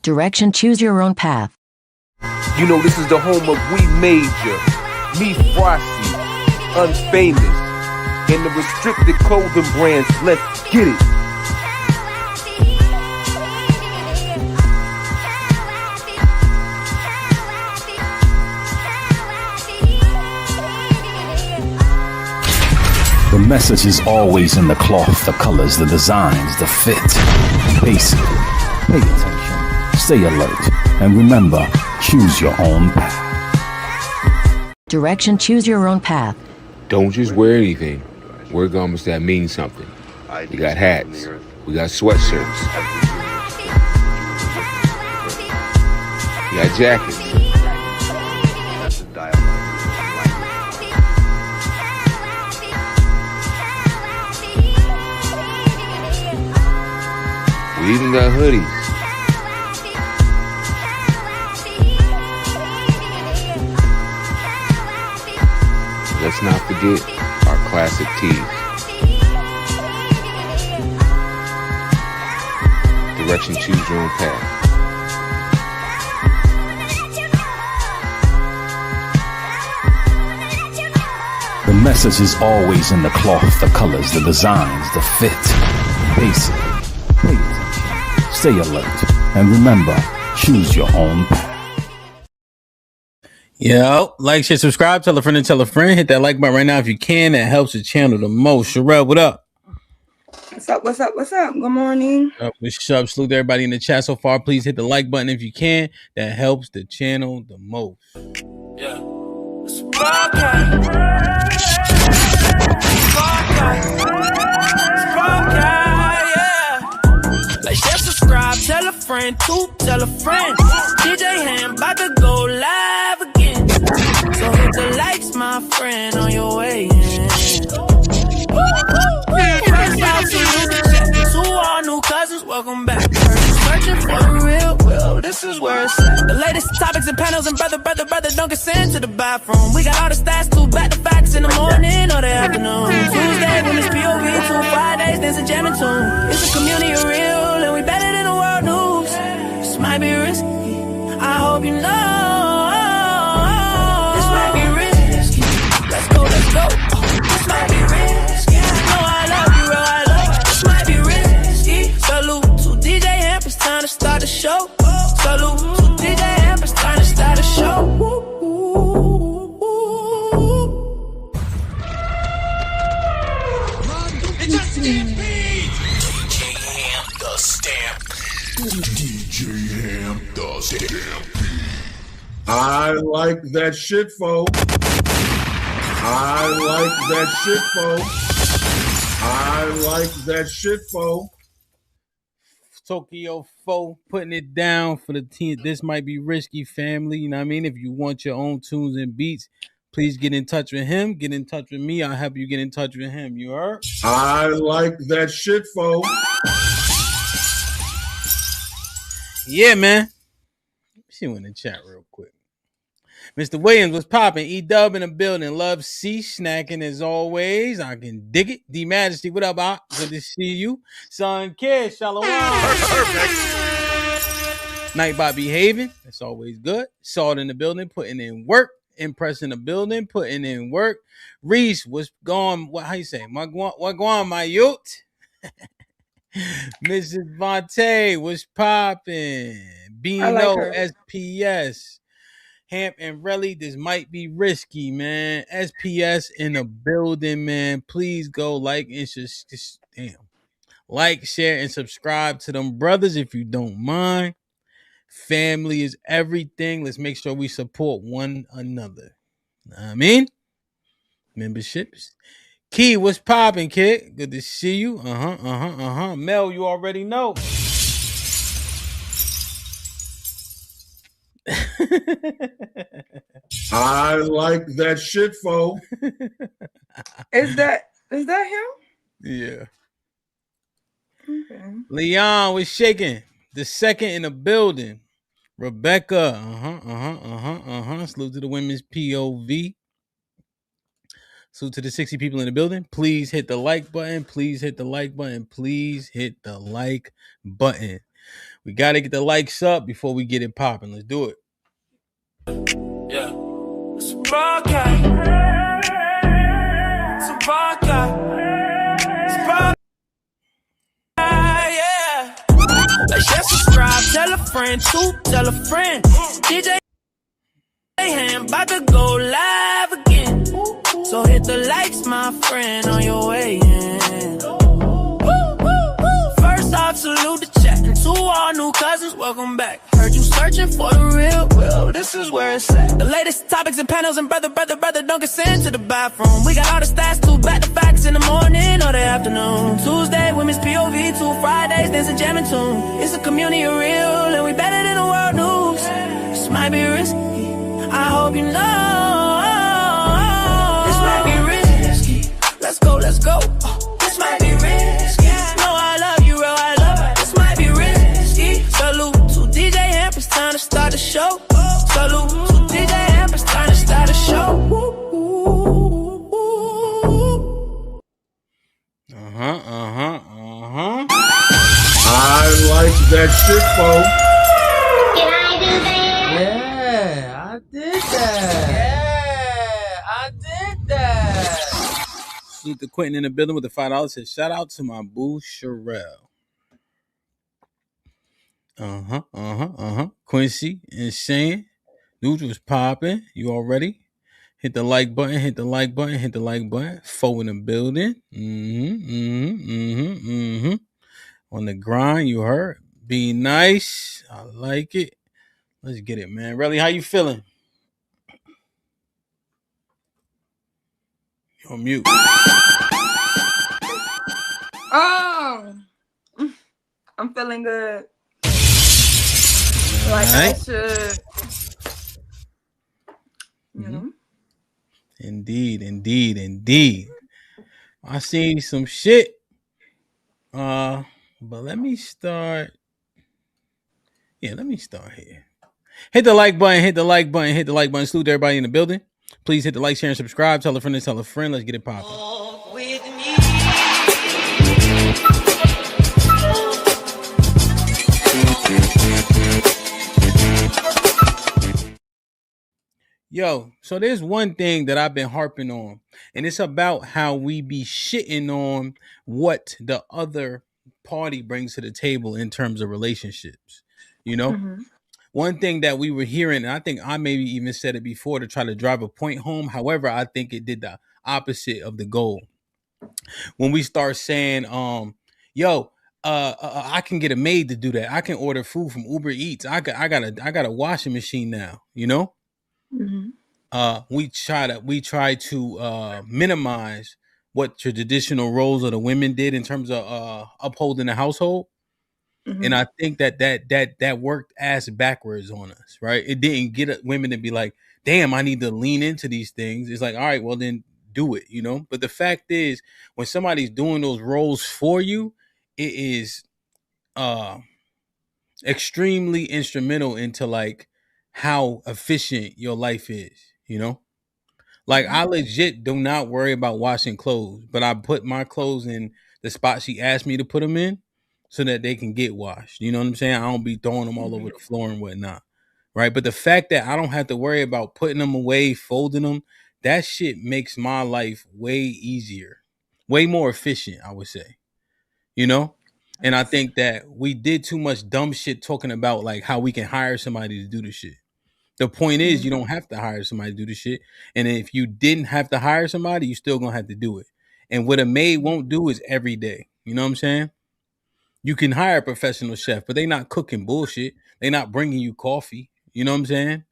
Direction, choose your own path. You know, this is the home of We Major, Me Frosty, Unfamous, and the restricted clothing brands. Let's get it. The message is always in the cloth, the colors, the designs, the fit. Basic. Pay attention. Stay alert. And remember, choose your own path. Direction, choose your own path. Don't just wear anything. Wear garments that mean something. We got hats. We got sweatshirts. We got jackets. We even got hoodies. Let's not forget our classic tees. Direction, choose your own path. The message is always in the cloth, the colors, the designs, the fit. Basic. Pay attention. Stay alert. And remember, choose your own path. Yo, like, share, subscribe, tell a friend and tell a friend. Hit that like button right now if you can. That helps the channel the most. Sherelle, what up? What's up? What's up? What's up? Good morning. What's up? Salute to everybody in the chat so far. Please hit the like button if you can. That helps the channel the most. Yeah. Like, share, subscribe, tell a friend, tell a friend. DJ HAMP about to go live again. So hit the likes, my friend, on your way in. First out to all new cousins, welcome back. Searching for the real, this is where it's at. The latest topics and panels and brother, don't get sent to the bathroom. We got all the stats, too, back to facts in the morning or the afternoon. Tuesday, when it's POV, 2 Fridays, there's a jamming tune. It's a community of real, and we better than the world news. This might be risky, I hope you know. This might be risky, let's go. This might be risky, no, I love you, bro, I love you. This might be risky. Salute to DJ HAMP, it's time to start the show. Salute to DJ HAMP, it's time to start the show. I like that shit, fo. I like that shit, fo. I like that shit, fo. Tokyo 4 putting it down for the team. This might be risky, family. You know what I mean? If you want your own tunes and beats, please get in touch with him. Get in touch with me. I'll help you get in touch with him. You heard? I like that shit, fo. Yeah, man. See you in the chat real quick. Mr. Williams was popping. E-Dub in the building. Love C snacking as always. I can dig it. D Majesty, what up, Op? Good to see you. Son Kid, Shalom. Perfect. Nightbot behaving. That's always good. Salt in the building, putting in work. Impress in the building, putting in work. Reese was gone. What? How you say? What going, my youth? Mrs. Vontae was popping. Bino like SPS. HAMP and Relly, this might be risky, man. SPS in the building, man. Please go like and like, share, and subscribe to them brothers if you don't mind. Family is everything. Let's make sure we support one another. Know what I mean? Memberships. Key, what's popping, kid? Good to see you. Mel, you already know. I like that shit, fo. Is that him? Yeah. Okay. Leon was shaking. The second in the building. Rebecca. Salute to the women's POV. Salute to the 60 people in the building. Please hit the like button. Please hit the like button. Please hit the like button. We gotta get the likes up before we get it popping. Let's do it. Yeah. It's a podcast. It's a podcast. It's a podcast. Yeah. Like, share, subscribe, tell a friend, tell a friend. DJ HAMP about to go live again. So hit the likes, my friend, on your way in. First off, salute the chat. And to all new cousins, welcome back. Heard you searching for the real. Well, this is where it's at. The latest topics and panels and brother, don't get sent to the bathroom. We got all the stats, too, back to facts in the morning or the afternoon. Tuesday, women's POV, 2 Fridays, dancing, jamming tune. It's a community of real, and we better than the world news. This might be risky. I hope you know. This might be risky. Let's go, let's go. This might be risky. No, I love you, real, I love it. This might be risky. Salute to DJ HAMP, it's time to start the show. Salute to DJ HAMP, it's time to start the show. I like that shit, folks. Can I do that? Yeah, I did that. Yeah, I did that. Salute to Quentin in the building with the $5. Says shout out to my boo Sherelle. Quincy and Shane. News was popping. You all ready? Hit the like button, hit the like button, hit the like button. Foe in the building. On the grind, you heard. Be nice. I like it. Let's get it, man. Relly, how you feeling? You're on mute. Oh, I'm feeling good. Like I should. You know? Indeed. I seen some shit. But let me start. Yeah, let me start here. Hit the like button, hit the like button, hit the like button. Salute to everybody in the building. Please hit the like, share, and subscribe. Tell a friend to tell a friend. Let's get it popping. Yo, so there's one thing that I've been harping on, and it's about how we be shitting on what the other party brings to the table in terms of relationships. You know, one thing that we were hearing, and I think I maybe even said it before to try to drive a point home. However, I think it did the opposite of the goal. When we start saying, I can get a maid to do that. I can order food from Uber Eats. I got a washing machine now, you know? We try to minimize what traditional roles of the women did in terms of upholding the household. And I think that worked ass backwards on us, right? It didn't get women to be like, damn, I need to lean into these things. It's like, all right, well then do it, you know? But the fact is, when somebody's doing those roles for you, it is extremely instrumental into like how efficient your life is, you know? Like I legit do not worry about washing clothes, but I put my clothes in the spot she asked me to put them in so that they can get washed. You know what I'm saying? I don't be throwing them all over the floor and whatnot, right? But the fact that I don't have to worry about putting them away, folding them, that shit makes my life way easier, way more efficient, I would say, you know? And I think that we did too much dumb shit talking about like how we can hire somebody to do the shit. The point is you don't have to hire somebody to do the shit. And if you didn't have to hire somebody, you still gonna have to do it. And what a maid won't do is every day. You know what I'm saying? You can hire a professional chef, but they not cooking bullshit. They not bringing you coffee. You know what I'm saying?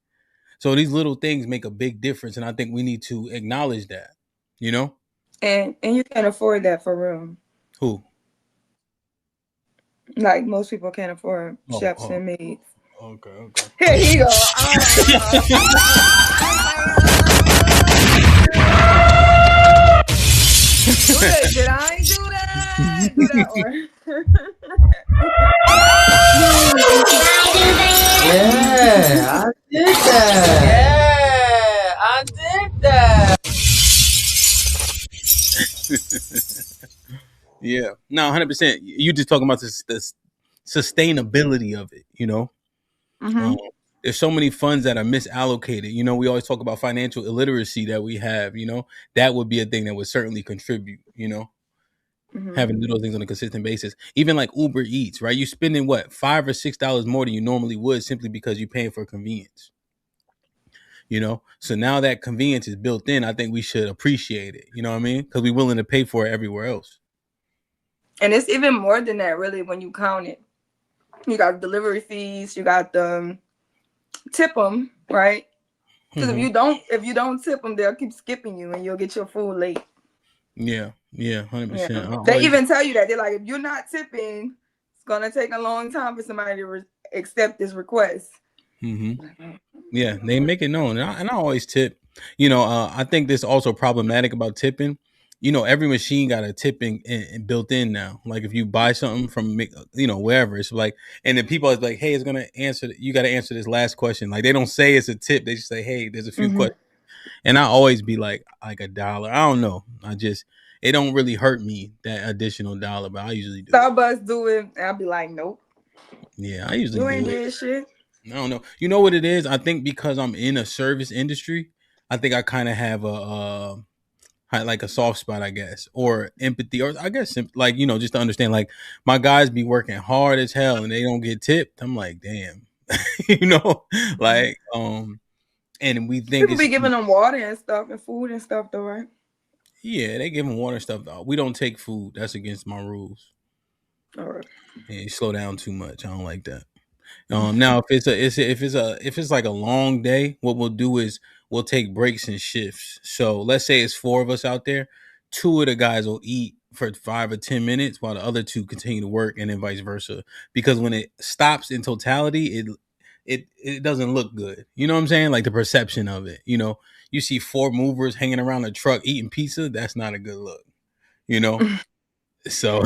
So these little things make a big difference. And I think we need to acknowledge that, you know? And you can't afford that for real. Who? Like most people can't afford chefs and maids. Okay. Here you go. Did I do that? Yeah, I did that. Yeah, I did that. Yeah. No, 100%. You just talking about this sustainability of it. Mm-hmm. There's so many funds that are misallocated. We always talk about financial illiteracy that we have. That would be a thing that would certainly contribute. Mm-hmm. Having to do those things on a consistent basis. Even like Uber Eats, right? You spending what, $5 or $6 more than you normally would simply because you're paying for convenience. So now that convenience is built in, I think we should appreciate it. You know what I mean? Because we're willing to pay for it everywhere else. And it's even more than that, really, when you count it. You got delivery fees, you got the tip them, right? Because if you don't tip them, they'll keep skipping you and you'll get your food late. Yeah, 100%. Yeah. They even tell you that. They're like, if you're not tipping, it's gonna take a long time for somebody to accept this request. Yeah, they make it known, and I always tip. I think this also problematic about tipping. Every machine got a tipping and built in now. Like if you buy something from wherever, it's like, and then people are like, hey, it's gonna answer. You got to answer this last question. Like they don't say it's a tip. They just say, hey, there's a few questions. And I always be like $1. I don't know. It don't really hurt me, that additional $1, but I usually do. Starbucks do it. I'll be like, nope. Yeah, I usually you do ain't it. did shit. I don't know. You know what it is? I think because I'm in a service industry, I think I kind of have a soft spot, I guess, or empathy, or I guess like, just to understand, like my guys be working hard as hell and they don't get tipped. I'm like, damn, like, and we think people be giving them water and stuff and food and stuff though, right? Yeah, they give them water and stuff. We don't take food. That's against my rules. All right. Yeah, you slow down too much. I don't like that. Now if it's like a long day, what we'll do is we'll take breaks and shifts. So let's say it's 4 of us out there. 2 of the guys will eat for 5 or 10 minutes while the other 2 continue to work, and then vice versa. Because when it stops in totality, it doesn't look good. You know what I'm saying? Like the perception of it. You see 4 movers hanging around a truck eating pizza. That's not a good look. So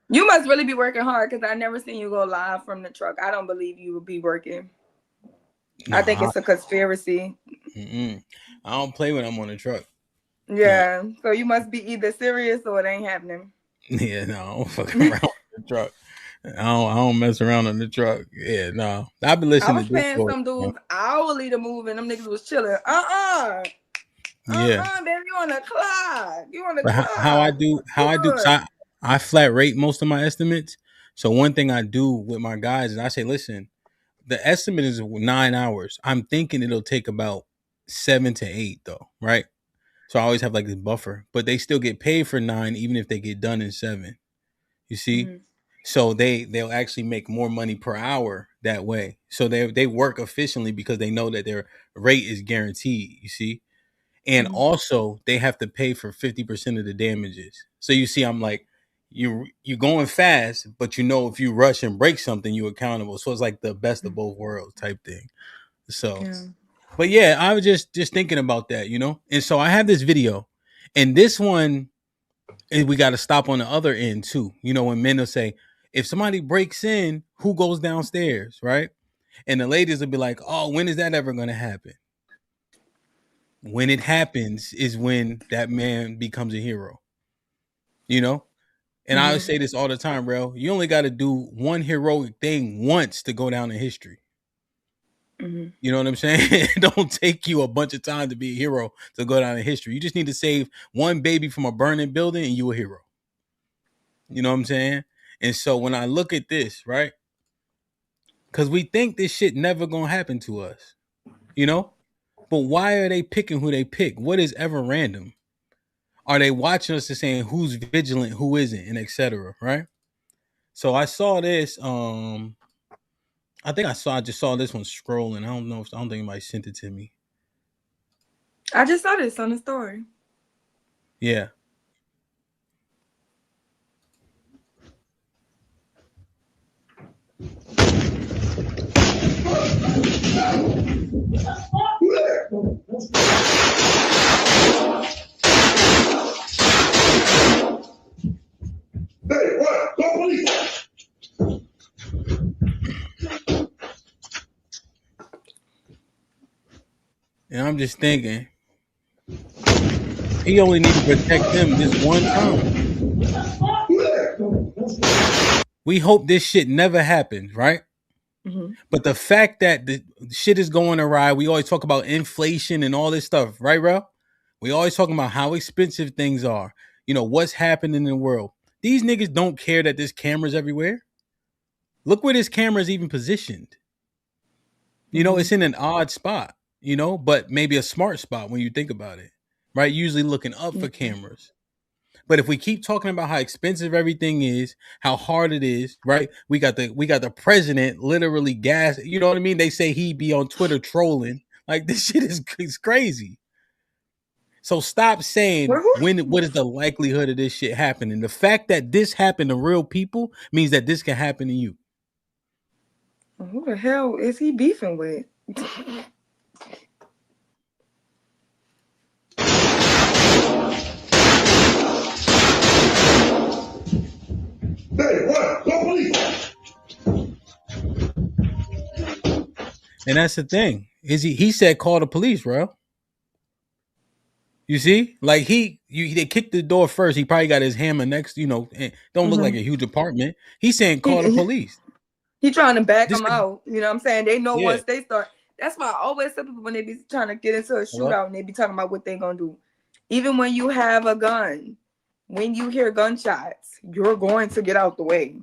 you must really be working hard because I never seen you go live from the truck. I don't believe you would be working. I think it's a conspiracy. I don't play when I'm on the truck. Yeah, so you must be either serious or it ain't happening. Yeah, no, I don't fucking around on the truck. I don't mess around on the truck. Yeah, no. I've been listening. I was paying some dudes hourly to move, and them niggas was chilling. Yeah, baby, you on the clock. You on the clock. How I do? I flat rate most of my estimates. So one thing I do with my guys is I say, listen, the estimate is 9 hours. I'm thinking it'll take about 7 to 8 though, right? So I always have like this buffer, but they still get paid for 9 even if they get done in 7. You see? So they'll actually make more money per hour that way. So they work efficiently because they know that their rate is guaranteed, you see? And also they have to pay for 50% of the damages. So you see, I'm like, you're going fast, but if you rush and break something, you're accountable. So it's like the best of both worlds type thing. So, but yeah, I was just thinking about that, And so I have this video, and this one, we got to stop on the other end too. When men will say, if somebody breaks in, who goes downstairs, right? And the ladies will be like, oh, when is that ever going to happen? When it happens is when that man becomes a hero, And I always say this all the time, bro. You only got to do one heroic thing once to go down in history. You know what I'm saying? It don't take you a bunch of time to be a hero to go down in history. You just need to save one baby from a burning building and you a hero. You know what I'm saying? And so when I look at this, right? Because we think this shit never gonna happen to us, But why are they picking who they pick? What is ever random? Are they watching us and saying who's vigilant, who isn't, and etc. Right? So I saw this. I just saw this one scrolling. I don't think anybody sent it to me. I just saw this on the story. Yeah. Hey, what? Go police! And I'm just thinking, he only needs to protect them this one time. We hope this shit never happens, right? Mm-hmm. But the fact that the shit is going awry, we always talk about inflation and all this stuff, right, bro? We always talking about how expensive things are. You know, what's happening in the world. These niggas don't care that there's cameras everywhere. Look where this camera is even positioned. You know, it's in an odd spot, you know, but maybe a smart spot when you think about it, right? Usually looking up for cameras. But if we keep talking about how expensive everything is, how hard it is, right? We got the president literally gas. You know what I mean? They say he be on Twitter trolling. Like this shit is crazy. So stop saying what is the likelihood of this shit happening. The fact that this happened to real people means that this can happen to you. Who the hell is he beefing with? Hey, what? Go police! And that's the thing. Is he said call the police, bro. You see? Like they kicked the door first. He probably got his hammer next, you know, and don't look like a huge apartment. He's saying call the police. He trying to back This them could- out. You know what I'm saying? They know Yeah. once they start. That's why I always tell people when they be trying to get into a shootout and they be talking about what they gonna do. Even when you have a gun, when you hear gunshots, you're going to get out the way.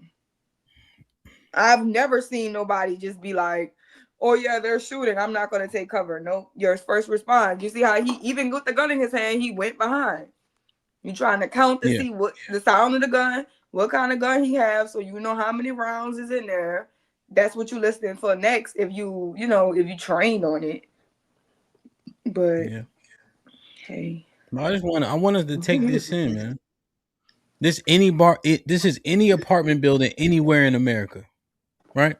I've never seen nobody just be like, oh yeah, they're shooting, I'm not gonna take cover. No, your first response. You see how he even with the gun in his hand, he went behind. You trying to count to see what the sound of the gun, what kind of gun he has, so you know how many rounds is in there. That's what you listening for next if you trained on it. But hey, I wanted to take this in, man. This is any apartment building anywhere in America, right?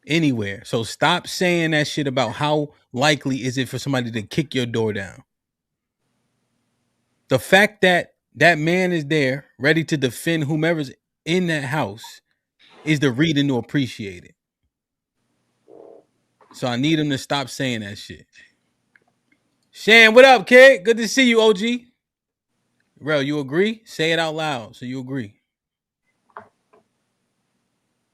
Anywhere. So stop saying that shit about how likely is it for somebody to kick your door down. The fact that that man is there ready to defend whomever's in that house is the reason to appreciate it. So I need him to stop saying that shit. Shan, what up, kid? Good to see you, OG. Bro, you agree? Say it out loud so you agree.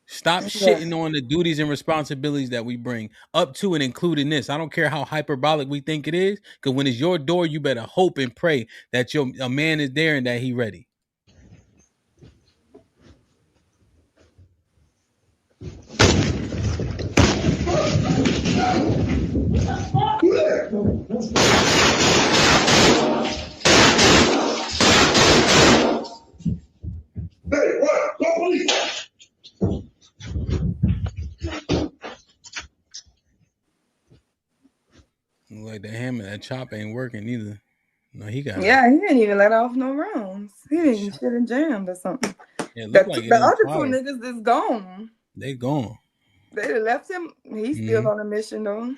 Stop shitting on the duties and responsibilities that we bring up to and including this. I don't care how hyperbolic we think it is, because when it's your door, you better hope and pray that a man is there and that he ready. Hey, what? Go police! Like the hammer, that chop ain't working either. No, he got. Yeah, he didn't even let off no rounds. He didn't shit and jammed or something. Yeah, look like the other two niggas is gone. They gone. They left him. He's still on a mission though.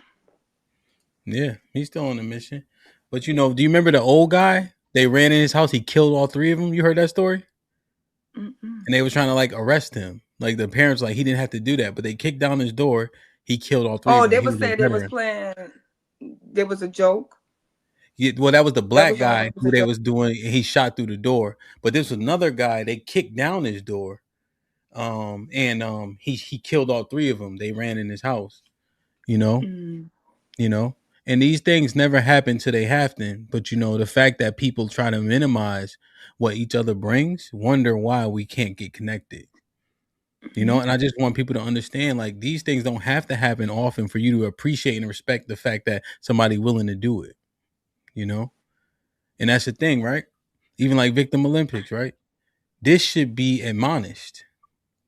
Yeah, he's still on a mission. But you know, do you remember the old guy? They ran in his house. He killed all three of them. You heard that story? And they was trying to like arrest him. Like the parents, like he didn't have to do that, but they kicked down his door. He killed all three. Oh, of them. they was saying they was playing. There was a joke. Yeah, well, that was the black guy who they was doing. And he shot through the door. But this was another guy. They kicked down his door. He killed all three of them. They ran in his house. You know, you know. And these things never happen till they happen. But you know, the fact that people try to minimize what each other brings, wonder why we can't get connected. You know, and I just want people to understand, like, these things don't have to happen often for you to appreciate and respect the fact that somebody willing to do it. You know, and that's the thing, right? Even like Victim Olympics, right? This should be admonished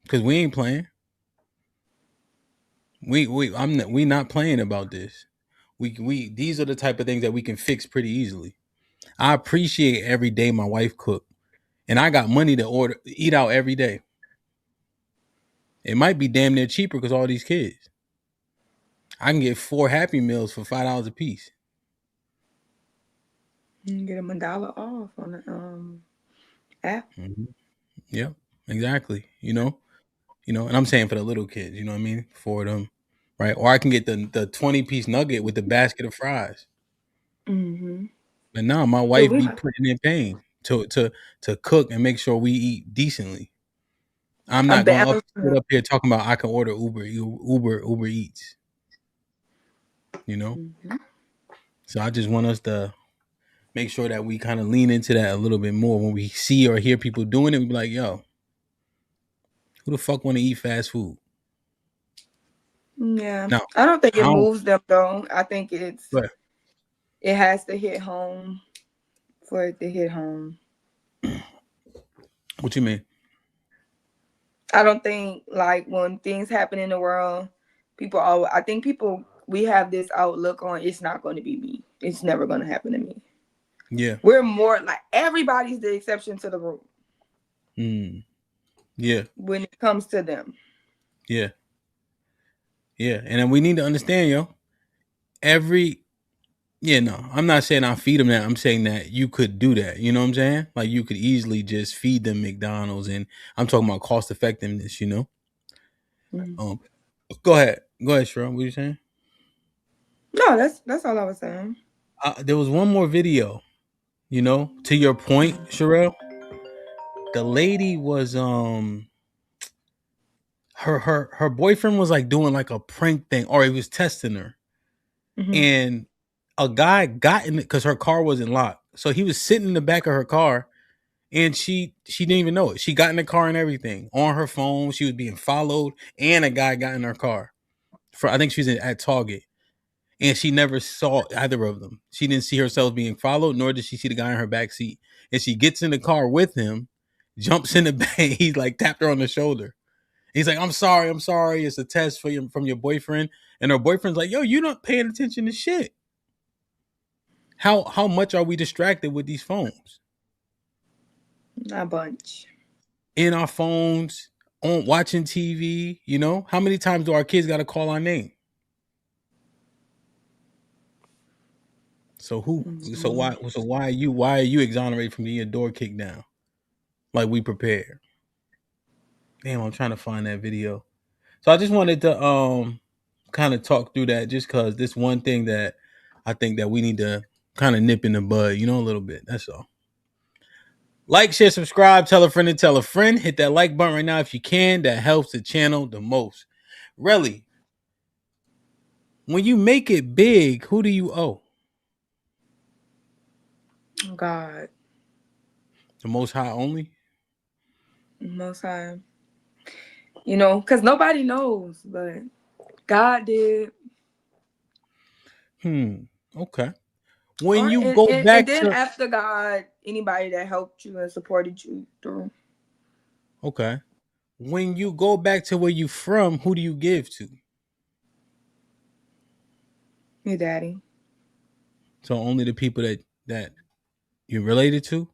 because we ain't playing. We not playing about this. We these are the type of things that we can fix pretty easily. I appreciate every day my wife cook, and I got money to eat out every day. It might be damn near cheaper because all these kids. I can get 4 Happy Meals for $5 a piece. You can get them $1 off on the app. Yep, exactly. You know, and I'm saying for the little kids, you know what I mean, for them, right? Or I can get the 20-piece nugget with the basket of fries. But now my wife be putting in pain to cook and make sure we eat decently. I'm I'm not going balancing up here talking about I can order Uber Eats. You know, so I just want us to make sure that we kind of lean into that a little bit more when we see or hear people doing it. We be like, yo, who the fuck want to eat fast food? Yeah, No, I don't think it I don't. moves them though. I think it But has to hit home for it to hit home. what you mean? I don't think like when things happen in the world, I think people we have this outlook on it's not going to be me. It's never going to happen to me. Yeah. We're more like everybody's the exception to the rule. Yeah. When it comes to them. Yeah. Yeah. And then we need to understand, yo, I'm not saying I'll feed them that. I'm saying that you could do that. You know what I'm saying? Like you could easily just feed them McDonald's, and I'm talking about cost effectiveness, you know? Go ahead. Go ahead, Shrew. What are you saying? No, that's all I was saying. There was one more video, you know, to your point, Sherelle. The lady was her boyfriend was like doing like a prank thing, or he was testing her. And a guy got in it because her car wasn't locked. So he was sitting in the back of her car, and she didn't even know it. She got in the car and everything on her phone. She was being followed, and a guy got in her car. I think she was at Target, and she never saw either of them. She didn't see herself being followed, nor did she see the guy in her back seat. And she gets in the car with him, jumps in the back. He like tapped her on the shoulder. He's like, I'm sorry. It's a test from your boyfriend. And her boyfriend's like, yo, you're not paying attention to shit. How much are we distracted with these phones? A bunch. In our phones, on watching TV, you know? How many times do our kids got to call our name? So why are you exonerated from getting your door kicked down? Like we prepared. Damn, I'm trying to find that video. So I just wanted to kind of talk through that, just because this one thing that I think that we need to kind of nip in the bud, you know, a little bit. That's all. Like, share, subscribe, tell a friend and tell a friend. Hit that like button right now if you can. That helps the channel the most. Really, when you make it big, who do you owe? God. The Most High only? Most High. You know, because nobody knows, but God did. Okay. When you go back and then to... after God, anybody that helped you and supported you through. Okay. When you go back to where you from, who do you give to? Your daddy. So only the people that you're related to?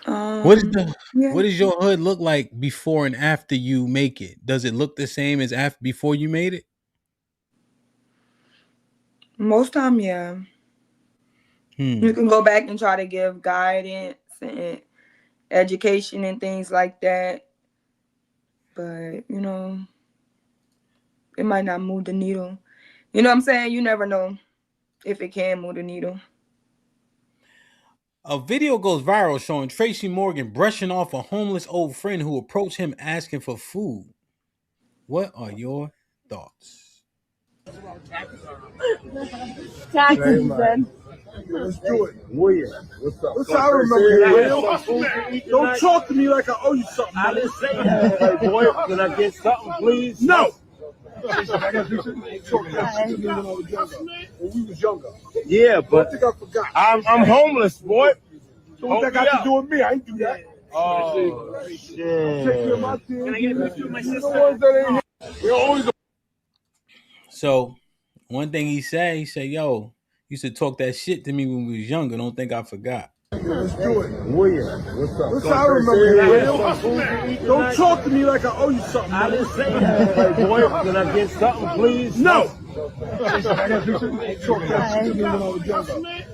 What does your hood look like before and after you make it? Does it look the same as before you made it? Most time, yeah. You can go back and try to give guidance and education and things like that. But, you know, it might not move the needle. You know what I'm saying? You never know if it can move the needle. A video goes viral showing Tracy Morgan brushing off a homeless old friend who approached him asking for food. What are your thoughts? Let's do it. William, what's up? What's I remember, William? Don't talk to me like I owe you something. I didn't say that. Hey, boy, can I get something, please? No. When we was younger. Yeah, but I think I forgot. I'm homeless, boy. So what that got to do with me? I ain't do that. Oh, shit. Take care of my kids. Can I get a picture of my sister? So, one thing he said, yo, you used to talk that shit to me when we was younger. Don't think I forgot. Let's do it. William, what's up? What's I remember, William? Don't talk to me like I owe you something. I didn't say that. Hey, boy, can I get something, please? No.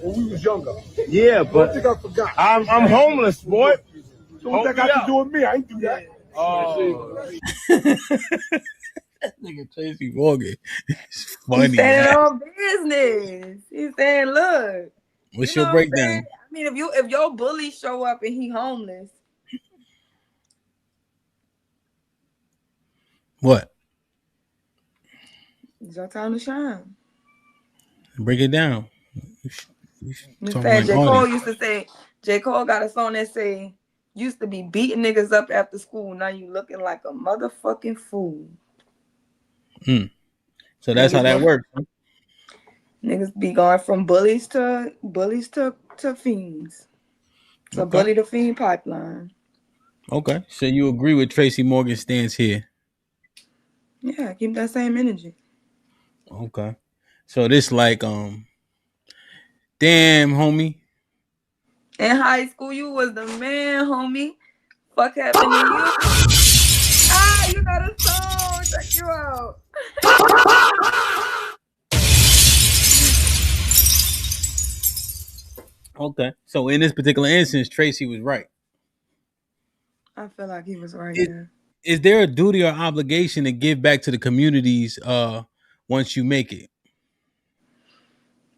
When we was younger. Yeah, but I think I forgot. I'm homeless, boy. So what that got to do with me? I ain't do that. Oh. That nigga Tracy Morgan is funny. He's standing on business. He's saying, look. What's your breakdown? I mean, if your bully show up and he homeless, What? It's your time to shine. Break it down. You In talking fact, like J. Cole artists. used to say, J. Cole got a song that say, used to be beating niggas up after school. Now you looking like a motherfucking fool. So that's how that works. Huh? Niggas be going from bullies to fiends. It's a Okay. bully to fiend pipeline. Okay. So you agree with Tracy Morgan's stance here? Yeah, keep that same energy. Okay. So this like damn homie. In high school, you was the man, homie. Fuck happened to you? Ah, you got a song. Check you out. Okay. So in this particular instance, Tracy was right. I feel like he was right Is, there. is there a duty or obligation to give back to the communities once you make it?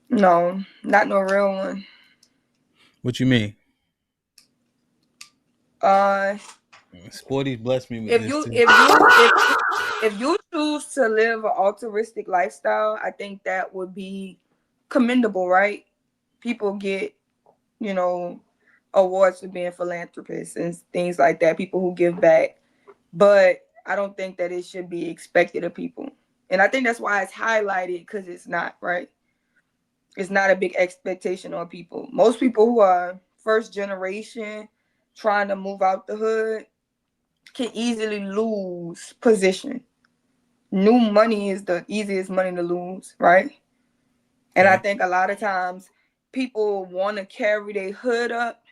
No, not no real one. What you mean? Uh, Sporty's blessed me with if this you too. if you if if you choose to live an altruistic lifestyle, I think that would be commendable, right? People get, you know, awards for being philanthropists and things like that. People who give back, but I don't think that it should be expected of people. And I think that's why it's highlighted, because it's not, right? It's not a big expectation on people. Most people who are first generation trying to move out the hood can easily lose position. New money is the easiest money to lose, right? And I think a lot of times people want to carry their hood up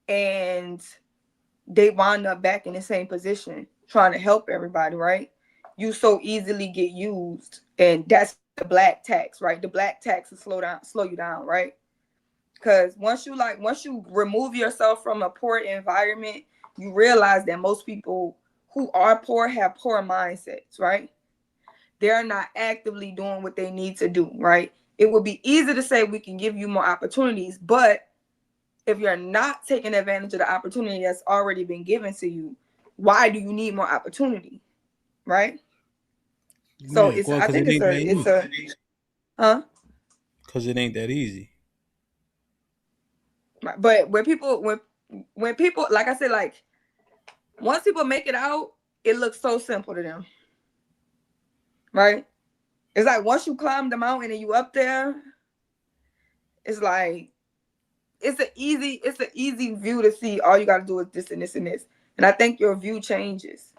and they wind up back in the same position trying to help everybody, right? You so easily get used, and that's the black tax, right? The black tax will slow you down, right? Because once you remove yourself from a poor environment, you realize that most people who are poor have poor mindsets, right? They're not actively doing what they need to do, right? It would be easy to say we can give you more opportunities, but if you're not taking advantage of the opportunity that's already been given to you, why do you need more opportunity, right? So Yeah, well, I because think it ain't that easy. huh? Because it ain't that easy. But when people, like I said, like once people make it out, it looks so simple to them, right? It's like once you climb the mountain and you up there, it's like it's an easy view to see. All you got to do is this and this and this, and I think your view changes.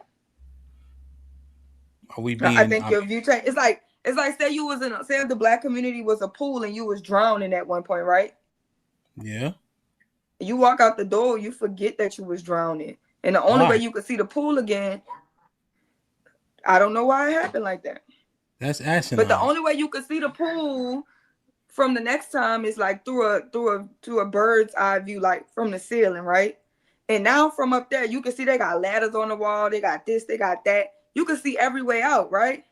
Are we I being? think your view change. It's like say you was say if the black community was a pool and you was drowning at one point, right? Yeah. You walk out the door, you forget that you was drowning, and the only way Why? you could see the pool again, I don't know why it happened like that. That's But the asinine. only way you could see the pool from the next time is like through a bird's eye view, like from the ceiling, right? And now from up there, you can see they got ladders on the wall, they got this, they got that. You can see every way out, right?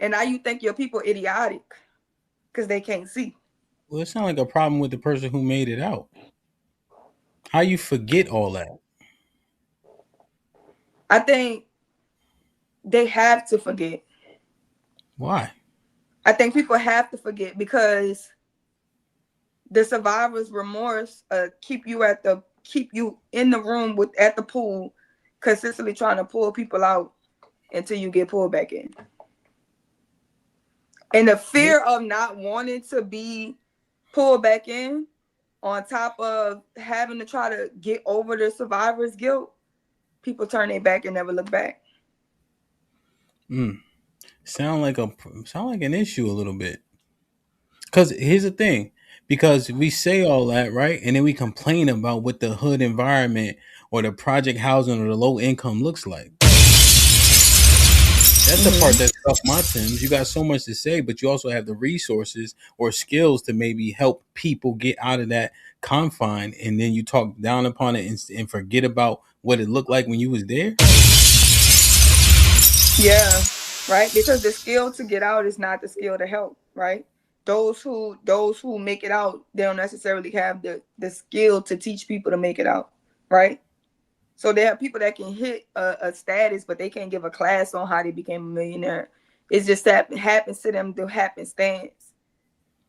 And now you think your people idiotic because they can't see. Well, it sounds like a problem with the person who made it out. How you forget all that? I think they have to forget. Why? I think people have to forget because the survivor's remorse keep you in the room at the pool, consistently trying to pull people out until you get pulled back in. And the fear of not wanting to be pulled back in, on top of having to try to get over the survivor's guilt, people turn their back and never look back. Sound like an issue a little bit. Because here's the thing, because we say all that, right, and then we complain about what the hood environment or the project housing or the low income looks like. That's the part that stuck my Timbs. You got so much to say, but you also have the resources or skills to maybe help people get out of that confine, and then you talk down upon it and forget about what it looked like when you was there. Yeah, right. Because the skill to get out is not the skill to help, right? Those who make it out, they don't necessarily have the skill to teach people to make it out, right? So there are people that can hit a status, but they can't give a class on how they became a millionaire. It's just that happens to them through happenstance.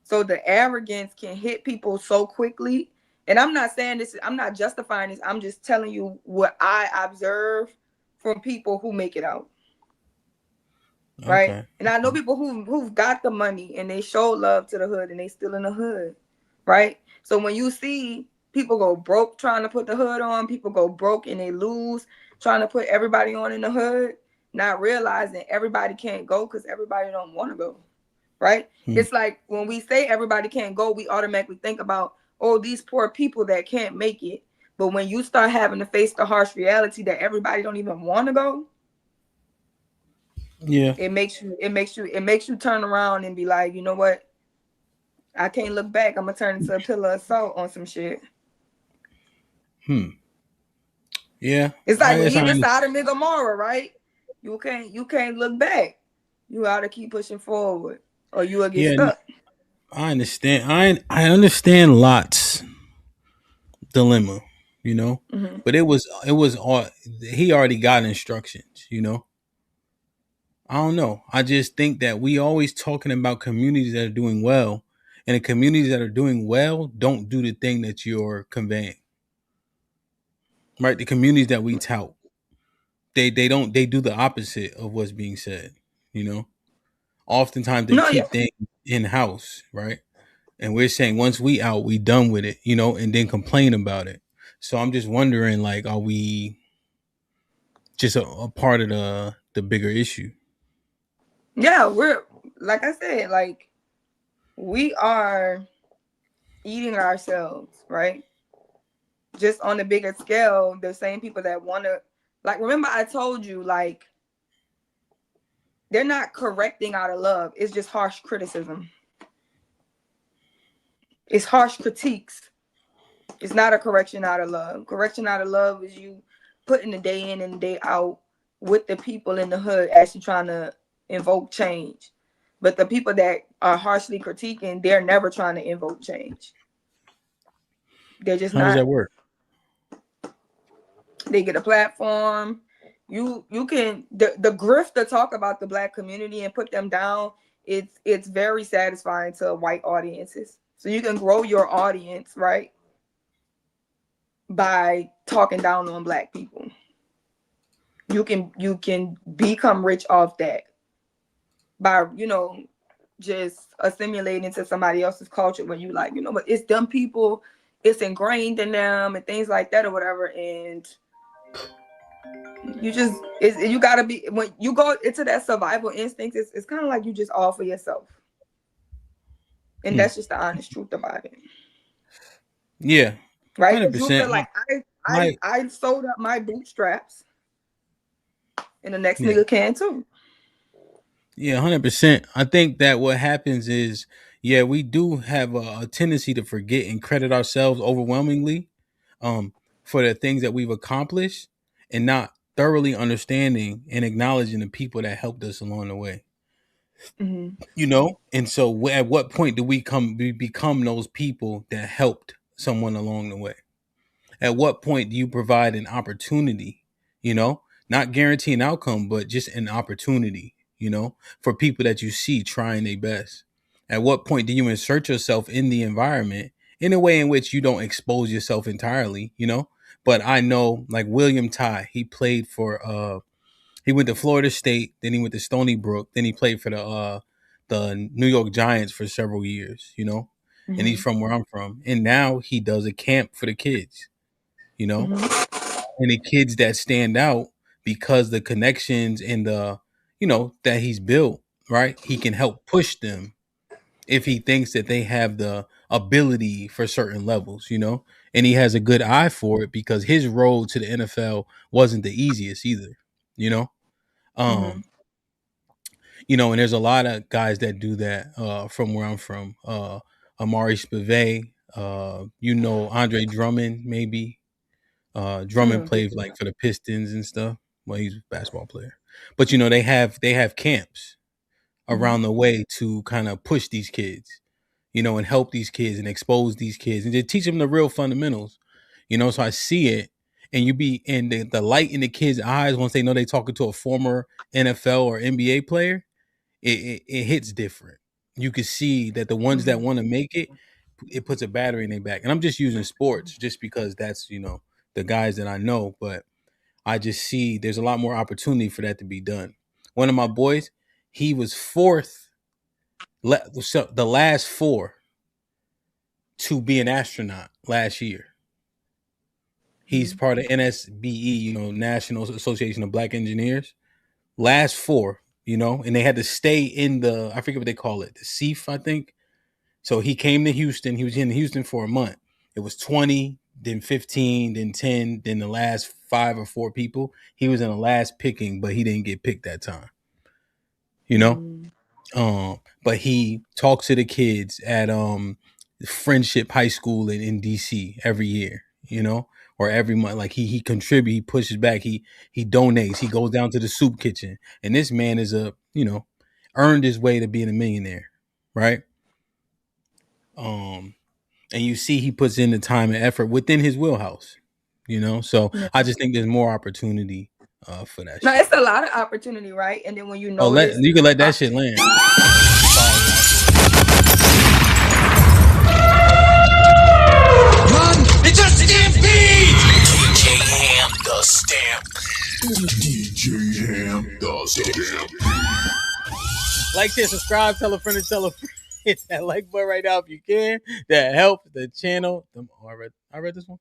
So the arrogance can hit people so quickly. And I'm not saying this, I'm not justifying this. I'm just telling you what I observe from people who make it out. Right. Okay. And I know people who've got the money and they show love to the hood and they still in the hood. Right. So when you see people go broke trying to put the hood on, people go broke and they lose trying to put everybody on in the hood, not realizing everybody can't go because everybody don't want to go. Right. It's like when we say everybody can't go, we automatically think about, oh, these poor people that can't make it. But when you start having to face the harsh reality that everybody don't even want to go, Yeah. it makes you turn around and be like, you know what? I can't look back. I'm gonna turn into a pillar of salt on some shit. Yeah. It's like when guess you I decide to make Gomorrah, right? You can't look back. You gotta keep pushing forward, or you will get yeah, stuck. I understand. I understand Lot's dilemma, you know, Mm-hmm. but it was all he already got instructions, you know. I don't know. I just think that we always talking about communities that are doing well, and the communities that are doing well don't do the thing that you're conveying. Right? The communities that we tout, they don't they do the opposite of what's being said, you know. Oftentimes they No, yeah, keep things in house, right? And we're saying once we out, we done with it, you know, and then complain about it. So I'm just wondering, like, are we just a part of the bigger issue? yeah. We're like I said, like we are eating ourselves, right? Just on a bigger scale, the same people that want to, like, remember I told you, like, they're not correcting out of love. It's just harsh criticism. It's harsh critiques. It's not a correction out of love. Correction out of love is you putting the day in and the day out with the people in the hood actually trying to invoke change. But the people that are harshly critiquing, they're never trying to invoke change. They're just How does that not. work? They get a platform. You can the grift to talk about the black community and put them down. It's very satisfying to white audiences. So you can grow your audience, right, by talking down on black people. You can become rich off that by just assimilating to somebody else's culture when you like, but it's them people, it's ingrained in them and things like that or whatever. And you gotta be, when you go into that survival instinct, it's kind of like you just all for yourself. And that's just the honest truth about it. Yeah, Right? hundred Because you feel percent. like I sold up my bootstraps and the next Yeah, nigga can too. yeah, 100%. I think that what happens is, yeah, we do have a tendency to forget and credit ourselves overwhelmingly, for the things that we've accomplished, and not thoroughly understanding and acknowledging the people that helped us along the way. Mm-hmm. You know, and so at what point do we become those people that helped someone along the way? At what point do you provide an opportunity, you know, not guarantee an outcome, but just an opportunity, you know, for people that you see trying their best? At what point do you insert yourself in the environment in a way in which you don't expose yourself entirely, you know? But I know, like William Ty, he played for he went to Florida State, then he went to Stony Brook, then he played for the New York Giants for several years, you know, and he's Mm-hmm. from where I'm from, and now he does a camp for the kids, you know, Mm-hmm. and the kids that stand out because the connections and the, you know, that he's built, right? He can help push them if he thinks that they have the ability for certain levels, you know, and he has a good eye for it because his road to the NFL wasn't the easiest either, you know. Mm-hmm. Um, you know, and there's a lot of guys that do that from where I'm from. Amari Spivey, you know, Andre Drummond, maybe. Drummond Mm-hmm. played like for the Pistons and stuff. Well, he's a basketball player, but you know they have camps Mm-hmm. around the way to kind of push these kids, you know, and help these kids and expose these kids and just teach them the real fundamentals, you know. So I see it, and you be in the light in the kids' eyes once they know they talking to a former NFL or NBA player, it hits different. You can see that the ones that want to make it puts a battery in their back. And I'm just using sports just because that's, the guys that I know, but I just see there's a lot more opportunity for that to be done. One of my boys, he was fourth, the last four to be an astronaut last year. He's part of NSBE, National Association of Black Engineers. Last four, and they had to stay in I forget what they call it, the CEF, I think. So he came to Houston. He was in Houston for a month. It was 20, then 15, then 10, then the last 5 or 4 people. He was in the last picking, but he didn't get picked that time. But he talks to the kids at Friendship High School in DC every year, or every month. Like he contributes, he pushes back, he donates, he goes down to the soup kitchen. And this man is earned his way to being a millionaire, right? And you see he puts in the time and effort within his wheelhouse, So I just think there's more opportunity for that. No, it's a lot of opportunity, right? And then when you notice, you can let that shit land. It's just a damn beat! DJ Ham the Stamp. DJ Ham the Stamp. Like, share, subscribe, tell a friend to tell a friend. Hit that like button right now if you can. That helps the channel. I read this one.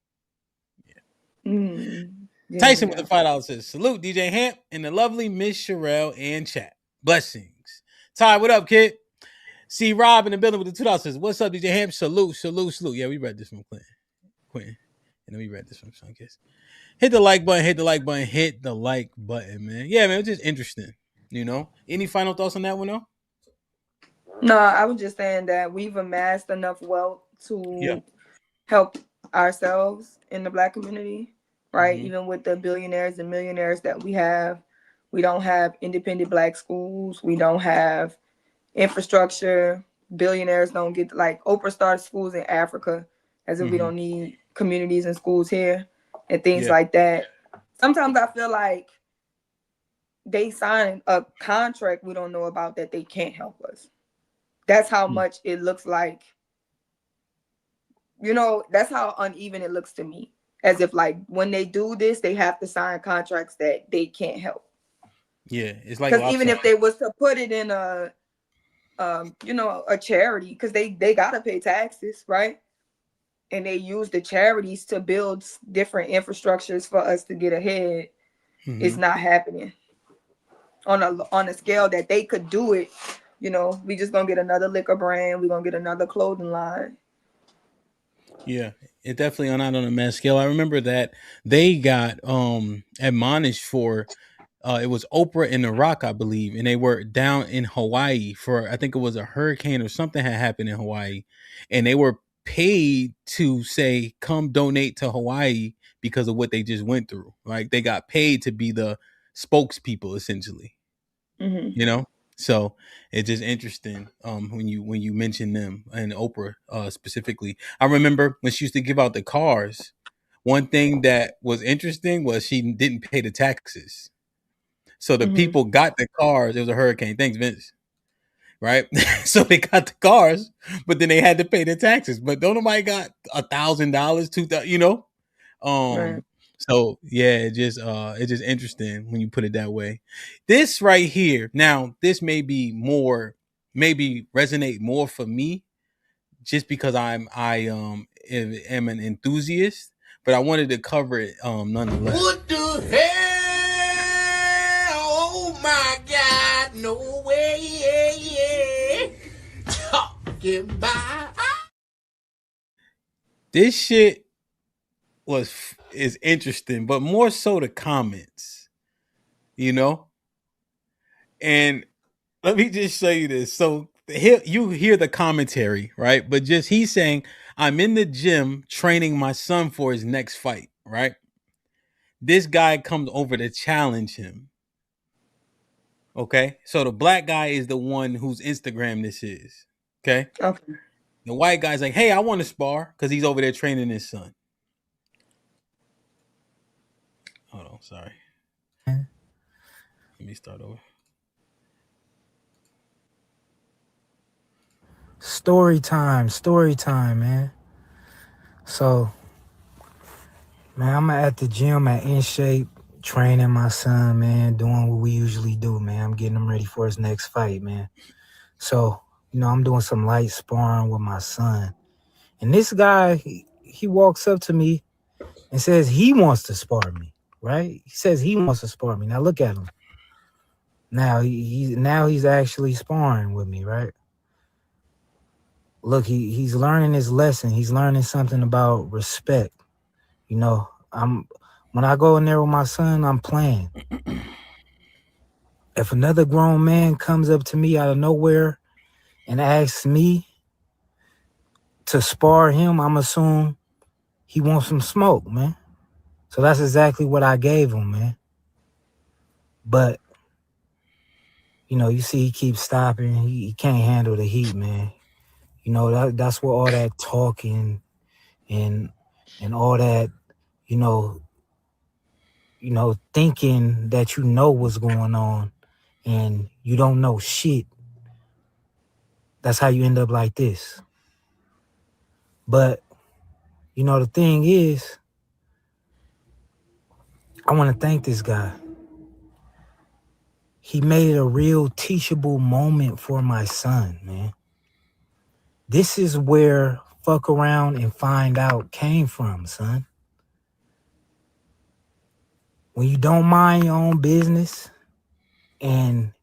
Yeah. Tyson with the $5 says, salute DJ Hamp and the lovely Miss Sherelle and chat. Blessings. Ty, what up, kid? See Rob in the building with the $2 says, what's up, DJ Hamp? Salute. Yeah, we read this from Quentin. And then we read this from Sean Kiss. Hit the like button, hit the like button, man. Yeah, man, it's just interesting. Any final thoughts on that one, though? No, I was just saying that we've amassed enough wealth to help ourselves in the Black community, right? Mm-hmm. Even with the billionaires and millionaires that we don't have independent Black schools. We don't have infrastructure. Billionaires don't get, like, Oprah started schools in Africa, as if we don't need communities and schools here and things like that. Sometimes I feel like they sign a contract we don't know about that they can't help us. That's how much it looks like, that's how uneven it looks to me. As if, like, when they do this, they have to sign contracts that they can't help. Yeah, it's like, because even if they was to put it in a charity, because they got to pay taxes, right? And they use the charities to build different infrastructures for us to get ahead. It's not happening on a scale that they could do it. We just gonna get another liquor brand. We're gonna get another clothing line. Yeah, it definitely not on a mass scale. I remember that they got admonished for it was Oprah and The Rock, I believe, and they were down in Hawaii for, I think it was a hurricane or something had happened in Hawaii, and they were paid to say, come donate to Hawaii because of what they just went through. Like, they got paid to be the spokespeople, essentially. So it's just interesting when you mention them and Oprah specifically. I remember when she used to give out the cars, one thing that was interesting was she didn't pay the taxes. So the people got the cars. It was a hurricane. Thanks, Vince. Right? So they got the cars, but then they had to pay the taxes. But don't nobody got $1,000, $2,000, Right. So yeah, it's just interesting when you put it that way. This right here, now this maybe resonate more for me, just because I am an enthusiast, but I wanted to cover it nonetheless. What the hell? Oh my God! No way! Talking about this shit is interesting, but more so the comments, And let me just show you this. So here you hear the commentary, right? But just he's saying, I'm in the gym training my son for his next fight, right? This guy comes over to challenge him. Okay. So the black guy is the one whose Instagram this is. Okay. The white guy's like, hey, I want to spar, because he's over there training his son. Hold on, sorry. Let me start over. Story time, man. So, man, I'm at the gym at In Shape, training my son, man, doing what we usually do, man. I'm getting him ready for his next fight, man. So, I'm doing some light sparring with my son. And this guy, he walks up to me and says he wants to spar me, right? He says he wants to spar me. Now look at him. Now he's actually sparring with me, right? Look, he's learning his lesson. He's learning something about respect. When I go in there with my son, I'm playing. If another grown man comes up to me out of nowhere and asks me to spar him, I'm assuming he wants some smoke, man. So that's exactly what I gave him, man. But, you see he keeps stopping. He can't handle the heat, man. That's where all that talking and all that, thinking that you know what's going on and you don't know shit. That's how you end up like this. But, the thing is, I want to thank this guy. He made it a real teachable moment for my son, man. This is where fuck around and find out came from, son. When you don't mind your own business and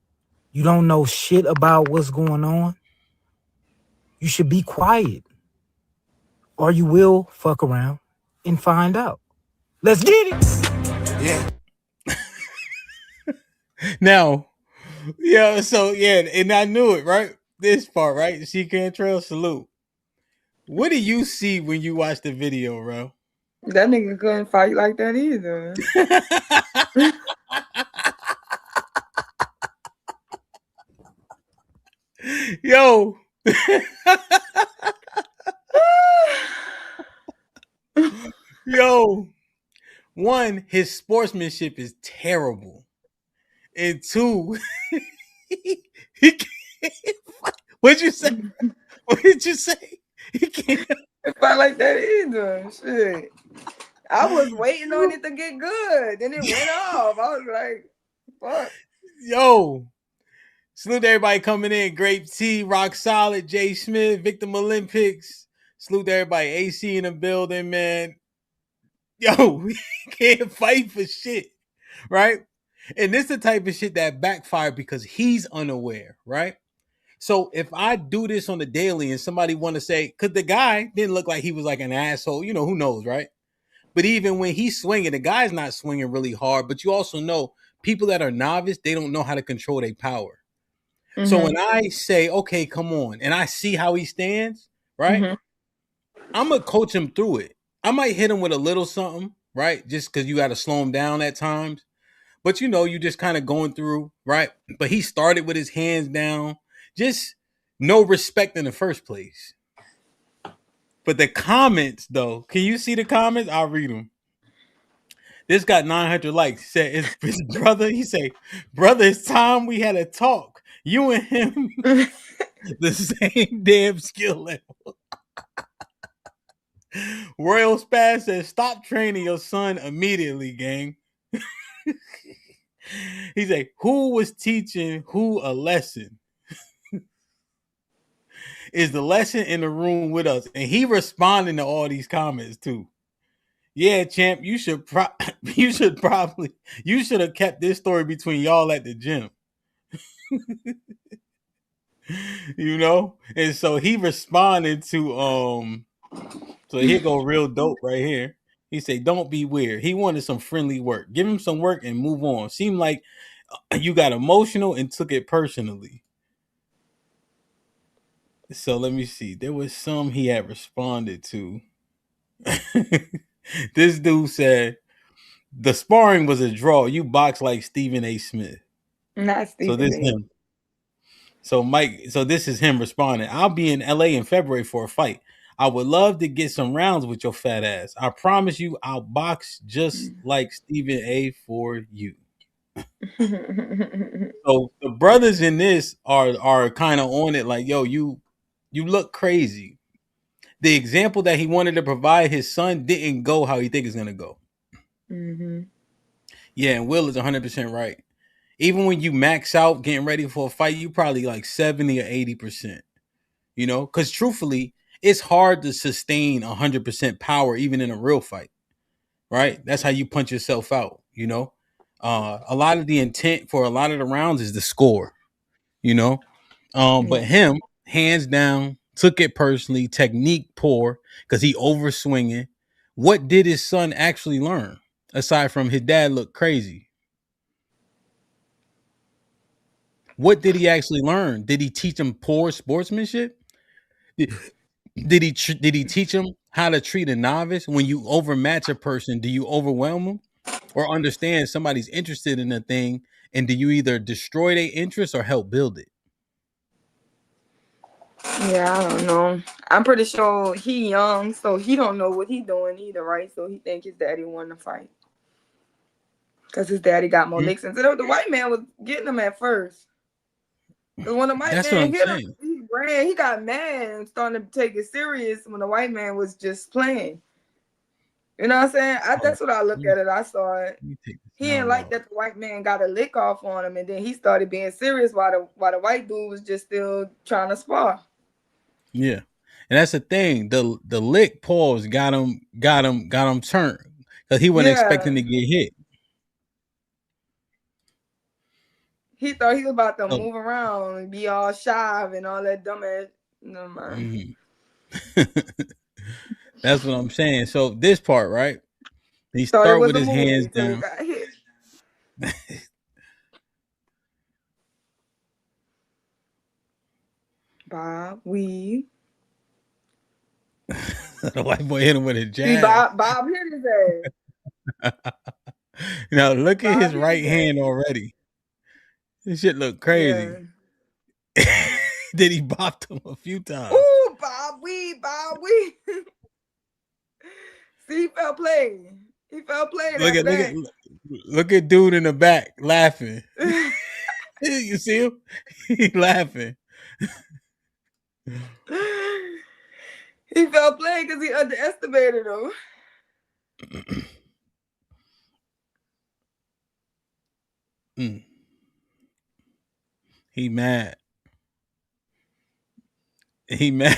you don't know shit about what's going on, you should be quiet. Or you will fuck around and find out. Let's get it! Yeah. Now, and I knew it, right? This part, right? She can't trail salute. What do you see when you watch the video, bro? That nigga couldn't fight like that either. Yo. Yo. One, his sportsmanship is terrible. And two, he can't fight. What'd you say? What did you say? He can't fight like that either. Shit. I was waiting on it to get good. Then it went off. I was like, fuck. Yo. Salute to everybody coming in. Grape T, Rock Solid, Jay Smith, Victim Olympics. Salute to everybody. AC in the building, man. Yo, he can't fight for shit. Right? And this is the type of shit that backfired because he's unaware, right? So if I do this on the daily and somebody want to say, because the guy didn't look like he was like an asshole, who knows, right? But even when he's swinging, the guy's not swinging really hard. But you also know people that are novice, they don't know how to control their power. Mm-hmm. So when I say, okay, come on, and I see how he stands, right? Mm-hmm. I'm going to coach him through it. I might hit him with a little something, right? Just because you got to slow him down at times. But, you just kind of going through, right? But he started with his hands down. Just no respect in the first place. But the comments, though, can you see the comments? I'll read them. This got 900 likes. He said, it's his brother. He said, brother, it's time we had a talk. You and him, the same damn skill level. Royal Spaz says, stop training your son immediately, gang. He said, who was teaching who a lesson? Is the lesson in the room with us? And he responding to all these comments too. Yeah, champ, you should have kept this story between y'all at the gym. And so he responded to so here go real dope right here. He said, don't be weird. He wanted some friendly work. Give him some work and move on. Seemed like you got emotional and took it personally. So let me see. There was some he had responded to. This dude said, the sparring was a draw. You box like Stephen A. Smith. Not Stephen. So this is him. So Mike, so this is him responding. I'll be in LA in February for a fight. I would love to get some rounds with your fat ass. I promise you, I'll box just like Stephen A. for you. So the brothers in this are kind of on it, like, yo, you look crazy. The example that he wanted to provide his son didn't go how he think it's gonna go. Mm-hmm. Yeah, and Will is 100% right. Even when you max out getting ready for a fight, you probably like 70 or 80%. You know, because truthfully, it's hard to sustain 100% power even in a real fight, right? That's how you punch yourself out. You know, a lot of the intent for a lot of the rounds is the score. You know, but Yeah. him, hands down, took it personally. Technique poor because he over swinging. What did his son actually learn aside from his dad looked crazy? What did he actually learn? Did he teach him poor sportsmanship? Did, did he teach him how to treat a novice? When you overmatch a person, do you overwhelm them or understand somebody's interested in a thing, and do you either destroy their interest or help build it? Yeah, I don't know. I'm pretty sure he young, so he don't know what he doing either, right? So he think his daddy won the fight because his daddy got more licks. And so the white man was getting him at first. Because when the white That's what man I'm hit him, saying. he ran. He got mad and started to take it serious when the white man was just playing. You know what I'm saying? That's what I look at it. I saw it. He didn't like that the white man got a lick off on him, and then he started being serious while the white dude was just still trying to spar. Yeah, and that's the thing. The lick pause got him turned because he wasn't expecting to get hit. He thought he was about to So, move around and be all shy and all that dumbass. No man. That's what I'm saying. So this part, right? He Thought it start was with a his hands movie until he down. got hit. Bob, we. The white boy hit him with a See, jab. Bob hit his ass. Now look at Bob his hit right his ass. hand already. This shit look Yeah. crazy. Then he bopped him a few times. Ooh, Bob, we. See, he fell play. He fell play after that. Look at dude in the back laughing. You see him? He laughing. He fell play because he underestimated him. He mad. He mad.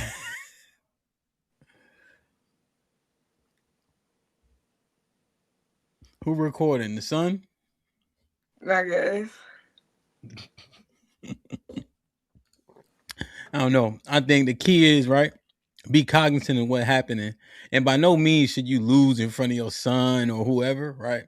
Who recording? The son? I guess. I don't know. I think the key is, right, be cognizant of what's happening. And by no means should you lose in front of your son or whoever, right?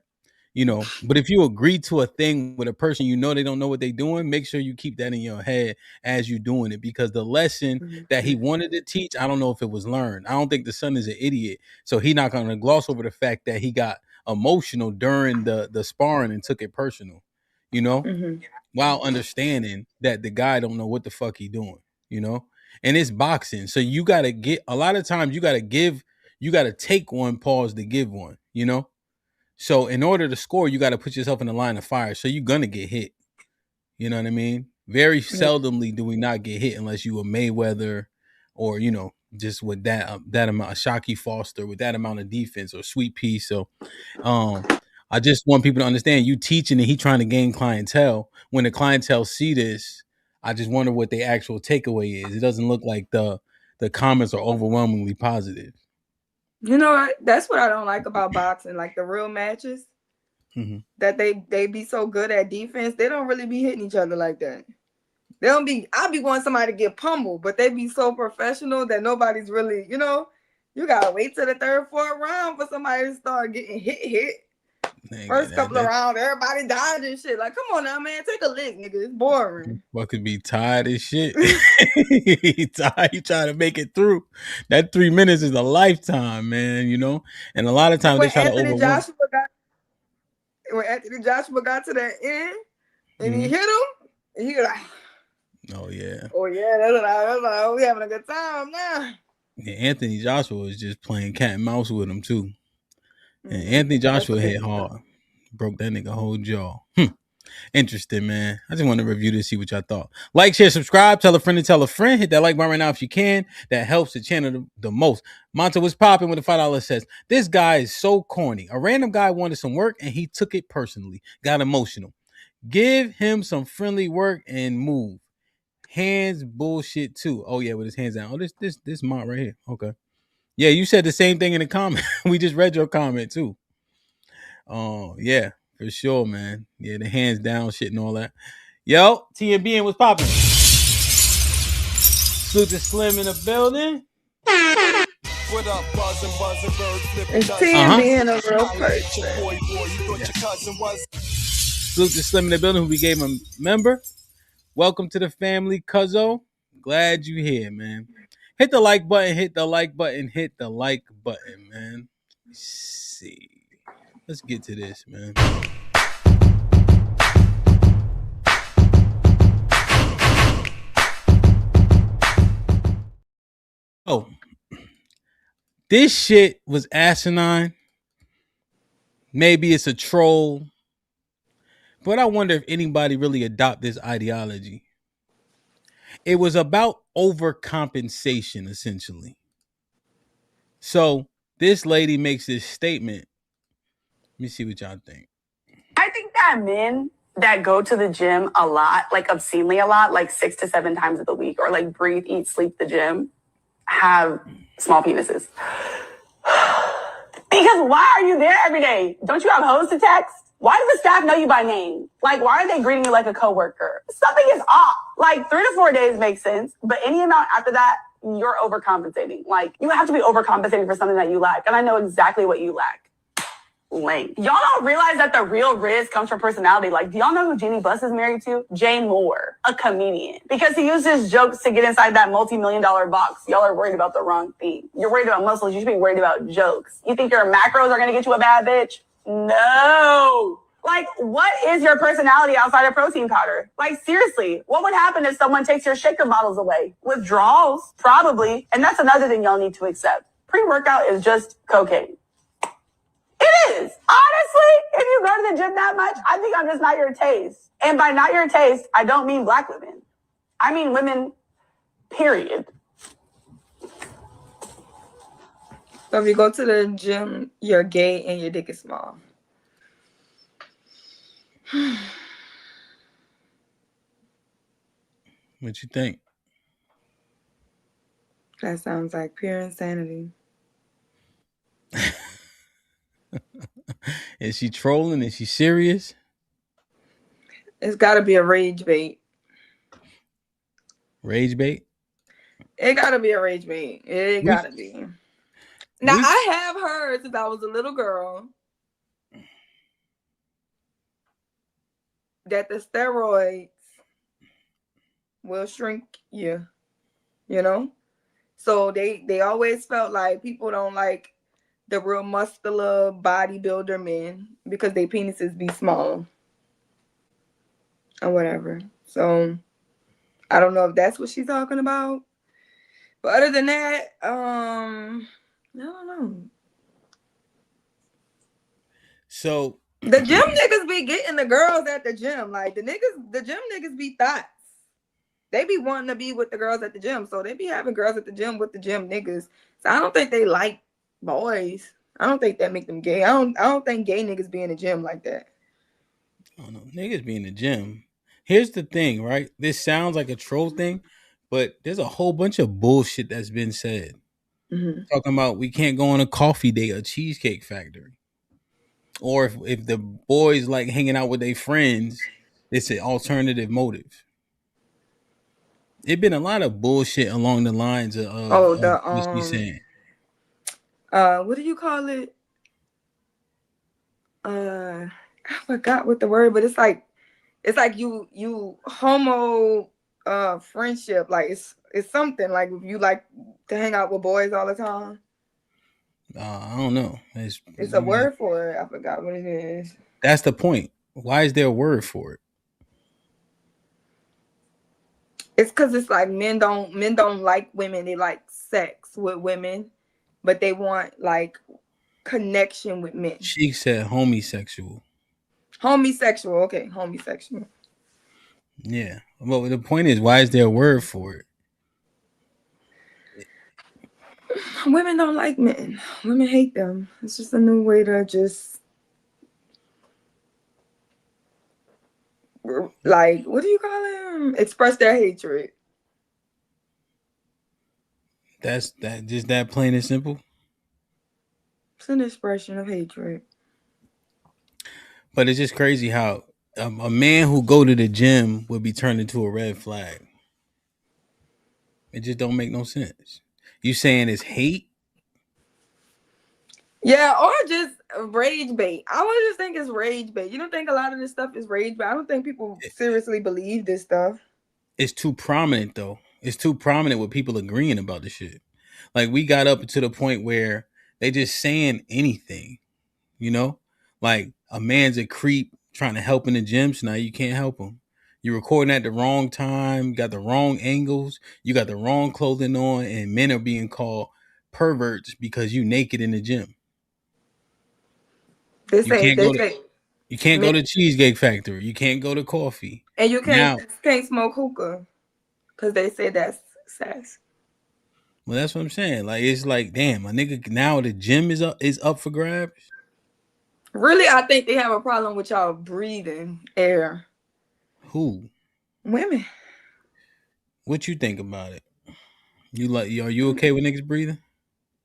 You know, but if you agree to a thing with a person, you know they don't know what they're doing, make sure you keep that in your head as you're doing it, because the lesson that he wanted to teach, I don't know if it was learned. I don't think the son is an idiot, so he's not going to gloss over the fact that he got emotional during the sparring and took it personal, you know, while understanding that the guy don't know what the fuck he doing, you know, and it's boxing, so you got to get, a lot of times you got to take one pause to give one, you know. So in order to score, you got to put yourself in the line of fire. So you're gonna get hit. You know what I mean? Very seldomly do we not get hit unless you a Mayweather, or you know, just with that amount of Shockey Foster with that amount of defense, or Sweet Pea. So I just want people to understand, you teaching and he trying to gain clientele. When the clientele see this, I just wonder what the actual takeaway is. It doesn't look like the comments are overwhelmingly positive. You know what? That's what I don't like about boxing, like the real matches. That they be so good at defense, they don't really be hitting each other like that. They don't be. I be wanting somebody to get pummeled, but they be so professional that nobody's really, you know. You gotta wait till the third, fourth round for somebody to start getting hit. First couple of rounds, everybody died and shit. Like, come on now, man, take a lick, nigga. It's boring. What could be tired as shit? He tired. He trying to make it through. That 3 minutes is a lifetime, man. You know, and a lot of times they try to overrun. When Anthony Joshua got to that end and he hit him, and he was like, "Oh yeah, that's like, we having a good time now." Yeah, Anthony Joshua was just playing cat and mouse with him too. And Anthony Joshua hit hard. Broke that nigga whole jaw. Interesting, man. I just want to review this, see what y'all thought. Like, share, subscribe, tell a friend to tell a friend. Hit that like button right now if you can. That helps the channel the most. Monta was popping with the $5 says, this guy is so corny. A random guy wanted some work and he took it personally. Got emotional. Give him some friendly work and move. Hands bullshit too. Oh yeah, with his hands down. Oh, this mod right here. Okay. Yeah, you said the same thing in the comment. We just read your comment too. Oh yeah, for sure, man. Yeah, the hands down shit and all that. Yo, TMB was popping. Salute to Slim in the building. What up, buzzing, bird flipping. It's TMB in a real person. Salute to Slim in the building, who we gave a member. Welcome to the family, Cuzzo. Glad you here, man. Hit the like button, hit the like button, hit the like button, man. Let's see. Let's get to this, man. Oh, this shit was asinine. Maybe it's a troll, but I wonder if anybody really adopt this ideology. It was about overcompensation, essentially. So this lady makes this statement. Let me see what y'all think. I think that men that go to the gym a lot, like obscenely a lot, like 6 to 7 times of the week, or like breathe, eat, sleep the gym, have small penises. Because why are you there every day? Don't you have hoes to text? Why does the staff know you by name? Like, why are they greeting you like a coworker? Something is off. Like, 3 to 4 days makes sense, but any amount after that, you're overcompensating. Like, you have to be overcompensating for something that you lack. And I know exactly what you lack. Lame. Y'all don't realize that the real riz comes from personality. Like, do y'all know who Jeannie Buss is married to? Jay Moore, a comedian. Because he uses jokes to get inside that multi-million-dollar box. Y'all are worried about the wrong thing. You're worried about muscles. You should be worried about jokes. You think your macros are going to get you a bad bitch? No. Like, what is your personality outside of protein powder? Like, seriously, what would happen if someone takes your shaker bottles away? Withdrawals? Probably. And that's another thing y'all need to accept. Pre-workout is just cocaine. It is. Honestly, if you go to the gym that much, I think I'm just not your taste. And by not your taste, I don't mean black women. I mean women, period. So if you go to the gym, you're gay and your dick is small. What you think? That sounds like pure insanity. Is she trolling? Is she serious? It's got to be a rage bait. Rage bait? It got to be a rage bait. It got to be. Now, I have heard since I was a little girl that the steroids will shrink you, you know? So they always felt like people don't like the real muscular bodybuilder men because their penises be small or whatever. So I don't know if that's what she's talking about. But other than that, I don't know. So the gym niggas be getting the girls at the gym. Like the gym niggas be thoughts. They be wanting to be with the girls at the gym. So they be having girls at the gym with the gym niggas. So I don't think they like boys. I don't think that make them gay. I don't think gay niggas be in the gym like that. I don't know. Niggas be in the gym. Here's the thing, right? This sounds like a troll thing, but there's a whole bunch of bullshit that's been said. Mm-hmm. Talking about we can't go on a coffee date or cheesecake factory. Or if the boys like hanging out with their friends, it's an alternative motive. It's been a lot of bullshit along the lines of what we saying. What do you call it? I forgot what the word, but it's like you homo friendship. Like it's something like if you like to hang out with boys all the time. I don't know. It's a word for it. I forgot what it is. That's the point. Why is there a word for it? It's because it's like men don't like women. They like sex with women, but they want like connection with men. She said homosexual. Homosexual, okay, homosexual. Yeah. Well, the point is, why is there a word for it? Women don't like men. Women hate them. It's just a new way to just like, what do you call them? Express their hatred. That's that. Just that plain and simple. It's an expression of hatred. But it's just crazy how a man who go to the gym would be turned into a red flag. It just don't make no sense. You saying it's hate? Yeah, or just rage bait. I would just think it's rage bait. You don't think a lot of this stuff is rage bait? I don't think people seriously believe this stuff. It's too prominent though. It's too prominent with people agreeing about the shit. Like we got up to the point where they just saying anything, you know? Like a man's a creep trying to help in the gym, so now you can't help him. You're recording at the wrong time, you got the wrong angles, you got the wrong clothing on, and men are being called perverts because you naked in the gym. They You say can't go to Cheesecake Factory. You can't go to coffee. And you can't Now, smoke hookah because they say that's sex. well, that's what I'm saying. Like it's like, damn, a nigga now the gym is up for grabs. Really, I think they have a problem with y'all breathing air. Who? Women. What you think about it? You like? Are you okay with niggas breathing?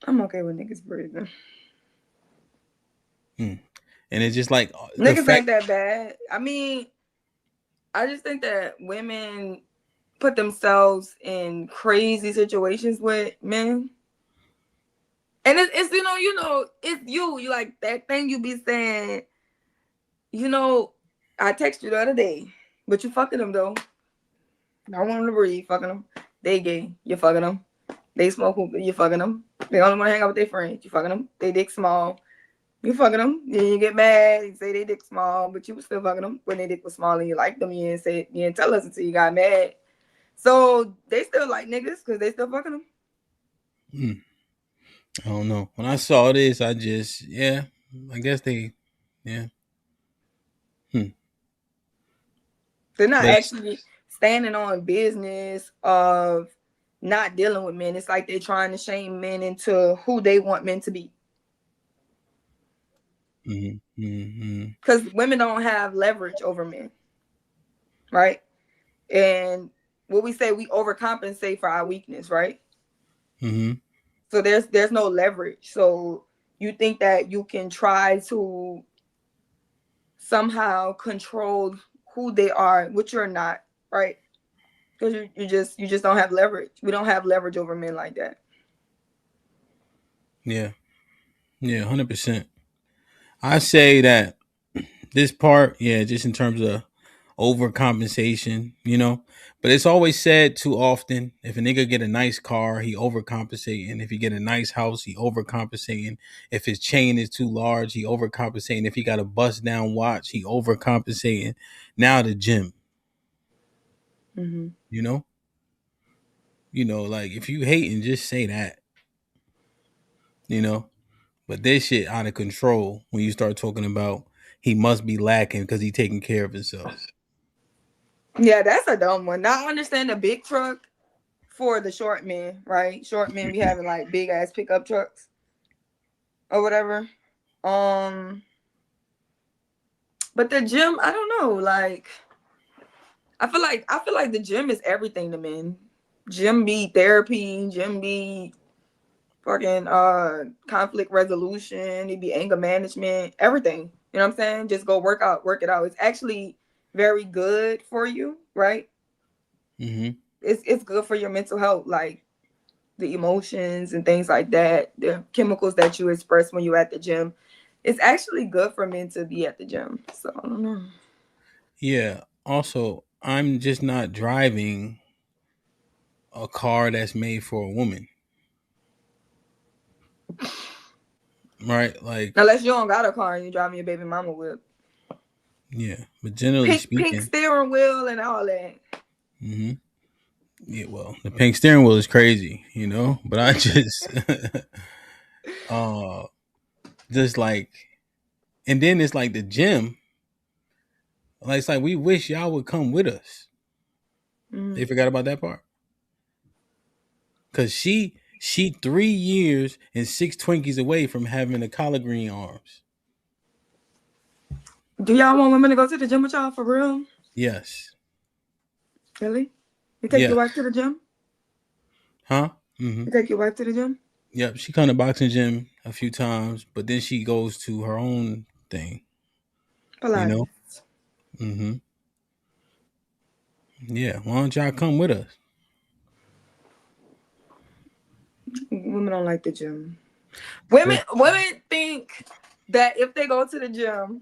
I'm okay with niggas breathing. And it's just like niggas ain't that bad. I mean, I just think that women put themselves in crazy situations with men. And it's it's you like that thing you be saying, I text you the other day, but you fucking them though. I want them to breathe, fucking them. They gay, you fucking them. They smoke hookah, you fucking them. They only want to hang out with their friends, you fucking them. They dick small, you fucking them. Then you get mad, you say they dick small, but you was still fucking them when they dick was small and you liked them. You didn't tell us until you got mad. So they still like niggas because they still fucking them. I don't know. When I saw this, I just I guess they They're not actually standing on business of not dealing with men. It's like they're trying to shame men into who they want men to be. Because women don't have leverage over men, right? And what we say, we overcompensate for our weakness, right? So there's no leverage. So you think that you can try to somehow control who they are, which you're not, right? Because you just don't have leverage. We don't have leverage over men like that. Yeah, 100%. I say that this part, just in terms of overcompensation, but it's always said too often, if a nigga get a nice car, he overcompensating. If he get a nice house, he overcompensating. If his chain is too large, he overcompensating. If he got a bust down watch, he overcompensating. Now the gym, like if you hating, just say that, but this shit out of control when you start talking about he must be lacking because he taking care of himself. Yeah, that's a dumb one. Now I understand the big truck for the short men, right? Short men be having like big ass pickup trucks or whatever. But the gym, I don't know. Like, I feel like the gym is everything to men. Gym be therapy. Gym be fucking conflict resolution. It be anger management. Everything. You know what I'm saying? Just go work it out. It's actually very good for you, right? It's good for your mental health, like the emotions and things like that, the chemicals that you express when you're at the gym. It's actually good for men to be at the gym. So I don't know. Yeah. Also, I'm just not driving a car that's made for a woman. Right? Like, unless you don't got a car and you driving your baby mama whip. Yeah, but generally speaking, pink steering wheel and all that. Yeah, well, the pink steering wheel is crazy, you know. But I just, uh, just like, and then it's like the gym. Like it's like we wish y'all would come with us. They forgot about that part because she 3 years and 6 Twinkies away from having the collard green arms. Do y'all want women to go to the gym with y'all for real? Yes. Really? You take Yeah. your wife to the gym? Huh? Mm-hmm. You take your wife to the gym? Yep. She come to boxing gym a few times, but then she goes to her own thing. Pilates. You know? Mm-hmm. Yeah. Why don't y'all come with us? Women don't like the gym. Women think that if they go to the gym,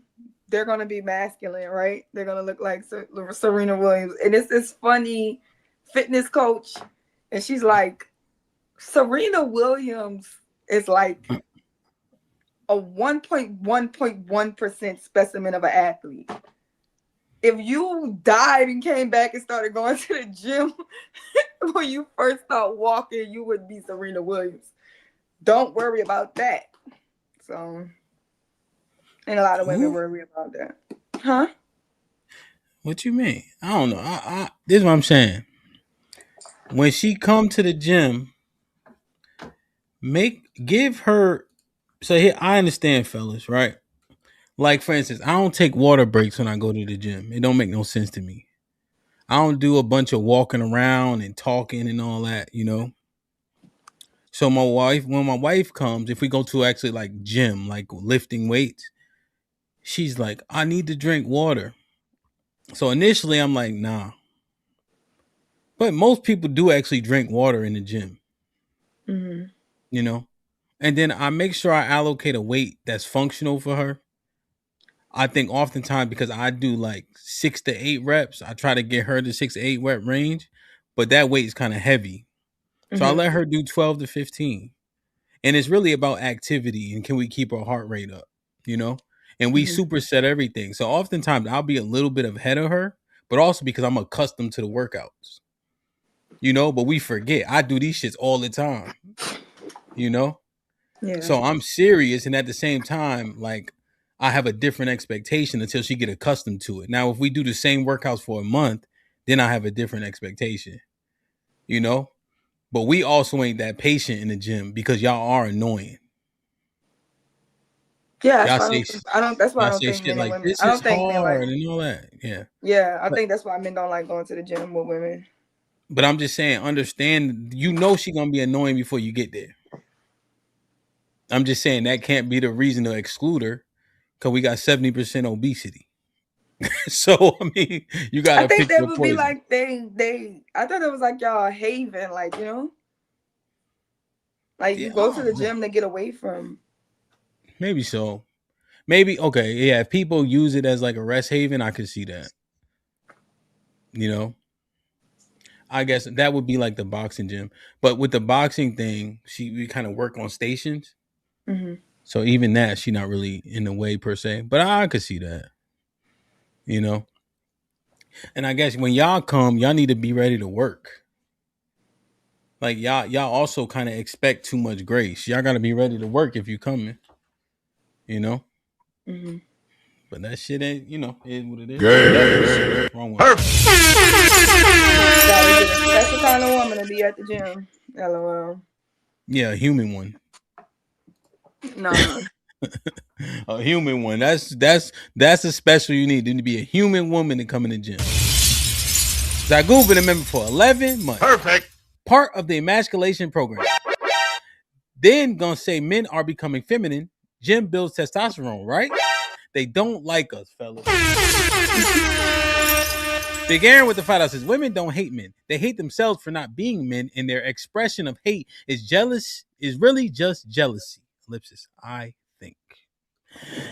they're gonna be masculine, right? They're gonna look like Serena Williams. And it's this funny fitness coach, and she's like, Serena Williams is like a 1.1% specimen of an athlete. If you died and came back and started going to the gym when you first start walking, you would be Serena Williams. Don't worry about that. So, and a lot of women worry about that. Huh? What you mean? I don't know. This is what I'm saying. When she come to the gym, give her. So here, I understand, fellas, right? Like for instance, I don't take water breaks when I go to the gym. It don't make no sense to me. I don't do a bunch of walking around and talking and all that, you know. So when my wife comes, if we go to actually like gym, like lifting weights, she's like, I need to drink water. So initially I'm like, nah. But most people do actually drink water in the gym. Mm-hmm. You know? And then I make sure I allocate a weight that's functional for her. I think oftentimes because I do like 6 to 8 reps, I try to get her to 6 to 8 rep range, but that weight is kind of heavy. So I let her do 12 to 15. And it's really about activity and can we keep our heart rate up, you know? And we superset everything. So oftentimes I'll be a little bit ahead of her, but also because I'm accustomed to the workouts. You know, but we forget. I do these shits all the time. You know? Yeah. So I'm serious, and at the same time, like I have a different expectation until she get accustomed to it. Now, if we do the same workouts for a month, then I have a different expectation. You know? But we also ain't that patient in the gym because y'all are annoying. Yeah, Y'all that's why I don't say think shit men and like women. this I don't is think men like. hard and all that. Yeah. Yeah, I think that's why men don't like going to the gym with women. But I'm just saying, understand. You know she gonna be annoying before you get there. I'm just saying that can't be the reason to exclude her because we got 70% obesity. So I mean, you gotta. I think pick that your would poison. be like they. I thought it was like y'all haven, like you know, like you go to the gym to get away from. Maybe so. Maybe okay. Yeah, if people use it as like a rest haven, I could see that. You know, I guess that would be like the boxing gym. But with the boxing thing, we kind of work on stations. Mm-hmm. So even that, she not really in the way per se. But I could see that. You know. And I guess when y'all come, y'all need to be ready to work. Like y'all also kind of expect too much grace. Y'all gotta be ready to work if you coming. You know? Mm-hmm. But that shit ain't, you know, is what it is. Wrong one. That's the kind of woman to be at the gym. LOL. Yeah, a human one. No. A human one. That's a special you need. You need to be a human woman to come in the gym. Zagu been a member for 11 months. Perfect. Part of the emasculation program. Then gonna say men are becoming feminine. Gym builds testosterone, right? They don't like us, fellas. Big Aaron with the $5 says women don't hate men. They hate themselves for not being men, and their expression of hate is really just jealousy. Ellipsis, I think.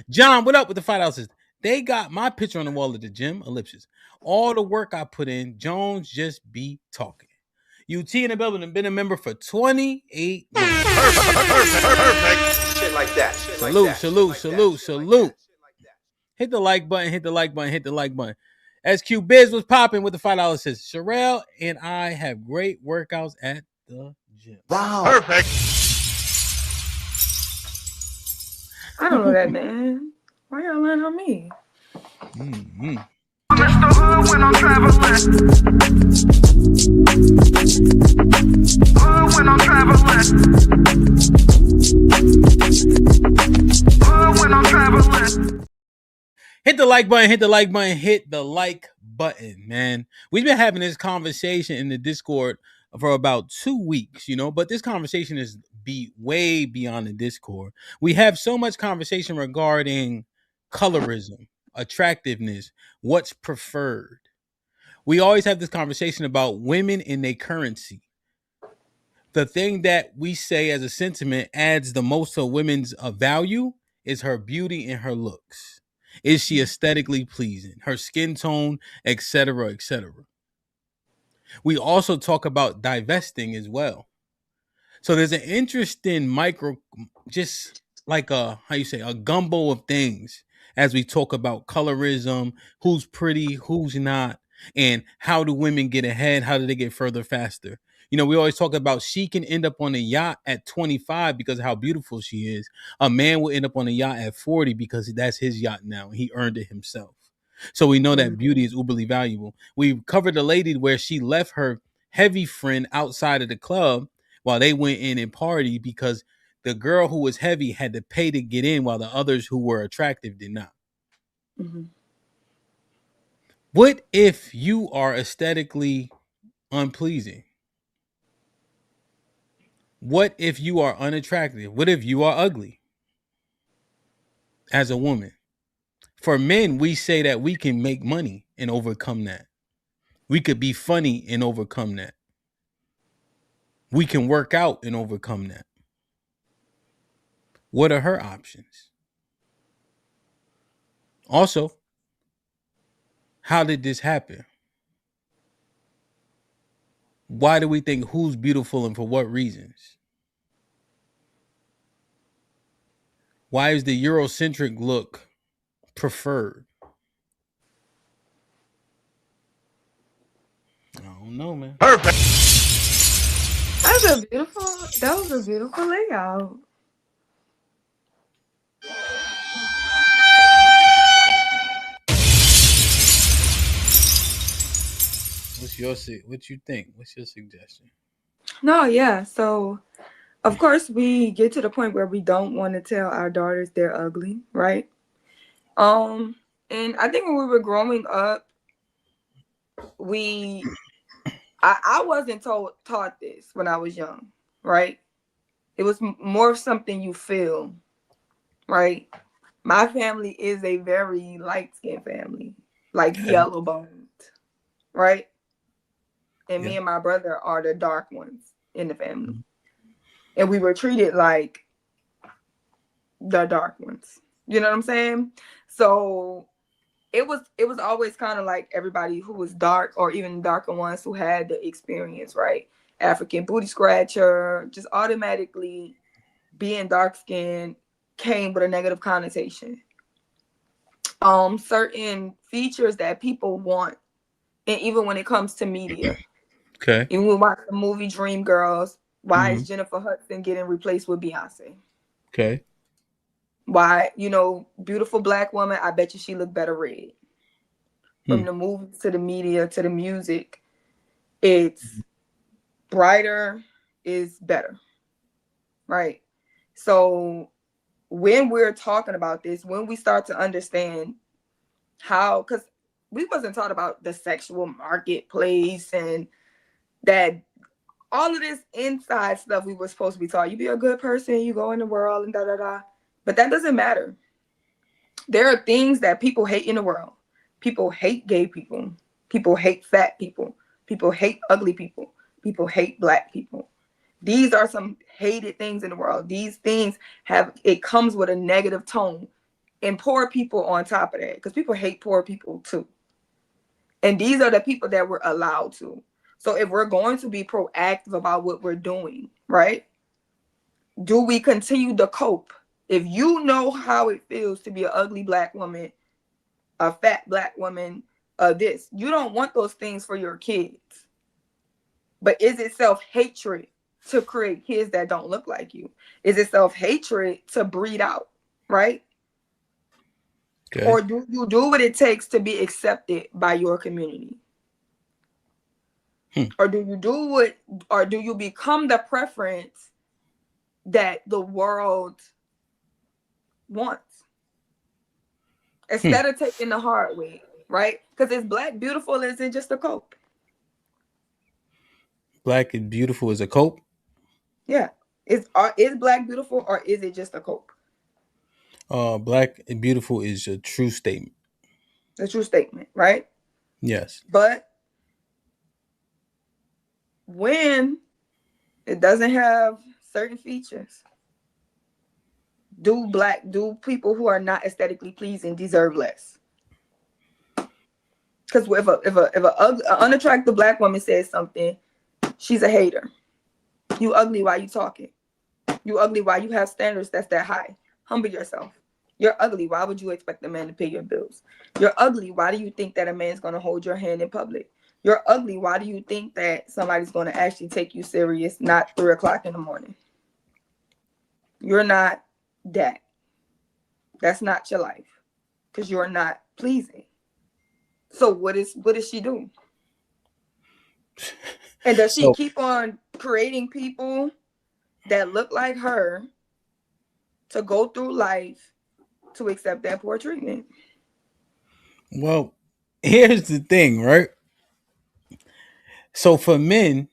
John, what up with the $5 says they got my picture on the wall at the gym. Ellipsis. All the work I put in, Jones just be talking. UT in the building and been a member for 28 months. Perfect. Shit like that. Salute. Hit the like button. SQ Biz was popping with the $5 says Sherelle and I have great workouts at the gym. Wow. Perfect. I don't know that, man. Why y'all lying on me? Mm-hmm. Mr. Hood when I'm traveling. Hood when I'm traveling. Hood when I'm traveling. Hit the like button, hit the like button, hit the like button, man. We've been having this conversation in the Discord for about 2 weeks, but this conversation is way beyond the Discord. We have so much conversation regarding colorism, attractiveness, what's preferred. We always have this conversation about women and their currency. The thing that we say as a sentiment adds the most to women's value is her beauty and her looks. Is she aesthetically pleasing? Her skin tone, etc., etc. We also talk about divesting as well. So there's an interesting just like a gumbo of things as we talk about colorism, who's pretty, who's not, and how do women get ahead? How do they get further faster? We always talk about she can end up on a yacht at 25 because of how beautiful she is. A man will end up on a yacht at 40 because that's his yacht now. He earned it himself. So we know that beauty is uberly valuable. We covered the lady where she left her heavy friend outside of the club while they went in and partied because the girl who was heavy had to pay to get in while the others who were attractive did not. Mm-hmm. What if you are aesthetically unpleasing? What if you are unattractive? What if you are ugly as a woman? For men, we say that we can make money and overcome that. We could be funny and overcome that. We can work out and overcome that. What are her options? Also, how did this happen? Why do we think who's beautiful and for what reasons? Why is the Eurocentric look preferred? I don't know, man. Perfect. That was a beautiful layout. What you think? What's your suggestion? No, yeah. So, of course, we get to the point where we don't want to tell our daughters they're ugly, right? And I think when we were growing up, I wasn't taught this when I was young, right? It was more of something you feel, right? My family is a very light-skinned family, like yellow boned, right? And me and my brother are the dark ones in the family. And we were treated like the dark ones. You know what I'm saying? So it was always kind of like everybody who was dark or even darker ones who had the experience, right? African booty scratcher, just automatically being dark skinned came with a negative connotation. Certain features that people want, and even when it comes to media. Okay. Even when we watch the movie Dreamgirls, why is Jennifer Hudson getting replaced with Beyonce? Okay. Why, beautiful black woman, I bet you she looked better red. From the movies to the media to the music, it's brighter is better, right? So when we're talking about this, when we start to understand how, because we wasn't taught about the sexual marketplace and that all of this inside stuff we were supposed to be taught. You be a good person, you go in the world and da-da-da. But that doesn't matter. There are things that people hate in the world. People hate gay people. People hate fat people. People hate ugly people. People hate black people. These are some hated things in the world. These things it comes with a negative tone. And poor people on top of that. Because people hate poor people too. And these are the people that we're allowed to. So if we're going to be proactive about what we're doing, right? Do we continue to cope? If you know how it feels to be an ugly black woman, a fat black woman, this. You don't want those things for your kids. But is it self-hatred to create kids that don't look like you? Is it self-hatred to breed out, right? Okay. Or do you do what it takes to be accepted by your community? Or do you become the preference that the world wants? Instead of taking the hard way, right? Because is black beautiful, or is it just a cope? Black and beautiful is a cope? Yeah. Is black beautiful, or is it just a cope? Black and beautiful is a true statement. A true statement, right? Yes. But when it doesn't have certain features, do people who are not aesthetically pleasing deserve less? Because if an unattractive black woman says something, she's a hater. You ugly, why you talking? You ugly, why you have standards that's that high? Humble yourself. You're ugly, why would you expect a man to pay your bills? You're ugly, why do you think that a man's going to hold your hand in public? You're ugly, why do you think that somebody's going to actually take you serious, not 3 o'clock in the morning? You're not that. That's not your life, because you're not pleasing. So what does she do? And does she keep on creating people that look like her to go through life to accept that poor treatment? Well, here's the thing, right? So for men,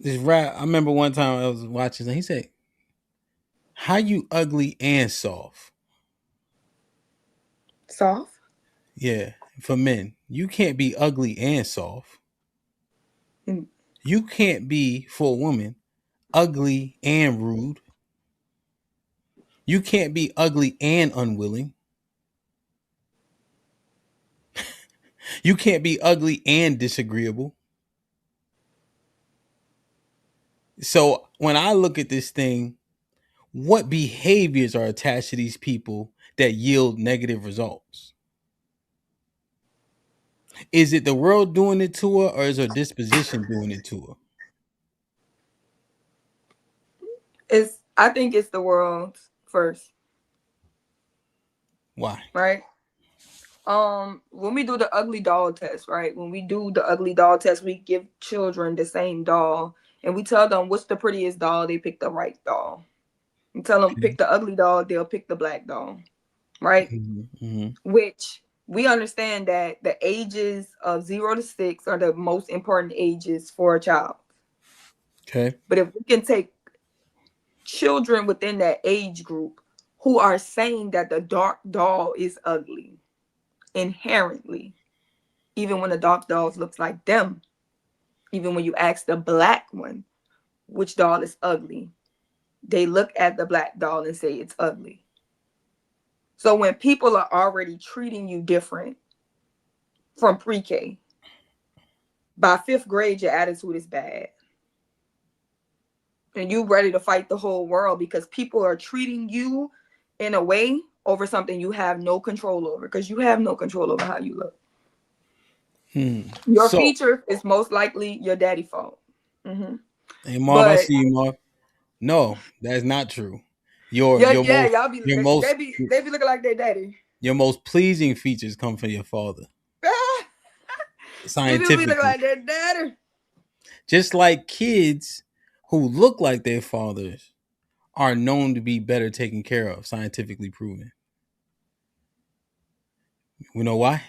this rap, I remember one time I was watching and he said, how you ugly and soft? Soft? Yeah, for men. You can't be ugly and soft. You can't be, for a woman, ugly and rude. You can't be ugly and unwilling. You can't be ugly and disagreeable. So when I look at this thing, what behaviors are attached to these people that yield negative results? Is it the world doing it to her, or is her disposition doing it to her? I think it's the world first. Why? Right? When we do the ugly doll test, right? When we do the ugly doll test, we give children the same doll and we tell them what's the prettiest doll, they pick the right doll. We tell them pick the ugly doll, they'll pick the black doll. Right? Mm-hmm. Which we understand that the ages of 0 to 6 are the most important ages for a child. Okay. But if we can take children within that age group who are saying that the dark doll is ugly inherently, even when the dark doll looks like them, even when you ask the black one which doll is ugly, they look at the black doll and say it's ugly. So when people are already treating you different from pre-K, by 5th grade, your attitude is bad. And you ready to fight the whole world because people are treating you in a way over something you have no control over, because you have no control over how you look. Your feature is most likely your daddy's fault. Mm-hmm. Hey, Marv, I see you, Marv. No, that's not true. Y'all be looking like their daddy. Your most pleasing features come from your father. Scientifically, look like their daddy. Just like kids who look like their fathers are known to be better taken care of, scientifically proven. You know why?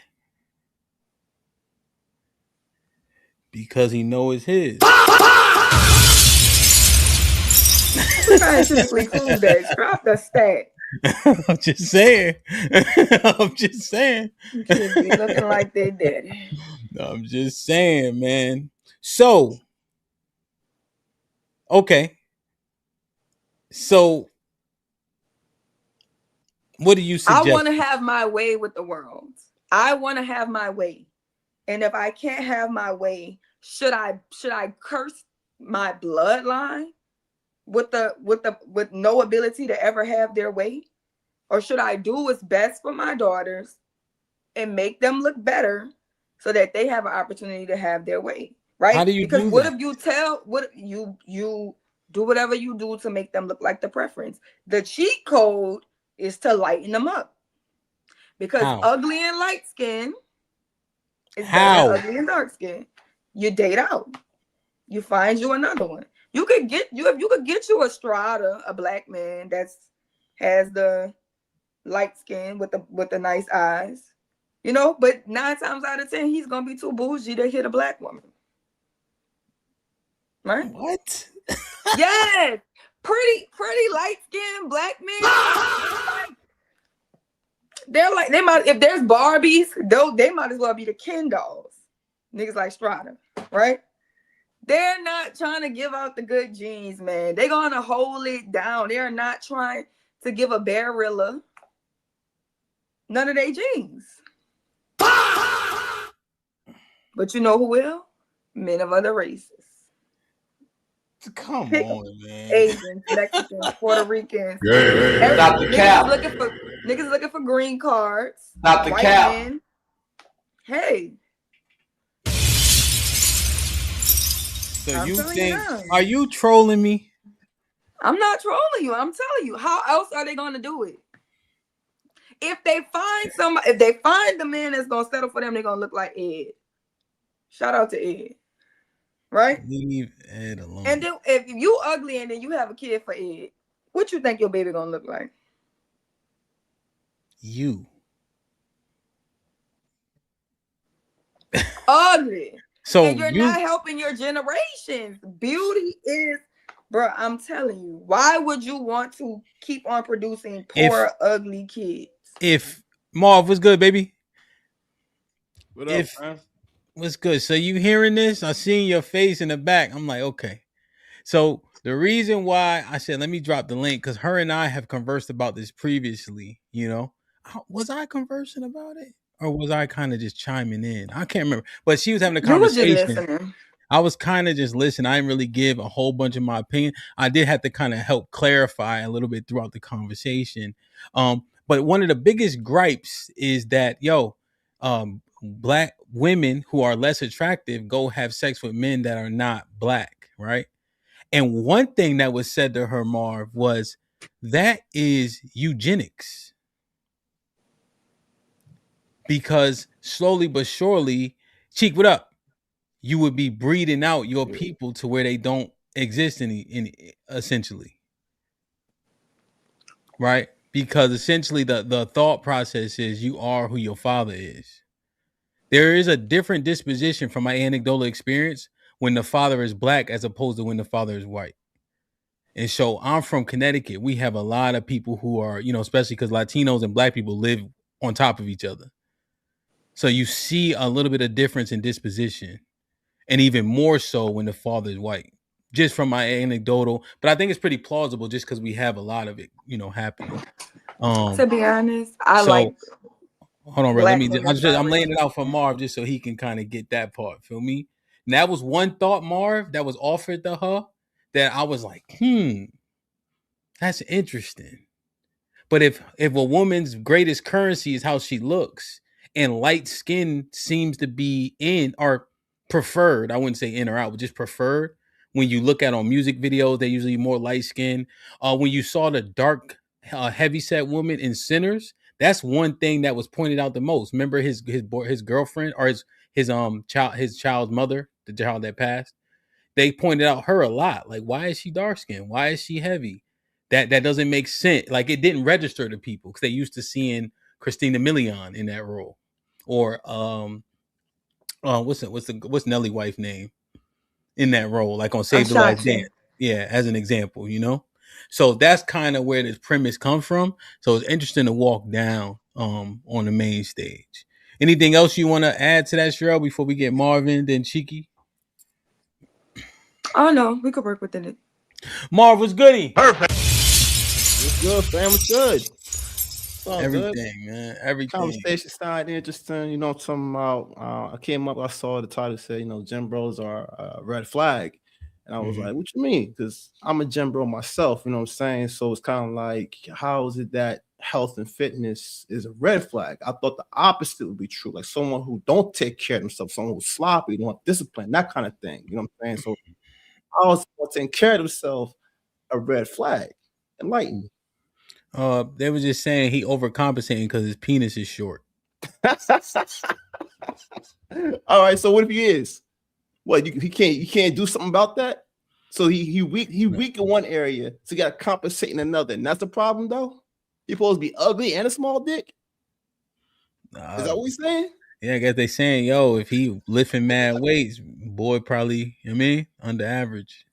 Because he knows his. Scientifically prove that. Drop the stat. I'm just saying. I'm just saying. Kids be looking like they daddy. I'm just saying, man. So, okay. So, what do you suggest? I want to have my way with the world. I want to have my way. And if I can't have my way, should I curse my bloodline with no ability to ever have their way? Or should I do what's best for my daughters and make them look better so that they have an opportunity to have their way, right? How do you because do what that? if you tell what you do whatever you do to make them look like the preference. The cheat code is to lighten them up. Because How? ugly and light skin is better How? than ugly and dark skin. You date out. You find you another one. You could get you a Strata, a black man has the light skin with the nice eyes, but 9 times out of 10 he's gonna be too bougie to hit a black woman, right? What? Yes, pretty light skinned black men. They're like, they might, if there's Barbies, they might as well be the Ken dolls. Niggas like Strata, right? They're not trying to give out the good genes, man. They're gonna hold it down. They're not trying to give a Barilla none of their genes. But you know who will? Men of other races. Come on, man. Asians, Mexicans, Puerto Ricans. Not the cap. Niggas looking for green cards. Not the cap. Men. Hey. So you think, are you trolling me? I'm not trolling you. I'm telling you. How else are they going to do it? If they find the man that's going to settle for them, they're going to look like Ed. Shout out to Ed. Right? Leave Ed alone. And then if you ugly and then you have a kid for Ed, what you think your baby going to look like? You. Ugly. So and you're not helping your generations. Beauty is, bro, I'm telling you, why would you want to keep on producing poor, ugly kids? If Marv, what's good, baby? What up, man? What's good? So you hearing this? I seen your face in the back. I'm like, okay. So the reason why I said let me drop the link, because her and I have conversed about this previously. Was I conversing about it? Or was I kind of just chiming in? I can't remember. But she was having a conversation. You were just listening. I was kind of just listening. I didn't really give a whole bunch of my opinion. I did have to kind of help clarify a little bit throughout the conversation. But one of the biggest gripes is that, black women who are less attractive go have sex with men that are not black, right? And one thing that was said to her, Marv, was that is eugenics. Because slowly but surely, Cheek, what up? You would be breeding out your people to where they don't exist in essentially. Right? Because essentially the thought process is you are who your father is. There is a different disposition from my anecdotal experience when the father is black as opposed to when the father is white. And so I'm from Connecticut. We have a lot of people who are, especially because Latinos and black people live on top of each other. So you see a little bit of difference in disposition, and even more so when the father is white, just from my anecdotal. But I think it's pretty plausible just because we have a lot of it, happening. To be honest, hold on, bro. I'm laying it out for Marv just so he can kind of get that part. Feel me? And that was one thought, Marv, that was offered to her that I was like, that's interesting. But if a woman's greatest currency is how she looks, and light skin seems to be in or preferred, I wouldn't say in or out, but just preferred. When you look at on music videos, they're usually more light skin. When you saw the dark, heavyset woman in Sinners, that's one thing that was pointed out the most. Remember his girlfriend or his child's mother, the child that passed. They pointed out her a lot. Like, why is she dark skinned? Why is she heavy? That doesn't make sense. Like, it didn't register to people because they used to seeing Christina Milian in that role. Or what's Nelly's wife name in that role, like on Save the Last Dance? Yeah, as an example, So that's kind of where this premise comes from. So it's interesting to walk down on the main stage. Anything else you want to add to that, Cheryl, before we get Marvin, then Cheeky? Oh no, we could work within it. Marv, what's goody? Perfect. What's good, fam? What's good? Everything, man. Everything. Conversation started interesting. I'm talking about. I came up. I saw the title said, gym bros are a red flag, and I was like, "What you mean?" Because I'm a gym bro myself. You know what I'm saying? So it's kind of like, how is it that health and fitness is a red flag. I thought the opposite would be true. Like someone who don't take care of themselves, someone who's sloppy, don't have discipline, that kind of thing. You know what I'm saying? So I was taking care of themselves, a red flag. Enlighten me. They were just saying he overcompensating because his penis is short. All right, so what if he is? What you can't do something about that? So he weak in one area, so you gotta compensate in another. And that's the problem though. You're supposed to be ugly and a small dick. Is that what he's saying? Yeah, I guess they saying, yo, if he lifting mad weights, boy probably, you know what I mean, under average.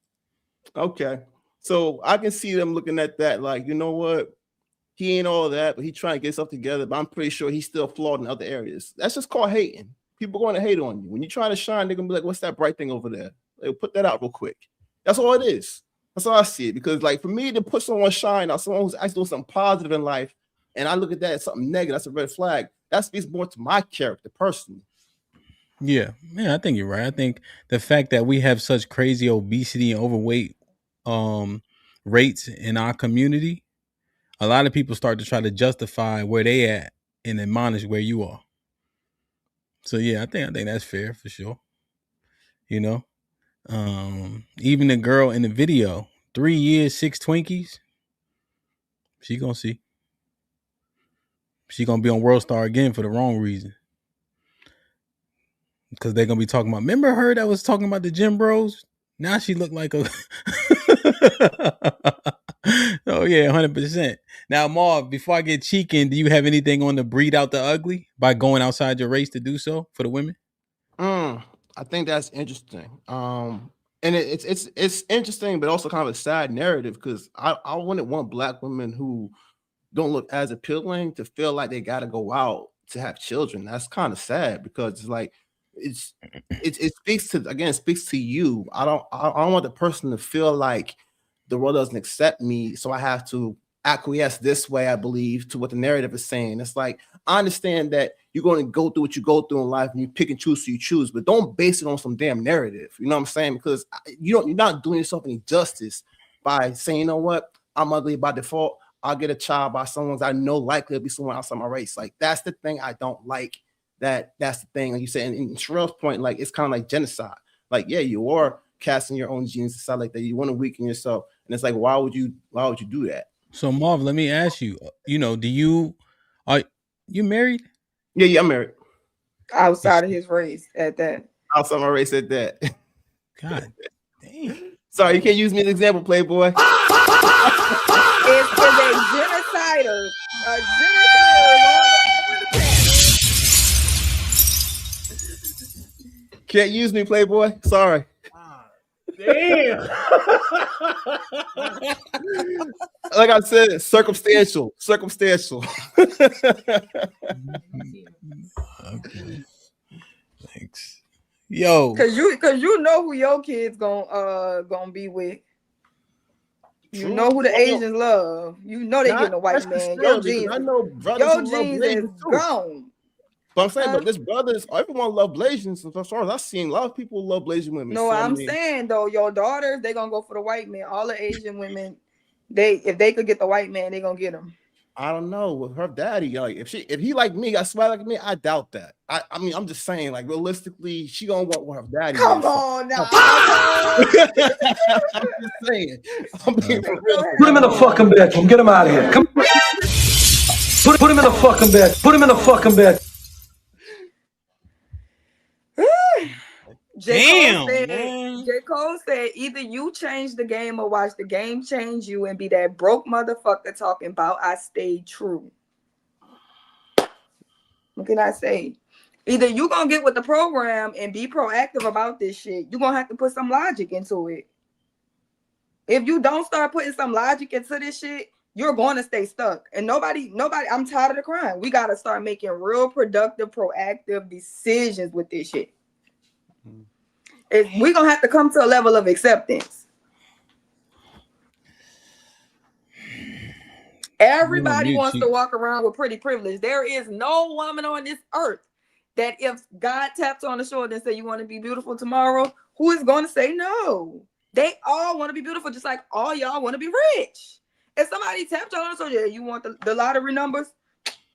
Okay. So I can see them looking at that like, you know what? He ain't all that, but he trying to get stuff together. But I'm pretty sure he's still flawed in other areas. That's just called hating. People going to hate on you. When you try to shine, they're gonna be like, what's that bright thing over there? They'll put that out real quick. That's all it is. That's how I see it. Because like for me to put someone shine out, someone who's actually doing something positive in life, and I look at that as something negative, that's a red flag. That speaks more to my character personally. Yeah, I think you're right. I think the fact that we have such crazy obesity and overweight rates in our community, a lot of people start to try to justify where they at and admonish where you are. So yeah, I think that's fair for sure. You know, even the girl in the video, 3 years, 6 Twinkies. She gonna see. She gonna be on World Star again for the wrong reason. Because they're gonna be talking about. Remember her that was talking about the gym bros? Now she looked like a. Oh yeah, 100%. Now, Marv, before I get cheeking, do you have anything on the breed out the ugly by going outside your race to do so for the women? I think that's interesting. And it's interesting, but also kind of a sad narrative because I wouldn't want black women who don't look as appealing to feel like they got to go out to have children. That's kind of sad because it's like it speaks to you. I don't want the person to feel like the world doesn't accept me, so I have to acquiesce this way, I believe, to what the narrative is saying. It's like, I understand that you're going to go through what you go through in life and you pick and choose who you choose, but don't base it on some damn narrative. You know what I'm saying? Because you're not doing yourself any justice by saying, you know what, I'm ugly by default. I'll get a child by someone I know likely to be someone outside my race. Like, that's the thing I don't like. That's the thing. Like you said, in Sherelle's point, like, it's kind of like genocide. Like, yeah, you are casting your own genes aside like that. You want to weaken yourself. And it's like, why would you do that? So Marv, let me ask you, are you married? Yeah, I'm married. Outside of his race at that. Outside my race at that. God damn. Sorry, you can't use me as an example, Playboy. Is a genocider. A genocider. Can't use me, Playboy. Sorry. Damn. Like I said, circumstantial. Okay. Thanks. Yo. Cause you know who your kids gonna be with. You know who the Asians love. You know they getting a white man. Your genes is gone. But I'm saying, but this brothers, everyone love Blasians. As far as I've seen, a lot of people love Blasian women. No, I'm saying though, your daughters, they gonna go for the white man. All the Asian women, if they could get the white man, they gonna get him. I don't know with her daddy. Like if he like me, got smile like me, I doubt that. I mean, I'm just saying, like realistically, she gonna want what her daddy. Come on now. I'm just saying. I'm being for real. Put him in the fucking bedroom. Get him out of here. Come. Put him in the fucking bed. Put him in the fucking bed. J. Cole said, either you change the game or watch the game change you and be that broke motherfucker talking about I stayed true. What can I say? Either you gonna get with the program and be proactive about this shit, you're gonna have to put some logic into it. If you don't start putting some logic into this shit, you're going to stay stuck. And nobody, I'm tired of the crime. We got to start making real productive, proactive decisions with this shit. We're going to have to come to a level of acceptance. Everybody wants to walk around with pretty privilege. There is no woman on this earth that if God taps on the shoulder and say, you want to be beautiful tomorrow, who is going to say no? They all want to be beautiful, just like all y'all want to be rich. If somebody tapped you on, so yeah, you want the lottery numbers?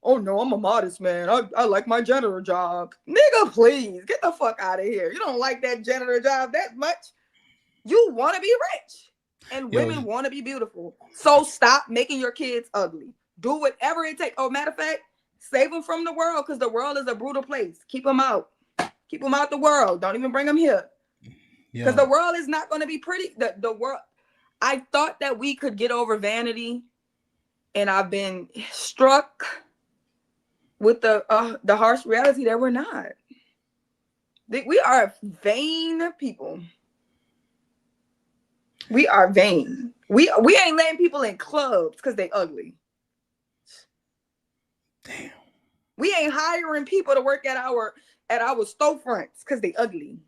Oh no, I'm a modest man. I like my janitor job. Nigga, please get the fuck out of here. You don't like that janitor job that much. You want to be rich, and women want to be beautiful. So stop making your kids ugly. Do whatever it takes. Oh, matter of fact, save them from the world, because the world is a brutal place. Keep them out. Keep them out the world. Don't even bring them here. Because the world is not going to be pretty. The world. I thought that we could get over vanity, and I've been struck with the harsh reality that we're not. We are vain people. We are vain. We ain't letting people in clubs because they ugly. Damn. We ain't hiring people to work at our storefronts because they ugly.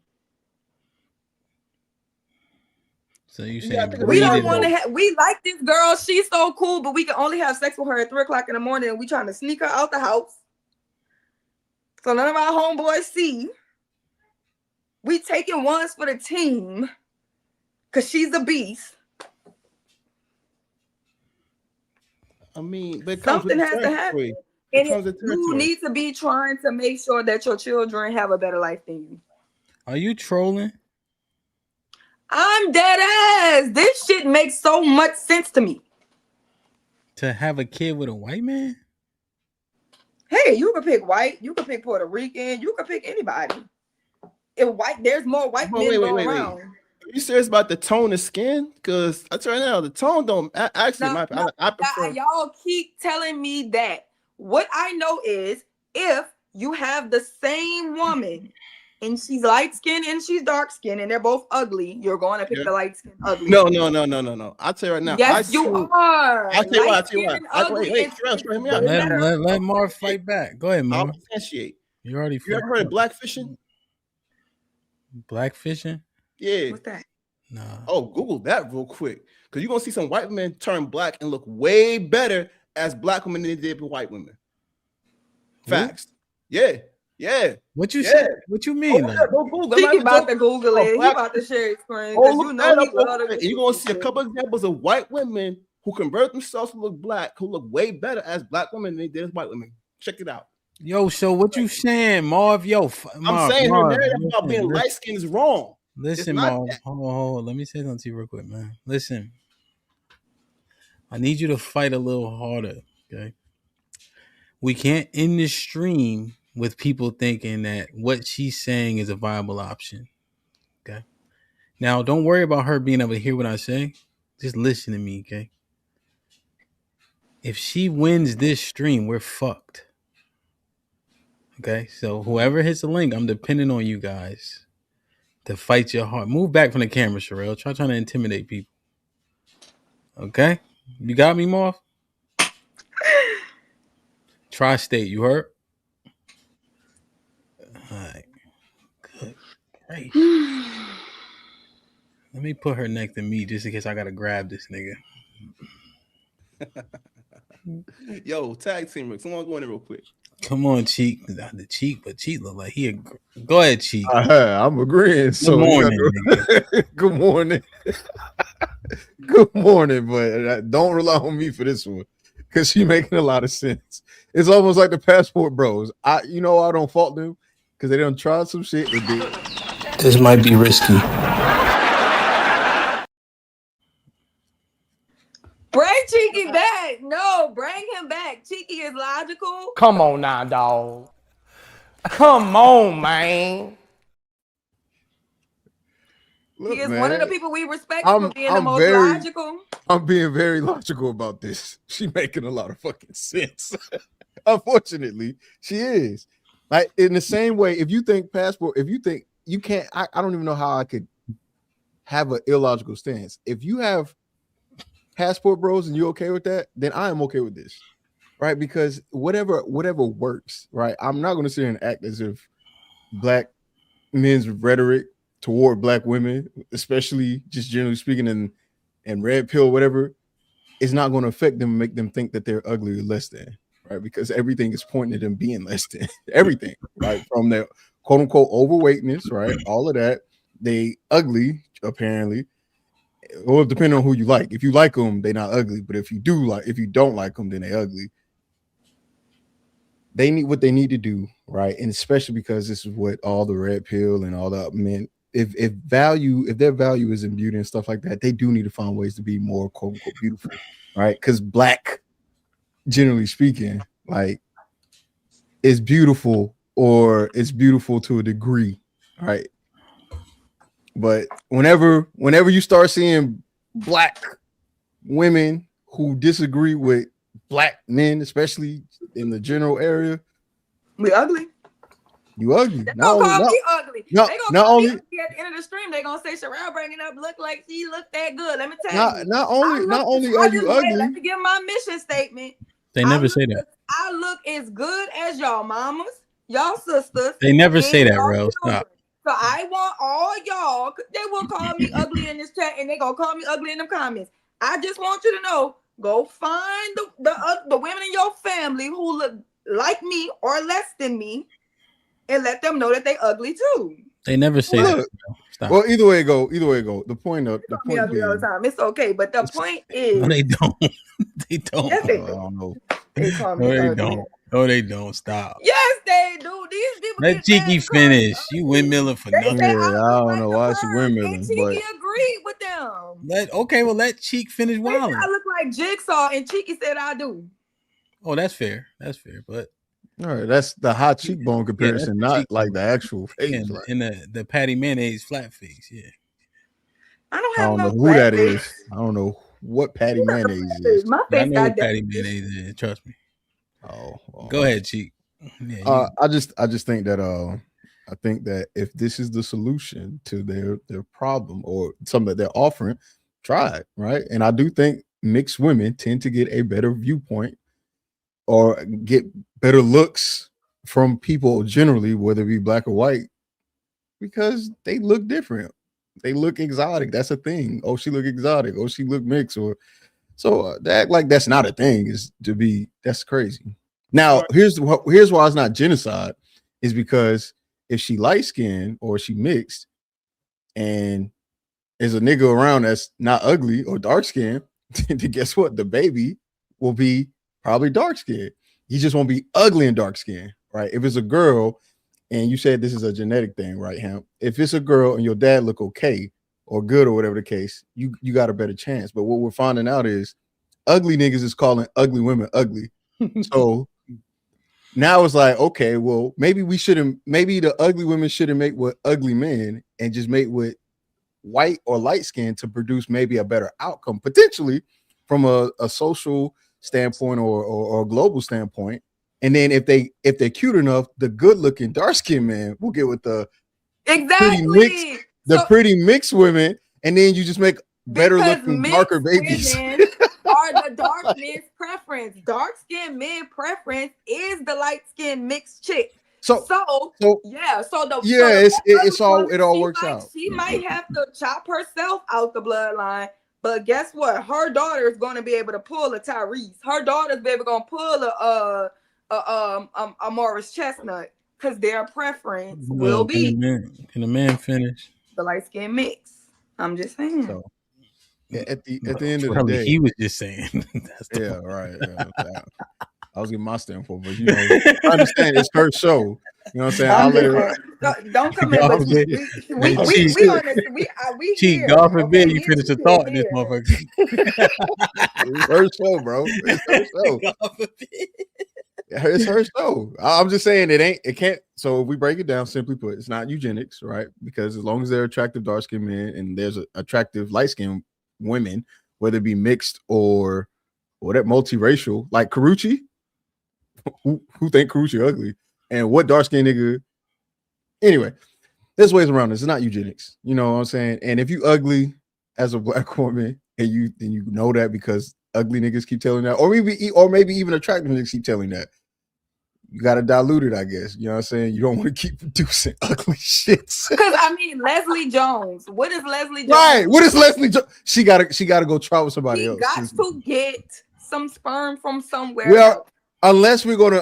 So you saying we don't want to have? We like this girl. She's so cool, but we can only have sex with her at 3:00 in the morning, and we trying to sneak her out the house. So none of our homeboys see. We taking ones for the team because she's a beast. I mean, but something has to happen. And you need to be trying to make sure that your children have a better life than you. Are you trolling? I'm dead ass. This shit makes so much sense to me. To have a kid with a white man? Hey, you could pick white. You could pick Puerto Rican. You could pick anybody. If white, there's more white men going around. Are you serious about the tone of skin? Because I tell you now, the tone don't actually. I prefer. Y'all keep telling me that. What I know is if you have the same woman and she's light skinned and she's dark skinned and they're both ugly, you're going to pick the light skinned ugly. No. I'll tell you right now. Yes, you are. I'll tell you why. Let Marv fight back. Go ahead, Marv. I'll potentiate. You already. You ever heard of blackfishing? Blackfishing? Yeah. What's that? No. Oh, Google that real quick, because you're gonna see some white men turn black and look way better as black women than they did with white women. Facts. Yeah. What you said? What you mean? He about to Google it. He about to share his screen. You know you're gonna see a couple examples of white women who convert themselves to look black, who look way better as black women than they did as white women. Check it out. Yo, so what you saying, Marv? Marv, I'm saying her narrative about being light skinned is wrong. Listen, Marv. Hold on. Let me say something to you real quick, man. Listen. I need you to fight a little harder, okay? We can't end this stream with people thinking that what she's saying is a viable option, okay? Now, don't worry about her being able to hear what I say. Just listen to me, okay? If she wins this stream, we're fucked. Okay? So whoever hits the link, I'm depending on you guys to fight your heart. Move back from the camera, Sherelle. Trying to intimidate people. Okay? You got me, Marv? Tri-state, you heard? All right. Good. Great. Let me put her next to me just in case I gotta grab this nigga. Yo, tag team Rick. Someone go in there real quick. Come on, Cheek. The Cheek, but Cheek look like he. Go ahead, Cheek. I'm agreeing. So good morning. Good morning. Good morning, but don't rely on me for this one because she's making a lot of sense. It's almost like the passport bros. I don't fault them because they done tried some shit. They did. This might be risky. Bring Cheeky back. No, bring him back. Cheeky is logical. Come on now, dog. Come on, man. Look, he is one of the people we respect for being the most logical. I'm being very logical about this. She's making a lot of fucking sense. Unfortunately, she is. Like in the same way, if you think you can't, I don't even know how I could have an illogical stance. If you have passport bros and you're okay with that, then I am okay with this, right? Because whatever works, right? I'm not going to sit here and act as if black men's rhetoric toward black women, especially just generally speaking, and red pill, whatever, is not going to affect them and make them think that they're ugly or less than, right? Because everything is pointing to them being less than everything, right? From their quote unquote overweightness, right? All of that, they ugly apparently. Well, depending on who you like. If you like them, they're not ugly. But if you don't like them, then they ugly. They need what they need to do, right? And especially because this is what all the red pill and all the men, if their value is in beauty and stuff like that, they do need to find ways to be more quote unquote beautiful, right? Because black, generally speaking, like is beautiful or it's beautiful to a degree, right? But whenever you start seeing black women who disagree with black men, especially in the general area, we ugly. You ugly. They're gonna call me ugly. No, they gonna not call only me ugly at the end of the stream. They gonna say Sherelle bringing up look like she looked that good. Let me tell you. Not only are you ugly. Let me give my mission statement. They never say that. I look as good as y'all mamas, y'all sisters. They never say that, bro. Stop. So I want all y'all. They will call me ugly in this chat, and they gonna call me ugly in them comments. I just want you to know. Go find the women in your family who look like me or less than me, and let them know that they ugly too. They never say that. Stop. Well, either way it go. The point ugly all the time. It's okay, but the point is, no, they don't. They don't. Yes, they do. I don't know. They call me no, they ugly. don't. No, they don't. Stop. Yes, they do. These people. Let Cheeky finish. You windmilling for nothing. Yeah, I don't know why she windmilling. Cheeky agreed with them. Let Cheek finish wilding. I look like Jigsaw, and Cheeky said I do. Oh, that's fair. That's fair, but. All right, that's the high cheekbone comparison, not like the actual face. And the Patty Mayonnaise flat face, yeah. I don't know who that is. I don't know what Patty Mayonnaise is. My face I know what Patty Mayonnaise is. Trust me. Go ahead, Cheek. Yeah, I just think that I think that if this is the solution to their problem or something that they're offering, try it, right? And I do think mixed women tend to get a better viewpoint or get better looks from people generally, whether it be black or white, because they look different. They look exotic. That's a thing. Oh, she look exotic. Oh, she look mixed. Or so to act like that's not a thing that's crazy. Now, here's why it's not genocide is because if she light skinned or she mixed and there's a nigga around that's not ugly or dark skinned, then guess what? The baby will be probably dark skinned. He just won't be ugly and dark skinned, right? If it's a girl, and you said this is a genetic thing, right, Hamp? If it's a girl and your dad look okay or good or whatever the case, you got a better chance. But what we're finding out is ugly niggas is calling ugly women ugly. So now it's like, okay, well, maybe the ugly women shouldn't mate with ugly men and just mate with white or light skin to produce maybe a better outcome, potentially from a social standpoint or a global standpoint. And then if they're cute enough, the good looking dark skinned man will get with the pretty mixed women, and then you just make better looking darker babies. Are the dark men's preference. Dark skinned men preference is the light skinned mixed chick. So it all works out. She might have to chop herself out the bloodline. But guess what? Her daughter is going to be able to pull a Tyrese. Her daughter's baby going to pull a Morris Chestnut because their preference will be. Can a man finish? The light skin mix. I'm just saying. So, at the end of the day, he was just saying. Right. Yeah, I was getting my standpoint, but I understand it's her show. You know what I'm saying? Don't come in. But we here. God forbid you finish a thought in this motherfucker. It's her show, bro. It's her show. God forbid. It's her show. I'm just saying it can't. So if we break it down, simply put, it's not eugenics, right? Because as long as they're attractive dark-skinned men and there's attractive light-skinned women, whether it be mixed or whatever, multiracial, like Karuchi, who think Karuchi ugly, and what dark-skinned nigga. Anyway, there's ways around this. It's not eugenics. You know what I'm saying? And if you ugly as a black woman and you know that because ugly niggas keep telling that, or maybe even attractive niggas keep telling that, you gotta dilute it, I guess. You know what I'm saying? You don't want to keep producing ugly shits. Because Leslie Jones. What is Leslie Jones? Right. What is Leslie Jones? She gotta go try with somebody else. Got to get some sperm from somewhere else. unless we're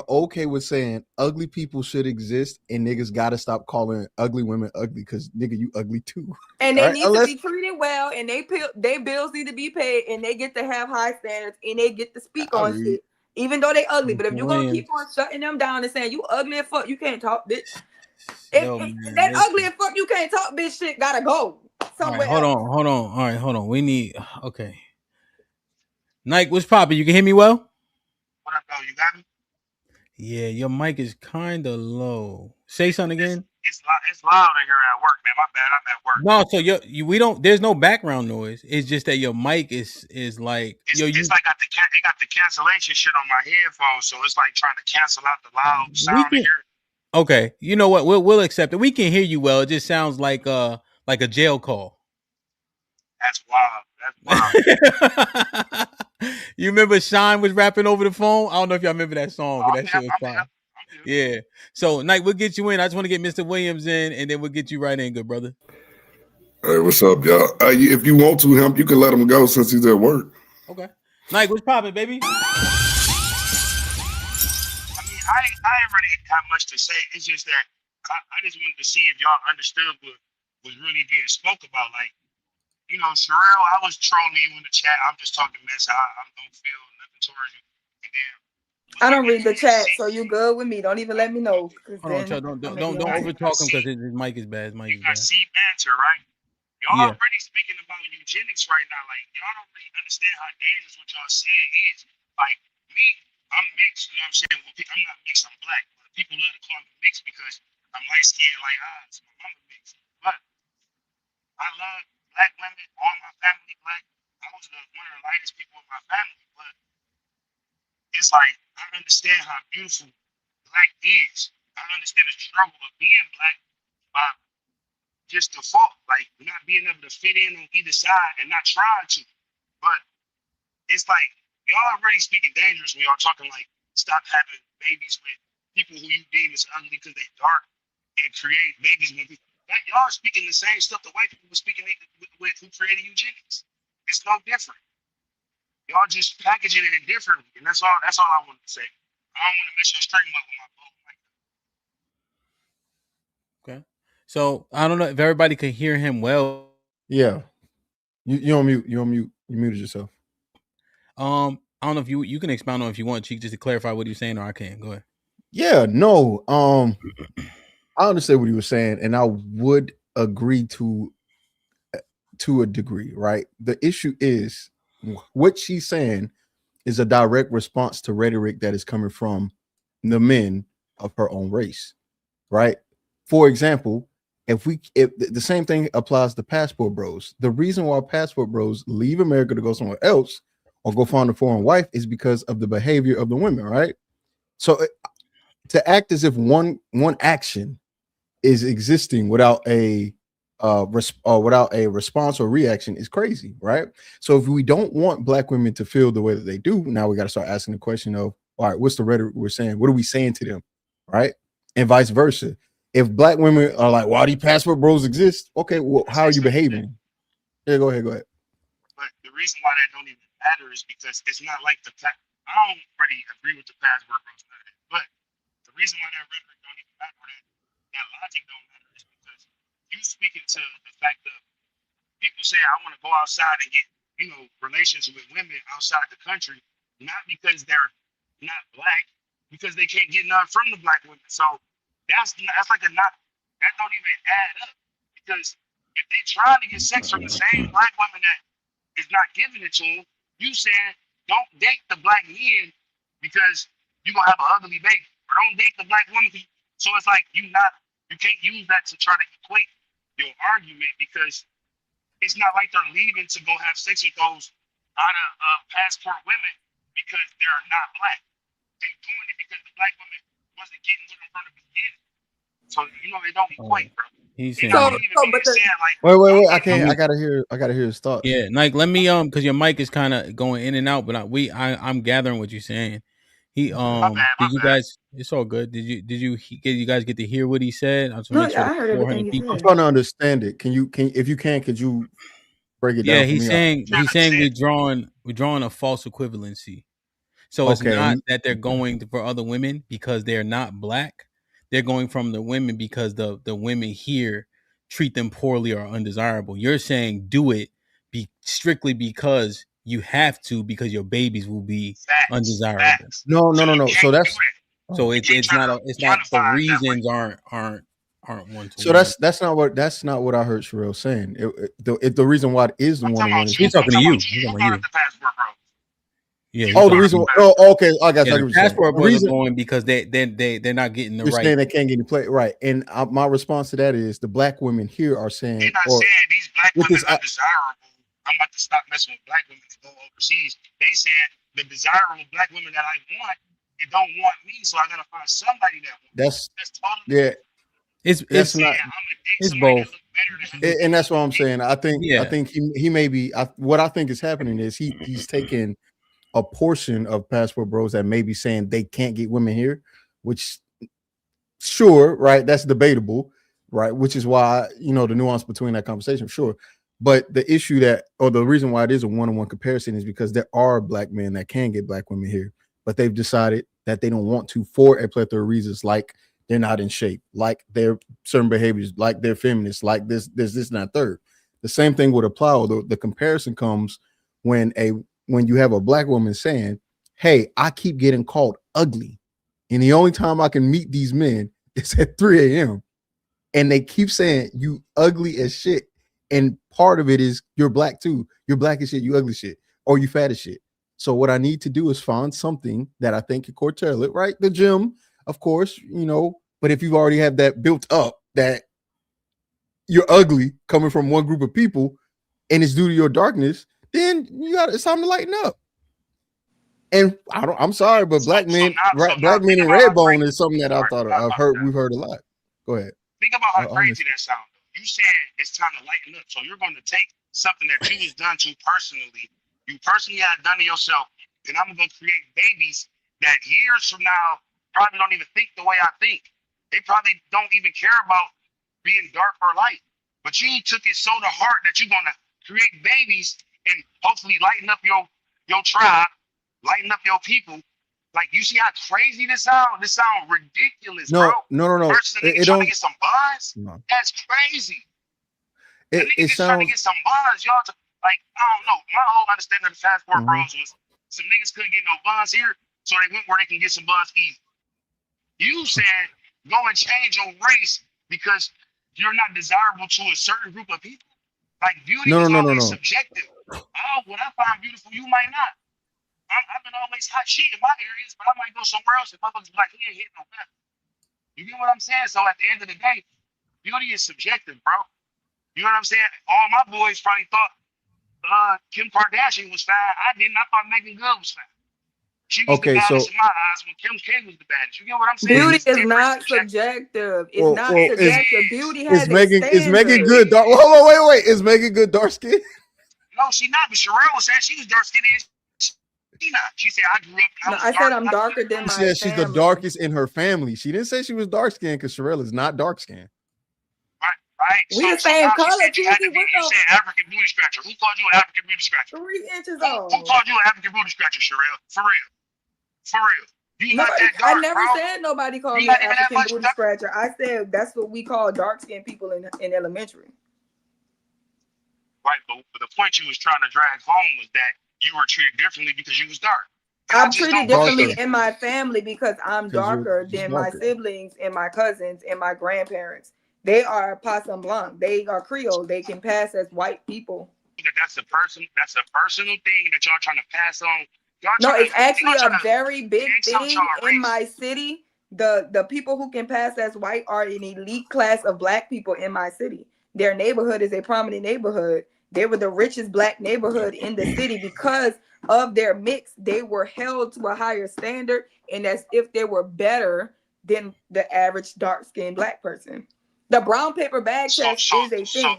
okay with saying ugly people should exist and niggas gotta stop calling ugly women ugly because nigga, you ugly too. And All they right? need to be treated well, and they bills need to be paid, and they get to have high standards, and they get to speak I on mean, shit, even though they ugly. But if you're gonna Williams. keep on shutting them down and saying you ugly as fuck, you can't talk, bitch. Yo, If man, that listen. ugly as fuck, you can't talk, bitch. Shit gotta go All right, somewhere hold else. on. All right, hold on. We need okay. Nike, what's poppin'? You can hear me well? What up, though? You got me? Yeah, your mic is kind of low. Say something again. It's loud in here at work, man. My bad. I'm at work. No, so we don't. There's no background noise. It's just that your mic is like It's like it got the cancellation shit on my headphones, so it's like trying to cancel out the loud sound in here. Okay, you know what? We'll accept it. We can hear you well. It just sounds like a jail call. That's wild. You remember Shine was rapping over the phone? I don't know if y'all remember that song, but that shit was fire. Yeah. So, Nike, we'll get you in. I just want to get Mr. Williams in, and then we'll get you right in, good brother. Hey, what's up, y'all? If you want to, Hemp, you can let him go since he's at work. Okay. Nike, what's poppin', baby? I mean, I ain't really have much to say. It's just that I just wanted to see if y'all understood what was really being spoke about. Like, you know, Sherelle, I was trolling you in the chat. I'm just talking mess. I don't feel nothing towards you. And then I don't read the chat, so you good with me. Don't even let me know. Hold on, Chuck. Don't overtalk him because his mic is bad. His mic is bad. see banter, right? Y'all already speaking about eugenics right now. Like, y'all don't really understand how dangerous what y'all saying is. Like, me, I'm mixed, you know what I'm saying? Well, I'm not mixed, I'm black. But people love to call me mixed because I'm light skinned like eyes. My mama mixed. But I love black women, all my family black. I was one of the lightest people in my family, but it's like I understand how beautiful black is. I understand the struggle of being black by just default, like not being able to fit in on either side and not trying to. But it's like y'all already speaking dangerous when y'all talking like stop having babies with people who you deem as ugly because they dark and create babies with that. Y'all speaking the same stuff the white people were speaking with who created eugenics. It's no different. Y'all just packaging it differently, and that's all I wanted to say. I don't want to mess your stream up with my phone. Okay. So I don't know if everybody could hear him well. Yeah. You on mute. You on mute. You muted yourself. I don't know if you can expound on if you want, Cheek, just to clarify what you're saying, or I can. Go ahead. Yeah, no. I understand what he was saying, and I would agree to a degree, right? The issue is what she's saying is a direct response to rhetoric that is coming from the men of her own race, right? For example, if the same thing applies to passport bros, the reason why passport bros leave America to go somewhere else or go find a foreign wife is because of the behavior of the women, right? So to act as if one action is existing without a response or reaction is crazy, right? So if we don't want black women to feel the way that they do, now we got to start asking the question of, all right, what's the rhetoric we're saying? What are we saying to them, right? And vice versa. If black women are like, why do passport bros exist? Okay, well, how are you behaving? Yeah, go ahead. But the reason why that don't even matter is because it's not like I don't really agree with the passport bros, but the reason why that rhetoric don't even matter, that logic don't matter, is because you speaking to the fact of people say I want to go outside and get relations with women outside the country, not because they're not black, because they can't get none from the black women. So that's like that don't even add up, because if they trying to get sex from the same black women that is not giving it to them, you saying don't date the black men because you're gonna have an ugly baby, or don't date the black woman. So it's like you can't use that to try to equate your argument, because it's not like they're leaving to go have sex with those out of passport women because they're not black. They're doing it because the black women wasn't getting with them from the beginning. So it don't equate, bro. He's saying. Wait. I gotta hear his thoughts. Yeah, Nike, let me because your mic is kind of going in and out, but I'm gathering what you're saying. He did you guys? It's all good. Did you guys get to hear what he said? I I heard everything he said. I'm trying to understand it. Could you break it down? Yeah, he's saying we're drawing a false equivalency. So it's Okay, not that they're going for other women because they're not black. They're going from the women because the women here treat them poorly or undesirable. You're saying do it strictly because you have to, because your babies will be undesirable. no. So that's So it's not the reasons aren't one to so one. that's not what I heard Sherelle saying. The reason why it is the one is He's talking to you. He's talking to you. Yeah. Oh, the reason. Oh, okay. I guess I the get passport the bros reason are going because they're not getting the you're right. saying they can't get any play right, and my response to that is the black women here are saying, They're not or saying these black with women this, are desirable. I'm about to stop messing with black women and go overseas. They saying the desirable black women that I want, they don't want me, so I gotta find somebody that wants. That's totally yeah. It's not. It's both. And that's what I'm saying. I think Yeah. he may be. What I think is happening is he's taking a portion of passport bros that may be saying they can't get women here, which sure, right? That's debatable, right? Which is why the nuance between that conversation, sure. But the issue or the reason why it is a one-on-one comparison is because there are black men that can get black women here, but they've decided that they don't want to for a plethora of reasons, like they're not in shape, like their certain behaviors, like they're feminists, like this, and that third. The same thing would apply, although the comparison comes when you have a black woman saying, hey, I keep getting called ugly, and the only time I can meet these men is at 3 a.m. and they keep saying you ugly as shit. And part of it is you're black too. You're black as shit, you ugly shit, or you fat as shit. So what I need to do is find something that I think could curtail it, right? The gym, of course, but if you already have that built up that you're ugly coming from one group of people and it's due to your darkness, then it's time to lighten up. And I'm sorry, but black men in red bone is something that we've heard a lot. Go ahead. Think about how crazy that sounds. You said it's time to lighten up. So you're going to take something that you was done to personally, you personally had done to yourself, and I'm going to create babies that years from now probably don't even think the way I think. They probably don't even care about being dark or light. But you took it so to heart that you're going to create babies and hopefully lighten up your tribe, lighten up your people. Like, you see how crazy this sound? This sound ridiculous, bro. No. Versus a nigga trying to get some buzz? No. That's crazy. It trying to get some buzz. Y'all, I don't know. My whole understanding of the passport bros was some niggas couldn't get no buzz here, so they went where they can get some buzz easy. You said go and change your race because you're not desirable to a certain group of people. Like, beauty is always subjective. Oh, what I find beautiful, you might not. I've been always hot shit in my areas, but I might go somewhere else and motherfuckers be like, he ain't hitting no better. You get what I'm saying? So at the end of the day, beauty is subjective, bro. You know what I'm saying? All my boys probably thought Kim Kardashian was fine. I didn't. I thought Megan Good was fine. She was the baddest in my eyes when Kim K was the baddest. You get what I'm saying? Beauty is not subjective. It's not subjective. Beauty has a standard. Is Megan Good dark? Wait. Is Megan Good dark skin? No, she not. But Sherelle was saying she was dark skinned. She not. She said I grew up. I said I'm darker than my family. She's the darkest in her family. She didn't say she was dark skinned because Sherelle is not dark skinned. Right. We the same color. You said African booty scratcher. Who called you an African booty scratcher? 3 inches off. Who called you an African booty scratcher, Sherelle? For real. You not that dark, I never said nobody called me an African booty scratcher. I said that's what we call dark skinned people in elementary. Right, but the point you was trying to drag home was that you were treated differently because you was dark. I'm treated differently in my family because I'm darker than my siblings and my cousins and my grandparents. They are possum blanc. They are Creole. They can pass as white people. That's a personal thing that y'all trying to pass on. No, it's actually a very big thing in my city. The people who can pass as white are an elite class of black people in my city. Their neighborhood is a prominent neighborhood. They were the richest black neighborhood in the city because of their mix. They were held to a higher standard, and as if they were better than the average dark-skinned black person. The brown paper bag test is a thing. And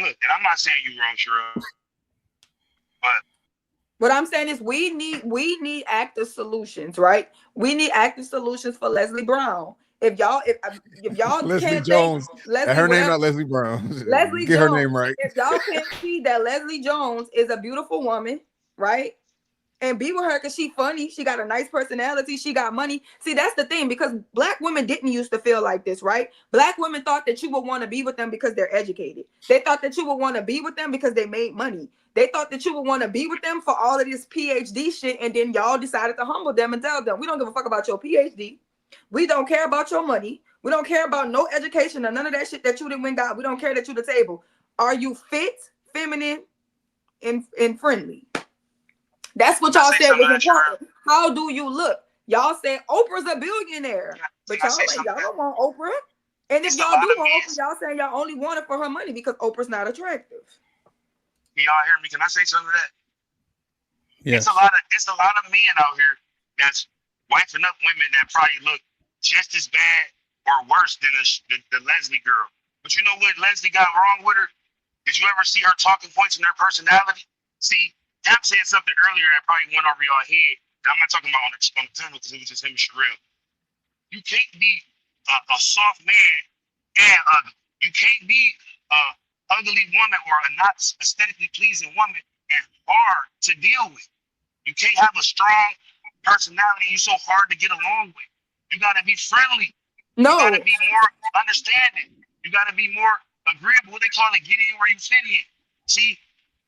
look, and I'm not saying you wrong, Sherelle, but what I'm saying is we need active solutions, right? We need active solutions for Leslie Brown. If y'all Leslie can't Jones, Leslie her name not Leslie Brown. Leslie Get Jones, her name right. If y'all can't see that Leslie Jones is a beautiful woman, right? and be with her because she funny. She got a nice personality. She got money. See, that's the thing, because black women didn't used to feel like this, right? Black women thought that you would want to be with them because they're educated. They thought that you would want to be with them because they made money. They thought that you would want to be with them for all of this PhD shit, and then y'all decided to humble them and tell them, we don't give a fuck about your PhD. We don't care about your money. We don't care about no education or none of that shit that you didn't win got. We don't care that you the table. Are you fit, feminine, and friendly? That's what y'all said was important. How do you look? Y'all said Oprah's a billionaire, but y'all like, y'all don't want Oprah. And if y'all do want Oprah, y'all saying y'all only want it for her money because Oprah's not attractive. Y'all hear me? Can I say something to that? Yes. It's a lot of men out here that's wifing up women that probably look just as bad or worse than the Leslie girl. But you know what Leslie got wrong with her? Did you ever see her talking points in her personality? See, HAMP said something earlier that probably went over y'all head. And I'm not talking about on the tunnel because it was just him and Sherelle. You can't be a soft man and ugly. You can't be a ugly woman or a not aesthetically pleasing woman and hard to deal with. You can't have a strong personality. You're so hard to get along with. You got to be friendly. No. You got to be more understanding. You got to be more agreeable. What they call it, get in where you fit in. See,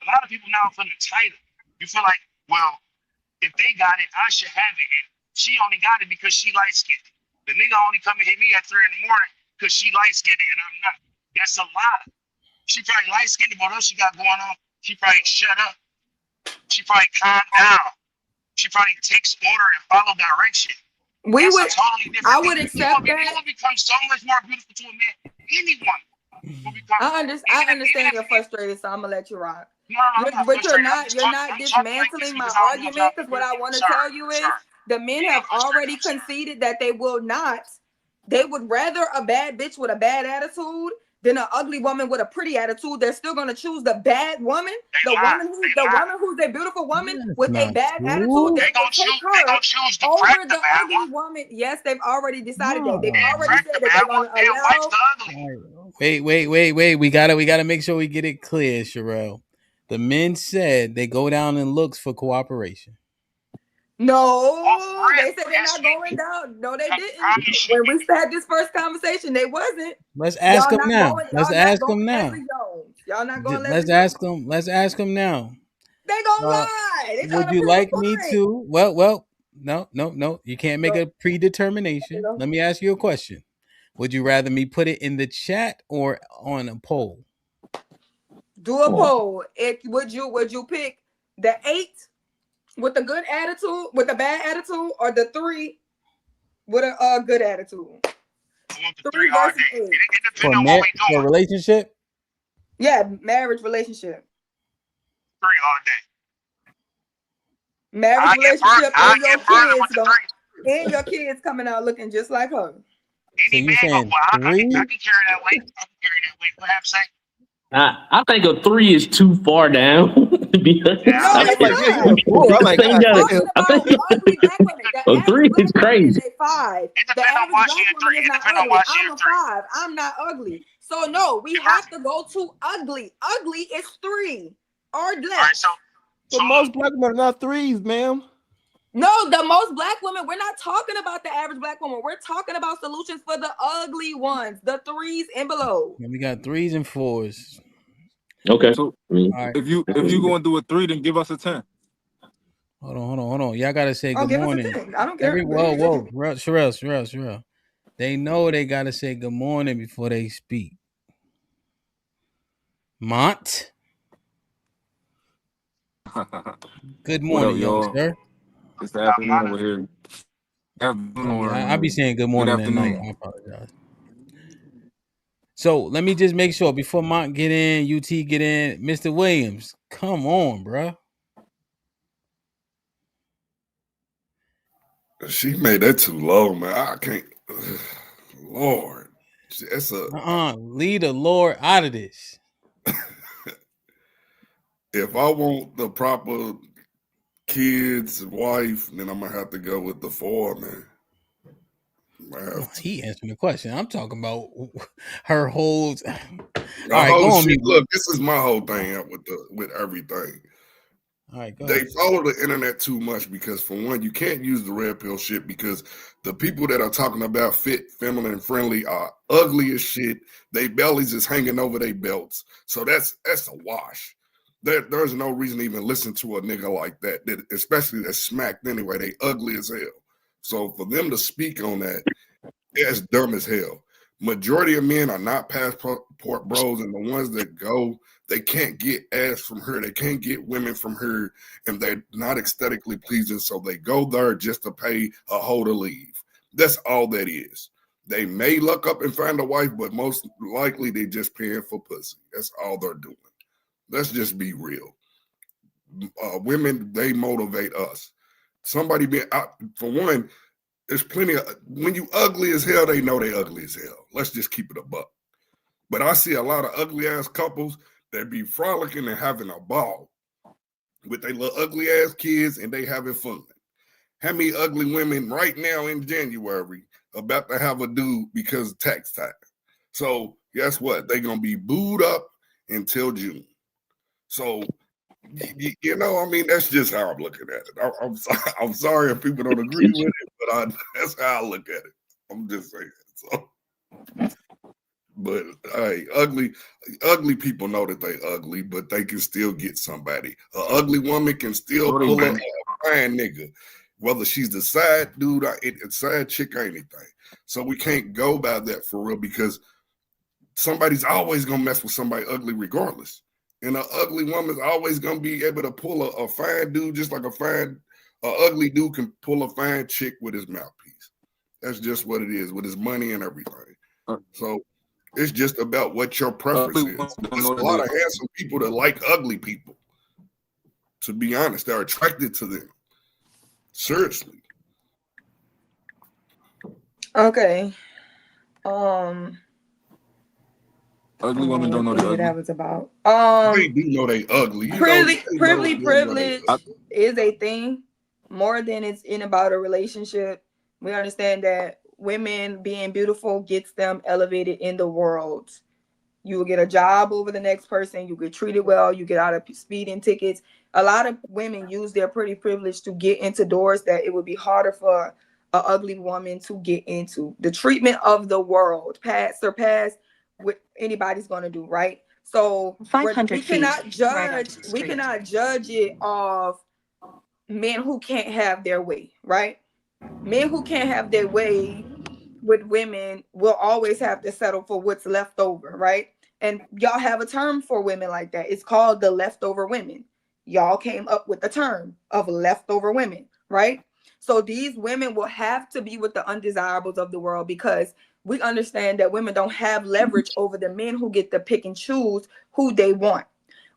a lot of people now feel entitled. You feel like, well, if they got it, I should have it. And she only got it because she light-skinned. The nigga only come and hit me at 3 in the morning because she light-skinned and I'm not. That's a lie. She probably light-skinned, but what else she got going on? She probably shut up. She probably calm down. She probably takes order and follow direction. I would accept that. It will become so much more beautiful to a man. Anyone will become. I understand you're frustrated, so I'm gonna let you rock. No, but you're not dismantling my argument, because what I want to tell you is the men have already conceded that they would rather a bad bitch with a bad attitude than an ugly woman with a pretty attitude. They're still gonna choose the bad woman, the woman who's a beautiful woman with a bad attitude. They gonna take her over the ugly woman. Yes, they've already decided that. They've already said that they're gonna allow. Wait. We gotta make sure we get it clear, Sherelle. The men said they go down in looks for cooperation. No, they said they're not going down. No, they didn't. When we had this first conversation, they wasn't. Let's ask them now. Let's ask them now. Y'all not going. Let's ask them. Let's ask them now. They gonna lie. Would you like me to? Well. No. You can't make a predetermination. Let me ask you a question. Would you rather me put it in the chat or on a poll? Do a poll. Would you pick the 8 with a good attitude, with a bad attitude, or the 3 with a good attitude? 3 versus 8. For relationship? Yeah, marriage relationship. 3 all day. Marriage relationship and your kids coming out looking just like her. So you saying 3? I can carry that weight. What have say? I think a 3 is too far down. To be honest. A 3 is crazy. 5. The average black woman is not ugly. I'm a 5. I'm not ugly. So no, we have to go to ugly. Ugly is 3 or less. But most black women are not 3s, ma'am. No, the most black women, we're not talking about the average black woman. We're talking about solutions for the ugly ones, the 3s and below. And we got 3s and 4s. Okay. So if you gonna do a 3, then give us a 10. Hold on. Y'all gotta say good morning. I don't care. Whoa. Sherelle. They know they gotta say good morning before they speak. Mont. Good morning, young sir. It's the afternoon over here. I'll be saying good morning at night. I apologize. So let me just make sure before Mont get in, UT get in, Mr. Williams, come on, bro. She made that too low, man. I can't. Lord, that's leave the Lord out of this. If I want the proper kids, wife, then I'm gonna have to go with the 4, man. He answered the question. I'm talking about her whole. All right, go on mute. Look, this is my whole thing with everything. All right, go They ahead. follow the internet too much because, for one, you can't use the red pill shit because the people that are talking about fit, feminine, friendly are ugly as shit. They bellies is hanging over their belts. So that's a wash. There's no reason to even listen to a nigga like that, especially that's smacked anyway. They ugly as hell. So for them to speak on that, that's dumb as hell. Majority of men are not passport bros, and the ones that go, they can't get ass from her. They can't get women from her, and they're not aesthetically pleasing, so they go there just to pay a hoe to leave. That's all that is. They may look up and find a wife, but most likely they just paying for pussy. That's all they're doing. Let's just be real. Women, they motivate us. Somebody for one, there's plenty of, when you ugly as hell, they know they ugly as hell. Let's just keep it a buck. But I see a lot of ugly ass couples that be frolicking and having a ball with their little ugly ass kids and they having fun. How many ugly women right now in January about to have a dude because of tax time? So guess what? They're going to be booed up until June. So, you know, I mean, that's just how I'm looking at it. I'm sorry if people don't agree with it, but that's how I look at it. I'm just saying. So, but hey, ugly people know that they ugly, but they can still get somebody. An ugly woman can still pull up a fine nigga, whether she's the side dude or a side chick or anything. So we can't go by that for real because somebody's always gonna mess with somebody ugly regardless. And an ugly woman's always gonna be able to pull a fine dude just like an ugly dude can pull a fine chick with his mouthpiece. That's just what it is with his money and everything. So it's just about what your preference is. There's a lot of handsome people that like ugly people. To be honest, they're attracted to them. Seriously. Okay. Ugly women don't know they're ugly. That was about. They do know they ugly. Privilege is a thing more than it's in about a relationship. We understand that women being beautiful gets them elevated in the world. You will get a job over the next person. You get treated well. You get out of speeding tickets. A lot of women use their pretty privilege to get into doors that it would be harder for an ugly woman to get into. The treatment of the world surpass what anybody's going to do, right? So 500 we cannot feet, judge. right onto the We street. cannot judge it of men who can't have their way, right? Men who can't have their way with women will always have to settle for what's left over, right? And y'all have a term for women like that. It's called the leftover women. Y'all came up with the term of leftover women, right? So these women will have to be with the undesirables of the world because we understand that women don't have leverage over the men who get to pick and choose who they want.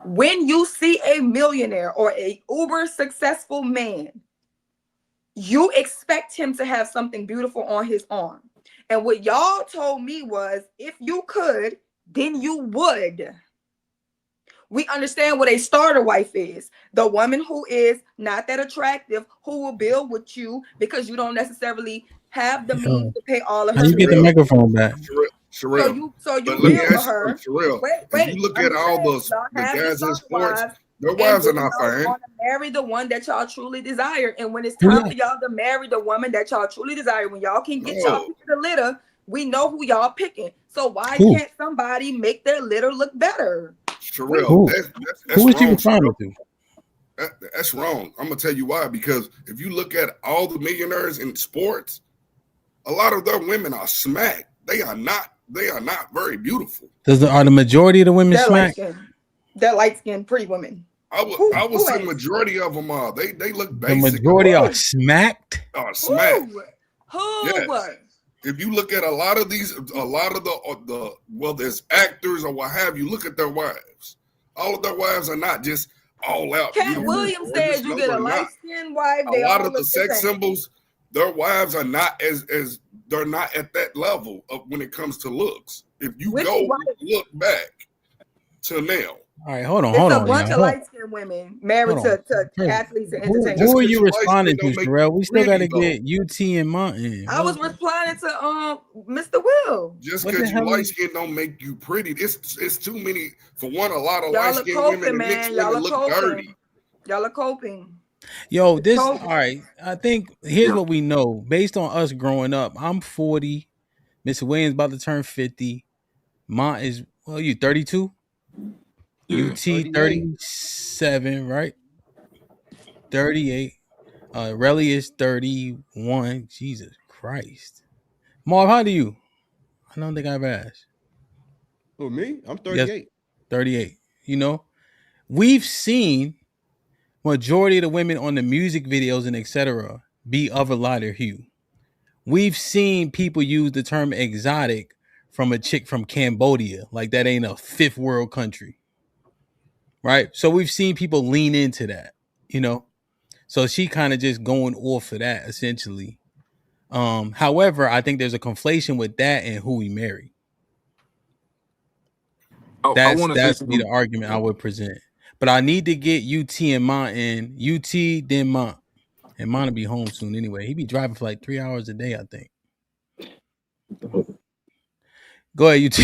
When you see a millionaire or a uber successful man, you expect him to have something beautiful on his arm. And what y'all told me was, if you could, then you would. We understand what a starter wife is. The woman who is not that attractive, who will build with you because you don't necessarily have the means to pay all of her. How you get the microphone back? Sherelle. So you But let me build with ask you, her. Sherelle, Wait. if you look at all the guys in sports, their and wives are then not y'all fine. want to marry the one that y'all truly desire. And when it's time for y'all to marry the woman that y'all truly desire, when y'all can get y'all pick of the litter, we know who y'all picking. So why can't somebody make their litter look better? Sherelle, that's Who is you wrong. responding to? That's wrong. I'm gonna tell you why. Because if you look at all the millionaires in sports, a lot of their women are smacked. They are not very beautiful. Are the majority of the women smack? They're light-skinned, pretty women. I would say majority of them are. They look The basic. majority are smacked. Are smacked. Who? Yes. If you look at a lot of the there's actors or what have you, look at their wives. All of their wives are not just all out. Cat Williams said you get a light-skinned wife. A lot of the sex symbols, their wives are not as they're not at that level of when it comes to looks. If you look back to now. All right, hold on. It's a bunch of light-skinned women married to athletes and entertainers. Who are you responding to, Sherelle? We still got to get UT and Martin. I was responding to Mr. Will. Just because you light skin don't make you pretty. It's too many. For one, a lot of light skinned women and mixed women look dirty. Y'all are coping. Yo, this all Coping. right. I think here's what we know based on us growing up. I'm 40. Mr. Williams about to turn 50. Ma is you 32? UT 37, right? 38. Relly is 31. Jesus Christ. Marv, how do you? I don't think I've asked. Who, me? I'm Yes, 38. 38. You know, we've seen majority of the women on the music videos and etc. be of a lighter hue. We've seen people use the term exotic from a chick from Cambodia, like that ain't a fifth world country, right? So we've seen people lean into that, you know. So she kind of just going off of that essentially. However, I think there's a conflation with that and who we marry. I want to say That's be the something. argument I would present. But I need to get UT and Mont in. UT then Mont. And Mont will be home soon anyway. He be driving for like 3 hours a day, I think. Go ahead, UT.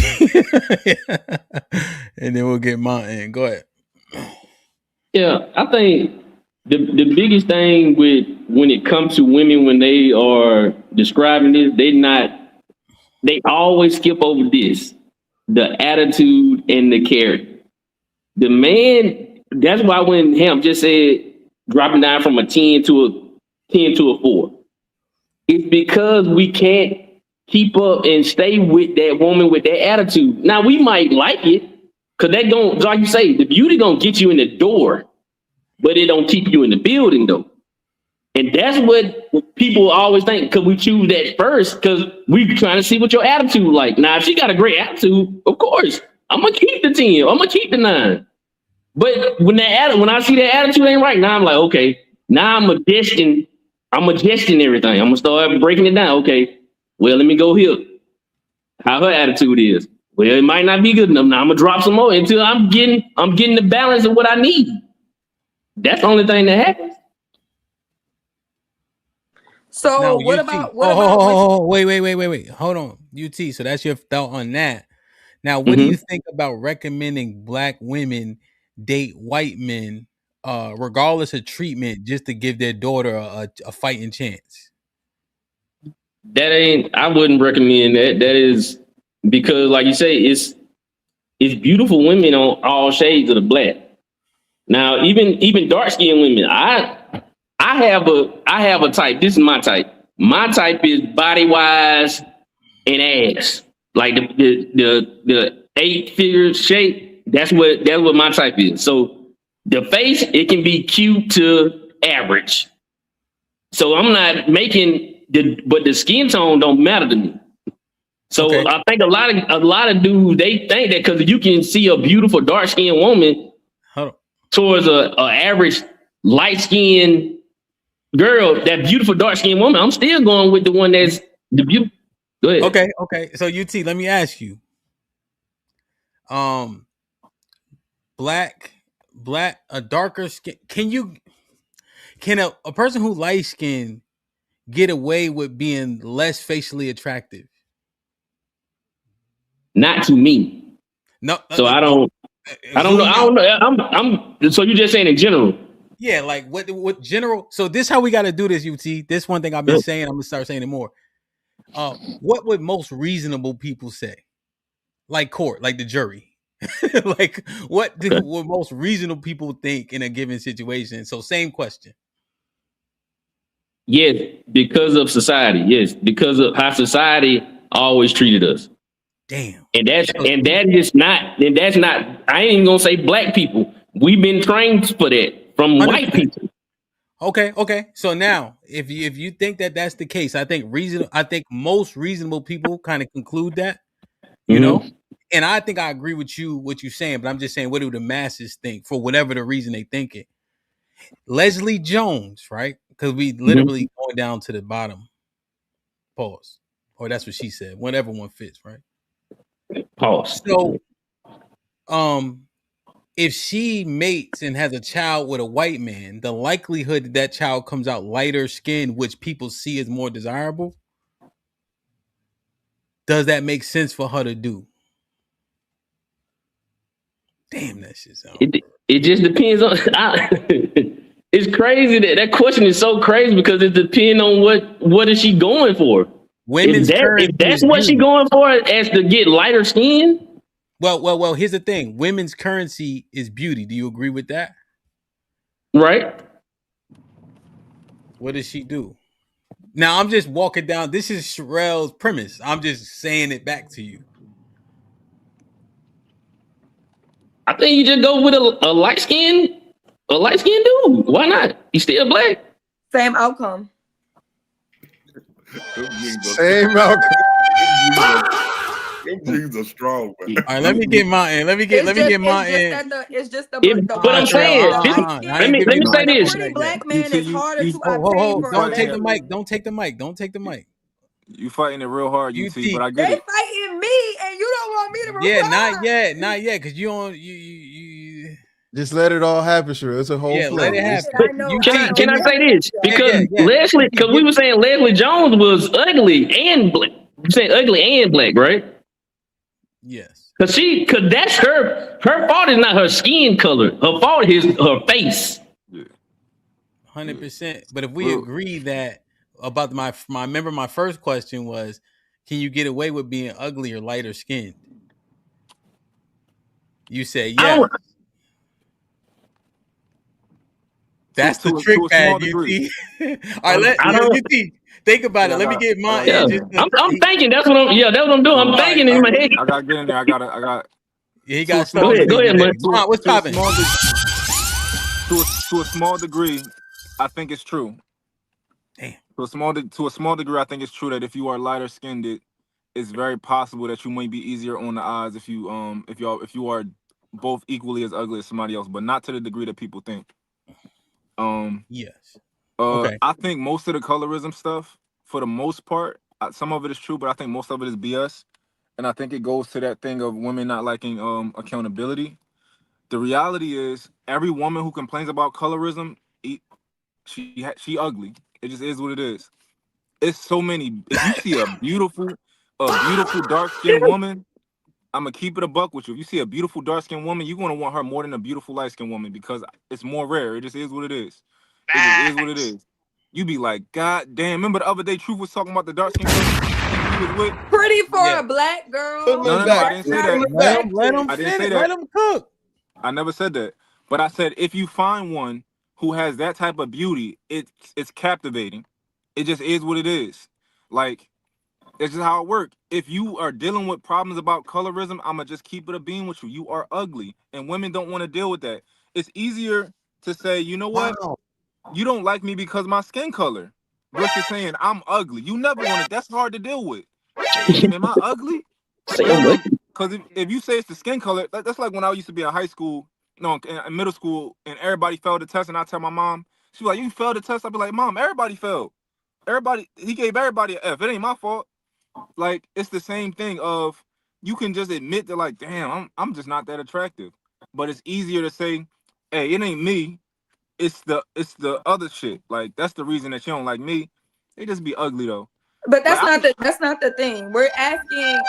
And then we'll get Mont in. Go ahead. Yeah, I think the biggest thing with when it comes to women when they are describing this, they always skip over this, the attitude and the character. The man, that's why when Hamp just said dropping down from a 10 to a 4, it's because we can't keep up and stay with that woman with that attitude. Now we might like it, because that gon', like you say, the beauty gonna get you in the door, but it don't keep you in the building though. And that's what people always think, because we choose that first, because we trying to see what your attitude like. Now, if she got a great attitude, of course, I'm gonna keep the 10, I'm gonna keep the 9. But when I see that attitude ain't right, now I'm like, okay, now I'm adjusting everything. I'm gonna start breaking it down. Okay, well, let me go here. How her attitude is. Well, it might not be good enough. Now I'm gonna drop some more until I'm getting the balance of what I need. That's the only thing that happens. So Now, what UT. about Wait. Hold on. UT. So that's your thought on that. Now, what do you think about recommending black women date white men, regardless of treatment, just to give their daughter a fighting chance? I wouldn't recommend that. That is because, like you say, it's beautiful women on all shades of the black. Now, even dark skinned women, I have a type. This is my type. My type is body wise and ass, like the 8-figure shape. That's what my type is. So the face, it can be cute to average. So I'm not making but the skin tone don't matter to me. So okay. I think a lot of dudes, they think that because you can see a beautiful dark skinned woman towards a average light skinned girl, that beautiful dark skinned woman, I'm still going with the one that's the beautiful. Go ahead. Okay. So UT, let me ask you. Black, a darker skin. Can a person who light skinned get away with being less facially attractive? Not to me. No. So I don't know. I'm so you're just saying in general. Yeah, like what general. So this how we got to do this, UT. This one thing I've been saying, I'm gonna start saying it more. What would most reasonable people say? Like court, like the jury. Like what would most reasonable people think in a given situation? So same question. Yes, because of society. Yes, because of how society always treated us. Damn. And that's not. I ain't even gonna say black people. We've been trained for that from 100%. White people. Okay. So now, if you think that that's the case, I think most reasonable people kind of conclude that, you know. And I think I agree with you what you're saying, but I'm just saying, what do the masses think for whatever the reason they think it? Leslie Jones, right? Because we literally going down to the bottom. Pause. Or that's what she said. Whatever one fits, right? Pause. So, if she mates and has a child with a white man, the likelihood that child comes out lighter skinned, which people see as more desirable, does that make sense for her to do? Damn, that shit sounds. It just depends on. It's crazy that question is so crazy because it depends on what is she going for. Women's currency If that's is what she beauty. going for, as to get lighter skin. Well. Here's the thing: women's currency is beauty. Do you agree with that? Right. What does she do? Now I'm just walking down. This is Sherelle's premise. I'm just saying it back to you. I think you just go with a light skin dude. Why not? He's still black. Same outcome. Same outcome. Them jeans are strong, man. All right, let me get my end. Let me get my end. It's just the. But I'm saying, let me say this. Pretty black man is harder to Hold. obtain for. Don't take the mic. Don't take the mic. Don't take the mic. You fighting it real hard, UT, but I They get it. fighting me, and you don't want me to reply. Yeah, not yet, because you don't. You. Just let it all happen, sure. It's a whole play. Let it happen. Can I say this? Because Leslie, because we were saying Leslie Jones was ugly and black. You saying ugly and black, right? Yes. Because that's her fault is not her skin color. Her fault is her face. 100%. But if we agree that about my remember my first question was, can you get away with being ugly or lighter skinned? You say yes. That's the trick bag, UT. All right, UT. Think about it. Let me get my end. I'm thinking. That's what I'm doing. I'm thinking in my head. I gotta get in there. I got. Yeah, he got. Go ahead, man. What's popping? To a small degree, I think it's true. Damn. To a small degree, I think it's true that if you are lighter skinned, it's very possible that you might be easier on the eyes if you are both equally as ugly as somebody else, but not to the degree that people think. Yes. Okay. I think most of the colorism stuff, for the most part, some of it is true, but I think most of it is BS. And I think it goes to that thing of women not liking accountability. The reality is, every woman who complains about colorism, she ugly. It just is what it is. It's so many. If you see a beautiful dark-skinned woman, I'm gonna keep it a buck with you. If you see a beautiful dark-skinned woman, you're gonna want her more than a beautiful light-skinned woman because it's more rare. It just is what it is. It just is what it is. You be like, God damn. Remember the other day Truth was talking about the dark-skinned girl he was with? Pretty for a black girl. No, I didn't say that. Let him I didn't finish. say that. Let him cook. I never said that. But I said if you find one who has that type of beauty, it's captivating. It just is what it is. Like, it's just how it works. If you are dealing with problems about colorism, I'ma just keep it a beam with you. You are ugly. And women don't want to deal with that. It's easier to say, you know what? Wow. You don't like me because of my skin color. Versus saying I'm ugly. You never want to. That's hard to deal with. Am I ugly? Because if you say it's the skin color, that's like when I used to be in high school, in middle school, and everybody failed the test, and I tell my mom, she was like, "You failed the test." I'd be like, "Mom, everybody failed. He gave everybody an F. It ain't my fault." Like, it's the same thing of you can just admit that, like, damn, I'm just not that attractive. But it's easier to say, hey, it ain't me. It's the other shit. Like, that's the reason that you don't like me. They just be ugly though. But that's not the thing. We're asking.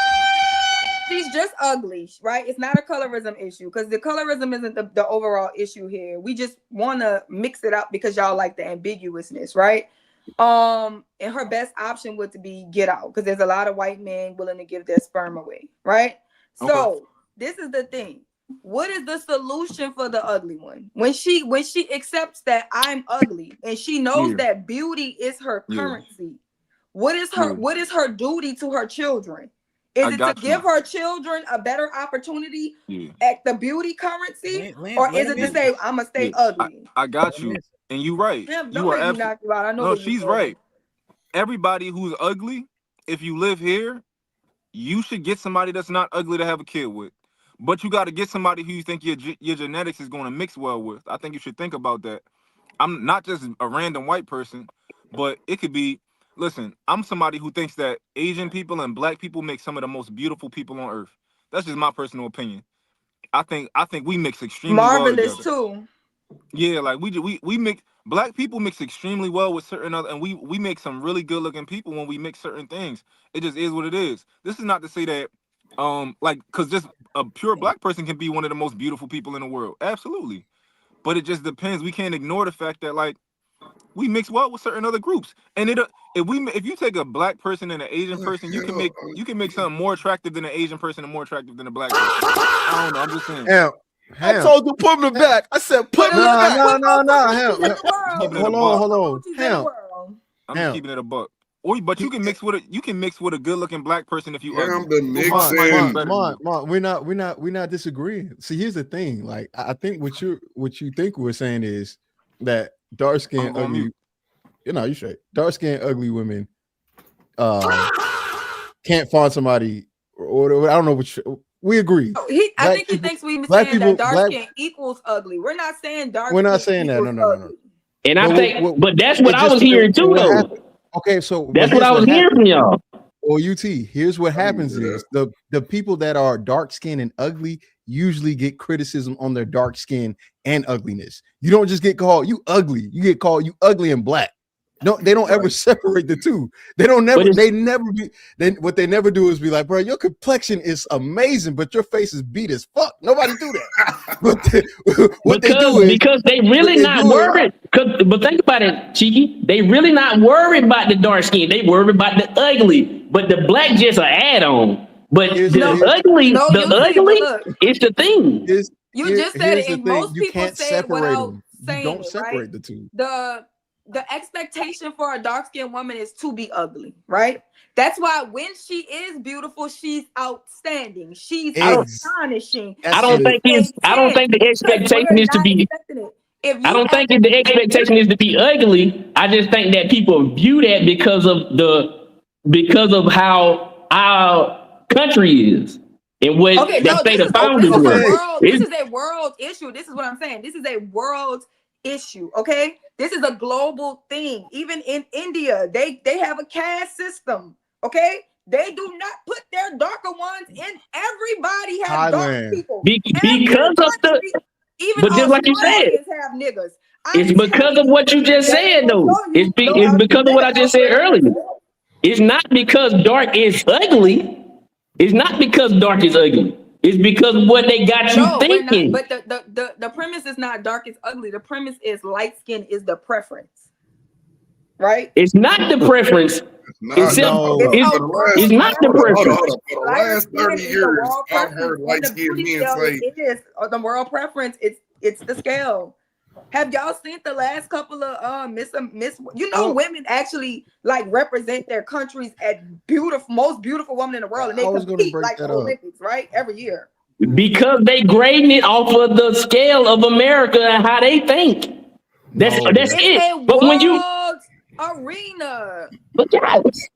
She's just ugly, right? It's not a colorism issue because the colorism isn't the overall issue here. We just want to mix it up because y'all like the ambiguousness, right? And her best option would to be get out because there's a lot of white men willing to give their sperm away, right? Okay. So this is the thing. What is the solution for the ugly one? When she accepts that I'm ugly and she knows that beauty is her currency, what is her duty to her children? Is it to give her children a better opportunity at the beauty currency, or is it to say I'm gonna stay ugly? I got you, and you're right. You are absolutely right. No, she's right. Everybody who's ugly, if you live here, you should get somebody that's not ugly to have a kid with. But you got to get somebody who you think your genetics is going to mix well with. I think you should think about that. I'm not just a random white person, but it could be. Listen, I'm somebody who thinks that Asian people and black people make some of the most beautiful people on earth. That's just my personal opinion. I think we mix extremely marvelous well too. Yeah, like we mix black people mix extremely well with certain other, and we make some really good looking people when we mix certain things. It just is what it is. This is not to say that like because just a pure black person can be one of the most beautiful people in the world. Absolutely. but it just depends. We can't ignore the fact that like we mix well with certain other groups, and if you take a black person and an Asian person, you can make something more attractive than an Asian person and more attractive than a black person. I don't know. I'm just saying. I told you put him back. I said put him back. No. Hold on. I'm just keeping it a buck. But you can mix with a good looking black person if you we're not disagreeing. See, here's the thing. Like I think what you think we're saying is that dark skinned ugly, you straight. Dark skinned ugly women can't find somebody or I don't know which. We agree. I think he thinks we saying that dark skin equals ugly. We're not saying dark. We're not saying that. No. And I think, but that's what I was hearing too, though. Okay, so that's what I was hearing from y'all. Well, UT, here's what happens is the people that are dark skinned and ugly usually get criticism on their dark skin and ugliness. You don't just get called you ugly. You get called you ugly and black. No, they don't ever separate the two. What they never do is be like, bro, your complexion is amazing, but your face is beat as fuck. Nobody do that. Because they really not worried. But think about it, Cheeky. They really not worried about the dark skin. They worried about the ugly. But the black just an add-on. But the ugly is the thing. You just said it. Most people say it without saying you don't separate the two. The expectation for a dark-skinned woman is to be ugly, right? That's why when she is beautiful, she's outstanding. She's astonishing. I don't think the expectation is to be. I don't think the expectation is to be ugly. I just think that people view that because of how our country is and what state of founders were. This is a world issue. This is what I'm saying. This is a world issue. Okay. This is a global thing. Even in India, they have a caste system. Okay, they do not put their darker ones in. Everybody has dark people. Because of the. Even but just like you said, have niggas. It's because of what you just said, though. It's because of what I just said earlier. It's not because dark is ugly. It's not because dark is ugly. It's because of what they got you thinking. But the premise is not dark is ugly. The premise is light skin is the preference, right? It's not the preference. It's not the preference. For the last 30 years, I've heard light skinned men say it is the world preference. It's the scale. Have y'all seen the last couple of women actually like represent their countries at most beautiful woman in the world, and they compete like the Olympics, right? Every year. Because they grading it off of the scale of America and how they think. That's it. But when you arena. But guys,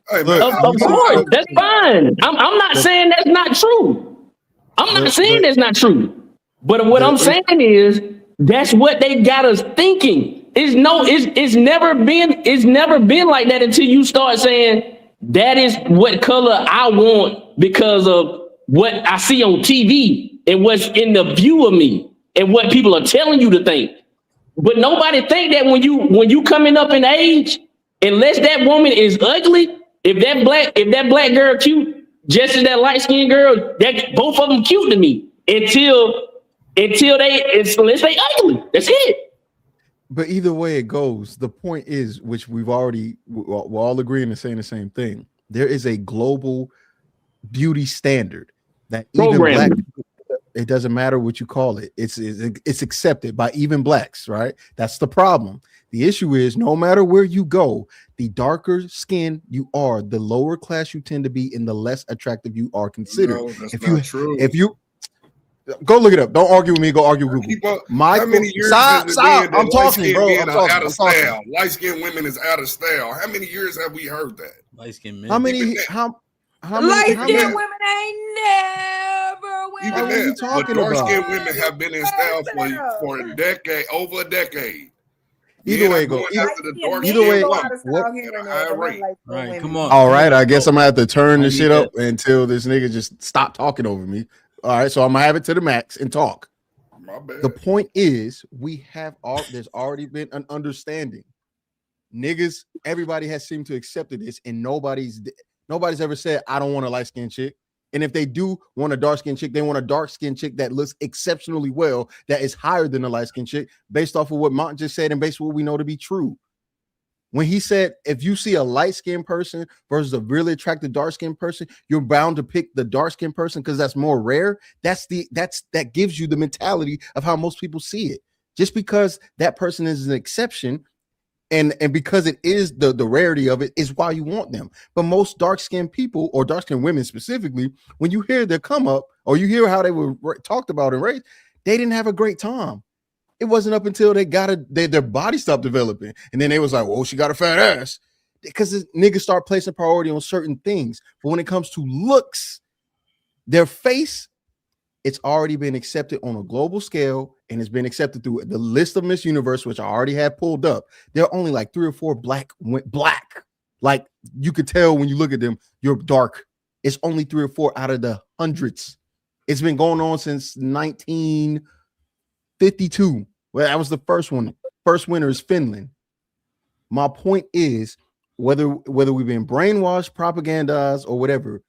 of course, that's fine. I'm not saying that's not true. I'm not saying that's not true. But what I'm saying is that's what they got us thinking. It's never been like that until you start saying that is what color I want because of what I see on TV and what's in the view of me and what people are telling you to think. But nobody think that when you coming up in age, unless that woman is ugly, if that black girl cute, just as that light skinned girl, that both of them cute to me until unless they ugly. That's it. But either way it goes, the point is, which we're all agreeing and saying the same thing. There is a global beauty standard that even black people, it doesn't matter what you call it. It's accepted by even blacks, right? That's the problem. The issue is no matter where you go, the darker skin you are, the lower class you tend to be, and the less attractive you are considered. No, that's not true. If you go look it up, don't argue with me. Go argue with Google. How many years stop. I'm talking, bro. I'm talking. Out of style. Light skinned women is out of style. How many years have we heard that? Light skinned men. How many? Light skinned women ain't never women. Even that, but dark skinned women have been in style for a decade, over a decade. Either way, go. Either way, right, come on. All right, I guess I'm gonna have to turn this shit up until this nigga just stop talking over me. All right, so I'm gonna have it to the max and talk. My bad. The point is, there's already been an understanding. Niggas, everybody has seemed to accept this, and nobody's ever said, I don't want a light-skinned chick. And if they do want a dark-skinned chick, they want a dark-skinned chick that looks exceptionally well, that is higher than a light-skinned chick, based off of what Mont just said and based on what we know to be true. When he said, if you see a light-skinned person versus a really attractive dark-skinned person, you're bound to pick the dark-skinned person because that's more rare. That gives you the mentality of how most people see it. Just because that person is an exception, and because it is the rarity of it, is why you want them. But most dark-skinned people, or dark-skinned women specifically, when you hear their come up, or you hear how they were talked about and raised, they didn't have a great time. It wasn't up until they got their body stopped developing, and then they was like, "Well, she got a fat ass," because niggas start placing priority on certain things. But when it comes to looks, their face, it's already been accepted on a global scale, and it's been accepted through the list of Miss Universe, which I already had pulled up. There are only like 3 or 4 black. Like you could tell when you look at them, you're dark. It's only 3 or 4 out of the hundreds. It's been going on since 1952. Well, that was the first one. First winner is Finland. My point is, whether we've been brainwashed, propagandized, or whatever,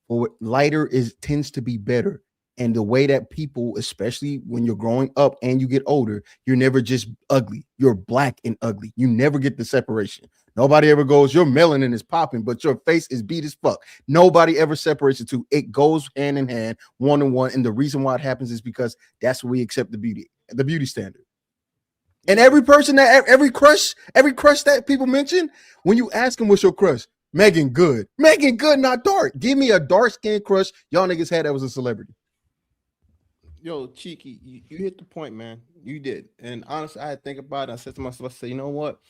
or lighter tends to be better. And the way that people, especially when you're growing up and you get older, you're never just ugly. You're black and ugly. You never get the separation. Nobody ever goes, your melanin is popping, but your face is beat as fuck. Nobody ever separates the two. It goes hand in hand, one on one. And the reason why it happens is because that's what we accept the beauty standard. And every crush that people mention, when you ask them what's your crush, Megan Good, not dark. Give me a dark skinned crush y'all niggas had that was a celebrity. Yo, Cheeky, you hit the point, man. You did. And honestly, I had to think about it. I said to myself, I said, you know what?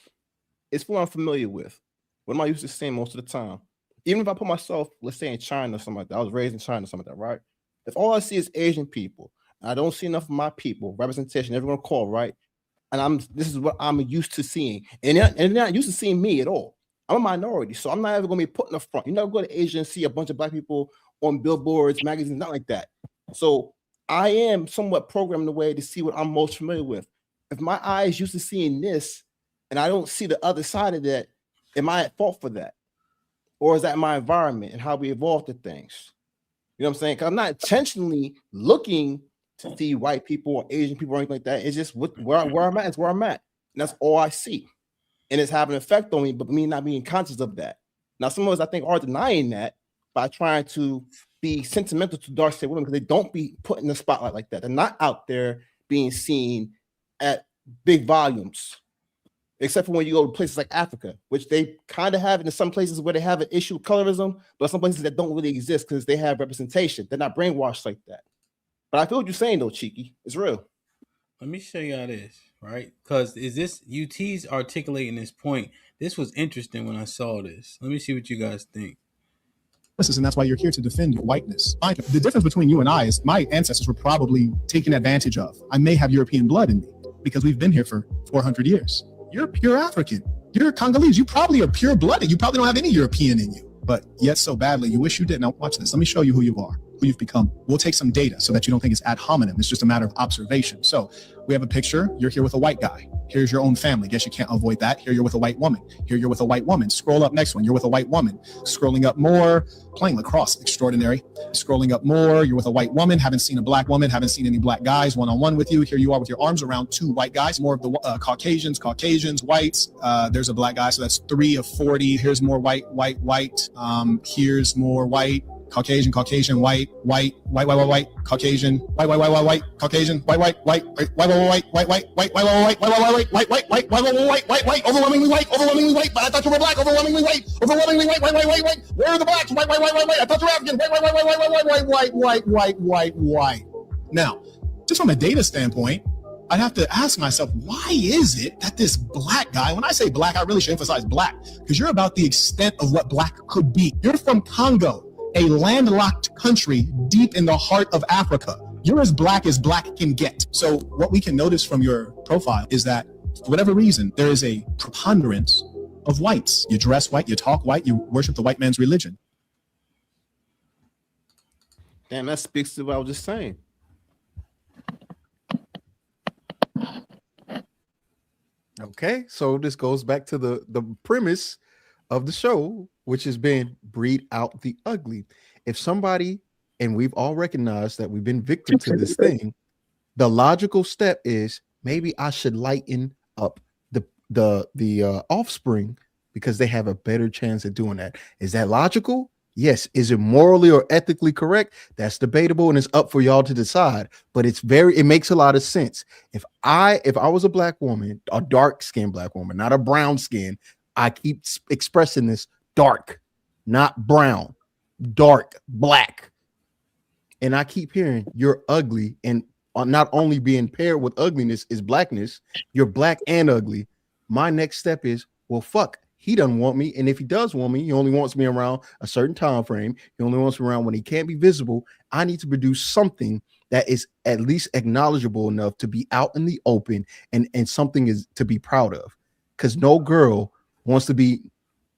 It's what I'm familiar with. What am I used to seeing most of the time? Even if I put myself, let's say, in China or something like that. I was raised in China or something like that, right? If all I see is Asian people, and I don't see enough of my people, representation, everyone call, right? And this is what I'm used to seeing. And they're not used to seeing me at all. I'm a minority, so I'm not ever going to be put in the front. You never go to Asia and see a bunch of black people on billboards, magazines, not like that. So I am somewhat programmed in a way to see what I'm most familiar with. If my eyes used to seeing this and I don't see the other side of that, am I at fault for that? Or is that my environment and how we evolved to things? You know what I'm saying? Because I'm not intentionally looking to see white people or Asian people or anything like that. It's just where I'm at. It's where I'm at. And that's all I see. And it's having an effect on me, but me not being conscious of that. Now, some of us, I think, are denying that by trying to be sentimental to dark-skinned women because they don't be put in the spotlight like that. They're not out there being seen at big volumes, except for when you go to places like Africa, which they kind of have in some places where they have an issue with colorism, but some places that don't really exist because they have representation. They're not brainwashed like that. But I feel what you're saying, though, Cheeky. It's real. Let me show y'all this, right? Because UT's articulating this point. This was interesting when I saw this. Let me see what you guys think. And that's why you're here to defend your whiteness. The difference between you and I is my ancestors were probably taken advantage of. I may have European blood in me because we've been here for 400 years. You're pure African. You're Congolese. You probably are pure blooded. You probably don't have any European in you, but yet so badly you wish you did. Now watch this. Let me show you who you are, who you've become. We'll take some data so that you don't think it's ad hominem. It's just a matter of observation. So we have a picture. You're here with a white guy. Here's your own family. Guess you can't avoid that. Here you're with a white woman. Here you're with a white woman. Scroll up next one. You're with a white woman. Scrolling up more. Playing lacrosse. Extraordinary. Scrolling up more. You're with a white woman. Haven't seen a black woman. Haven't seen any black guys one-on-one with you. Here you are with your arms around 2 white guys. More of the Caucasians, whites. There's a black guy. So that's 3 of 40. Here's more white. Here's more white. Caucasian, white, Caucasian, white, Caucasian, white, overwhelmingly white, but I thought you were black, overwhelmingly white, white. Where are the blacks? White, I thought you were African, white. Now, just from a data standpoint, I'd have to ask myself, why is it that this black guy, when I say black, I really should emphasize black, because you're about the extent of what black could be. You're from Congo, a landlocked country deep in the heart of Africa. You're as black can get. So what we can notice from your profile is that for whatever reason, there is a preponderance of whites. You dress white, you talk white, you worship the white man's religion. Damn, that speaks to what I was just saying. Okay, so this goes back to the premise of the show, which has been breed out the ugly. If somebody and we've all recognized that we've been victim to this thing, the logical step is maybe I should lighten up the offspring because they have a better chance at doing that. Is that logical? Yes. Is it morally or ethically correct? That's debatable and it's up for y'all to decide. But it makes a lot of sense. If I was a black woman, a dark-skinned black woman, not a brown skin, I keep expressing this: dark, not brown, dark, black. And I keep hearing you're ugly, and not only being paired with ugliness is blackness, you're black and ugly. My next step is, well, fuck, he doesn't want me. And if he does want me, he only wants me around a certain time frame. He only wants me around when he can't be visible. I need to produce something that is at least acknowledgeable enough to be out in the open and something is to be proud of. Because no girl wants to be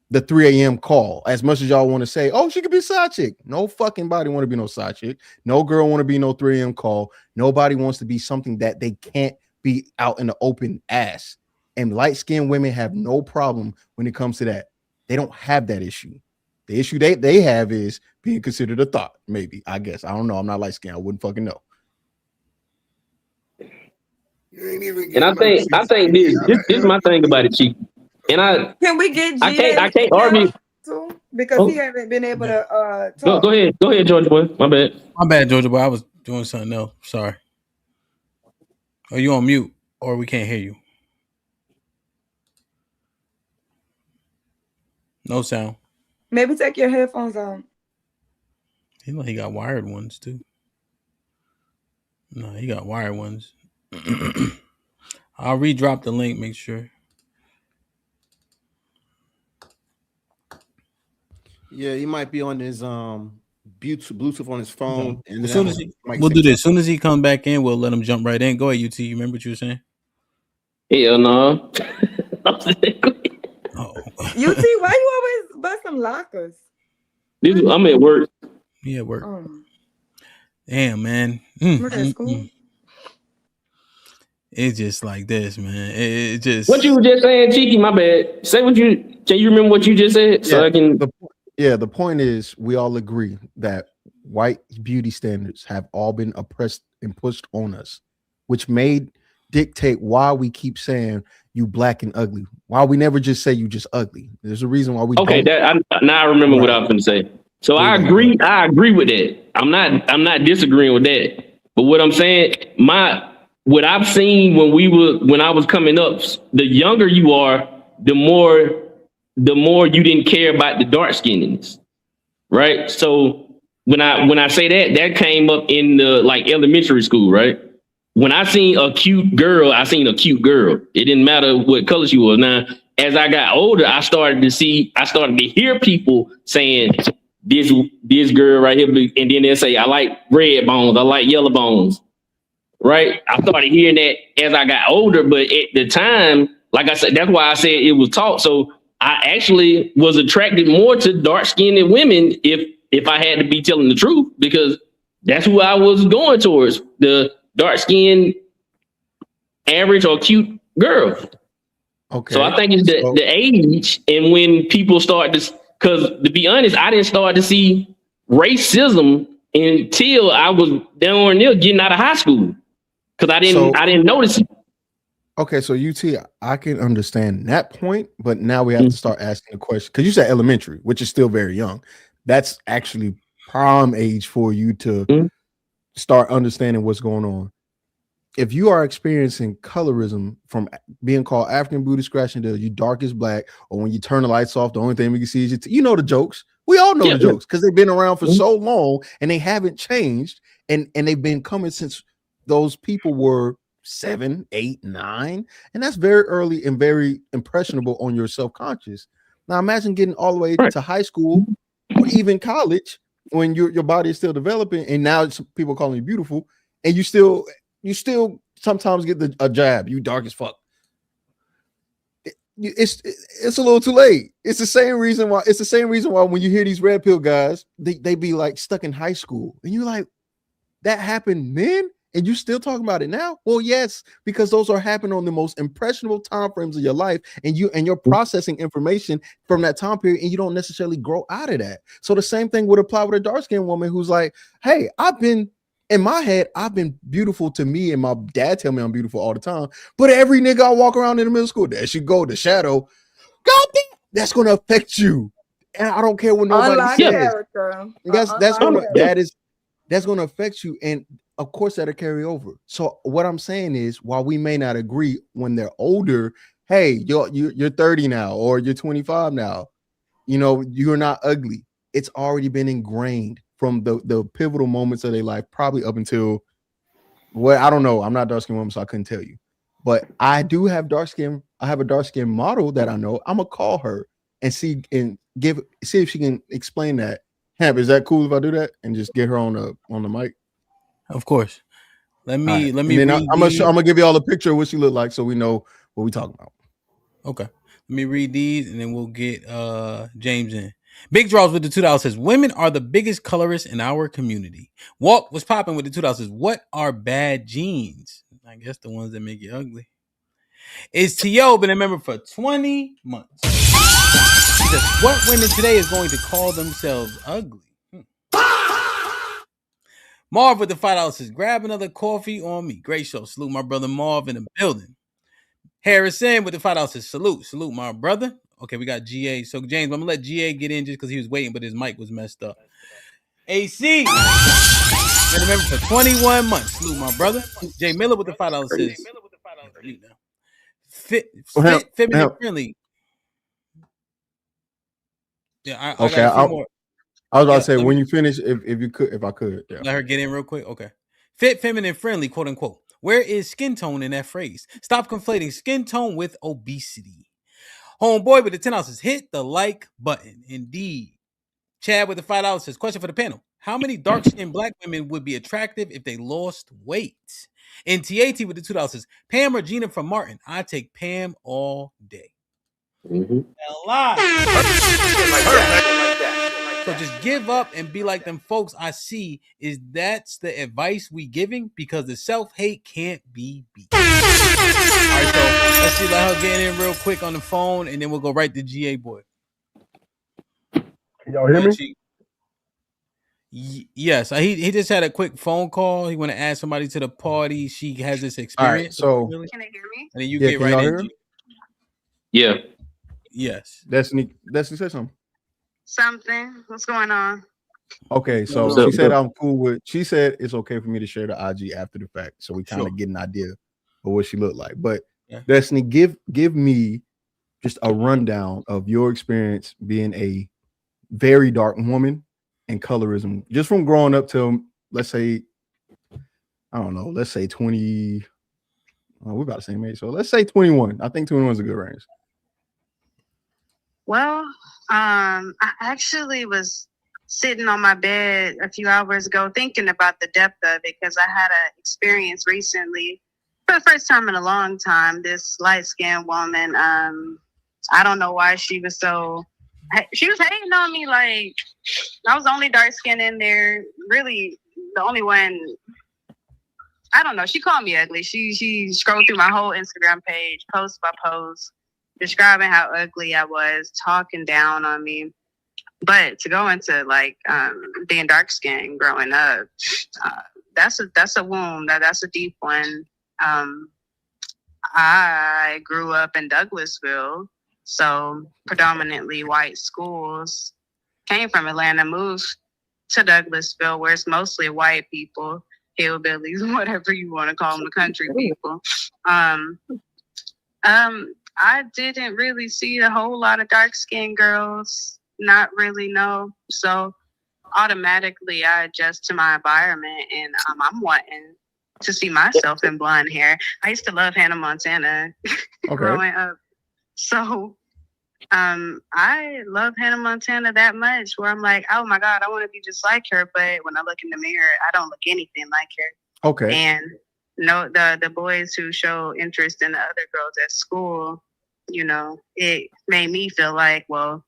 the 3 a.m. call. As much as y'all want to say, oh, she could be a side chick. No fucking body want to be no side chick. No girl want to be no 3 a.m. call. Nobody wants to be something that they can't be out in the open as. And light-skinned women have no problem when it comes to that. They don't have that issue. The issue they have is being considered a thought, maybe, I guess. I don't know. I'm not light-skinned. I wouldn't fucking know. And I think this is my thing about it, Chief. And can we get G I can't argue too, because he haven't been able to talk. Go ahead, Georgia boy. My bad, Georgia boy. I was doing something else. Sorry. Are you on mute or we can't hear you? No sound. Maybe take your headphones on. He got wired ones too. No, he got wired ones. I'll redrop the link. Make sure. Yeah, he might be on his Bluetooth on his phone. And as soon as we'll do this. As soon as he comes back in, we'll let him jump right in. Go ahead, UT. You remember what you were saying? Hell no. UT, why you always bust them lockers? I'm at work. Yeah, at work. Damn, man. School. It's just like this, man. It just what you were just saying, Cheeky. My bad. Can you remember what you just said? So I can. The point is, we all agree that white beauty standards have all been oppressed and pushed on us, which may dictate why we keep saying you black and ugly. Why we never just say you just ugly. There's a reason why we. Okay, now I remember what I was going to say. So I agree. I agree with that. I'm not disagreeing with that. But what I'm saying, what I've seen when I was coming up, the younger you are, the more you didn't care about the dark skinness, right? So when I say that came up in the elementary school, right? When I seen a cute girl, I seen a cute girl. It didn't matter what color she was. Now, as I got older, I started to hear people saying this girl right here, and then they'll say, I like red bones, I like yellow bones. Right? I started hearing that as I got older, but at the time, like I said, that's why I said it was taught. So I actually was attracted more to dark-skinned women if I had to be telling the truth, because that's who I was going towards, the dark-skinned, average or cute girl. Okay. So I think it's the age, and when people start to, because to be honest, I didn't start to see racism until I was down near getting out of high school. Because I didn't notice it. Okay, so UT, I can understand that point, but now we have to start asking the question, because you said elementary, which is still very young. That's actually prime age for you to start understanding what's going on. If you are experiencing colorism from being called African booty scratching to you dark as black, or when you turn the lights off, the only thing we can see is you know the jokes. We all know the jokes because they've been around for so long and they haven't changed, and they've been coming since those people were 7, 8, 9, and that's very early and very impressionable on your self-conscious. Now imagine getting all the way to high school or even college when your body is still developing, and now people calling you beautiful, and you still sometimes get a jab. You dark as fuck. It's a little too late. It's the same reason why when you hear these red pill guys, they be like stuck in high school, and you're like, that happened then. and you still talking about it now? Well, yes, because those are happening on the most impressionable time frames of your life, and you're processing information from that time period, and you don't necessarily grow out of that. So the same thing would apply with a dark-skinned woman who's like, hey, in my head, I've been beautiful to me, and my dad tell me I'm beautiful all the time. But every nigga I walk around in the middle school, there she go, the shadow. God damn, that's gonna affect you. And I don't care what nobody Unlock says. character. That's gonna affect you. And of course that'll carry over. So what I'm saying is, while we may not agree when they're older, hey, you're 30 now, or you're 25 now, you're not ugly. It's already been ingrained from the pivotal moments of their life, probably up until I don't know. I'm not dark skinned woman, so I couldn't tell you. But I do have dark skin. I have a dark skin model that I know. I'm gonna call her and see if she can explain that. Hamp, is that cool if I do that and just get her on the mic? Of course. Let me I'm gonna give you all a picture of what she looked like, so we know what we talking about. Okay. Let me read these, and then we'll get James in. Big Draws with the $2 says, women are the biggest colorists in our community. Walk was popping with the $2 says, what are bad genes? I guess the ones that make you ugly. Is T.O. been a member for 20 months? He says, what women today is going to call themselves ugly? Marv with the $5 says, grab another coffee on me. Great show. Salute my brother Marv in the building. Harrison with the $5 says, salute my brother. Okay, we got GA. So James, I'm gonna let GA get in just because he was waiting, but his mic was messed up. AC, remember for 21 months. Salute my brother. Jay Miller with the $5 says, fit, feminine friendly. Yeah, I got a few more. I was about to say, when you finish, if I could, yeah. Let her get in real quick. Okay. Fit, feminine friendly, quote unquote. Where is skin tone in that phrase? Stop conflating skin tone with obesity. Homeboy with the $10 says, hit the like button. Indeed. Chad with the $5 says, question for the panel. How many dark-skinned black women would be attractive if they lost weight? And TAT with the $2 says, Pam or Gina from Martin? I take Pam all day. So just give up and be like them folks I see. That's the advice we giving, because the self-hate can't be beat. All right, so let's see, let her get in real quick on the phone, and then we'll go right to GA boy. Can y'all hear me? Yes, he just had a quick phone call. He want to add somebody to the party. She has this experience. All right, so Can they hear me? And then you get right in. Yeah. Yes. Destiny said something. Something. What's going on? Okay, so she said I'm cool with. She said it's okay for me to share the IG after the fact, so we kind of get an idea of what she looked like. But Destiny, give me just a rundown of your experience being a very dark woman and colorism, just from growing up till, let's say, I don't know, let's say 20. We're about the same age, so let's say 21. I think 21 is a good range. Well, I actually was sitting on my bed a few hours ago thinking about the depth of it, because I had an experience recently for the first time in a long time. This light-skinned woman, I don't know why she was hating on me. Like, I was the only dark skin in there, really the only one. I don't know. She called me ugly. She scrolled through my whole Instagram page, post by post, describing how ugly I was, talking down on me. But to go into like being dark skinned growing up, that's a wound. That's a deep one. I grew up in Douglasville, so predominantly white schools. Came from Atlanta, moved to Douglasville, where it's mostly white people, hillbillies, whatever you want to call them, the country people. I didn't really see a whole lot of dark-skinned girls. Not really, no. So automatically I adjust to my environment, and I'm wanting to see myself in blonde hair. I used to love Hannah Montana growing up. So I love Hannah Montana that much, where I'm like, oh my God, I want to be just like her. But when I look in the mirror, I don't look anything like her. Okay. And no, the boys who show interest in the other girls at school, you know, it made me feel like, well,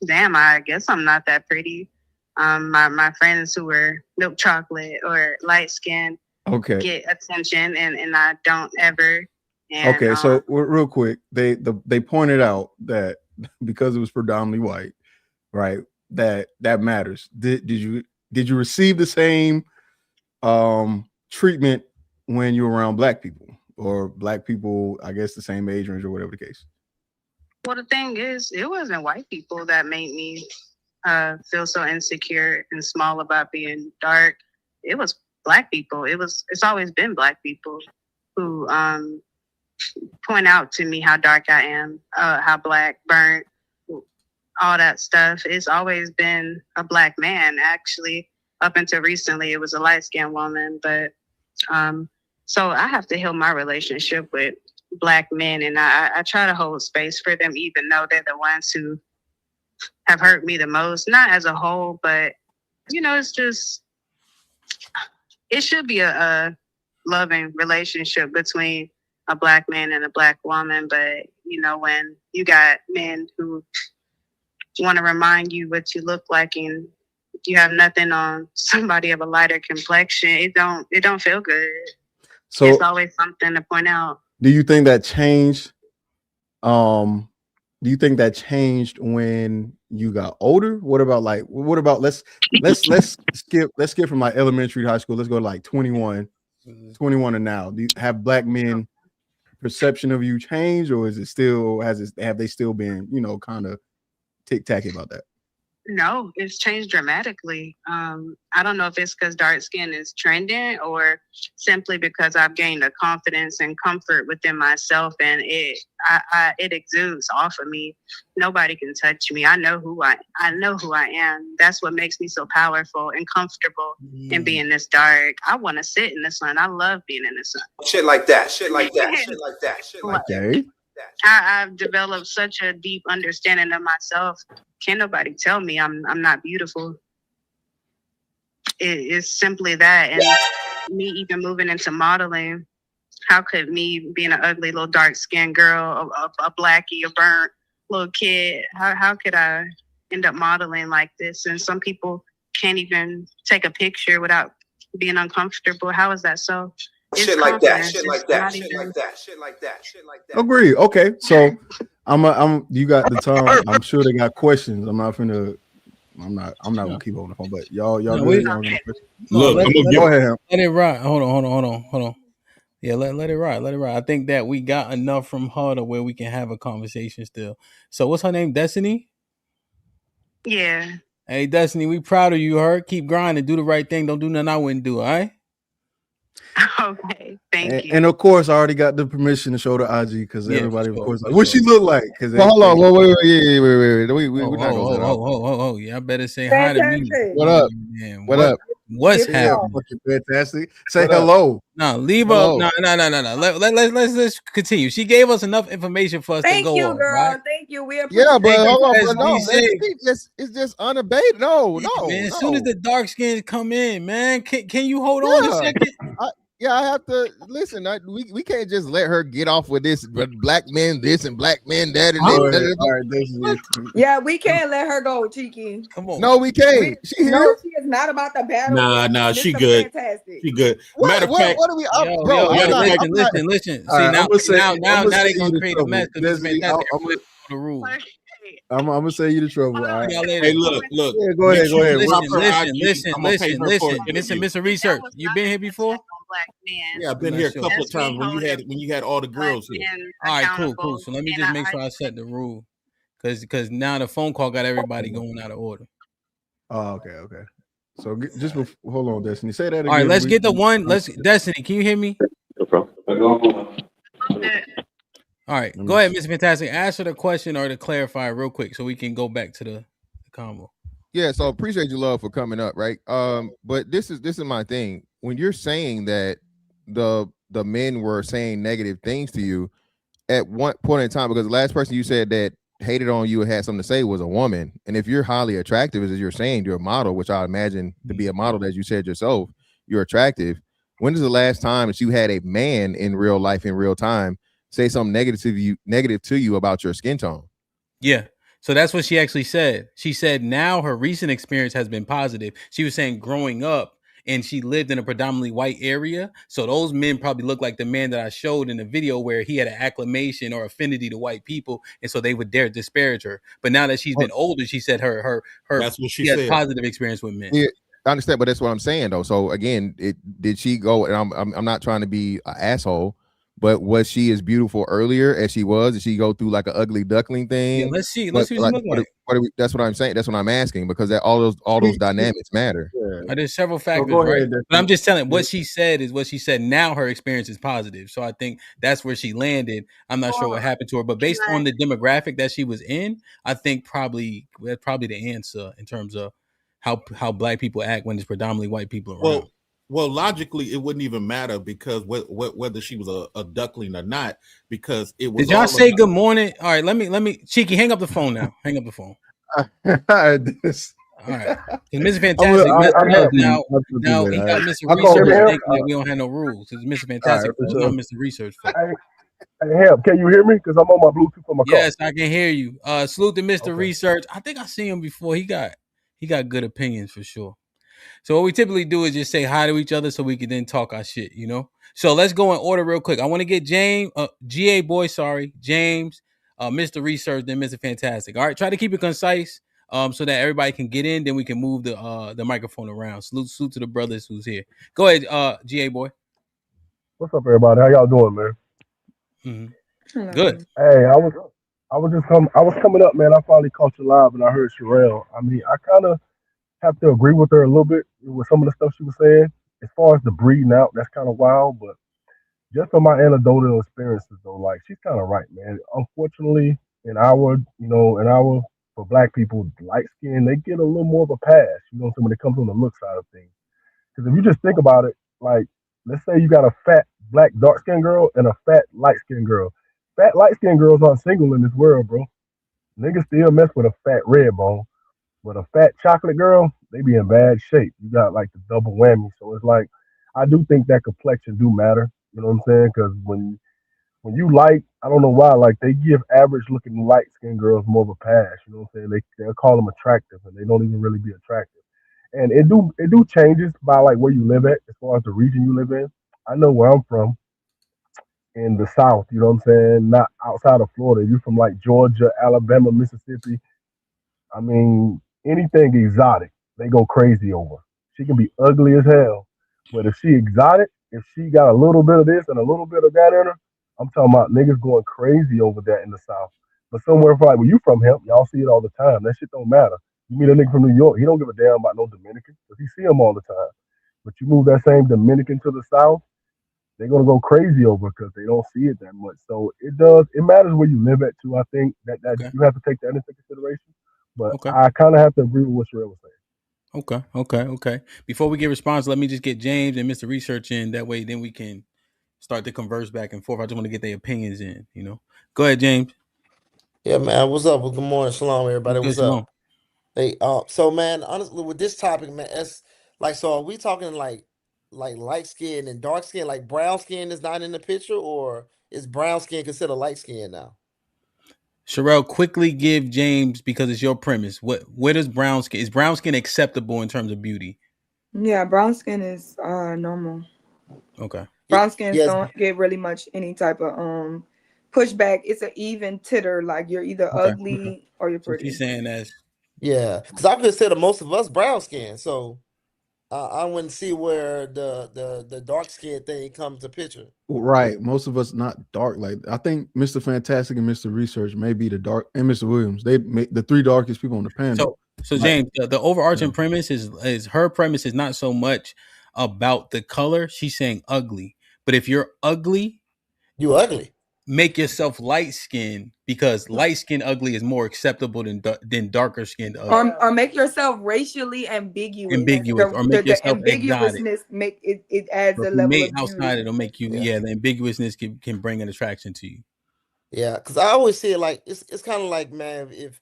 damn, I guess I'm not that pretty. My friends who were milk chocolate or light skinned, Okay. get attention, and I don't ever. And, Okay, so real quick, they pointed out that because it was predominantly white, right? That matters. Did you receive the same treatment when you were around black people, or black people, I guess the same age range or whatever the case? Well, the thing is, it wasn't white people that made me feel so insecure and small about being dark. It was black people. It's always been black people who point out to me how dark I am, how black, burnt, all that stuff. It's always been a black man, actually. Up until recently, it was a light-skinned woman. But so I have to heal my relationship with black men, and I try to hold space for them, even though they're the ones who have hurt me the most. Not as a whole, but it's just, it should be a loving relationship between a black man and a black woman. But when you got men who want to remind you what you look like and you have nothing on somebody of a lighter complexion, it don't feel good. So it's always something to point out. Do you think that changed? Do you think that changed when you got older? What about let's skip from like elementary to high school. Let's go to like 21 and now. Do you have black men perception of you changed, or is it still have they still been kind of tic-tacky about that? No, it's changed dramatically. I don't know if it's because dark skin is trending or simply because I've gained a confidence and comfort within myself, and it exudes off of me. Nobody can touch me. I know who I am. That's what makes me so powerful and comfortable in being this dark. I want to sit in the sun. I love being in the sun. Shit like that. Okay. I've developed such a deep understanding of myself. Can't nobody tell me I'm not beautiful. It's simply that. And me even moving into modeling, how could me being an ugly little dark skinned girl, a blackie, a burnt little kid, how could I end up modeling like this? And some people can't even take a picture without being uncomfortable. How is that so? Shit like that. Agree. Okay, so you got the time. I'm sure they got questions. I'm not gonna keep on the phone, but y'all good? Look, go ahead. Let it ride. Hold on. Yeah, let it ride. I think that we got enough from her to where we can have a conversation still. So what's her name? Destiny? Yeah. Hey, Destiny, we proud of you. Her keep grinding, do the right thing. Don't do nothing I wouldn't do. All right. Okay, thank you. And of course, I already got the permission to show the IG because everybody, of course, like, what she look like? Because hold on, wait. We're not gonna yeah, I better say hi to me. What up? Man, what up? What's happening? Fantastic. Say hello. No, leave up. No. Let's continue. She gave us enough information for us to go on. Girl. Right? Thank you. We appreciate Yeah, but hold on, it's just unabated. No, man. As soon as the dark skins come in, man, can you hold on a second? I have to listen. We can't just let her get off with this black men this and black men that. And yeah, we can't let her go, Cheeky. Come on. No, we can't. She here? She is not about the battle. Nah, she good. Fantastic. She good. Matter of fact, what are we up, bro? Listen. See, now they're gonna create a mess. The rule. I'm gonna say you the trouble. All right. Hey, look. Yeah, go ahead. Listen, Mr. Research. You been here before? Yeah, I've been here a couple of times when you had all the girls here. All right, cool. So let me just make sure I set the rule, because now the phone call got everybody going out of order. Oh, okay. So just hold on, Destiny. Say that again. All right, let's get the one. Destiny, can you hear me? No problem. All right, go ahead, Mr. Fantastic. Answer the question or to clarify real quick so we can go back to the combo. Yeah, so appreciate your love for coming up, right? But this is my thing. When you're saying that the men were saying negative things to you at one point in time, because the last person you said that hated on you and had something to say was a woman, and if you're highly attractive, as you're saying, you're a model, which I imagine to be a model, as you said yourself, you're attractive. When is the last time that you had a man in real life, in real time, say something negative to you about your skin tone? Yeah. So that's what she actually said. She said now her recent experience has been positive. She was saying growing up, and she lived in a predominantly white area. So those men probably look like the man that I showed in the video where he had an acclamation or affinity to white people, and so they would dare disparage her. But now that she's been older, she said her That's what she has said. positive experience with men. Yeah, I understand, but that's what I'm saying though. So again, did she go? And I'm not trying to be an asshole, but was she as beautiful earlier as she was? Did she go through like an ugly duckling thing? Yeah, let's see But, what she like, look like. that's what I'm saying. That's what I'm asking, because all those dynamics matter. There's several factors, go right? ahead, But I'm just telling what she said is what she said. Now her experience is positive, so I think that's where she landed. I'm not sure what happened to her, but based on the demographic that she was in, I think that's probably the answer in terms of how black people act when there's predominantly white people around. Well, logically, it wouldn't even matter because whether she was a duckling or not, because it was. Did y'all say good morning? All right, let me Cheeky, hang up the phone now. Hang up the phone. All right, Mr. Fantastic messed up now. Now he got Mr. Research thinking that we don't have no rules. It's Mr. Fantastic, for it's sure. not Mr. Research. Hey, Hamp, can you hear me? Because I'm on my Bluetooth on my car. Yes, I can hear you. Salute to Mr. Research. I think I seen him before. He got good opinions for sure. So what we typically do is just say hi to each other so we can then talk our shit, you know? So let's go in order real quick. I want to get James, James, Mr. Research, then Mr. Fantastic. All right, try to keep it concise so that everybody can get in, then we can move the microphone around. Salute to the brothers who's here. Go ahead, GA boy. What's up, everybody? How y'all doing, man? Mm-hmm. Good. Hey, I was coming up, man. I finally caught you live, and I heard Sherelle. I mean, I kind of have to agree with her a little bit with some of the stuff she was saying. As far as the breeding out, that's kind of wild. But just from my anecdotal experiences, though, like she's kind of right, man. Unfortunately, for black people, light skin, they get a little more of a pass. You know, when it comes on the look side of things. Because if you just think about it, like let's say you got a fat black dark skinned girl and a fat light skinned girl. Fat light skinned girls aren't single in this world, bro. Niggas still mess with a fat red bone. But a fat chocolate girl, they be in bad shape. You got like the double whammy. So it's like, I do think that complexion do matter. You know what I'm saying? Because when you light, I don't know why, like they give average looking light skinned girls more of a pass. You know what I'm saying? They'll call them attractive, and they don't even really be attractive. And it do changes by like where you live at, as far as the region you live in. I know where I'm from in the South. You know what I'm saying? Not outside of Florida. You from like Georgia, Alabama, Mississippi. I mean, anything exotic, they go crazy over. She can be ugly as hell, but if she exotic, if she got a little bit of this and a little bit of that in her, I'm talking about niggas going crazy over that in the South. But somewhere like where you from, him, y'all see it all the time. That shit don't matter. You meet a nigga from New York, he don't give a damn about no Dominican because he see them all the time. But you move that same Dominican to the South, they're gonna go crazy over because they don't see it that much. So it matters where you live at too. I think that you have to take that into consideration. But I kind of have to agree with what Sherelle was saying. Okay. Before we get response, let me just get James and Mr. Research in. That way, then we can start to converse back and forth. I just want to get their opinions in, you know. Go ahead, James. Yeah, man. What's up? Well, good morning. Shalom, everybody. Good, What's shalom. up? Hey, so man, honestly, with this topic, man, it's like, so are we talking like light skin and dark skin, like brown skin is not in the picture, or is brown skin considered light skin now? Sherelle, quickly give James, because it's your premise. Where does brown skin, is brown skin acceptable in terms of beauty? Yeah, brown skin is normal. Okay. Brown skins Yes. don't get really much any type of pushback. It's an even titter, like you're either ugly or you're pretty. She's saying that. Yeah, because I consider most of us brown skin, so I wouldn't see where the dark skin thing comes to picture. Right. Most of us not dark. Like I think Mr. Fantastic and Mr. Research may be the dark, and Mr. Williams. They make the three darkest people on the panel. So James, the overarching premise is her premise is not so much about the color. She's saying ugly. But if you're ugly, you ugly. Make yourself light skinned, because light skin ugly is more acceptable than darker skinned ugly. Or make yourself racially ambiguous. Or make yourself ambiguousness exotic. make it adds a But level made of beauty. outside, it'll make you the ambiguousness can bring an attraction to you. Yeah, because I always see it like it's kind of like, man, if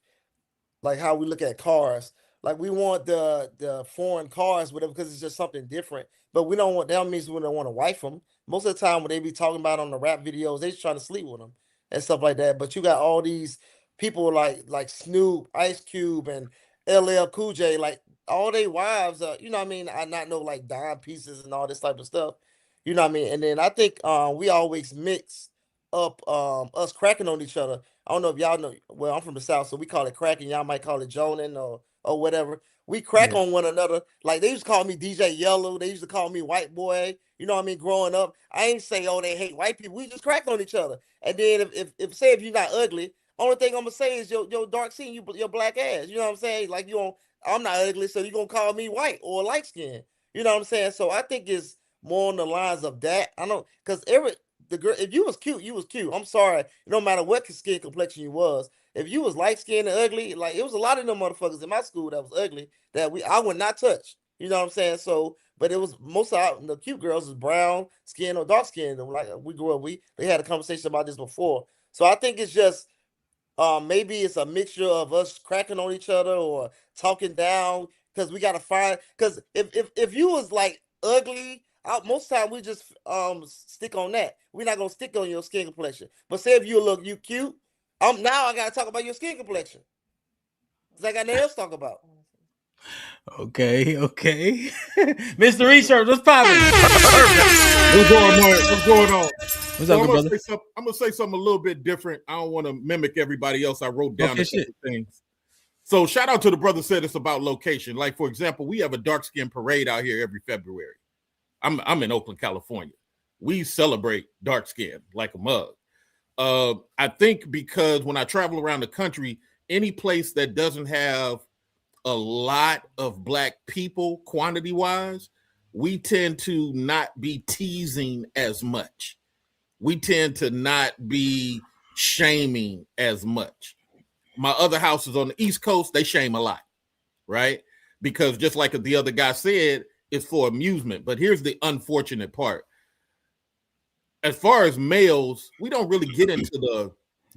like how we look at cars, like we want the foreign cars, whatever, because it's just something different. But we don't want, that means we don't want to wife them. Most of the time, when they be talking about on the rap videos, they just trying to sleep with them and stuff like that. But you got all these people like Snoop, Ice Cube, and LL Cool J. Like all they wives are, you know what I mean, I not know like dime pieces and all this type of stuff. You know what I mean? And then I think we always mix up us cracking on each other. I don't know if y'all know, well, I'm from the South, so we call it cracking. Y'all might call it joning or whatever. We crack Yeah. on one another. Like they used to call me DJ Yellow. They used to call me white boy. You know what I mean? Growing up, I ain't say, oh, they hate white people. We just crack on each other. And then if say if you're not ugly, only thing I'm gonna say is your dark skin, your black ass. You know what I'm saying? Like I'm not ugly, so you're gonna call me white or light skin. You know what I'm saying? So I think it's more on the lines of that. I don't because the girl, if you was cute, you was cute. I'm sorry, no matter what skin complexion you was. If you was light skinned and ugly, like it was a lot of them motherfuckers in my school that was ugly that I would not touch. You know what I'm saying? So, but it was most of the cute girls is brown skin or dark skin. Like we grew up, they had a conversation about this before. So I think it's just maybe it's a mixture of us cracking on each other or talking down because we gotta find because if you was like ugly, most time we just stick on that. We're not gonna stick on your skin complexion. But say if you cute, now I gotta talk about your skin complexion. Cause I got nothing else to talk about. Okay. Mr. Research, what's poppin'? What's going on? What's up, brother? I'm gonna say something a little bit different. I don't want to mimic everybody else. I wrote down a couple things. So shout out to the brother said it's about location. Like for example, we have a dark skin parade out here every February. I'm in Oakland, California. We celebrate dark skin like a mug. I think because when I travel around the country, any place that doesn't have a lot of black people quantity wise, we tend to not be teasing as much. We tend to not be shaming as much. My other houses on the East Coast, they shame a lot, right? Because just like the other guy said, it's for amusement. But here's the unfortunate part. As far as males, we don't really get into the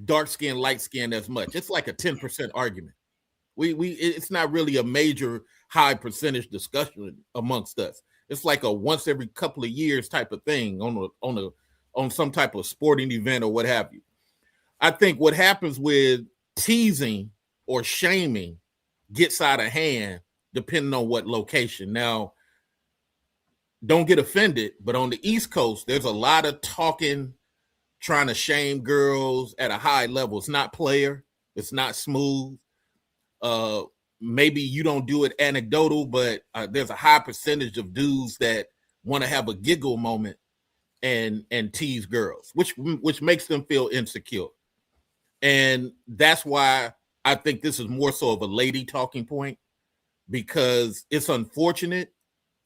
dark skin, light skin as much. It's like a 10% argument. It's not really a major high percentage discussion amongst us. It's like a once every couple of years type of thing on some type of sporting event or what have you. I think what happens with teasing or shaming gets out of hand depending on what location. Now, don't get offended, but on the East Coast, there's a lot of talking, trying to shame girls at a high level. It's not player. It's not smooth. Maybe you don't do it anecdotal, but there's a high percentage of dudes that want to have a giggle moment and tease girls, which makes them feel insecure. And that's why I think this is more so of a lady talking point, because it's unfortunate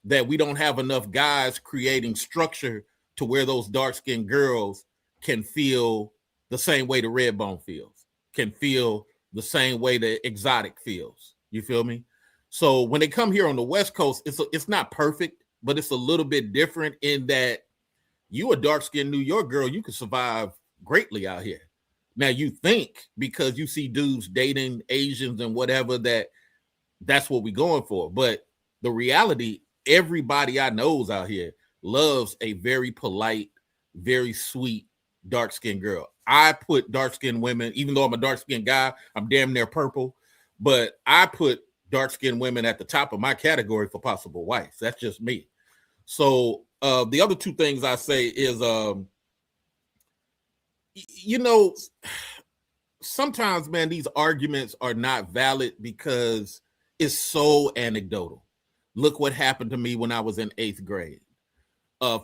that we don't have enough guys creating structure to where those dark-skinned girls can feel the same way the red bone feels, can feel the same way the exotic feels. You feel me? So when they come here on the West Coast, it's not perfect, but it's a little bit different in that you a dark-skinned New York girl, you can survive greatly out here. Now you think because you see dudes dating Asians and whatever that's what we're going for. But the reality, everybody I knows out here loves a very polite, very sweet, dark-skinned girl. I put dark-skinned women, even though I'm a dark-skinned guy, I'm damn near purple, but I put dark-skinned women at the top of my category for possible wives. That's just me. So the other two things I say is, sometimes, man, these arguments are not valid because it's so anecdotal. Look what happened to me when I was in 8th grade.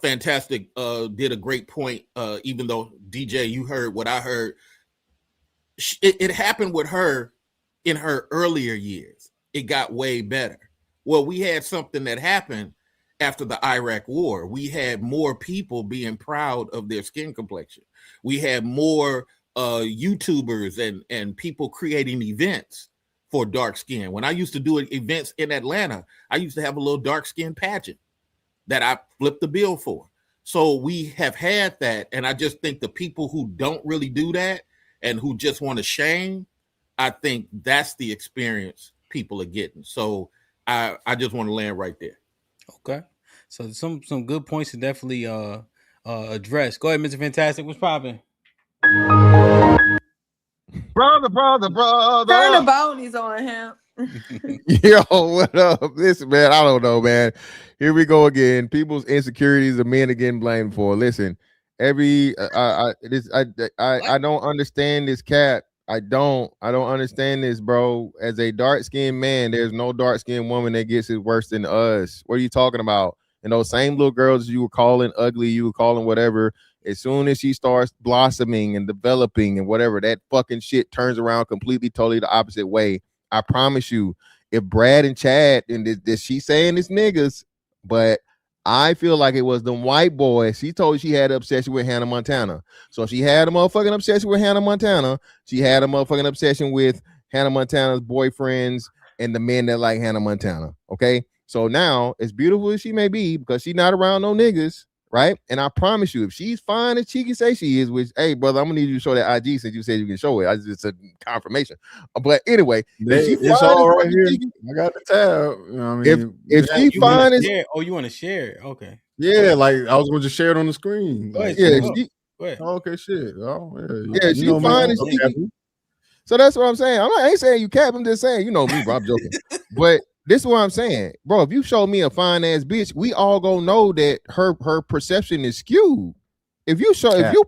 Fantastic did a great point, even though, DJ, you heard what I heard. It happened with her in her earlier years. It got way better. Well, we had something that happened after the Iraq War. We had more people being proud of their skin complexion. We had more YouTubers and people creating events for dark skin. When I used to do events in Atlanta, I used to have a little dark skin pageant that I flipped the bill for. So we have had that. And I just think the people who don't really do that and who just want to shame, I think that's the experience people are getting. So I just want to land right there. Okay. So some good points to definitely address. Go ahead, Mr. Fantastic. What's popping? Turn the bounties on him. Yo, what up? Listen, man, I don't know, man. Here we go again. People's insecurities, the men are getting blamed for. Listen, I don't understand this cap. I don't understand this, bro. As a dark-skinned man, there's no dark-skinned woman that gets it worse than us. What are you talking about? And those same little girls you were calling ugly, you were calling whatever, as soon as she starts blossoming and developing and whatever, that fucking shit turns around completely, totally the opposite way. I promise you, if Brad and Chad, and this she saying it's niggas, but I feel like it was the white boy. She told she had an obsession with Hannah Montana. So if she had a motherfucking obsession with Hannah Montana, she had a motherfucking obsession with Hannah Montana's boyfriends and the men that like Hannah Montana. Okay. So now, as beautiful as she may be, because she's not around no niggas, right? And I promise you, if she's fine as she can say she is, which, hey, brother, I'm gonna need you to show that IG since you said you can show it. It's a confirmation. But anyway, it's all right here. I got the tab. You know what I mean? If she fine as you want to share it? Okay. Yeah, like I was going to share it on the screen. Like, yeah, okay, shit. Oh, yeah, she fine as she can. So that's what I'm saying. I ain't saying you cap. I'm just saying, you know me, bro. I'm joking. But this is what I'm saying, bro. If you show me a fine ass bitch, we all gonna know that her perception is skewed. If you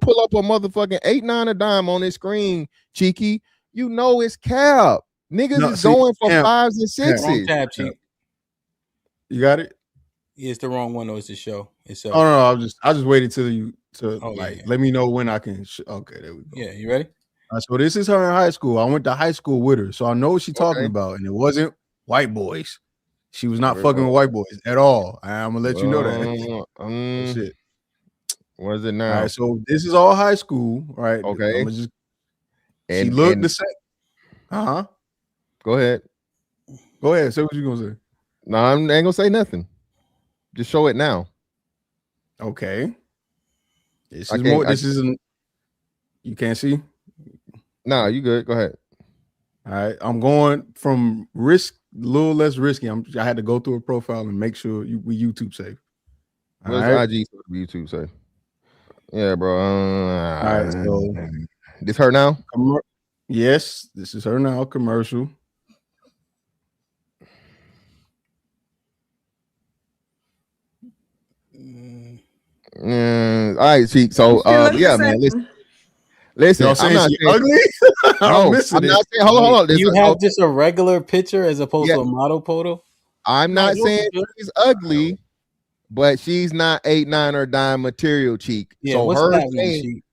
pull up a motherfucking 8-9 a dime on this screen, cheeky, you know it's cap. Niggas is going for 5s and 6s. Wrong tab, cheek. You got it? Yeah, it's the wrong one, though. It's the show. It's no, I just waited till you let me know when I can. Okay, there we go. Yeah, you ready? So this is her in high school. I went to high school with her, so I know what she's talking about, and it wasn't white boys. She was not fucking with white boys at all. I'm gonna let you know that. Shit. What is it now? All right, so this is all high school, right? Okay. She looked the same. Go ahead. Go ahead. Say what you gonna say. No, I ain't gonna say nothing. Just show it now. Okay. This is more. This isn't. You can't see. No, you good. Go ahead. All right. I'm going from risk, a little less risky. I had to go through a profile and make sure we YouTube safe. What's IG YouTube say? Yeah, bro. All right. So this her now? Yes, this is her now. Commercial. All right, Cheek. So yeah, man. Listen. I'm not saying ugly. I'm not saying. Hold on. You have just a regular picture as opposed to a model photo. I'm not saying she's ugly, but she's not 8-9 or dime material, Cheek. Yeah, so what's her that saying, Cheek?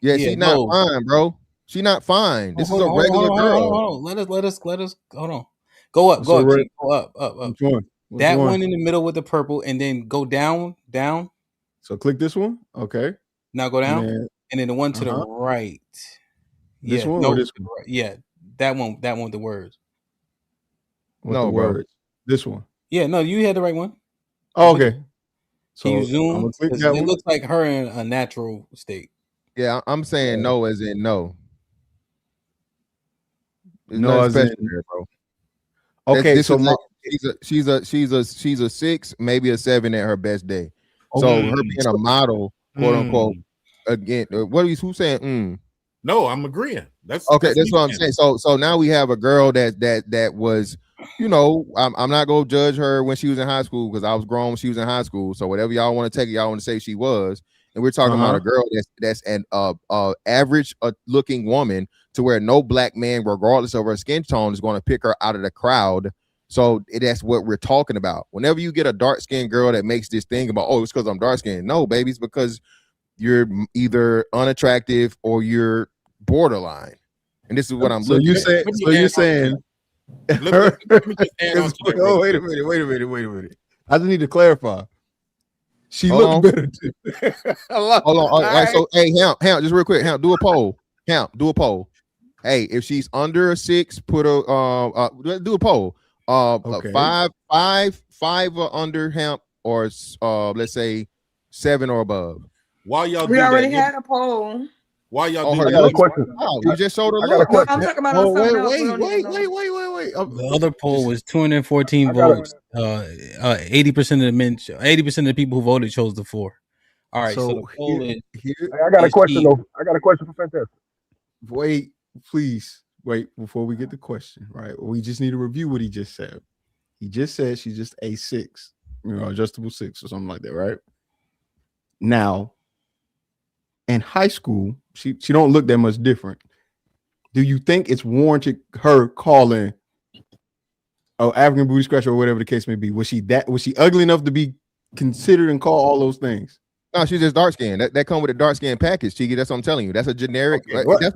yeah, she's not fine, bro. She's not fine. This is a regular girl. Hold on. Let us hold on. Go up, Cheek. Go up. Which one? That one in the middle with the purple, and then go down. So click this one. Okay. Now go down, and then the one to the right. This one or this one? Yeah, that one. That one with the words. No words. This one. Yeah, no, you had the right one. Oh, okay. So you zoom. It looks like her in a natural state. Yeah, I'm saying no as in no. There's no as in there, bro. Okay, so she's a 6, maybe a 7 at her best day. So her being a model, quote unquote, again, who's saying? No, I'm agreeing. That's what I'm saying. So now we have a girl that was, you know, I'm not gonna judge her when she was in high school because I was grown when she was in high school. So whatever y'all want to take it, y'all want to say she was. And we're talking about a girl that's an average looking woman to where no black man, regardless of her skin tone, is going to pick her out of the crowd. So that's what we're talking about. Whenever you get a dark skinned girl that makes this thing about, it's because I'm dark skinned. No, baby, it's because you're either unattractive or you're borderline. And this is what I'm looking at. So you're saying let me just add on to that. Oh, wait a minute. I just need to clarify. She looked better too. Hold on. All right. So hey, Hamp, just real quick. Hamp, do a poll. Hey, if she's under a 6, put a do a poll. Okay. 5 or under Hamp, or let's say 7 or above. While y'all we already had a poll. Why y'all do I got a question. You just showed her look. I'm talking about wait. The other poll was 214 votes. 80% of the men, 80% of the people who voted chose the 4. All right, so the poll is. I got a question though. I got a question for Fantastic. Wait, please. wait, before we get the question, right? We just need to review what he just said. He just said she's just a 6, adjustable 6 or something like that, right? Now, in high school, she don't look that much different. Do you think it's warranted her calling African booty scratcher or whatever the case may be? Was she ugly enough to be considered and call all those things? No, she's just dark skin. That come with a dark skin package, Cheeky. That's what I'm telling you. That's a generic. Okay,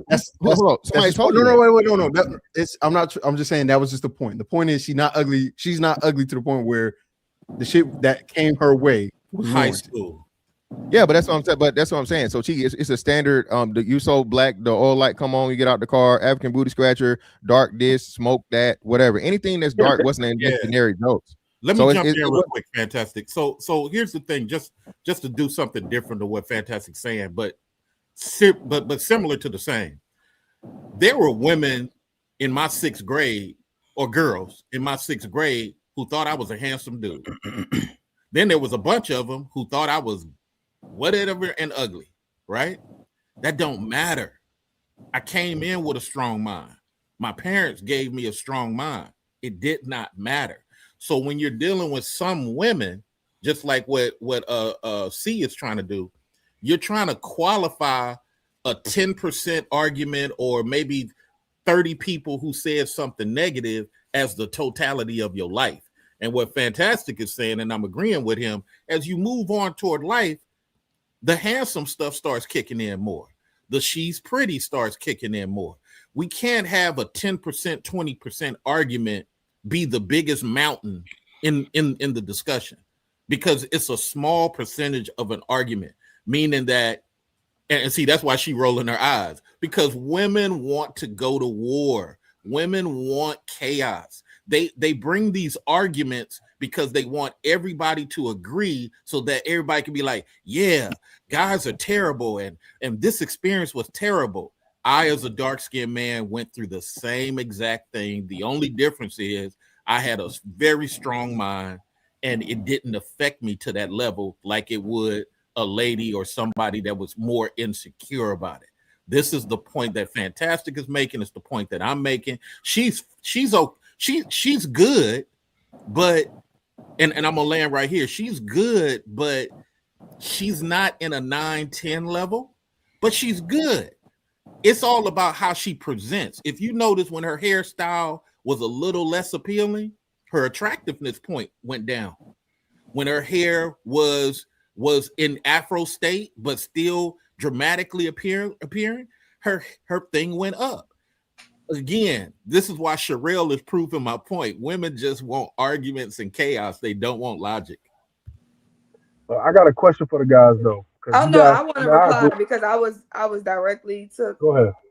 I'm just saying that was just the point. The point is she's not ugly. She's not ugly to the point where the shit that came her way was high warranted. school. Yeah, but that's what I'm saying. But that's what I'm saying. So Cheeky, it's a standard. You so black, the oil light come on, you get out the car. African booty scratcher, dark this, smoke that, whatever. Anything that's dark, what's named generic jokes. Let me jump in real quick, Fantastic. So here's the thing, just to do something different to what Fantastic's saying, but similar to the same. There were women in my 6th grade, or girls in my 6th grade, who thought I was a handsome dude. Then there was a bunch of them who thought I was whatever and ugly, right? That don't matter. I came in with a strong mind. My parents gave me a strong mind. It did not matter. So when you're dealing with some women, just like what C is trying to do, you're trying to qualify a 10% argument or maybe 30 people who said something negative as the totality of your life. And what Fantastic is saying, and I'm agreeing with him, as you move on toward life, the handsome stuff starts kicking in more. The she's pretty starts kicking in more. We can't have a 10%, 20% argument be the biggest mountain in the discussion, because it's a small percentage of an argument, meaning that, and see, that's why she rolling her eyes, because women want to go to war. Women want chaos. They bring these arguments because they want everybody to agree so that everybody can be like, yeah, guys are terrible and this experience was terrible. I, as a dark-skinned man, went through the same exact thing. The only difference is I had a very strong mind and it didn't affect me to that level like it would a lady or somebody that was more insecure about it. This is the point that Fantastic is making. It's the point that I'm making. She's good, but and I'm gonna land right here. She's good, but she's not in a 9-10 level, but she's good. It's all about how she presents. If you notice, when her hairstyle was a little less appealing, her attractiveness point went down. When her hair was in Afro state, but still dramatically appearing, her thing went up. Again, this is why Sherelle is proving my point. Women just want arguments and chaos. They don't want logic. I got a question for the guys though. Oh no, I want to reply because I was directly to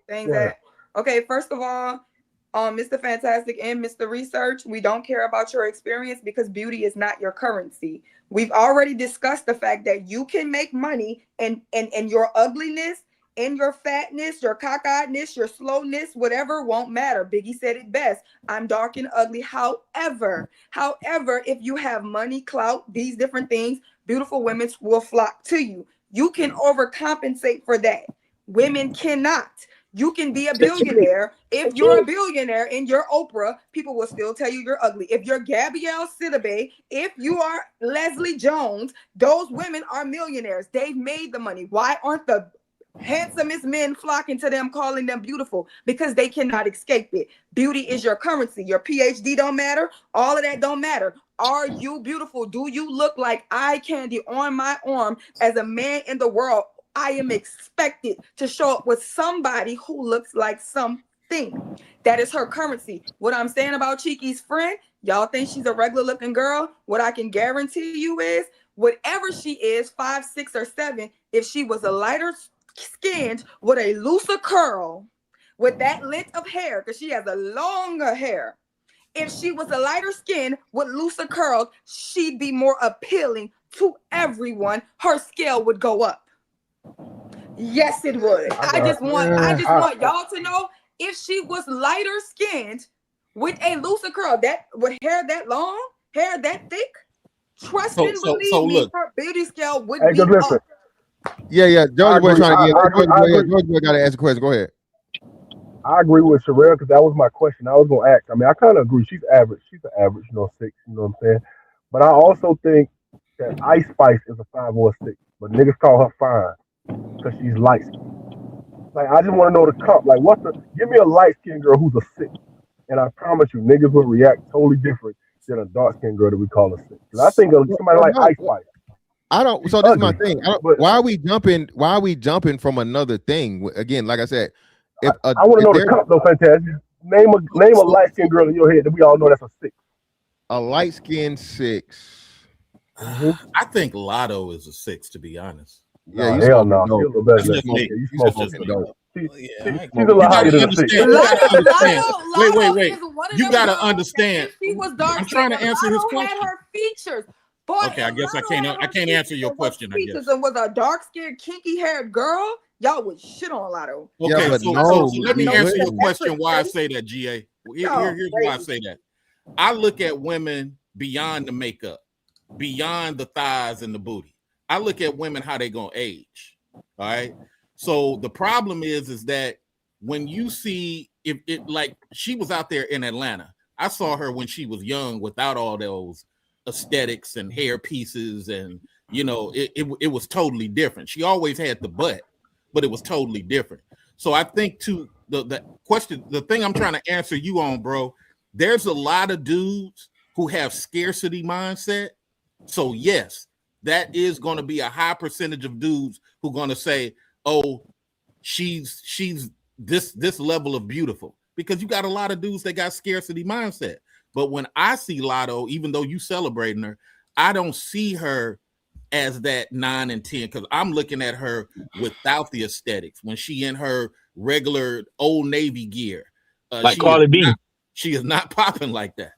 things that. Okay, first of all, Mr. Fantastic and Mr. Research, we don't care about your experience because beauty is not your currency. We've already discussed the fact that you can make money and your ugliness and your fatness, your cockeyedness, your slowness, whatever won't matter. Biggie said it best. I'm dark and ugly. However, if you have money, clout, these different things, beautiful women will flock to you. You can overcompensate for that. Women cannot. You can be a billionaire. If you're a billionaire and you're Oprah, people will still tell you you're ugly. If you're Gabrielle Sidibe, if you are Leslie Jones, those women are millionaires. They've made the money. Why aren't the handsomest men flocking to them, calling them beautiful? Because they cannot escape it. Beauty is your currency. Your PhD don't matter. All of that don't matter. Are you beautiful? Do you look like eye candy on my arm? As a man in the world, I am expected to show up with somebody who looks like something. That is her currency. What I'm saying about Cheeky's friend, y'all think she's a regular looking girl? What I can guarantee you is, whatever she is, 5, 6, or 7, if she was a lighter skinned with a looser curl, with that length of hair, because she has a longer hair, if she was a lighter skin with looser curls, she'd be more appealing to everyone. Her scale would go up. Yes, it would. I just want y'all to know, if she was lighter skinned with a looser curl, that with hair that long, hair that thick, trust and believe me, her beauty scale would be up. Yeah. George Boy trying to get. George Boy got to ask a question. Go ahead. I agree with Sherelle because that was my question. I was gonna ask. I mean, I kind of agree. She's average. She's an average, 6. You know what I'm saying? But I also think that Ice Spice is a 5 or a 6. But niggas call her fine because she's light skinned. Like I just want to know the comp. Like, give me a light skinned girl who's a 6, and I promise you, niggas will react totally different than a dark skinned girl that we call a 6. Because I think of somebody like Ice Spice. I don't. She's So this is my ugly, thing. but Why are we jumping? Why are we jumping from another thing? Again, like I said, if I want to know the comp though, Fantastic. Name a light skinned girl in your head that we all know that's a 6. A light skinned 6. I think Lotto is a 6, to be honest. Yeah, you hell no. She's a little better than me. you That's smoke just me. dope. She's You a lot higher gotta than a 6. understand. You gotta understand. Wait. is one of You them gotta girls understand. that She was dark. I'm trying to skinned, answer his Lotto question. Had her features. Boy, Okay, I guess I can't answer your question. I Features guess. and was a dark skinned, kinky haired girl. Y'all would shit on Lotto. Okay, but so no, let me answer your wait. question. Why I say that, GA? Here's why I say that. I look at women beyond the makeup, beyond the thighs and the booty. I look at women how they gonna age. All right. So the problem is that when you see if it like she was out there in Atlanta, I saw her when she was young without all those aesthetics and hair pieces, and it was totally different. She always had the butt, but it was totally different. So I think to the question, the thing I'm trying to answer you on, bro, there's a lot of dudes who have scarcity mindset. So yes, that is going to be a high percentage of dudes who are going to say, "Oh, she's this level of beautiful," because you got a lot of dudes that got scarcity mindset. But when I see Lotto, even though you celebrating her, I don't see her as that 9 and 10 because I'm looking at her without the aesthetics. When she in her regular Old Navy gear, like Cardi B. She is not popping like that.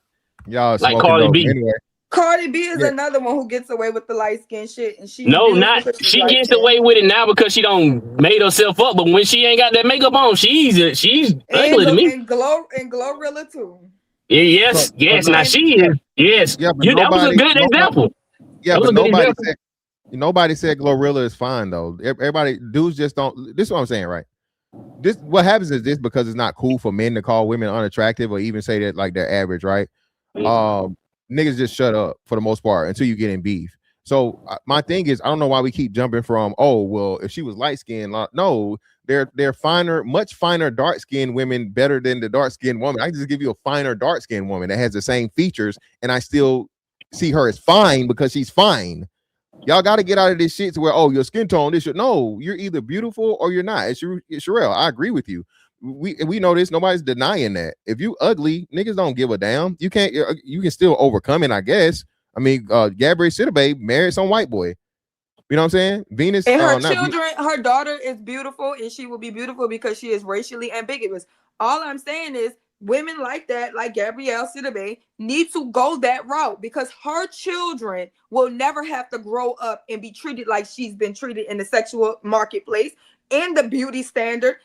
Y'all like smoking Cardi dope. B. Anyway. Cardi B is another one who gets away with the light skin shit, and she's No, beautiful not because she's she gets light-skinned. away with it now because she don't made herself up. But when she ain't got that makeup on, she's ugly to me. And Glorilla too. Yes. Now she is. Yes. Yeah, but that was a good example. Yeah, That was but a good example. nobody said Glorilla is fine though. Everybody, dudes just don't. This is what I'm saying, right? This what happens is this because it's not cool for men to call women unattractive or even say that like they're average, right? Niggas just shut up for the most part until you get in beef. So my thing is, I don't know why we keep jumping from, oh well, if she was light skinned, no, they're finer, much finer dark skinned women better than the dark skinned woman. I can just give you a finer dark skinned woman that has the same features, and I still see her as fine because she's fine. Y'all got to get out of this shit to where, oh, your skin tone, this shit. No, you're either beautiful or you're not. It's Sherelle. I agree with you. We know this. Nobody's denying that. If you ugly, niggas don't give a damn. You can still overcome it, I guess. I mean, Gabrielle Sidibe married some white boy. You know what I'm saying? Venus And her children, her daughter is beautiful, and she will be beautiful because she is racially ambiguous. All I'm saying is women like that, like Gabrielle Sidibe, need to go that route because her children will never have to grow up and be treated like she's been treated in the sexual marketplace and the beauty standard.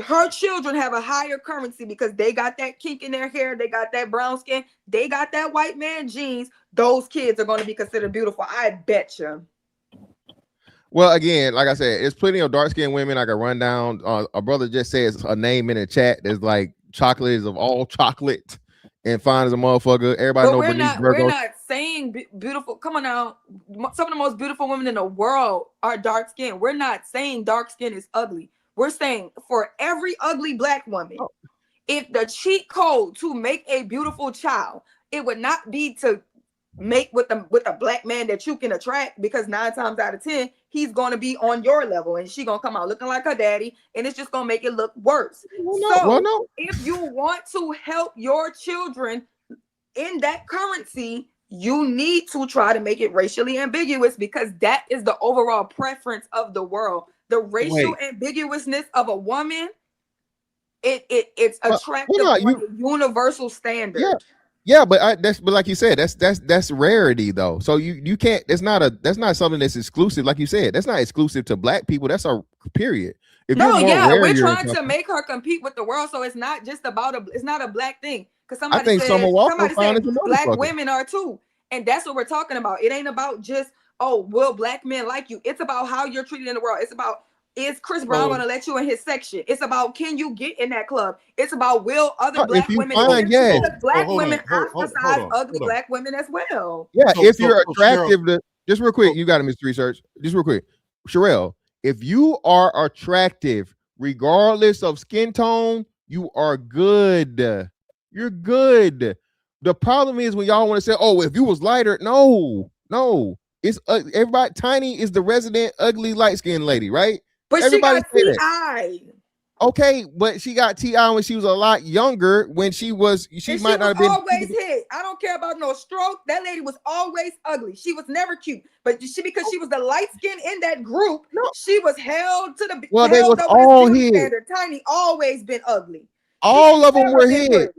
Her children have a higher currency because they got that kink in their hair, they got that brown skin, they got that white man genes. Those kids are going to be considered beautiful. I bet you. Well, again, like I said, there's plenty of dark-skinned women I can run down. A brother just says a name in the chat. There's like chocolate is of all chocolate and fine as a motherfucker. Everybody know Bernice Burgos. We're not saying beautiful. Come on now. Some of the most beautiful women in the world are dark skinned. We're not saying dark skin is ugly. We're saying for every ugly black woman, if the cheat code to make a beautiful child, it would not be to make with a black man that you can attract, because 9 times out of 10 he's going to be on your level and she gonna come out looking like her daddy, and it's just gonna make it look worse. If you want to help your children in that currency, you need to try to make it racially ambiguous, because that is the overall preference of the world. The racial ambiguousness of a woman, it's attractive on a universal standard. Yeah, but like you said, that's rarity though. So you can't. That's not something that's exclusive. Like you said, that's not exclusive to black people. That's our period. If we're trying to make her compete with the world, so it's not just about it's not a black thing. Because somebody said black women are too, and that's what we're talking about. It ain't about just will black men like you. It's about how you're treated in the world. It's about is Chris Brown gonna let you in his section? It's about, can you get in that club? It's about, will other black women find, yes. because black hold women on, ostracize ugly black women as well. Yeah, So- if so- you're so attractive Cheryl- to, just real quick, you got to Mr. Research. Just real quick, Sherelle, if you are attractive, regardless of skin tone, you are good. You're good. The problem is when y'all want to say, "Oh, if you was lighter," no. It's everybody. Tiny is the resident ugly light skinned lady, right? But Everybody she say got that. TI. Okay, but she got TI when she was a lot younger. When she was, she might not have been always hit. I don't care about no stroke. That lady was always ugly. She was never cute. But because she was the light skin in that group, she was held to the Well, they was over all the beauty hit. standard. Tiny always been ugly. All of them never were been hit. pretty.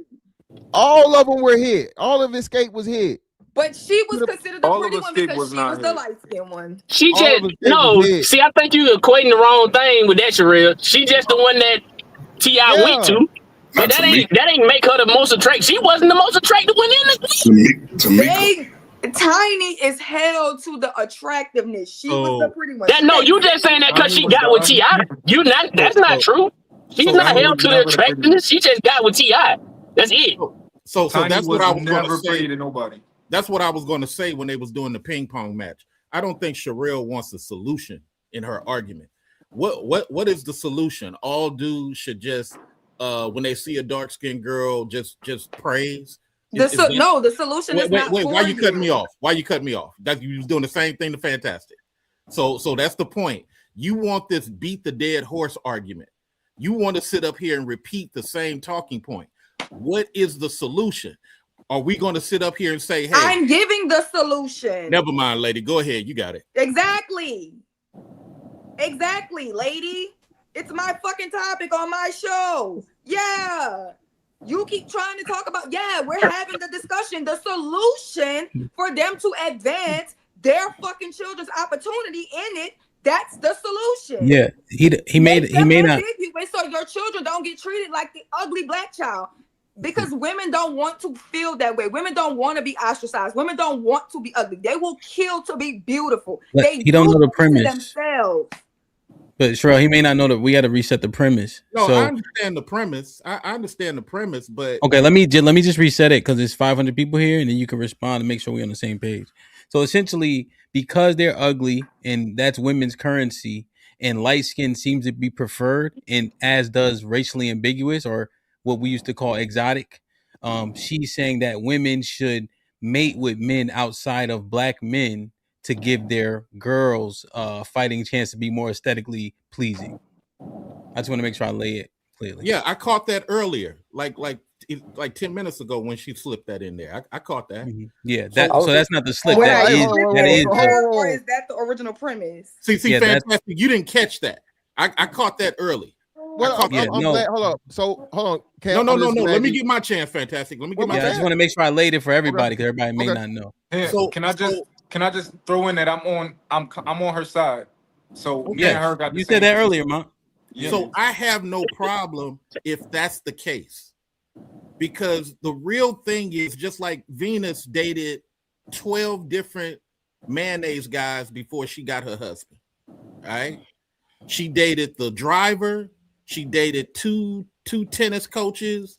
All of them were hit. All of Escape was hit. But she was considered the All of pretty one Escape because was she not was the hit. light skin one. She All of just Escape no. was hit. See, I think you equating the wrong thing with that, Sherelle. She just the one that T.I. went to, but that ain't make her the most attractive. She wasn't the most attractive one in the Tiny is held to the attractiveness. She was the pretty one. That no, you just saying that because she got with T.I. You not. That's not true. She's not held to the attractiveness. She just got with T.I. That's it. So Tiny that's what was I was going never to say. pretty to nobody. That's what I was going to say when they was doing the ping pong match. I don't think Sherelle wants a solution in her argument. What is the solution? All dudes should just when they see a dark skinned girl just praise. The solution is not. Wait, why you cutting me off? Why you cutting me off? That you was doing the same thing to Fantastic. So that's the point. You want this beat the dead horse argument. You want to sit up here and repeat the same talking point. What is the solution? Are we going to sit up here and say, "Hey, I'm giving the solution"? Never mind, lady. Go ahead. You got it. Exactly, lady. It's my fucking topic on my show. Yeah. You keep trying to talk about, we're having the discussion. The solution for them to advance their fucking children's opportunity in it, that's the solution. Yeah, he may not. So your children don't get treated like the ugly black child. Because women don't want to feel that way. Women don't want to be ostracized. Women don't want to be ugly. They will kill to be beautiful. But they he don't know the premise. Themselves. But Sherelle, he may not know that we got to reset the premise. No, so, I understand the premise. I understand the premise, but okay, let me just reset it because there's 500 people here, and then you can respond and make sure we're on the same page. So essentially, because they're ugly and that's women's currency, and light skin seems to be preferred, and as does racially ambiguous or what we used to call exotic. She's saying that women should mate with men outside of black men to give their girls fighting chance to be more aesthetically pleasing. I just want to make sure I lay it clearly. Yeah, I caught that earlier, like 10 minutes ago when she slipped that in there. I caught that. Mm-hmm. Yeah, so that's not the slip. Or That is that the original premise? See, Fantastic. You didn't catch that. I caught that early. Well, I'm glad. Hold on. So hold on. No. Let me get my chance, Fantastic. Let me get my chance. I just want to make sure I laid it for everybody because everybody may not know. Yeah, so can I just throw in that I'm on her side. So me and her got the you same said that earlier, man. Yeah. So I have no problem if that's the case, because the real thing is just like Venus dated 12 different mayonnaise guys before she got her husband. Right? She dated the driver. She dated two tennis coaches.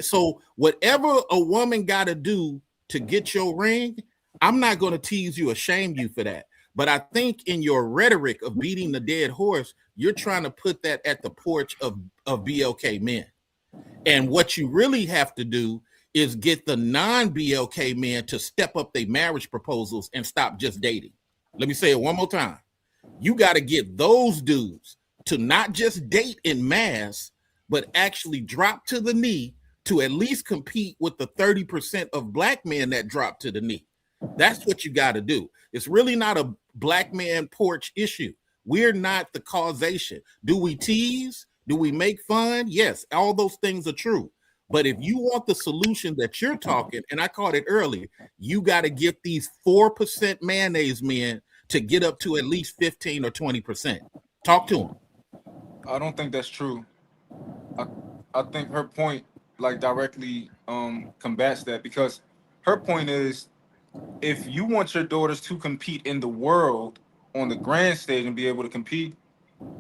So whatever a woman got to do to get your ring, I'm not going to tease you or shame you for that. But I think in your rhetoric of beating the dead horse, you're trying to put that at the porch of BLK men. And what you really have to do is get the non-BLK men to step up their marriage proposals and stop just dating. Let me say it one more time. You got to get those dudes to not just date in mass, but actually drop to the knee to at least compete with the 30% of black men that drop to the knee. That's what you got to do. It's really not a black man porch issue. We're not the causation. Do we tease? Do we make fun? Yes, all those things are true. But if you want the solution that you're talking, and I called it earlier, you got to get these 4% mayonnaise men to get up to at least 15 or 20%. Talk to them. I don't think that's true. I think her point like directly combats that, because her point is, if you want your daughters to compete in the world on the grand stage and be able to compete,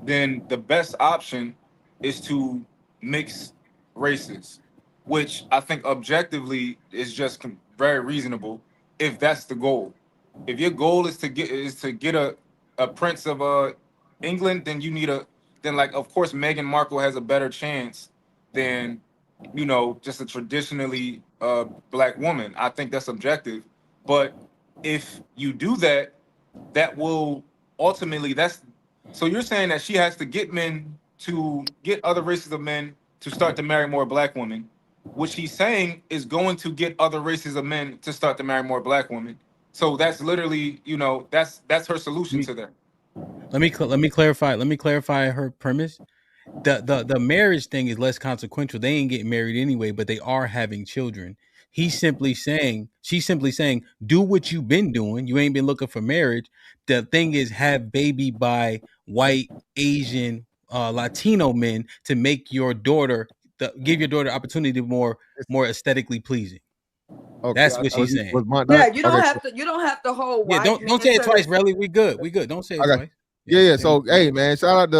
then the best option is to mix races, which I think objectively is just very reasonable if that's the goal. If your goal is to get a prince of England, then you need then like of course Meghan Markle has a better chance than just a traditionally black woman. I think that's objective. But if you do that, that will ultimately so you're saying that she has to get men to get other races of men to start to marry more black women, which he's saying is going to get other races of men to start to marry more black women. So that's literally, that's her solution to that. Let me clarify. Let me clarify her premise. The marriage thing is less consequential. They ain't getting married anyway, but they are having children. She's simply saying, do what you've been doing. You ain't been looking for marriage. The thing is, have baby by white, Asian, Latino men to make your daughter, give your daughter opportunity to more aesthetically pleasing. Okay, that's what she's saying. Yeah, you don't have to hold. Yeah, don't say it twice, Relly. We good. Don't say it twice. Yeah. So, hey, man, shout out to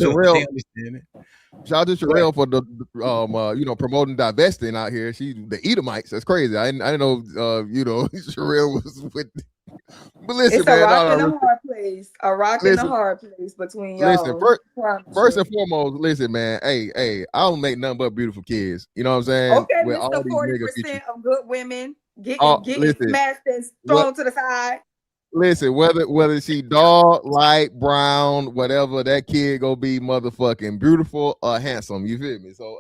Sherelle. Shout out to Sherelle for the promoting divesting out here. She the Edomites. That's crazy. I didn't know Sherelle was with. But listen, it's man, a rock and a hard place. A rock and a hard place between y'all. Listen, first and foremost, listen, man. Hey, I don't make nothing but beautiful kids. You know what I'm saying? Okay, with Mr. 40% of good women getting smashed and thrown to the side. Listen, whether she dark, light, brown, whatever, that kid gonna be motherfucking beautiful or handsome. You feel me? So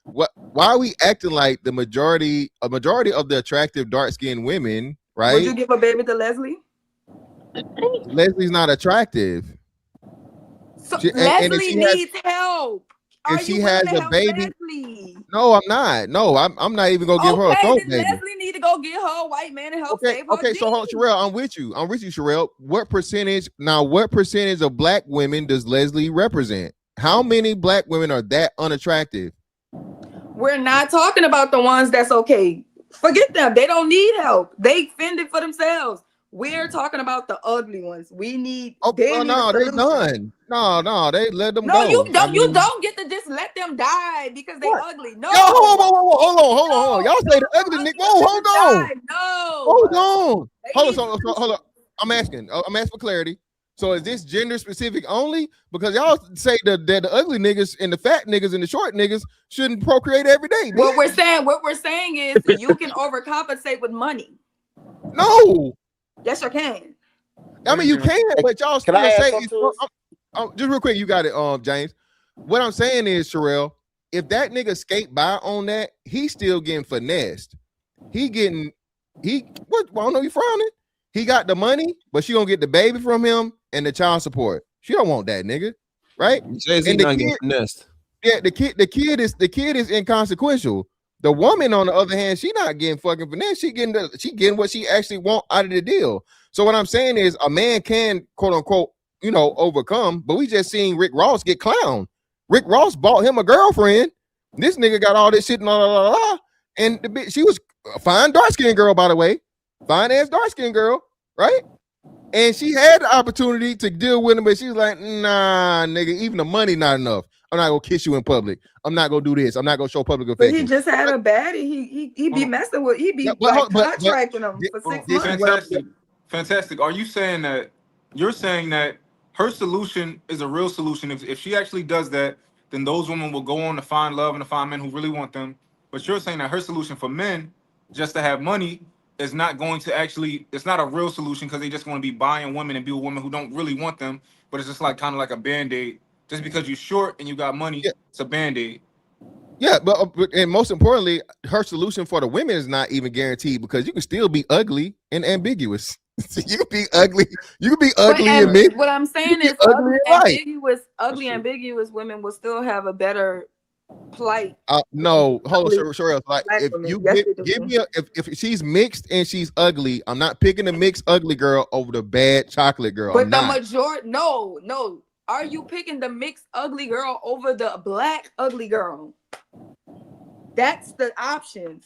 why are we acting like a majority of the attractive dark-skinned women, right? Would you give a baby to Leslie? Leslie's not attractive. So Leslie needs help. If she has a baby, Leslie? No, I'm not. No, I'm not even gonna give her a throat baby. Leslie need to go get her a white man and help save her. Okay, so Sherelle, I'm with you, Sherelle. What percentage of black women does Leslie represent? How many black women are that unattractive? We're not talking about the ones that's okay. Forget them. They don't need help. They fended for themselves. We're talking about the ugly ones. We need. They done. No, they let them go. No, you don't. You don't get to just let them die because they ugly. No. Yo, hold on. Y'all say the ugly nigga. Whoa, hold on. No. Hold on. I'm asking for clarity. So is this gender specific only? Because y'all say that the ugly niggas and the fat niggas and the short niggas shouldn't procreate every day. What we're saying is you can overcompensate with money. No. Yes, you can. I mean, you can, but y'all still say just real quick. You got it, James. What I'm saying is, Sherelle, if that nigga skate by on that, he's still getting finessed. Why don't know you frowning? He got the money, but she gonna get the baby from him and the child support. She don't want that nigga, right? And the kid, finessed. Yeah, the kid is inconsequential. The woman, on the other hand, she not getting fucking finesse. She getting what she actually want out of the deal. So what I'm saying is, a man can quote unquote, overcome. But we just seen Rick Ross get clowned. Rick Ross bought him a girlfriend. This nigga got all this shit and the bitch, she was a fine dark skinned girl, by the way, fine ass dark skinned girl, right? And she had the opportunity to deal with him, but she was like, nah, nigga, even the money not enough. I'm not gonna kiss you in public. I'm not gonna do this. I'm not gonna show public affection. But he just had a baddie. He be messing with. He be contracting him for 6 months. Fantastic. Are you saying that you're saying that her solution is a real solution? If she actually does that, then those women will go on to find love and to find men who really want them. But you're saying that her solution for men, just to have money, is not going to actually. It's not a real solution because they just want to be buying women and be with women who don't really want them. But it's just like kind of like a Band-Aid. Just because you're short and you got money, it's a Band-Aid. Yeah, but and most importantly, her solution for the women is not even guaranteed because you can still be ugly and ambiguous. You can be ugly. You can be ugly and ambiguous. What I'm saying is, ambiguous women will still have a better plight. No, hold on, Sherelle. Like, if you give me if she's mixed and she's ugly, I'm not picking the mixed ugly girl over the bad chocolate girl. But the majority, no. Are you picking the mixed ugly girl over the black ugly girl? That's the options.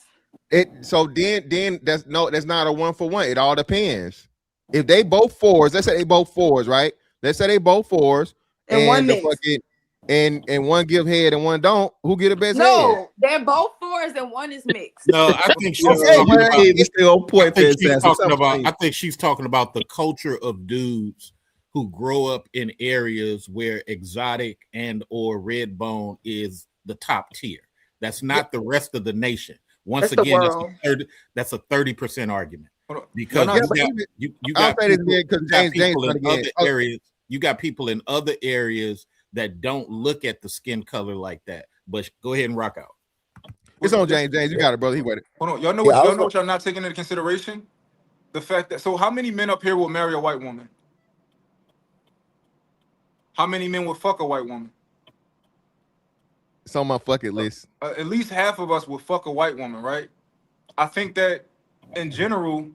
So then that's not a 1-for-1. It all depends. If they both fours, let's say they both fours, right? let's say they both 4s, And one the mix. fucking and one give head and one don't. Who get the best head? No, they're both 4s and one is mixed. No, I think she's Okay, talking but about. it's still on point. I think she's Fantastic. talking about. Something. I think she's talking about the culture of dudes who grow up in areas where exotic and or red bone is the top tier. That's not the rest of the nation. Once That's the again, world. that's a 30% argument because Yeah, but you I'll got say this people, again, 'cause you got James people trying in to other get- areas. You got people in other areas that don't look at the skin color like that. But go ahead and rock out. It's on James. James, you got it, brother. He waited. Hold on, y'all know what y'all not taking into consideration? The fact that how many men up here will marry a white woman? How many men would fuck a white woman? It's on my fucking list. At least half of us would fuck a white woman, right? I think that in general,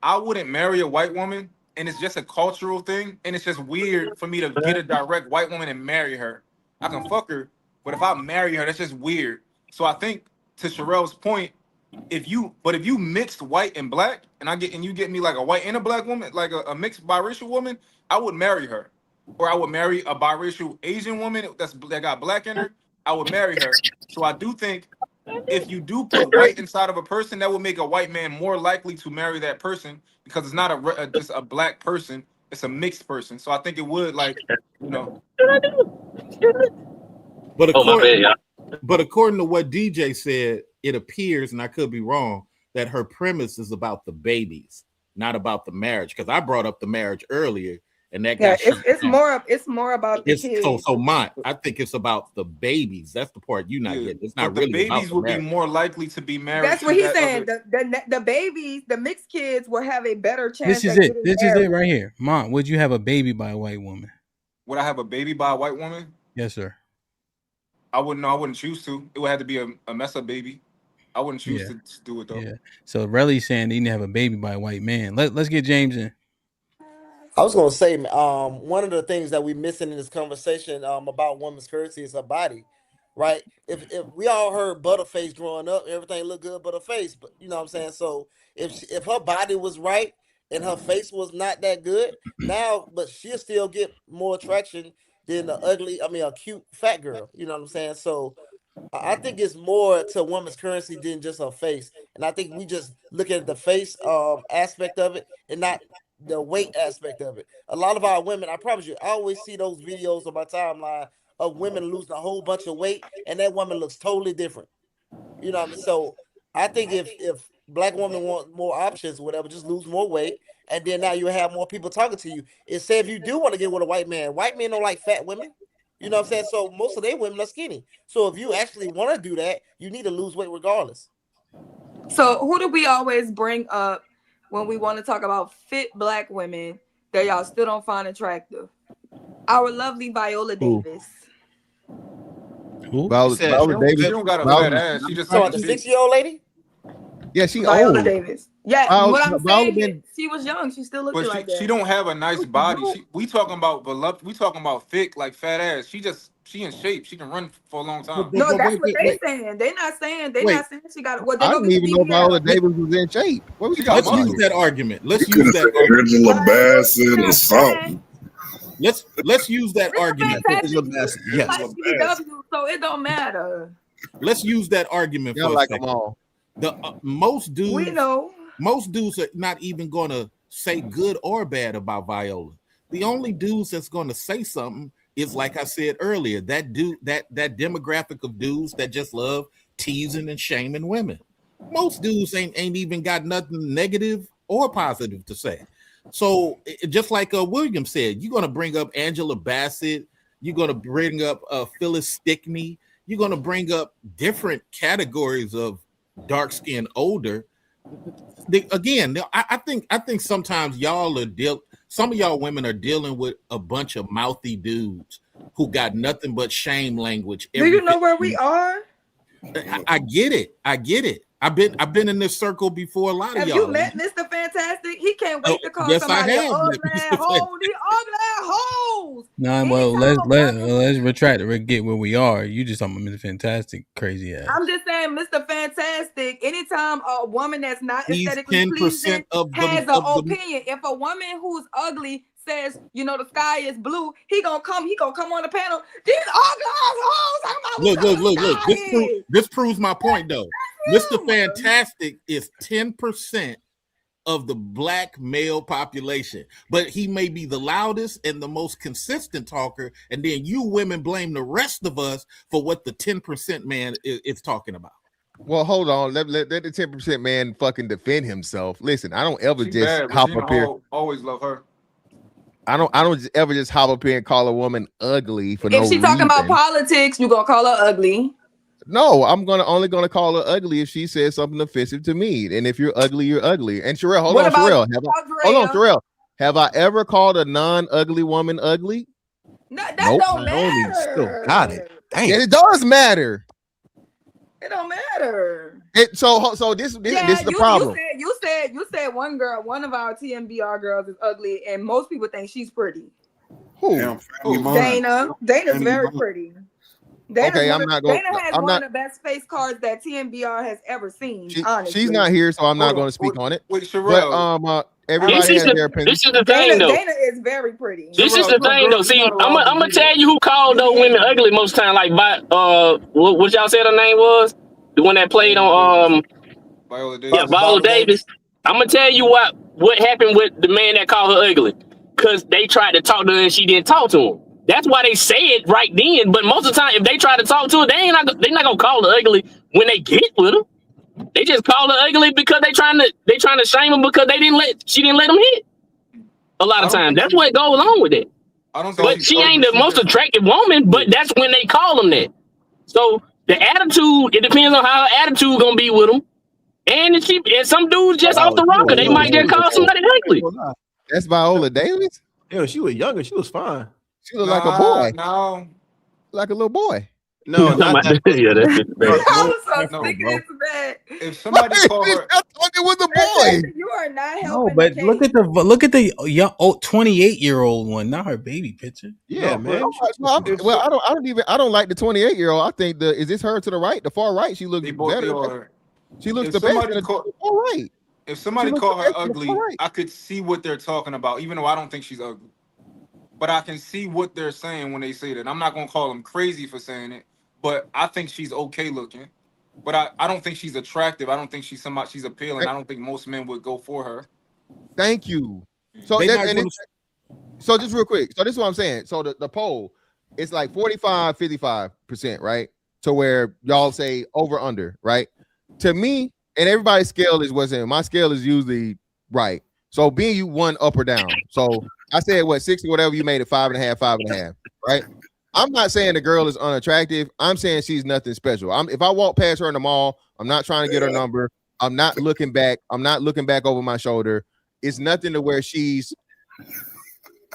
I wouldn't marry a white woman, and it's just a cultural thing, and it's just weird for me to get a direct white woman and marry her. I can fuck her, but if I marry her, that's just weird. So I think to Sherelle's point, if you mixed white and black, and you get me like a white and a black woman, like a mixed biracial woman, I would marry her. Or I would marry a biracial Asian woman that got black in her, I would marry her. So I do think if you do put white inside of a person, that would make a white man more likely to marry that person because it's not just a black person, it's a mixed person. So I think it would But according to what DJ said, it appears, and I could be wrong, that her premise is about the babies, not about the marriage. Because I brought up the marriage earlier, and that got it's more about the kids. I think it's about the babies. That's the part you not getting. It's not but really the babies about would be more likely to be married. That's what he's saying. The babies, the mixed kids will have a better chance. This is it. This is it right here. Mom, would you have a baby by a white woman? Would I have a baby by a white woman? Yes, sir. I wouldn't know. I wouldn't choose to. It would have to be a mess up baby. I wouldn't choose to do it though. Yeah. So Relly's saying they need to have a baby by a white man. Let's get James in. I was gonna say, one of the things that we missing in this conversation about women's courtesy is her body, right? If we all heard Butterface growing up, everything looked good but her face, but you know what I'm saying. So if her body was right and her face was not that good, but she'll still get more attraction than a cute fat girl. You know what I'm saying? So I think it's more to woman's currency than just her face, and I think we just look at the face aspect of it and not the weight aspect of it. A lot of our women, I promise you, I always see those videos on my timeline of women losing a whole bunch of weight, and that woman looks totally different. You know what I mean? So I think if black women want more options, whatever, just lose more weight, and then now you have more people talking to you. Say if you do want to get with a white men don't like fat women. You know what I'm saying? So most of their women are skinny. So if you actually want to do that, you need to lose weight regardless. So who do we always bring up when we want to talk about fit black women that y'all still don't find attractive? Our lovely Viola Davis. Who? Viola Davis. She don't got a fat ass. She just the 6-year-old lady. Yeah, she Viola old. Davis. Yeah, what I'm saying is she was young. She still looked like that. She don't have a nice body. We talking about voluptuous. We talking about thick, like fat ass. She in shape. She can run for a long time. No, that's what they saying. They're not saying she got. Well, I didn't even know Viola Davis was in shape. What was she Let's use that argument. Let's You could use have that said argument. Angela Bassett or something. Let's use that argument. Yes. So it don't matter. Let's use that argument for a second. Them all. Most dudes, we know. Most dudes are not even going to say good or bad about Viola. The only dudes that's going to say something is, like I said earlier, that demographic of dudes that just love teasing and shaming women. Most dudes ain't even got nothing negative or positive to say. So just like William said, you're going to bring up Angela Bassett, you're going to bring up Phyllis Stickney, you're going to bring up different categories of dark skin older. I think sometimes some of y'all women are dealing with a bunch of mouthy dudes who got nothing but shame language. Do you know where we are? I get it. I've been in this circle before. A lot of y'all. Have you met Mr. Fantastic? He can't wait to call somebody ugly hoes. No, well, let's retract it. We'll get where we are. You just talking about Mr. Fantastic, crazy ass. I'm just saying, Mr. Fantastic. Anytime a woman that's not aesthetically pleasing has an opinion, if a woman who's ugly says, you know, the sky is blue, he gonna come on the panel. These ugly hoes talking about Look. This proves my point though. Mr. Fantastic is 10% of the black male population, but he may be the loudest and the most consistent talker, and then you women blame the rest of us for what the 10% man is talking about. Well, hold on. Let the 10% man fucking defend himself. Listen, I don't ever just hop up here. Always love her. I don't ever just hop up here and call a woman ugly for no reason. If she talking about politics, you gonna call her ugly. No, I'm only gonna call her ugly if she says something offensive to me. And if you're ugly, you're ugly. And Sherelle, hold on, Sherelle. Have I ever called a non-ugly woman ugly? No, that don't matter. Still got it. Damn. Yeah, it does matter. It don't matter. So this is the problem. You said one of our TMBR girls is ugly, and most people think she's pretty. Who? Dana. Dana's very pretty. Okay, I'm not going. Dana has one of the best face cards that TMBR has ever seen. Honestly, she's not here, so I'm not going to speak on it. Wait, Sherelle. But everybody has their opinion. This is the thing, though. Dana is very pretty. This is the thing, though. See, I'm gonna tell you who called those women ugly most time. Like, what y'all said her name was? The one that played on Viola Davis. Yeah, Viola Davis. I'm gonna tell you what happened with the man that called her ugly. Cause they tried to talk to her and she didn't talk to him. That's why they say it right then. But most of the time, if they try to talk to her, they're not gonna call her ugly when they get with her. They just call her ugly because they trying to shame her because she didn't let them hit. A lot of times, that's what goes along with it. But she ain't the most attractive woman. But that's when they call them that. So the attitude, it depends on how her attitude gonna be with them. And some dudes just off the rocker, they might just call somebody ugly. That's Viola Davis. Yeah, she was younger. She was fine. She looked like a boy. No, like a little boy. No, not that. Yeah, that's just bad. I was so sick of that. If somebody called her, I thought it was a boy. You are not No, helping. but look at the young 28-year-old one, not her baby picture. Yeah, man. I don't like the 28-year-old. I think is this her to the right, the far right? She looks better. She looks the best. All right. If somebody called her ugly, I could see what they're talking about, even though I don't think she's ugly. But I can see what they're saying when they say that. I'm not gonna call them crazy for saying it, but I think she's okay looking. But I don't think she's attractive. I don't think she's appealing. I don't think most men would go for her. Thank you. So just real quick. So this is what I'm saying. So the poll, it's like 45-55%, right? To where y'all say over under, right? To me, and everybody's scale is what's in. My scale is usually right. So being you one up or down. So I said 60, whatever you made it 5.5, right? I'm not saying the girl is unattractive. I'm saying she's nothing special. If I walk past her in the mall, I'm not trying to get her number. I'm not looking back. I'm not looking back over my shoulder. It's nothing to where she's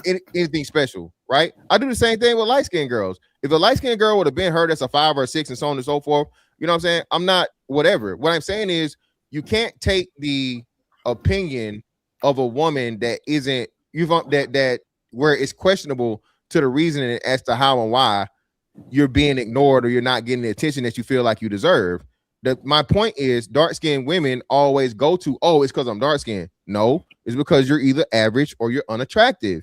anything special, right? I do the same thing with light-skinned girls. If a light-skinned girl would have been her, that's a 5 or 6 and so on and so forth. You know what I'm saying? I'm not whatever. What I'm saying is you can't take the opinion of a woman that isn't that where it's questionable to the reasoning as to how and why you're being ignored or you're not getting the attention that you feel like you deserve. My point is dark-skinned women always go to, it's because I'm dark-skinned. No, it's because you're either average or you're unattractive.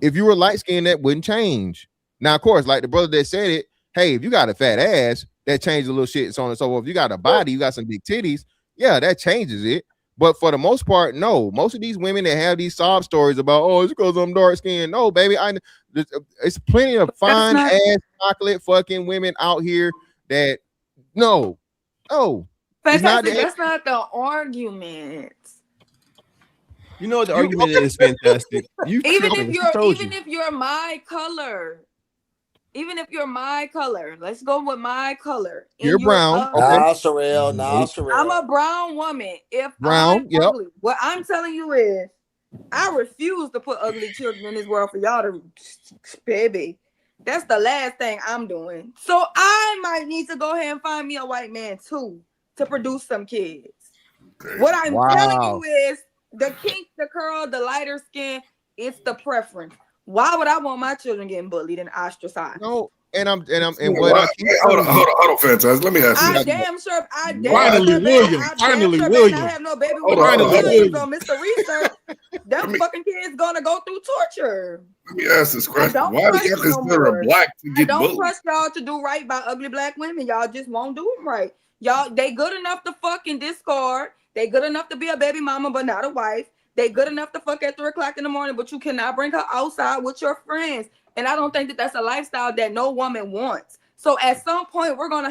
If you were light-skinned, that wouldn't change. Now, of course, like the brother that said it, hey, if you got a fat ass, that changes a little shit and so on and so forth. If you got a body, you got some big titties, yeah, that changes it. But for the most part, no. Most of these women that have these sob stories about, it's because I'm dark skinned. No, baby, it's plenty of fine ass chocolate fucking women out here that Fantastic. That's not the argument. You know what the argument is, Fantastic. Even if you're my color. Even if you're my color, let's go with my color. You're brown. Sherelle. I'm a brown woman. If brown, I'm ugly, what I'm telling you is, I refuse to put ugly children in this world for y'all to, baby. That's the last thing I'm doing. So I might need to go ahead and find me a white man too to produce some kids. What I'm telling you is, the kink, the curl, the lighter skin, it's the preference. Why would I want my children getting bullied and ostracized? No, and hold on, Fantastic. Let me ask you. I damn sure Finally, Williams. Finally, Williams. I have no baby Hold with on, no hold on. Williams on Mr. Research. Them fucking kids gonna go through torture. Let me ask this question. don't Why do trust y'all you no consider more. a black to I get don't bullied? trust y'all to do right by ugly black women. Y'all just won't do them right. Y'all, they good enough to fucking discard. They good enough to be a baby mama, but not a wife. They good enough to fuck at 3 o'clock in the morning, but you cannot bring her outside with your friends. And I don't think that that's a lifestyle that no woman wants. So at some point, we're gonna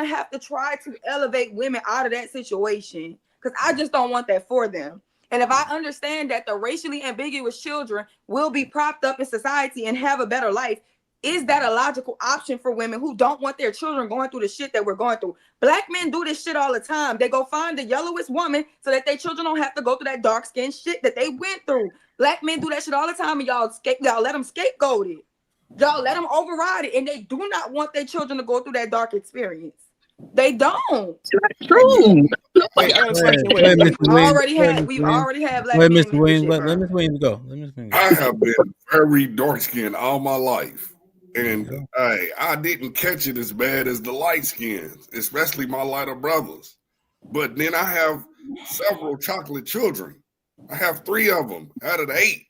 have to try to elevate women out of that situation, because I just don't want that for them. And if I understand that the racially ambiguous children will be propped up in society and have a better life, is that a logical option for women who don't want their children going through the shit that we're going through? Black men do this shit all the time. They go find the yellowest woman so that their children don't have to go through that dark skin shit that they went through. Black men do that shit all the time, and y'all let them scapegoat it. Y'all let them override it, and they do not want their children to go through that dark experience. They don't. True. We already had black men in Mr. Williams. leadership, Let Mr. Williams go. Let Mr. Williams go. I have been very dark skinned all my life. And I didn't catch it as bad as the light skins, especially my lighter brothers. But then I have several chocolate children. I have 3 of them out of the 8.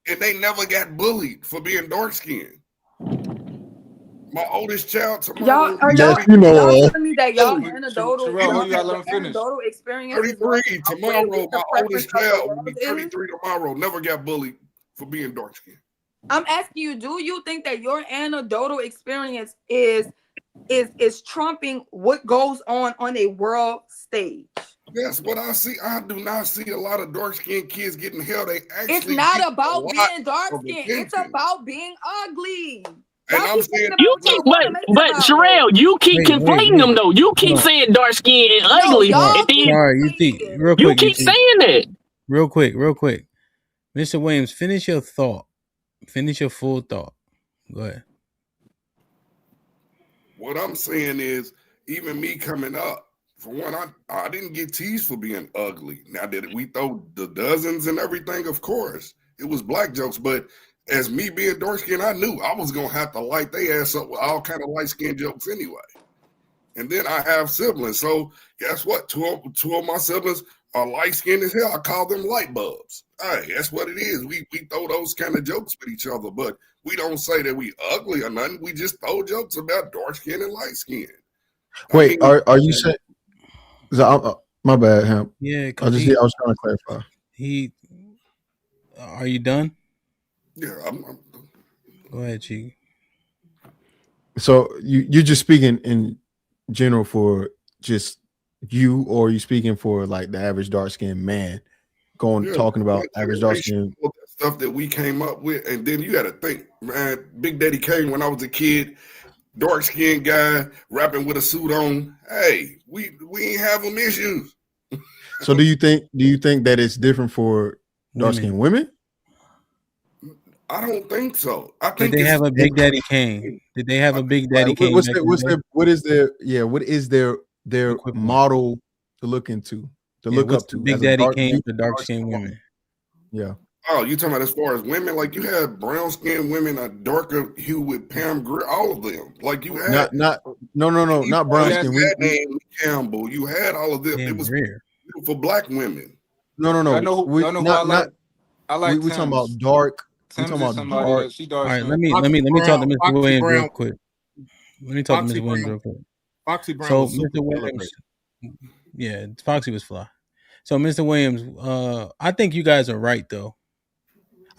And they never got bullied for being dark skinned. My oldest child tomorrow. Y'all telling me that y'all anecdotal experience? 33 tomorrow. My oldest child will be 33 tomorrow. Never got bullied for being dark skinned. I'm asking you, do you think that your anecdotal experience is trumping what goes on a world stage? That's what I see. I do not see a lot of dark-skinned kids getting held. They actually it's not about being dark-skinned. It's about being ugly. And I'm saying you keep, but Sherelle, you keep conflating them though. You keep saying dark skin and ugly, and then you keep saying that. Real quick, Mr. Williams, finish your thought. Finish your full thought. Go ahead. What I'm saying is, even me coming up, for one, I didn't get teased for being ugly. Now, did we throw the dozens and everything? Of course. It was black jokes, but as me being dark skinned, I knew I was gonna have to light their ass up with all kind of light skinned jokes anyway. And then I have siblings, so guess what? Two of my siblings are light skinned as hell. I call them light bulbs. Hey, that's what it is. We throw those kind of jokes with each other, but we don't say that we ugly or nothing. We just throw jokes about dark skin and light skin. Wait, are you saying? My bad, Hamp. Yeah, I was trying to clarify. Are you done? Yeah, I'm Go ahead, Chi. So you're just speaking in general for just you, or are you speaking for like the average dark skinned man talking about average dark skinned stuff that we came up with? And then you got to think, man, Big Daddy Kane, when I was a kid, dark skinned guy rapping with a suit on. Hey, we ain't having issues. So do you think that it's different for dark skinned women? I don't think so. I Did think they have a Big Daddy Kane? Did they have a Big Daddy Kane? What is their model to look into, to look up to? Big Daddy Kane for dark skinned women. Yeah. Oh, you talking about as far as women? Like you had brown skinned women, a darker hue with Pam Grier, all of them. Like you had not brown skin. Naomi Campbell. You had all of them. It was for black women. No. I know who I like. We talking about dark. We talking about dark. All right, let me talk to Mr. Williams real quick. Let me talk to Mr. Williams real quick. Foxy Brown. So was Mr. Williams, yeah, Foxy was fly. So Mr. Williams, I think you guys are right though.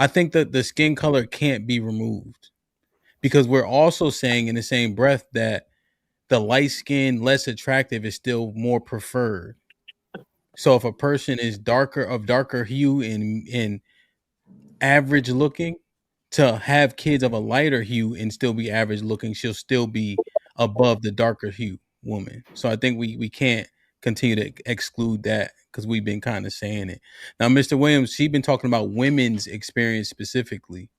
I think that the skin color can't be removed, because we're also saying in the same breath that the light skin, less attractive, is still more preferred. So if a person is darker hue and average looking, to have kids of a lighter hue and still be average looking, she'll still be above the darker hue woman. So I think we can't continue to exclude that, because we've been kind of saying it. Now, Mr. Williams, she's been talking about women's experience specifically.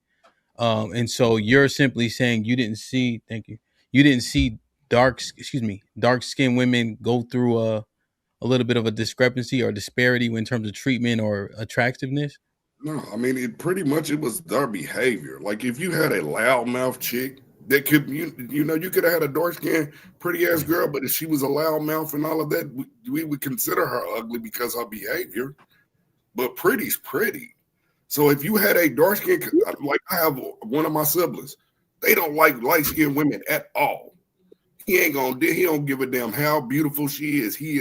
And so you're simply saying you didn't see dark skinned women go through a little bit of a discrepancy or disparity in terms of treatment or attractiveness. No, I mean it was their behavior. Like if you had a loudmouth chick that could, you know, you could have had a dark skinned, pretty ass girl, but if she was a loud mouth and all of that, we would consider her ugly because of her behavior. But pretty's pretty. So if you had a dark skinned, like I have one of my siblings, they don't like light skinned women at all. He don't give a damn how beautiful she is. He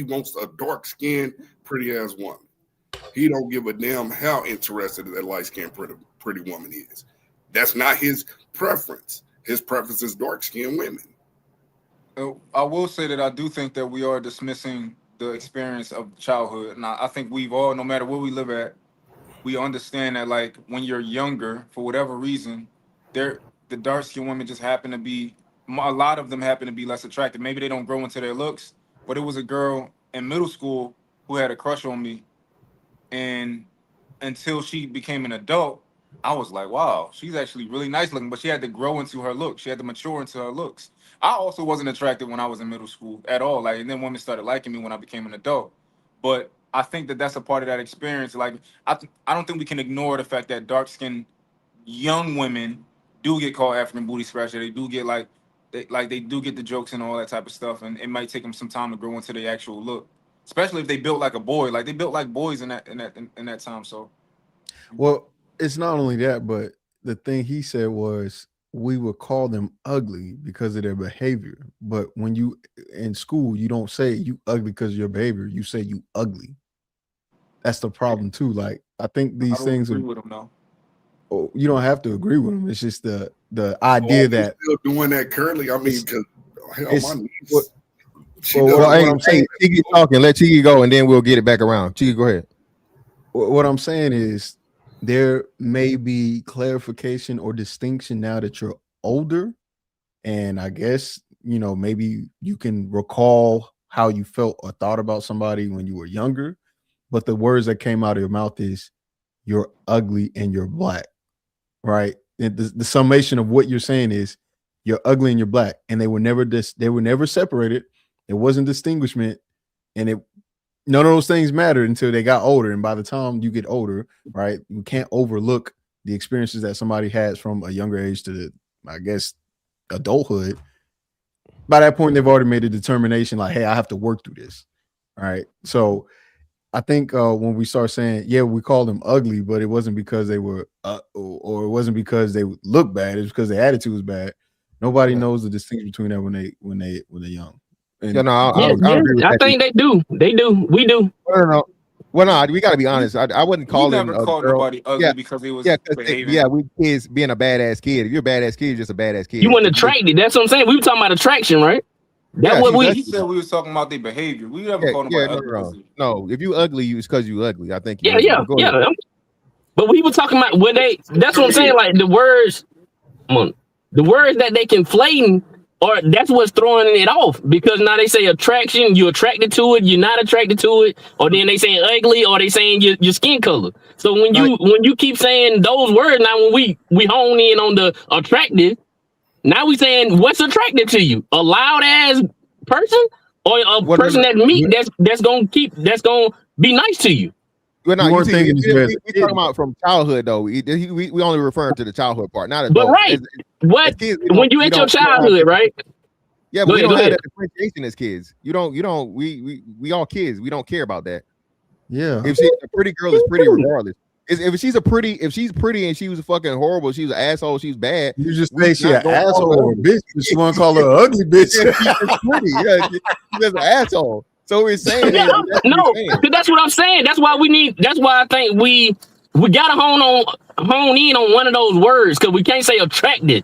wants a dark skinned, pretty ass woman. He don't give a damn how interested that light skinned, pretty woman is. That's not his preference. His preference is dark skinned women. I will say that I do think that we are dismissing the experience of childhood. And I think we've all, no matter where we live at, we understand that, like, when you're younger, for whatever reason, the dark skinned women just happen to be, a lot of them happen to be less attractive. Maybe they don't grow into their looks, but it was a girl in middle school who had a crush on me. And until she became an adult, I was like, wow, she's actually really nice looking, but she had to grow into her look. She had to mature into her looks. I also wasn't attracted when I was in middle school at all. Like, and then women started liking me when I became an adult. But I think that that's a part of that experience. Like, I don't think we can ignore the fact that dark-skinned young women do get called African booty scratcher. They do get they do get the jokes and all that type of stuff, and it might take them some time to grow into their actual look, especially if they built like a boy. Like, they built like boys in that time. So, well, it's not only that, but the thing he said was we would call them ugly because of their behavior. But when you in school, you don't say you ugly because of your behavior. You say you ugly. That's the problem too. Like, I think these things agree with them, though. Oh, you don't have to agree with them. It's just the idea that still doing that currently. I mean, because hell, my niece. I'm saying, Chiggy talking. Let Chiggy go, and then we'll get it back around. Chiggy, go ahead. What I'm saying is there may be clarification or distinction now that you're older, and I guess, you know, maybe you can recall how you felt or thought about somebody when you were younger, but the words that came out of your mouth is you're ugly and you're black, right? And the summation of what you're saying is you're ugly and you're black, and they were never separated. It wasn't distinguishment, and none of those things mattered until they got older. And by the time you get older, right, you can't overlook the experiences that somebody has from a younger age to I guess, adulthood. By that point, they've already made a determination like, hey, I have to work through this. All right. So I think when we start saying, yeah, we call them ugly, but it wasn't because they were or it wasn't because they look bad. It was because their attitude was bad. Nobody knows the distinction between that when they're young. And I think they do. They do. We do. No. Well, no, we got to be honest. I wouldn't call them. Never called nobody ugly because they was behaving. We kids being a badass kid. If you're a badass kid, you're just a badass kid. You weren't attracted. That's what I'm saying. We were talking about attraction, right? That's what we said. We was talking about their behavior. We never called nobody ugly. No, if you ugly, it's because you ugly. I think. Yeah. But we were talking about when they. That's what I'm saying. Like the words that they conflating. Or that's what's throwing it off, because now they say attraction, you're attracted to it, you're not attracted to it, or then they saying ugly, or they saying your skin color. So when you keep saying those words, now when we hone in on the attractive, now we saying what's attractive to you? A loud ass person, or a person that's meek that's gonna be nice to you? Well, no, we talking about from childhood though. We only referring to the childhood part, not but right. When you at your childhood, right? Yeah, but we don't have that differentiation as kids. We all kids. We don't care about that. Yeah. If she's a pretty girl, is pretty regardless. If she's pretty and she was fucking horrible, she was an asshole, she's bad. You just say she's an asshole or a bitch. You want to call her an ugly bitch? She's pretty. Yeah, she's just an asshole. So we're saying because that's what I'm saying. That's why I think we gotta hone in on one of those words, because we can't say attracted.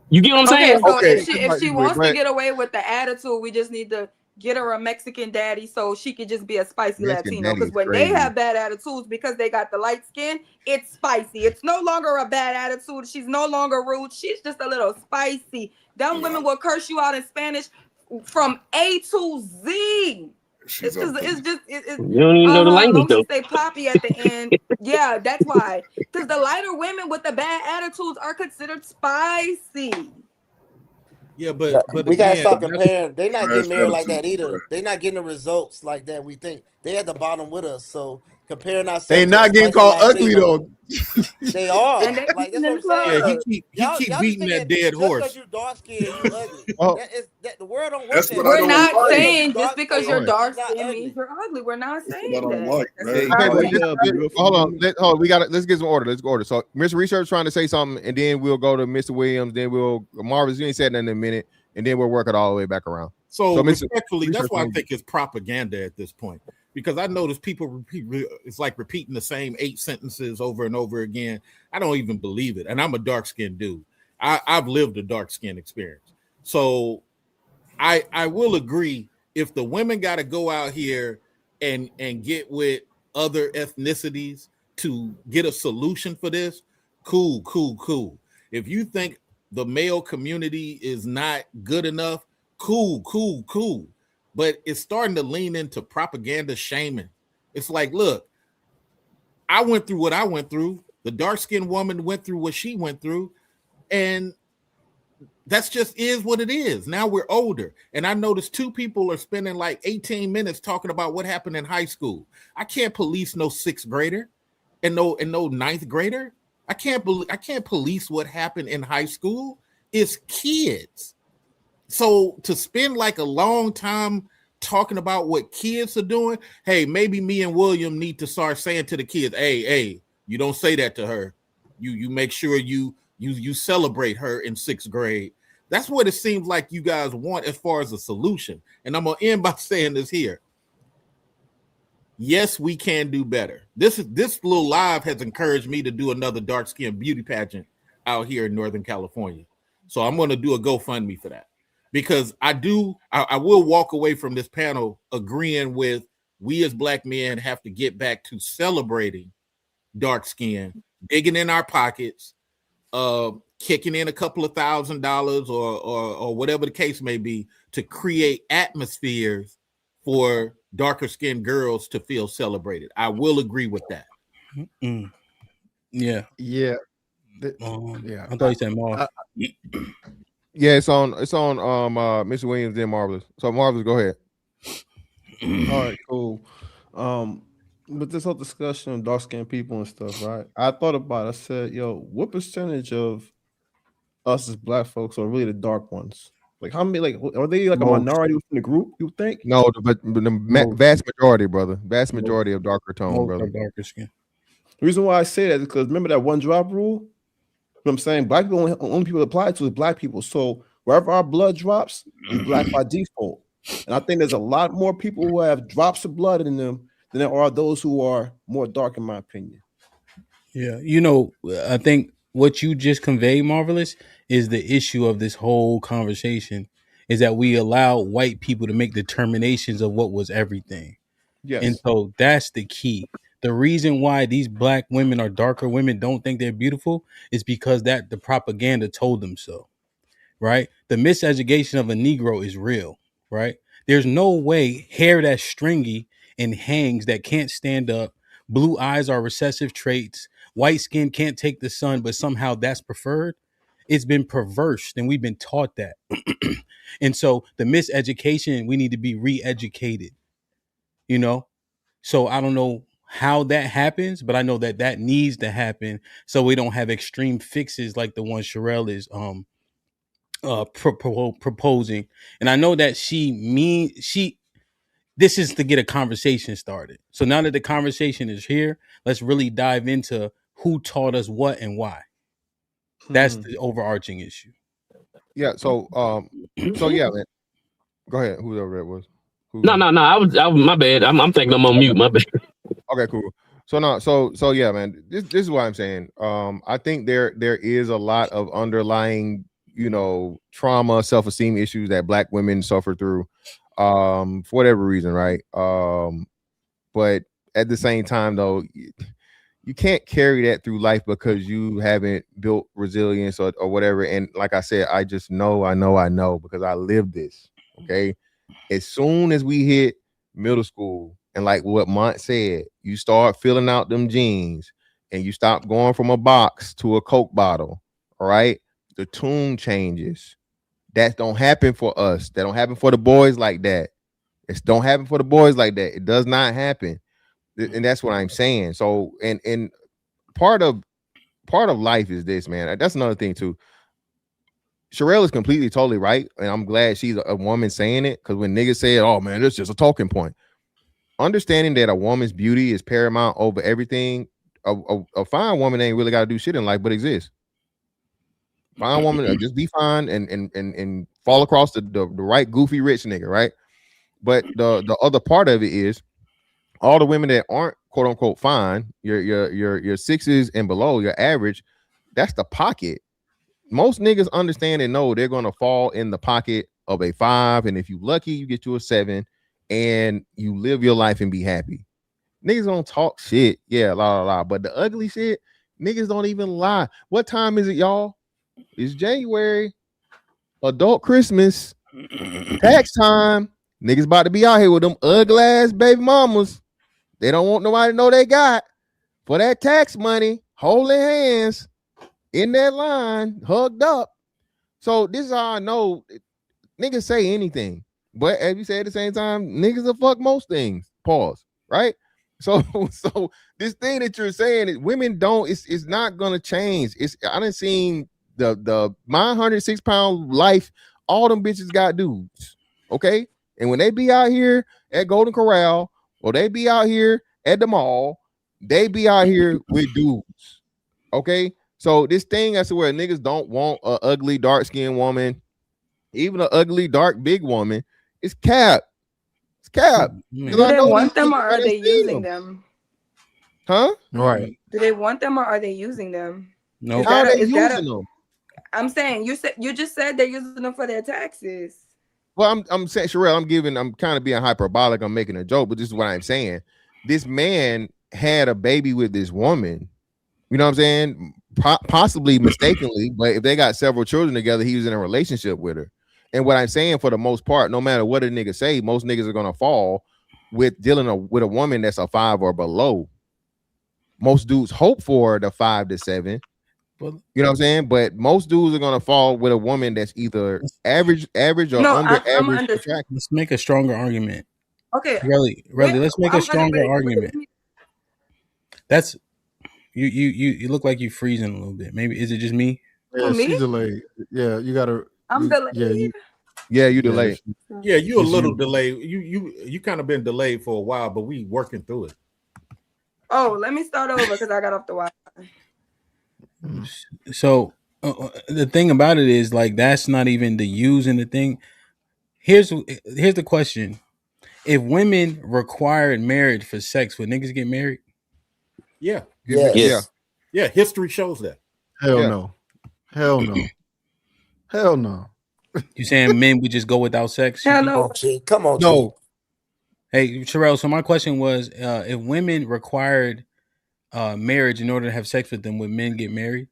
You get what I'm saying? So if she wants to get away with the attitude, we just need to get her a Mexican daddy so she could just be a spicy Latino. Because when they have bad attitudes because they got the light skin, it's spicy. It's no longer a bad attitude. She's no longer rude. She's just a little spicy. Them women will curse you out in Spanish from A to Z. It's just you don't even know the language though. Say poppy at the end. Yeah, that's why. Because the lighter women with the bad attitudes are considered spicy. Yeah, but we gotta stop comparing. They're not getting married like that either. They're not getting the results like that. We think they at the bottom with us. So comparing ourselves. They not getting called ugly though. They are. And they Like in that's the what I'm saying. club. He Y'all keep just beating that thinking dead just horse. because you dark skinned, you ugly. Oh. The world don't work That's that what way. I We're don't not like. saying just because you're dark not skinned ugly. means you're ugly. We're not That's saying what I don't that. like, That's man. not Okay, what but we- hold on. Let's get some order. Let's go order. So, Mr. Research trying to say something, and then we'll go to Mr. Williams. Then we'll Marvis. You ain't said nothing in a minute, and then we'll work it all the way back around. So Mr. respectfully, that's Research why I on- think it's propaganda at this point. Because I notice people repeat, it's like repeating the same 8 sentences over and over again. I don't even believe it. And I'm a dark-skinned dude. I've lived a dark-skinned experience. So I will agree, if the women got to go out here and get with other ethnicities to get a solution for this, cool. If you think the male community is not good enough, cool. But it's starting to lean into propaganda shaming. It's like, look, I went through what I went through. The dark-skinned woman went through what she went through. And that's just is what it is. Now we're older. And I noticed 2 people are spending like 18 minutes talking about what happened in high school. I can't police no 6th grader and no 9th grader. I can't police what happened in high school. It's kids. So to spend like a long time talking about what kids are doing, hey, maybe me and William need to start saying to the kids, hey, you don't say that to her. You make sure you celebrate her in 6th grade. That's what it seems like you guys want as far as a solution. And I'm gonna end by saying this here. Yes, we can do better. This little live has encouraged me to do another dark skin beauty pageant out here in Northern California. So I'm going to do a GoFundMe for that, because I will walk away from this panel agreeing with, we as Black men have to get back to celebrating dark skin, digging in our pockets, kicking in a couple of $1,000 or whatever the case may be to create atmospheres for darker skinned girls to feel celebrated. I will agree with that. Mm. Yeah. Yeah. I thought you said Marv. Yeah, it's on Mr. Williams, then Marvelous. So Marvelous, go ahead. All right, cool. With this whole discussion of dark skinned people and stuff, right? I thought about it. I said, yo, what percentage of us as Black folks are really the dark ones? Like, how many, like, are they like a minority within the group, you think? No, but the vast majority, brother. Vast majority of darker tone, brother. Darker skin. The reason why I say that is because remember that one drop rule? You know what I'm saying? Black people, only people apply to is Black people. So wherever our blood drops, is Black by default. And I think there's a lot more people who have drops of blood in them than there are those who are more dark, in my opinion. Yeah, you know, I think what you just conveyed, Marvelous, is the issue of this whole conversation, is that we allow white people to make determinations of what was everything. Yes. And so that's the key. The reason why these Black women or darker women don't think they're beautiful is because that the propaganda told them so, right? The miseducation of a Negro is real, right? There's no way hair that's stringy and hangs that can't stand up, blue eyes are recessive traits, white skin can't take the sun, but somehow that's preferred. It's been perverse, and we've been taught that. And so the miseducation, we need to be re-educated, you know? So I don't know how that happens, but I know that that needs to happen so we don't have extreme fixes like the one Sherelle is proposing. And I know that this is to get a conversation started. So now that the conversation is here, let's really dive into who taught us what and why. That's the overarching issue. Yeah. So yeah, man. Go ahead. Whoever that was. No. I was my bad. I'm thinking I'm on mute. My bad. Okay, cool. So yeah, man. This is what I'm saying. I think there is a lot of underlying, trauma, self-esteem issues that Black women suffer through, for whatever reason, right? But at the same time, though, you can't carry that through life because you haven't built resilience or whatever. And like I said, I just know because I lived this. Okay. As soon as we hit middle school, and like what Mont said, you start filling out them jeans and you stop going from a box to a Coke bottle. All right. The tune changes. That don't happen for us. That don't happen for the boys like that. It don't happen for the boys like that. It does not happen. And that's what I'm saying. So, and part of life is this, man. That's another thing too. Sherelle is completely totally right, and I'm glad she's a woman saying it, because when niggas say, "Oh man, it's just a talking point," understanding that a woman's beauty is paramount over everything. A fine woman ain't really got to do shit in life but exist. Fine woman, just be fine and fall across the right goofy rich nigga, right? But the other part of it is all the women that aren't quote unquote fine, your sixes and below, your average, that's the pocket. Most niggas understand and know they're gonna fall in the pocket of a 5, and if you lucky, you get to a 7, and you live your life and be happy. Niggas don't talk shit, yeah, la, but the ugly shit, niggas don't even lie. What time is it, y'all? It's January, adult Christmas, tax time. Niggas about to be out here with them ugly ass baby mamas. They don't want nobody to know they got for that tax money, holding hands in that line, hugged up. So this is how I know niggas say anything. But as you say at the same time, niggas will fuck most things. Pause. Right? So this thing that you're saying is women don't, it's not gonna change. I done seen the my 106-pound life, all them bitches got dudes. Okay. And when they be out here at Golden Corral, or they be out here at the mall, they be out here with dudes. Okay. So this thing as to where niggas don't want a ugly dark-skinned woman, even an ugly dark big woman, it's cap. It's cap. Do they want them or are they using them? Huh? Right. Do they want them or are they using them? No. How are they using them? I'm saying you just said they're using them for their taxes. Well, I'm saying, Sherelle, I'm kind of being hyperbolic. I'm making a joke, but this is what I'm saying. This man had a baby with this woman. You know what I'm saying? Possibly mistakenly, but if they got several children together, he was in a relationship with her. And what I'm saying, for the most part, no matter what a nigga say, most niggas are gonna fall with dealing with a woman that's a 5 or below. Most dudes hope for the 5 to 7. You know what I'm saying? But most dudes are gonna fall with a woman that's either average or under average. Let's make a stronger argument. Okay. Really, let's make a stronger argument. That's you look like you freezing a little bit. Maybe is it just me? Yeah, she's delayed. Yeah, you gotta. I'm delayed. You delayed. Yeah, you a little delayed. You kind of been delayed for a while, but we working through it. Oh, let me start over because I got off the Wi-Fi. So the thing about it is, like, that's not even the using the thing. Here's the question: if women required marriage for sex, would niggas get married? Yeah. Yes. Yeah. History shows that. Hell no. Hell no. Hell no. You saying men would just go without sex? Hell no. Come on, no. Hey, Sherelle. So my question was, if women required marriage in order to have sex with them, would men get married?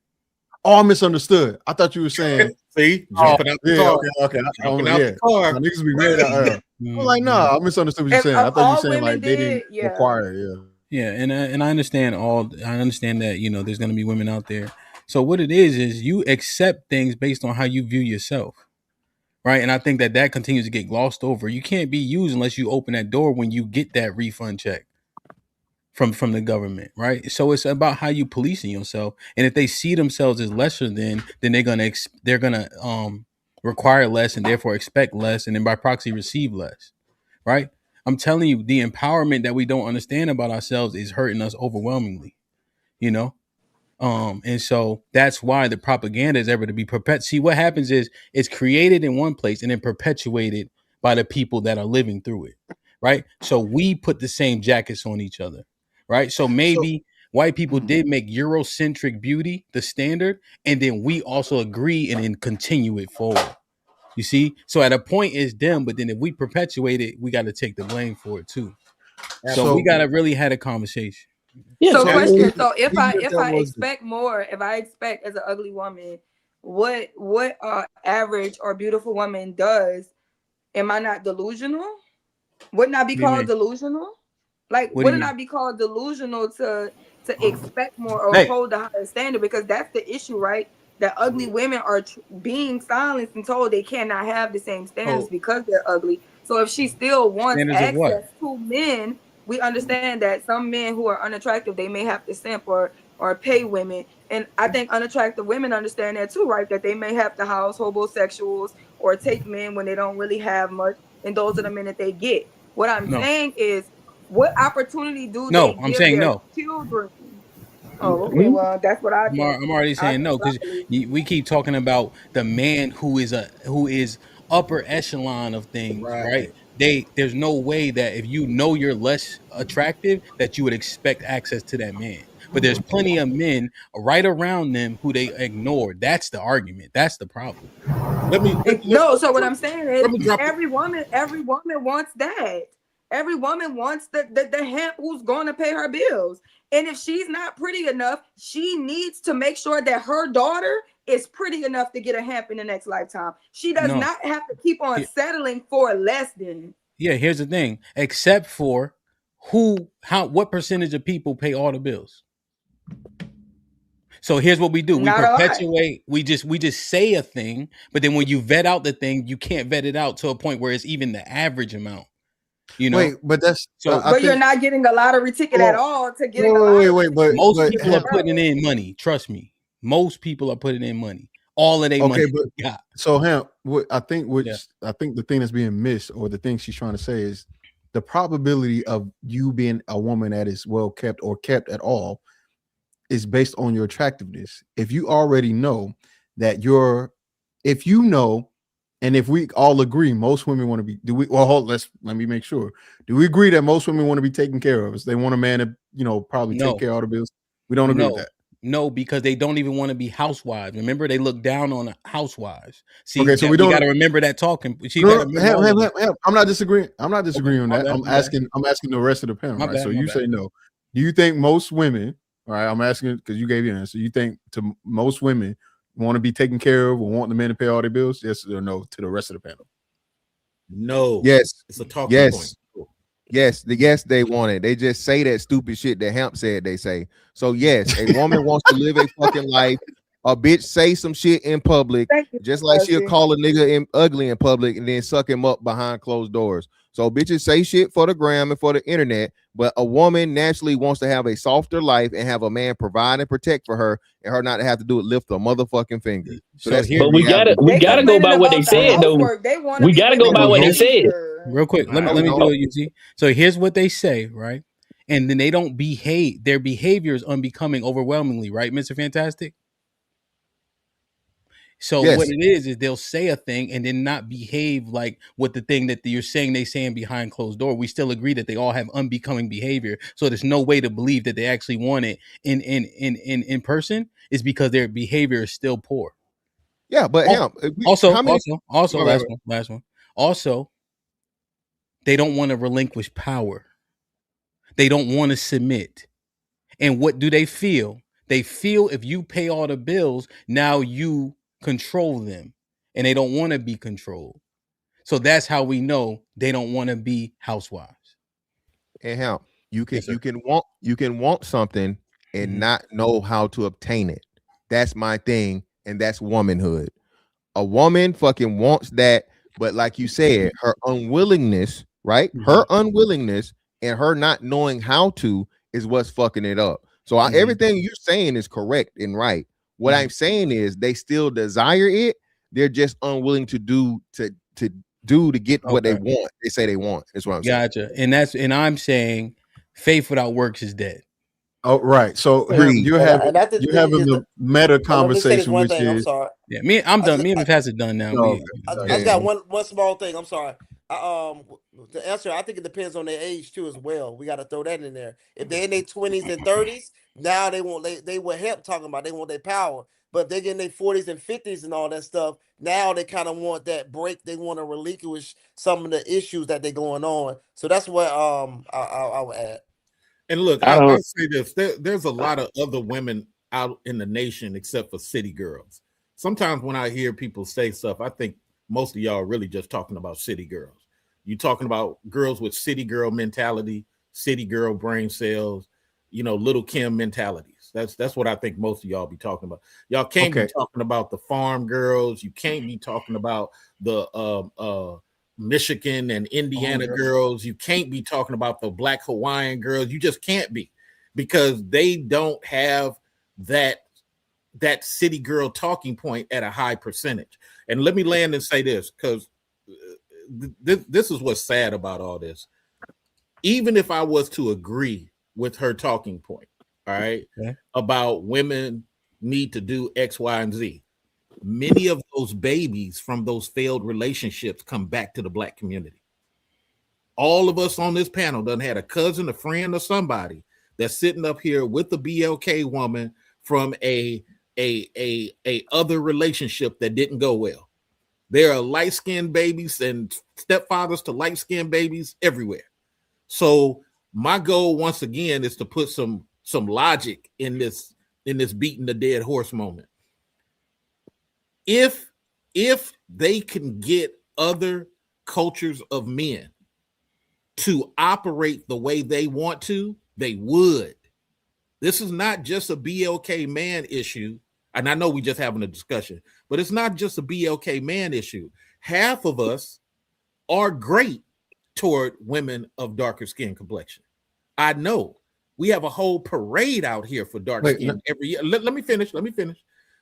Oh, I misunderstood. I thought you were saying, see, jumping out the car. Okay. Jumping out the car. Niggas be married out there. I'm like, nah, I misunderstood what you're saying. I thought you were saying like they didn't require it. Yeah, and I understand I understand that, you know, there's going to be women out there. So what it is you accept things based on how you view yourself, right? And I think that continues to get glossed over. You can't be used unless you open that door when you get that refund check from the government, right? So it's about how you policing yourself. And if they see themselves as lesser than, then they're gonna require less and therefore expect less, and then by proxy receive less, right? I'm telling you, the empowerment that we don't understand about ourselves is hurting us overwhelmingly, you know? And so that's why the propaganda is ever to be perpetuated. See, what happens is it's created in one place and then perpetuated by the people that are living through it, right? So we put the same jackets on each other, right? So maybe white people did make Eurocentric beauty the standard, and then we also agree and then continue it forward. You see? So at a point it's them, but then if we perpetuate it, we got to take the blame for it too. So we got to really have a conversation. So question. So if I expect more, if I expect as an ugly woman, what average or beautiful woman does, am I not delusional? Wouldn't I be called delusional? Like, wouldn't I be called delusional to expect more or hold a higher standard? Because that's the issue, right? That ugly women are being silenced and told they cannot have the same standards because they're ugly. So if she still wants access to men we understand that some men who are unattractive, they may have to simp or pay women. And I think unattractive women understand that too, right? That they may have to house homosexuals or take men when they don't really have much. And those are the men that they get. What I'm No. saying is, what opportunity do No, they I'm give saying their no. children? Oh, okay. Well, that's what I think. I'm already saying no because we keep talking about the man who is upper echelon of things, right? There's no way that if you know you're less attractive that you would expect access to that man. But there's plenty of men right around them who they ignore. That's the argument. That's the problem. No, so what I'm saying is let me drop every woman wants that. Every woman wants the hemp who's going to pay her bills. And if she's not pretty enough, she needs to make sure that her daughter is pretty enough to get a hemp in the next lifetime. She does No. not have to keep on settling for less than. Yeah, here's the thing. Except for what percentage of people pay all the bills? So here's what we do. We Not a lot. perpetuate, we just say a thing, but then when you vet out the thing, you can't vet it out to a point where it's even the average amount. You know? Wait, but that's so But you're not getting a lottery ticket at all to getting a lottery ticket. Most people are putting in money. Trust me. Most people are putting in money. All of their money. Okay, but got. So Hamp, I think the thing that's being missed, or the thing she's trying to say, is the probability of you being a woman that is well kept or kept at all is based on your attractiveness. If you already know that and if we all agree, most women want to be, let me make sure. Do we agree that most women want to be taken care of? They want a man to, probably take care of all the bills. We don't agree with that. No, because they don't even want to be housewives. Remember, they look down on housewives. See, okay, so we got to remember that talking. I'm not disagreeing. I'm not disagreeing on that. I'm asking the rest of the panel. Right? So you say no. Do you think most women? All right, I'm asking because you gave your answer. You think to most women want to be taken care of or want the men to pay all their bills? Yes or no to the rest of the panel? No. Yes. It's a talking point. Yes, they want it. They just say that stupid shit that Hamp said they say. So yes, a woman wants to live a fucking life. A bitch say some shit in public, just like she'll call a nigga ugly in public and then suck him up behind closed doors. So bitches say shit for the gram and for the internet, but a woman naturally wants to have a softer life and have a man provide and protect for her, and her not to have to do it lift a motherfucking finger. So that's but we gotta go by what they said though. We gotta go by what they said. Real quick, let me do it. You see, so here's what they say, right? And then they don't behave. Their behavior is unbecoming, overwhelmingly, right, Mr. Fantastic? So what it is they'll say a thing and then not behave like what the thing that you're saying they saying behind closed door. We still agree that they all have unbecoming behavior. So there's no way to believe that they actually want it in person. Is because their behavior is still poor. Yeah, but also last one. Also, they don't want to relinquish power. They don't want to submit. And what do they feel? They feel if you pay all the bills, now you control them, and they don't want to be controlled. So that's how we know they don't want to be housewives. And how you can want something and not know how to obtain it. That's my thing, and that's womanhood. A woman fucking wants that, but like you said, her unwillingness, right? Her unwillingness and her not knowing how to is what's fucking it up. So everything you're saying is correct and right. What I'm saying is they still desire it. They're just unwilling to do to get what they want. They say they want. That's what I'm saying. Gotcha. And I'm saying faith without works is dead. Oh, right. So you're having the meta conversation, which is yeah. I'm done. Me and Pastor done now. I just got one small thing. I'm sorry. The answer, I think it depends on their age too as well. We got to throw that in there. If they're in their 20s and 30s, now they will help talking about they want their power. But if they get in their 40s and 50s and all that stuff, now they kind of want that break. They want to relinquish some of the issues that they're going on. So that's what I would add. And look, I'll say this: there's a lot of other women out in the nation except for city girls. Sometimes when I hear people say stuff, I think most of y'all are really just talking about city girls. You're talking about girls with city girl mentality, city girl brain cells, Little Kim mentalities. That's what I think most of y'all be talking about. Y'all can't be talking about the farm girls. You can't be talking about the Michigan and Indiana girls. You can't be talking about the Black Hawaiian girls. You just can't be, because they don't have that city girl talking point at a high percentage. And let me land and say this, because this is what's sad about all this. Even if I was to agree with her talking point, all right, about women need to do X, Y, and Z, many of those babies from those failed relationships come back to the Black community. All of us on this panel done had a cousin, a friend, or somebody that's sitting up here with a BLK woman from a other relationship that didn't go well. There are light-skinned babies and stepfathers to light-skinned babies everywhere. So my goal, once again, is to put some logic in this beating the dead horse moment. If they can get other cultures of men to operate the way they want to, they would. This is not just a BLK man issue. And I know we just having a discussion, but it's not just a BLK man issue. Half of us are great toward women of darker skin complexion. I know we have a whole parade out here for dark skin every year. Let me finish.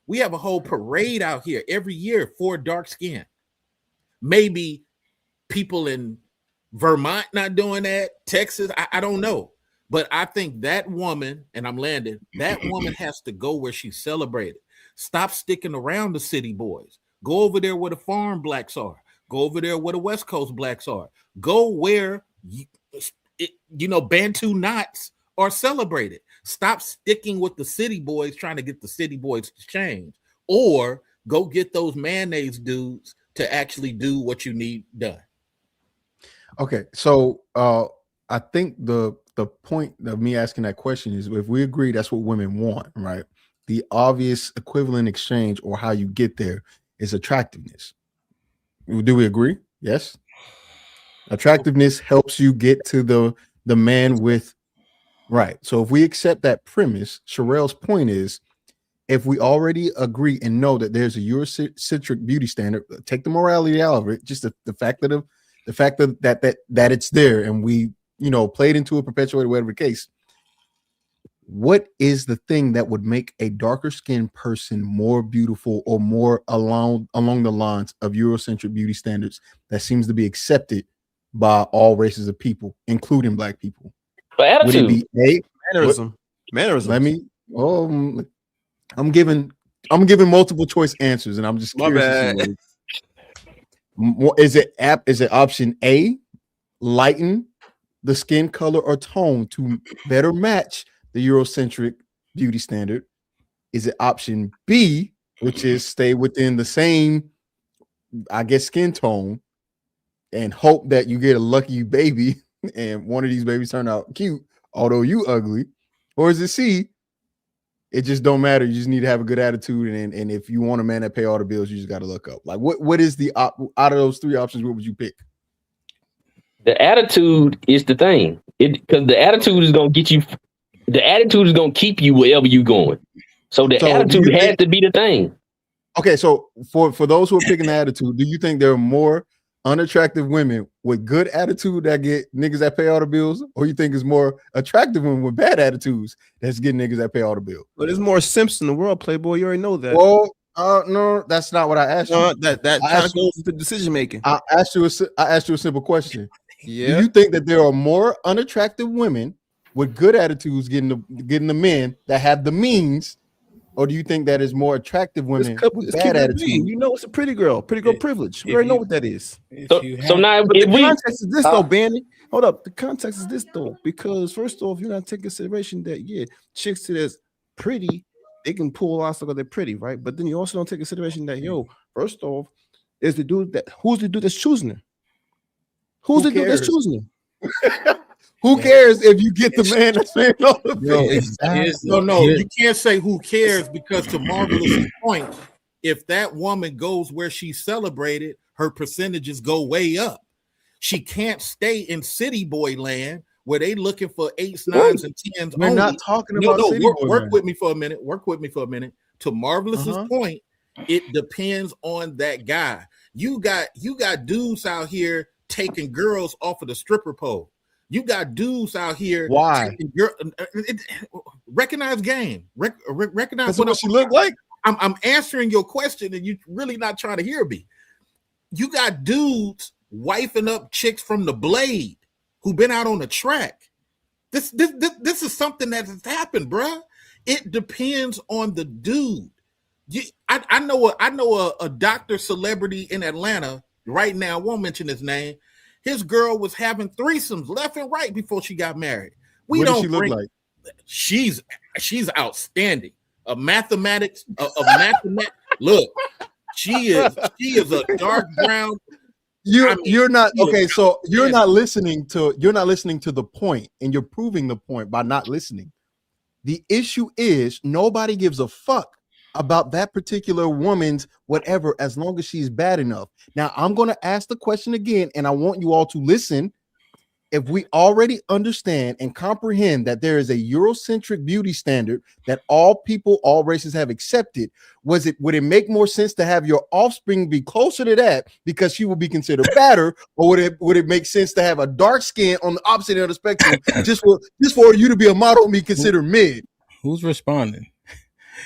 We have a whole parade out here every year for dark skin. Maybe people in Vermont not doing that, Texas, I don't know. But I think that woman, and I'm landing, that woman has to go where she's celebrated. Stop sticking around the city boys. Go over there where the farm blacks are. Go over there where the West Coast blacks are. Go where, Bantu knots are celebrated. Stop sticking with the city boys, trying to get the city boys to change. Or go get those mayonnaise dudes to actually do what you need done. Okay, so I think the point of me asking that question is, if we agree that's what women want, right? The obvious equivalent exchange, or how you get there, is attractiveness. Do we agree? Yes. Attractiveness helps you get to the man with, right. So if we accept that premise, Sherelle's point is, if we already agree and know that there's a Eurocentric beauty standard, take the morality out of it, just the fact that it's there, and we played into it, perpetuated, whatever the case. What is the thing that would make a darker skinned person more beautiful, or more along the lines of Eurocentric beauty standards that seems to be accepted by all races of people, including Black people? But would it be mannerism? Let me. I'm giving multiple choice answers, and I'm just curious. Is it option A, lighten the skin color or tone to better match the Eurocentric beauty standard? Is it option B, which is stay within the same, skin tone, and hope that you get a lucky baby and one of these babies turn out cute, although you ugly? Or is it C, it just don't matter, you just need to have a good attitude, and if you want a man that pay all the bills, you just got to look up? Like, what is the out of those three options, what would you pick? The attitude is the thing. Because the attitude is going to get you. The attitude is going to keep you wherever you're going. So attitude has to be the thing. Okay, so for those who are picking the attitude, do you think there are more unattractive women with good attitude that get niggas that pay all the bills, or you think it's more attractive women with bad attitudes that's getting niggas that pay all the bills? But there's more simps in the world, Playboy. You already know that. Well, no, that's not what I asked you. That kind of goes into decision making. I asked you a simple question. Yeah. Do you think that there are more unattractive women with good attitudes getting the men that have the means, or do you think that is more attractive women with bad attitudes? You know, it's a pretty girl privilege. We already know what that is. So now, but the context is this though, Banny. Hold up. The context is this though, because first off, you're not taking consideration that chicks that's pretty, they can pull off because they're pretty, right? But then you also don't take consideration that first off, who's the dude that's choosing her? Who's the dude that's choosing her? Who cares if you get the man that's paying all the bills? No, you can't say who cares, because to Marvelous' point, if that woman goes where she's celebrated, her percentages go way up. She can't stay in city boy land where they looking for 8s, 9s, and 10s. We're not talking about city boy work with me for a minute. To Marvelous's point, It depends on that guy. You got dudes out here taking girls off of the stripper pole. You got dudes out here. Why? Recognize game. Recognize what she look like. I'm answering your question, and you're really not trying to hear me. You got dudes wifing up chicks from the Blade who been out on the track. This is something that has happened, bruh. It depends on the dude. I know a doctor celebrity in Atlanta right now. I won't mention his name. His girl was having threesomes left and right before she got married. What does she look like? She's outstanding. Mathematics. Look, she is a dark brown. You're not okay. So you're not listening to the point, and you're proving the point by not listening. The issue is nobody gives a fuck about that particular woman's whatever, as long as she's bad enough. Now, I'm going to ask the question again, and I want you all to listen. If we already understand and comprehend that there is a Eurocentric beauty standard that all people, all races have accepted, would it make more sense to have your offspring be closer to that because she will be considered better, or would it make sense to have a dark skin on the opposite end of the spectrum just for you to be a model and be considered mid? Who's responding?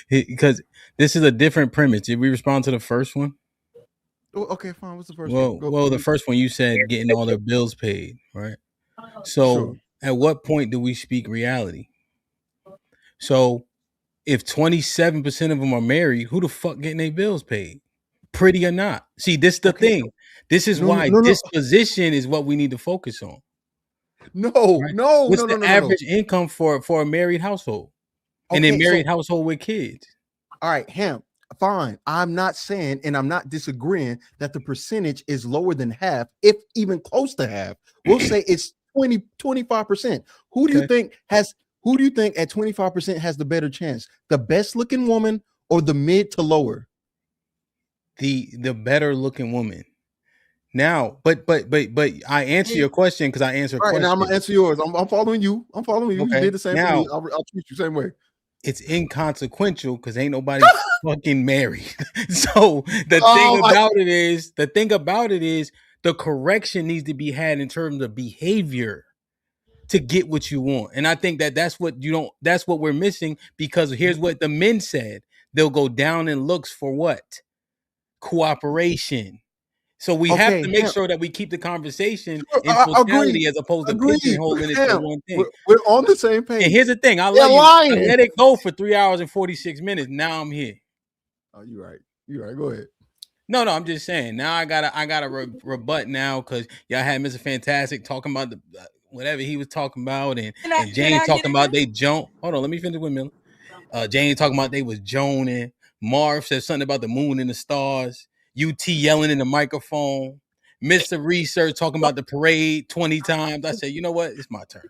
Because this is a different premise. Did we respond to the first one? Okay, fine. What's the first one? Well, the first one you said getting all their bills paid, right? So Sure. At what point do we speak reality? So if 27% of them are married, who the fuck getting their bills paid? Pretty or not? See, this is the thing. This is why disposition is what we need to focus on. What's the average income for a married household? And a married household with kids. All right, HAMP, fine. I'm not saying, and I'm not disagreeing that the percentage is lower than half, if even close to half. We'll say it's 25%. Who do you think at 25% has the better chance? The best looking woman or the mid to lower? The better looking woman. Now, but I answer your question because I answered. All right, now I'm gonna answer yours. I'm following you. Okay. You did the same for me. I'll treat you the same way. It's inconsequential because ain't nobody fucking married. So the thing about it is the correction needs to be had in terms of behavior to get what you want. And I think that's what we're missing, because here's what the men said. They'll go down in looks for what? Cooperation. So we have to make sure that we keep the conversation in totality as opposed to pigeonholing it to one thing. We're on the same page. And here's the thing. I let it go for 3 hours and 46 minutes. Now I'm here. Oh, you're right. Go ahead. No, I'm just saying. Now I gotta rebut now because y'all had Mr. Fantastic talking about the whatever he was talking about, and Jane talking about they Joan. Hold on, let me finish with Miller. Jane talking about they was Joning. Marv said something about the moon and the stars. UT yelling in the microphone. Mr. Research talking about the parade 20 times. I said, you know what? It's my turn.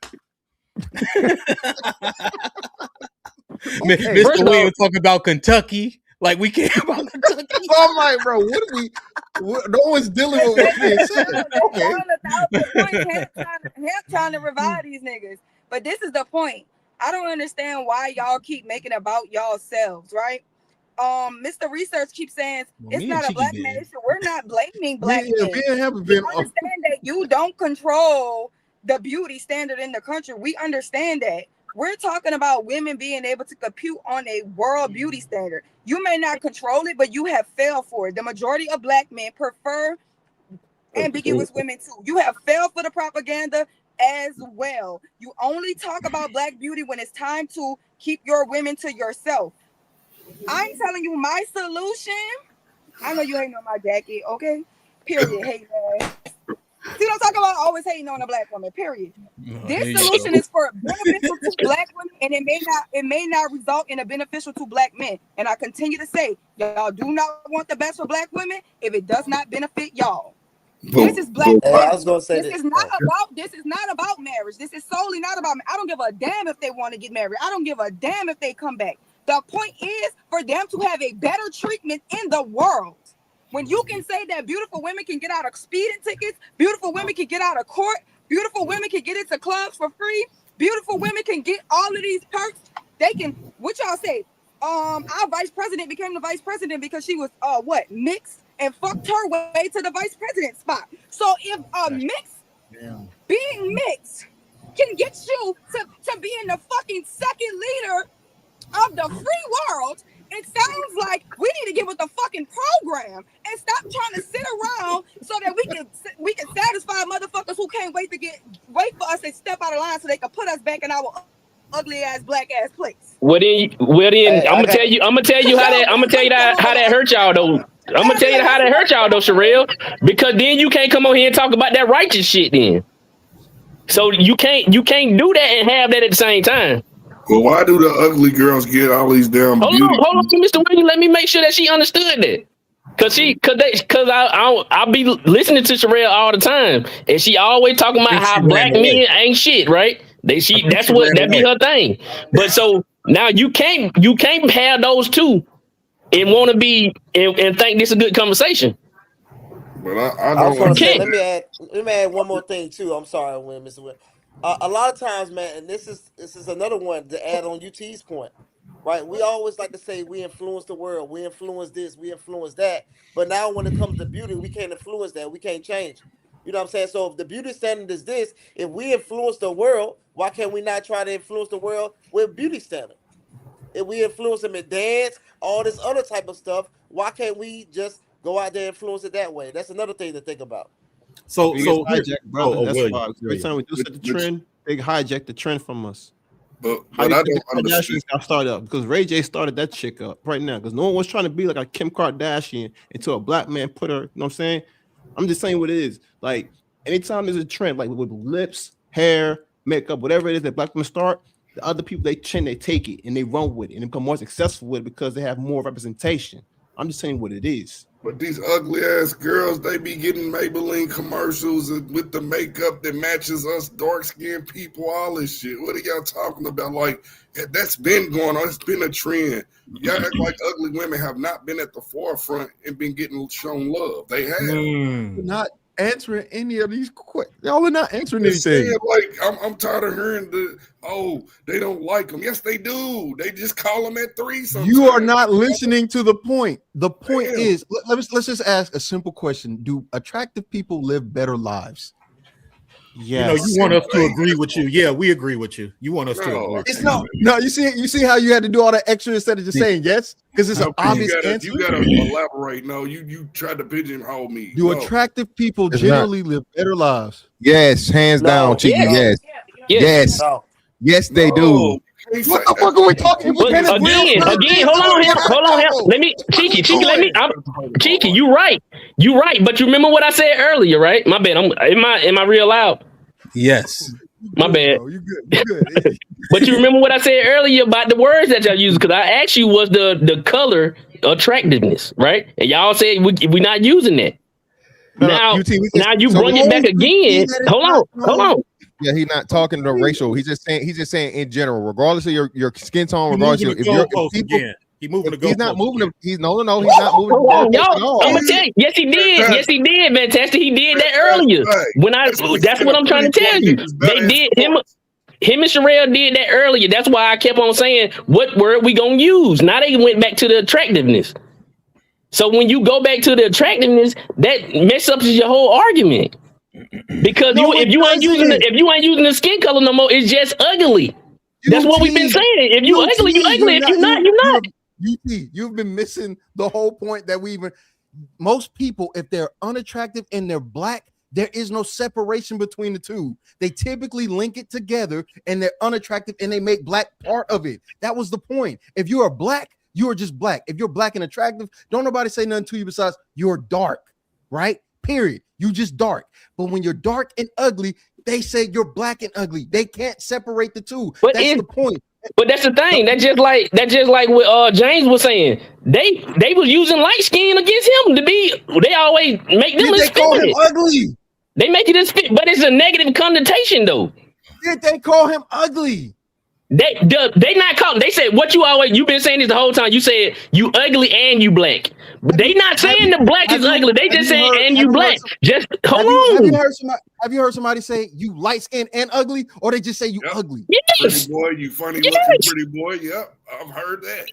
Mr. Williams talking about Kentucky. Like we care about Kentucky. I'm like, bro, no one's dealing with what's being said. Okay. Hamp trying to revive these niggas. But this is the point. I don't understand why y'all keep making about yourselves, right? Mr. Research keeps saying it's not a black man issue. We're not blaming black men. We understand that you don't control the beauty standard in the country. We understand that. We're talking about women being able to compete on a world beauty standard. You may not control it, but you have failed for it. The majority of black men prefer ambiguous women too. You have failed for the propaganda as well. You only talk about black beauty when it's time to keep your women to yourself. I'm telling you my solution. I know you hating on my jacket, okay? Period. Hating ass. See what I'm talking about? Always hating on a black woman. Period. This solution is for beneficial to black women, and it may not result in a beneficial to black men. And I continue to say, y'all do not want the best for black women if it does not benefit y'all. This is black. I was gonna say this is not about marriage. This is solely not about. I don't give a damn if they want to get married. I don't give a damn if they come back. The point is for them to have a better treatment in the world. When you can say that beautiful women can get out of speeding tickets, beautiful women can get out of court, beautiful women can get into clubs for free, beautiful women can get all of these perks. They can, what y'all say, our vice president became the vice president because she was mixed and fucked her way to the vice president spot. So if being mixed can get you to being the fucking second leader of the free world, it sounds like we need to get with the fucking program and stop trying to sit around so that we can satisfy motherfuckers who can't wait for us to step out of line so they can put us back in our ugly ass black ass place. Well then, I'm gonna tell you how that hurt y'all though. I'm gonna tell you how that hurt y'all though, Sherelle, because then you can't come on here and talk about that righteous shit then. So you can't do that and have that at the same time. Well, why do the ugly girls get all these damn Hold on, Mr. Williams. Let me make sure that she understood that. Cause I'll be listening to Sherelle all the time, and she always talking about how black men ain't shit, right? That be her thing. But so now you can't have those two and want to be and think this is a good conversation. But I was gonna say, let me add one more thing too. I'm sorry, Mr. Will. A lot of times, man, and this is another one to add on UT's point, right? We always like to say we influence the world, we influence this, we influence that. But now when it comes to beauty, we can't influence that. We can't change. You know what I'm saying? So if the beauty standard is this, if we influence the world, why can't we not try to influence the world with beauty standard? If we influence them in dance, all this other type of stuff, why can't we just go out there and influence it that way? That's another thing to think about. So hijack, brother. That's why every time we do set the trend, they hijack the trend from us. But I don't understand. Got started up because Ray J started that chick up right now because no one was trying to be like a Kim Kardashian until a black man put her. You know what I'm saying? I'm just saying what it is. Like anytime there's a trend, like with lips, hair, makeup, whatever it is that black women start, the other people they take it and they run with it and become more successful with it because they have more representation. I'm just saying what it is. But these ugly ass girls, they be getting Maybelline commercials with the makeup that matches us dark skinned people, all this shit. What are y'all talking about? Like, that's been going on. It's been a trend. Y'all act like ugly women have not been at the forefront and been getting shown love. They have. Not answering any of these questions. Y'all are not answering anything. Saying, like, I'm tired of hearing they don't like them. Yes, they do. They just call them at 3 sometimes. You are not listening to the point. The point is, let's just ask a simple question. Do attractive people live better lives? Yes. You want us to agree with you. Yeah, we agree with you. You want us to agree. It's no. You see how you had to do all that extra instead of just saying yes? Because it's an obvious answer. You gotta elaborate. No, you tried to pigeonhole me. Do attractive people generally live better lives? Yes, hands down, Cheeky. Yes. Yes, they do. What the fuck are we talking about? Again, hold on. Let me, Cheeky, Cheeky, you right. But you remember what I said earlier, right? My bad. Am I real loud? Yes. My bad. You good. But you remember what I said earlier about the words that y'all use? Because I asked you was the color attractiveness, right? And y'all said we're not using that. Now you bring it back again. Hold on. Yeah, he's not talking to racial. He's just saying in general, regardless of your skin tone, regardless of if he's moving the goalpost. He's not moving them. He's not moving the goalpost. I'm gonna tell you, yes, he did, Fantastic. He did that earlier. That's what I'm trying to tell you. They did him and Sherelle did that earlier. That's why I kept on saying, what word we gonna use? Now they went back to the attractiveness. So when you go back to the attractiveness, that messes up your whole argument. Because if you ain't using the skin color no more, it's just ugly. That's what we've been saying. If you ugly, you ugly. If you're not, you're not. You've been missing the whole point that most people, if they're unattractive and they're black, there is no separation between the two. They typically link it together and they're unattractive and they make black part of it. That was the point. If you are black, you are just black. If you're black and attractive, don't nobody say nothing to you besides you're dark, right? Period. You just dark. But when you're dark and ugly, they say you're black and ugly. They can't separate the two. That's the point. But that's the thing. That's just like what James was saying. They was using light skin against him to be. They always make them as call him ugly. They make it as fit, but it's a negative connotation though. Did they call him ugly? They not call. They said what you've been saying this the whole time. You said you ugly and you black. But they not saying the black is ugly. They just saying and you black. Just hold on. Have you heard somebody say you light skinned and ugly, or they just say you ugly? Yes. Pretty boy, you funny looking pretty boy. Yep, I've heard that.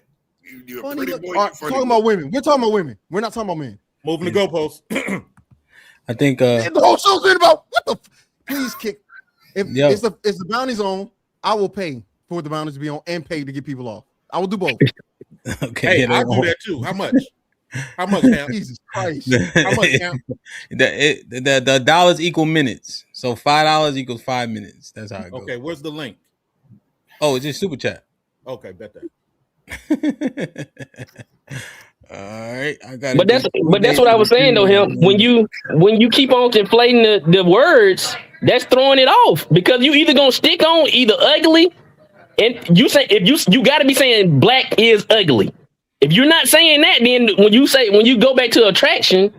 You're a Funny pretty look. boy. All You're right, funny talking boy. about women. We're talking about women. We're not talking about men. Moving the goalposts. I think The whole show's been about what the please kick. If Yo. it's the bounty's on, I will pay for the bounties to be on and pay to get people off. I will do both. Okay, Hey, I'll do that too. How much? How much, Ham? Jesus Christ. How much, Ham? the dollars equal minutes. So $5 equals 5 minutes. That's how it goes. Okay, where's the link? Oh, it's just super chat. Okay, bet that. All right, I got. But that's what I was saying though, him. When you keep on conflating the words, that's throwing it off because you either gonna stick on either ugly, and you say if you got to be saying black is ugly. If you're not saying that, then when you go back to attraction,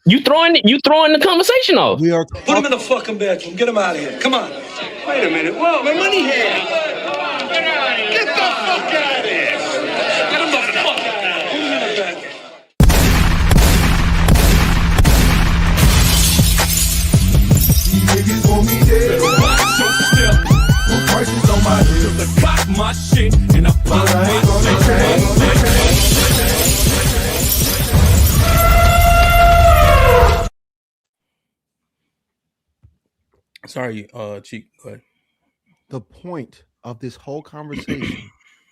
you throwing the conversation off. We are Put him in the fucking bedroom. Get him out of here. Come on. Wait a minute. Whoa, my money here. Get the fuck out of here. Get him the fuck out of here. Put him in the bedroom. Niggas want me dead. So still, the prices on my head. The cock my shit and I pop my Sorry, Cheek. Go ahead. The point of this whole conversation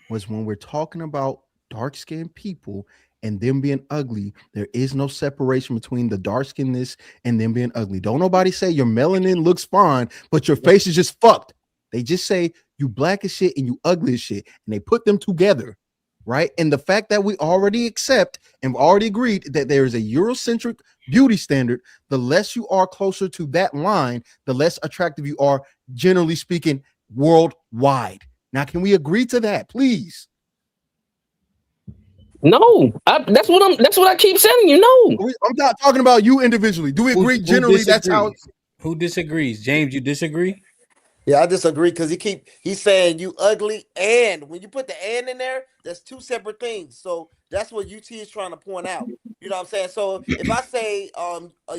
was when we're talking about dark-skinned people and them being ugly, there is no separation between the dark-skinnedness and them being ugly. Don't nobody say your melanin looks fine, but your face is just fucked. They just say you black as shit and you ugly as shit, and they put them together, right? And the fact that we already accept and already agreed that there is a Eurocentric beauty standard, the less you are closer to that line, the less attractive you are, generally speaking, worldwide. Now, can we agree to that, please? No, that's what I keep telling you. No, I'm not talking about you individually. Do we agree generally? That's how. Who disagrees? James, you disagree? Yeah, I disagree because he's saying you ugly, and when you put the and in there, that's two separate things. So that's what UT is trying to point out. You know what I'm saying? So if I say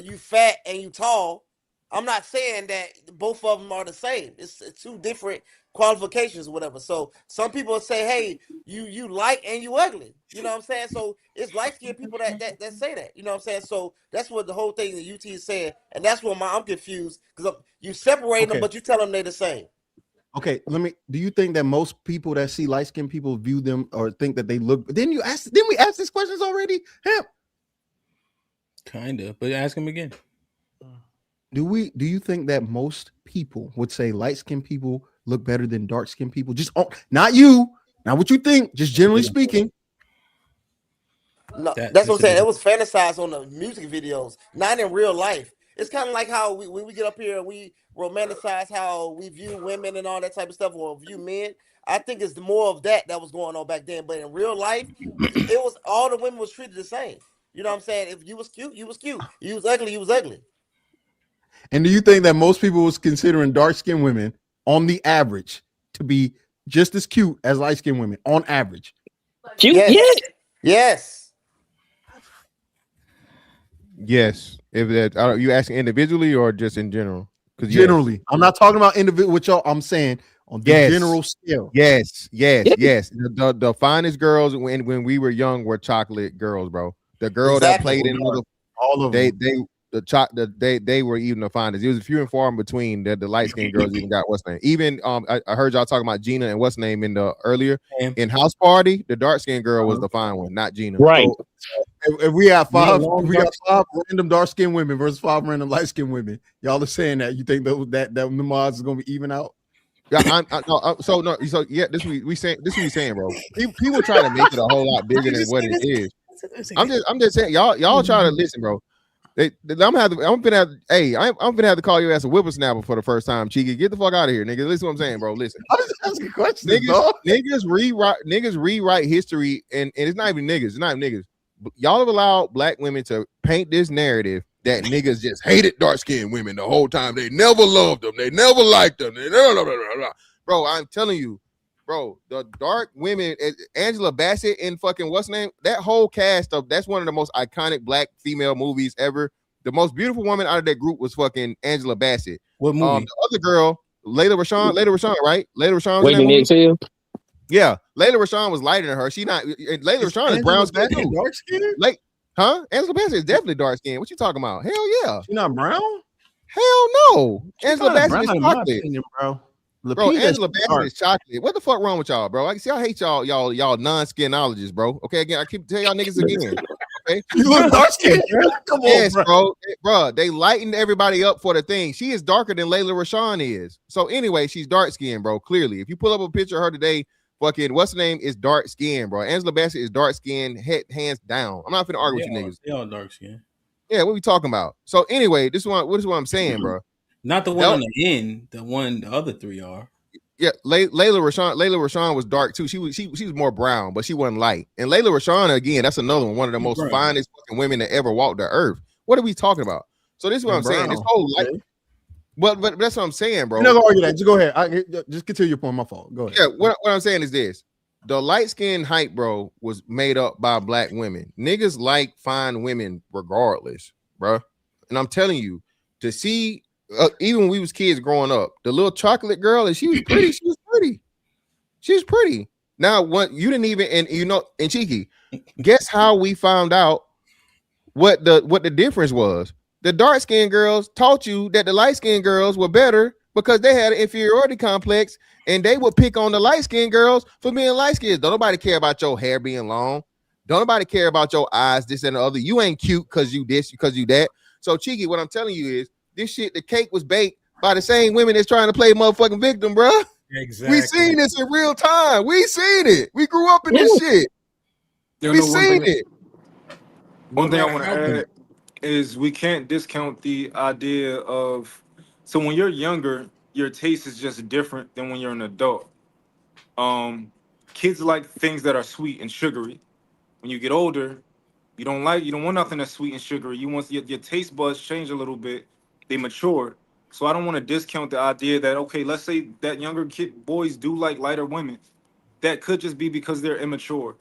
you fat and you tall, I'm not saying that both of them are the same. It's two different qualifications or whatever. So some people say, hey, you light and you ugly. You know what I'm saying? So it's light-skinned people that say that. You know what I'm saying? So that's what the whole thing that UT is saying, and that's what I'm confused because you separate them, but you tell them they're the same. Okay, do you think that most people that see light-skinned people view them or think that they look? Didn't we ask these questions already? Hemp. Kinda, but ask him again. Do you think that most people would say light-skinned people look better than dark-skinned people? Just not you, not what you think, just generally speaking. No, that's what I'm saying. It was fantasized on the music videos, not in real life. It's kind of like how when we get up here and we romanticize how we view women and all that type of stuff, or view men. I think it's more of that was going on back then. But in real life, it was all the women was treated the same. You know what I'm saying? If you was cute, you was cute. You was ugly, you was ugly. And do you think that most people was considering dark-skinned women on the average to be just as cute as light-skinned women on average? Cute? Yes. Yes. Yes. If that, are you asking individually or just in general? Because generally, I'm not talking about individual with y'all. I'm saying on the general scale. Yes. The finest girls when we were young were chocolate girls, bro. The girl that played in all of them. They were even the finest. It was a few and far in between that the light skinned girls even got what's name. Even I heard y'all talking about Gina and what's name in the earlier in House Party. The dark skinned girl was the fine one, not Gina. Right. So if we have five random dark skinned women versus 5 random light skinned women, y'all are saying that you think that the odds is gonna be even out? Yeah, so yeah, this we saying this is what we saying, bro. People try to make it a whole lot bigger than what it is. I'm just saying, y'all try to listen, bro. I'm gonna have to call your ass a whippersnapper for the first time, Cheeky. Get the fuck out of here, nigga. Listen to what I'm saying, bro. Listen. I'm just asking questions, niggas rewrite history, and it's not even niggas. It's not even niggas. Y'all have allowed black women to paint this narrative that niggas just hated dark-skinned women the whole time. They never loved them. They never liked them. Bro, I'm telling you, bro, the dark women, Angela Bassett and fucking what's name? That whole cast that's one of the most iconic black female movies ever. The most beautiful woman out of that group was fucking Angela Bassett. What movie? The other girl, Layla Rashawn, right? Layla Rashawn. Waiting to Exhale. Yeah, Layla Rashawn was lighter than her. She not. Layla Rashawn is brown skin too. Dark skin? Like, huh? Angela Bassett is definitely dark skin. What you talking about? Hell yeah. She not brown? Hell no. Angela Bassett is chocolate, bro. Bro, Angela Bassett is chocolate. What the fuck wrong with y'all, bro? I see. I hate y'all non-skinologists, bro. Okay, again, I keep telling y'all niggas again. Okay, you look dark skin. Come on, yes, bro. Bro. They lightened everybody up for the thing. She is darker than Layla Rashawn is. So anyway, she's dark skinned, bro. Clearly, if you pull up a picture of her today, fucking what's the name is dark skin, bro. Angela Bassett is dark skin, hands down. I'm not finna argue with you niggas. They all dark skin. Yeah, what we talking about? So anyway, this is what I'm saying, bro. Not the one on the end. The other three are. Yeah, Layla Rashawn was dark too. She was more brown, but she wasn't light. And Layla Rashawn, again, that's another one of the most finest fucking women that ever walked the earth. What are we talking about? So this is what I'm saying. This whole light, but that's what I'm saying, bro. You're not gonna argue that. Just go ahead. Just continue your point. My fault. Go ahead. Yeah, what I'm saying is this: the light skin hype, bro, was made up by black women. Niggas like fine women regardless, bro. And I'm telling you, to see. Even when we was kids growing up, the little chocolate girl, and she was pretty. She was pretty. Now, what you didn't even, and Cheeky, guess how we found out what the difference was? The dark skinned girls taught you that the light skinned girls were better because they had an inferiority complex, and they would pick on the light skinned girls for being light skinned. Don't nobody care about your hair being long. Don't nobody care about your eyes, this and the other. You ain't cute because you this, because you that. So, Cheeky, what I'm telling you is, this shit, the cake was baked by the same women that's trying to play motherfucking victim, bro. Exactly. We seen this in real time. We seen it. We grew up in this shit. We seen it. One thing I want to add is we can't discount the idea of, so when you're younger, your taste is just different than when you're an adult. Kids like things that are sweet and sugary. When you get older, you don't want nothing that's sweet and sugary. You want your taste buds change a little bit. They mature. So I don't want to discount the idea that, okay, let's say that younger boys do like lighter women. That could just be because they're immature.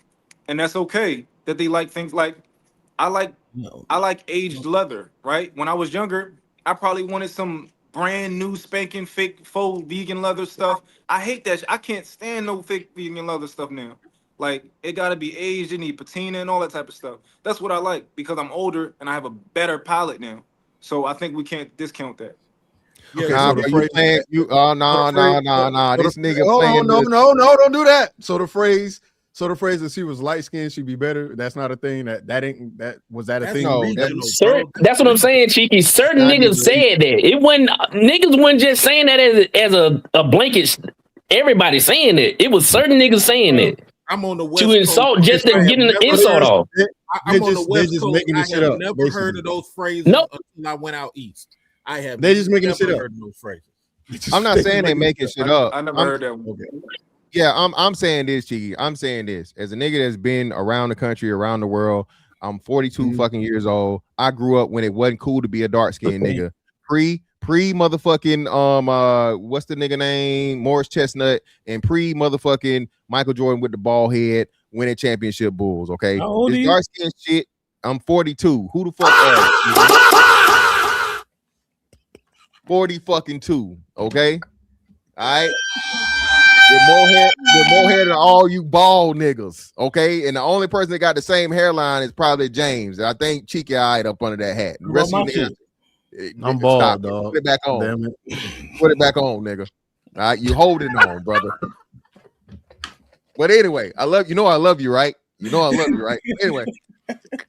And that's okay that they like things like, I like aged leather, right? When I was younger, I probably wanted some brand new spanking fake faux vegan leather stuff. I hate that. I can't stand no fake vegan leather stuff now. Like, it got to be aged, you need patina and all that type of stuff. That's what I like because I'm older and I have a better palate now. So I think we can't discount that. Yeah, nah, bro, you playing, nah. This nigga playing. No, don't do that. So the phrase that she was light skinned, she'd be better. That's not a thing. That was a thing. No, that's what I'm saying, Cheeky. Certain niggas said that. It wasn't niggas wasn't just saying that as a blanket. Everybody saying it. It was certain niggas saying it. I'm on the West to insult Coast. Just to get an insult off. I'm on the West Coast. Making this shit up. Never heard of those phrases until I went out east. I have. They just making shit up. Heard those phrases. I'm not saying they making shit up. I never heard that one. Yeah, I'm saying this, Cheeky. I'm saying this as a nigga that's been around the country, around the world. I'm 42 fucking years old. I grew up when it wasn't cool to be a dark skinned nigga. Pre motherfucking what's the nigga name? Morris Chestnut, and pre motherfucking Michael Jordan with the bald head winning championship Bulls. Okay, this dark skin shit. I'm 42. Who the fuck are you? 40 fucking 2. Okay, all right. With more hair than all you bald niggas. Okay, and the only person that got the same hairline is probably James. I think Cheeky eyed up under that hat. The rest of you niggas. I'm bald, dog. Put it back on. Damn it. Put it back on, nigga. All right, you hold it on, brother. But anyway, I love you. I love you, right? You know I love you, right? Anyway,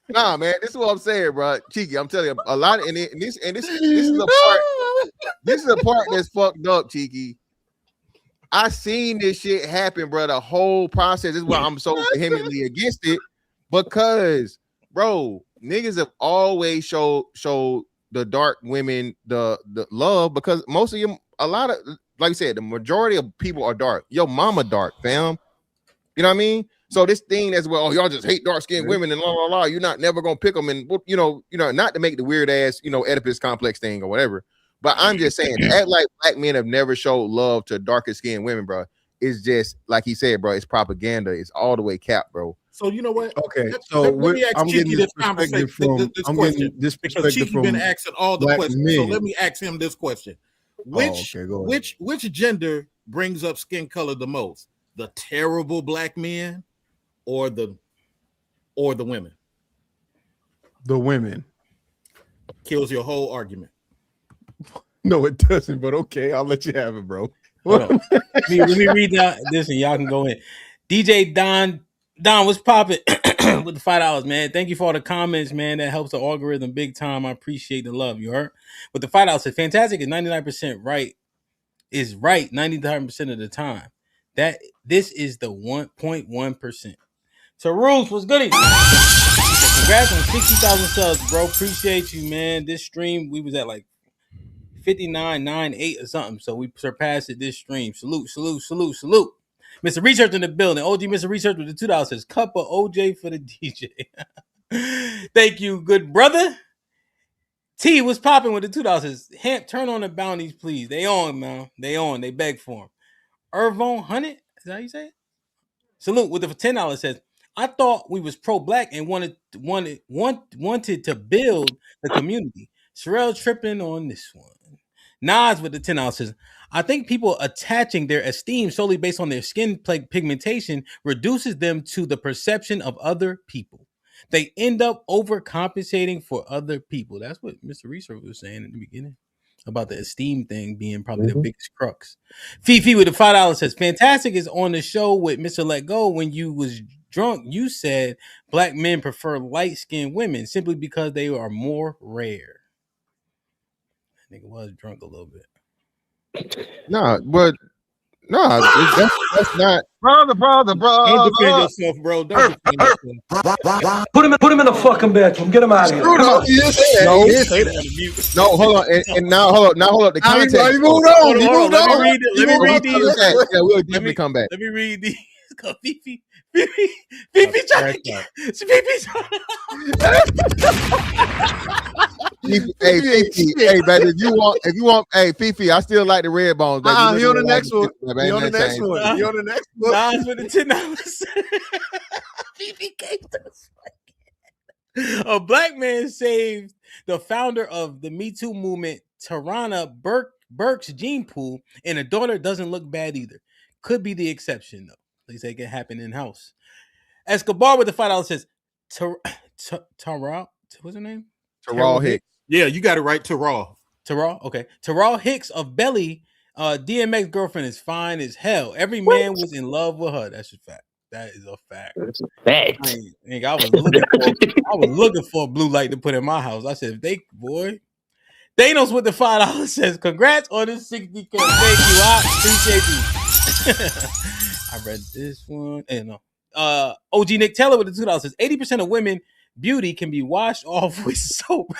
nah, man, this is what I'm saying, bro. Cheeky, I'm telling you, a lot of this is the part. This is the part that's fucked up, Cheeky. I seen this shit happen, bro. The whole process. This is why I'm so vehemently against it, because, bro, niggas have always showed the dark women the love, because most of them, a lot of, like I said, the majority of people are dark. Your mama dark, fam. You know what I mean? So this thing that's, well, y'all just hate dark skinned women and la. You're not never gonna pick them, and you know, not to make the weird ass, Oedipus complex thing or whatever. But I'm just saying, act like black men have never showed love to darker skinned women, bro. It's just like he said, bro. It's propaganda. It's all the way capped, bro. So you know what? Okay, let me ask Cheeky this question because Cheeky been asking all the questions. Men. So let me ask him this question: which gender brings up skin color the most? the terrible black men or the women? The women. Kills your whole argument. No, it doesn't, but okay, I'll let you have it, bro. Let me read this and y'all can go in. DJ Don, what's popping with the $5, man? Thank you for all the comments, man. That helps the algorithm big time. I appreciate the love. You heard? With the $5, said fantastic is 99% right. Is right 99% of the time. That this is the 1.1%. So Rules was goody. Congrats on 60,000 subs, bro. Appreciate you, man. This stream we was at like 59.98 or something, so we surpassed it this stream. Salute. Mr. Research in the building. OG Mr. Research with the $2 says cup of OJ for the DJ. Thank you, good brother. T was popping with the $2 says HAMP, turn on the bounties, please. They on, man. They beg for them. Irvon Hunnit, is that how you say it? Salute with the $10 says, I thought we was pro-black and wanted to build the community. Sherelle tripping on this one. Nas with the $10 says, I think people attaching their esteem solely based on their skin pigmentation reduces them to the perception of other people. They end up overcompensating for other people. That's what Mr. Research was saying in the beginning about the esteem thing being probably the biggest crux. Fifi with the $5 says, fantastic is on the show with Mr. Let Go. When you was drunk, you said black men prefer light-skinned women simply because they are more rare. I think it was drunk a little bit. Nah, but no, that's not brother. Don't defend yourself, bro. Don't defend yourself. Put him in the fucking bedroom. Get him out of here. No, hold on. And now hold up. The context. He moved on. Let me read these. Yeah, we'll definitely come back. Let me read these. Fifi trying to get. Hey, Fifi, hey, baby, if you want, hey, Fifi, I still like the red bones, baby. He on the next one. He on the next one. He on the next one. Nas with the $10. Fifi came to the A black man saved the founder of the Me Too movement, Tarana Burke's gene pool, and a daughter doesn't look bad either. Could be the exception, though. At least it can happen in-house. Escobar with the $5 says, Taral, what's her name? Taral Hicks. Yeah, you got it right, Taral. Okay. Taral Hicks of Belly, DMX girlfriend is fine as hell. Every man was in love with her. That's a fact. That is a fact. That's a fact. I was looking for a blue light to put in my house. I said, Thanos with the $5 says, congrats on this 60K. Thank you. I appreciate you. I read this one. OG Nick Taylor with the $2 says, 80% of women beauty can be washed off with soap.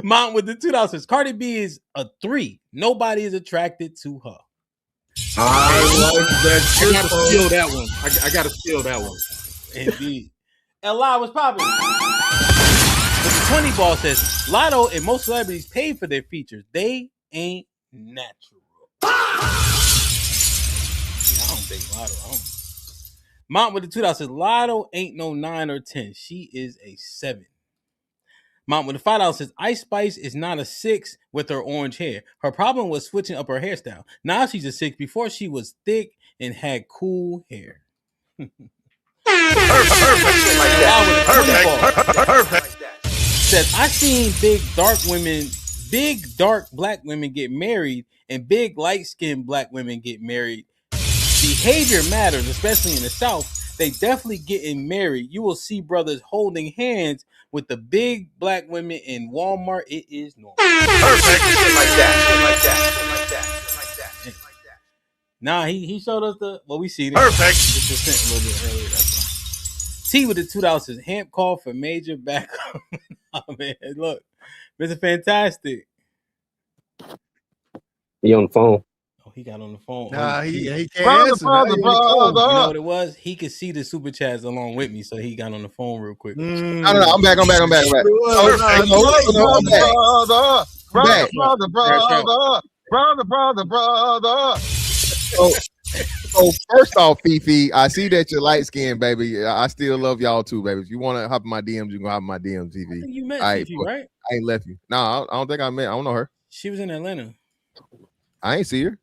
Mount with the $2 says, Cardi B is a 3. Nobody is attracted to her. I like that. I gotta steal that one. I gotta steal that one. Indeed. L.I. was popping. But the 20 ball says, Lotto and most celebrities pay for their features. They ain't natural. Yeah, I don't think Lotto. Mount with the $2 says, Lotto ain't no 9 or 10. She is a 7. Mount with the $5 says, Ice Spice is not a 6 with her orange hair. Her problem was switching up her hairstyle. Now she's a 6. Before she was thick and had cool hair. Perfect. Says, I seen big dark black women get married and big light-skinned black women get married. Behavior matters, especially in the South. They definitely getting married. You will see brothers holding hands with the big black women in Walmart. It is normal. Perfect. Shit like that. Nah, he showed us we see it. Perfect. Just was sent a little bit earlier. That's why. T with the $2 says, HAMP call for major backup. Oh man, look, Mr. Fantastic. He on the phone. He got on the phone. Nah, he can't answer. You know what it was? He could see the super chats along with me, so he got on the phone real quick. No, I'm back. Brother. So first off, Fifi, I see that you're light skinned, baby. I still love y'all too, baby. If you want to hop in my DMs, you can hop in my DMs, Fifi. I think you met Fifi, right? I ain't left you. No, I don't think I met. I don't know her. She was in Atlanta. I ain't see her.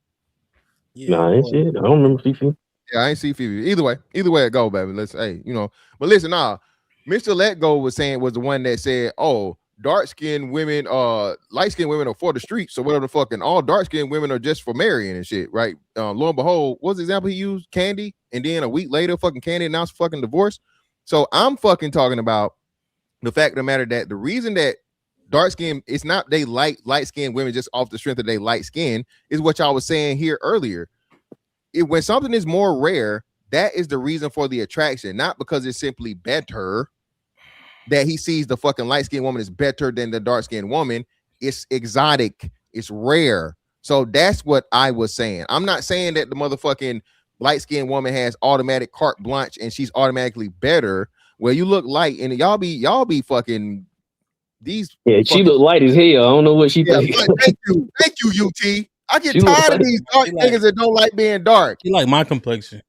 Nah, ain't shit. I don't remember Fifi. Yeah, I ain't see Phoebe. Either way it go, baby. Let's but listen, Mr. Let Go was the one that said, oh, dark-skinned women, light-skinned women are for the streets, so whatever the fuck, and all dark-skinned women are just for marrying and shit, right? Lo and behold, what's the example he used? Candy, and then a week later, fucking Candy announced fucking divorce. So I'm fucking talking about the fact of the matter that the reason that dark skin, it's not they light-skinned women just off the strength of they light skin, is what y'all was saying here earlier. When something is more rare, that is the reason for the attraction, not because it's simply better that he sees the fucking light-skinned woman is better than the dark-skinned woman. It's exotic, it's rare. So that's what I was saying. I'm not saying that the motherfucking light-skinned woman has automatic carte blanche and she's automatically better. Well, you look light, and y'all be fucking these. Yeah, she look light as hell. I don't know what she thinks. Thank you, UT. I get tired of these dark niggas that don't like being dark. You like my complexion.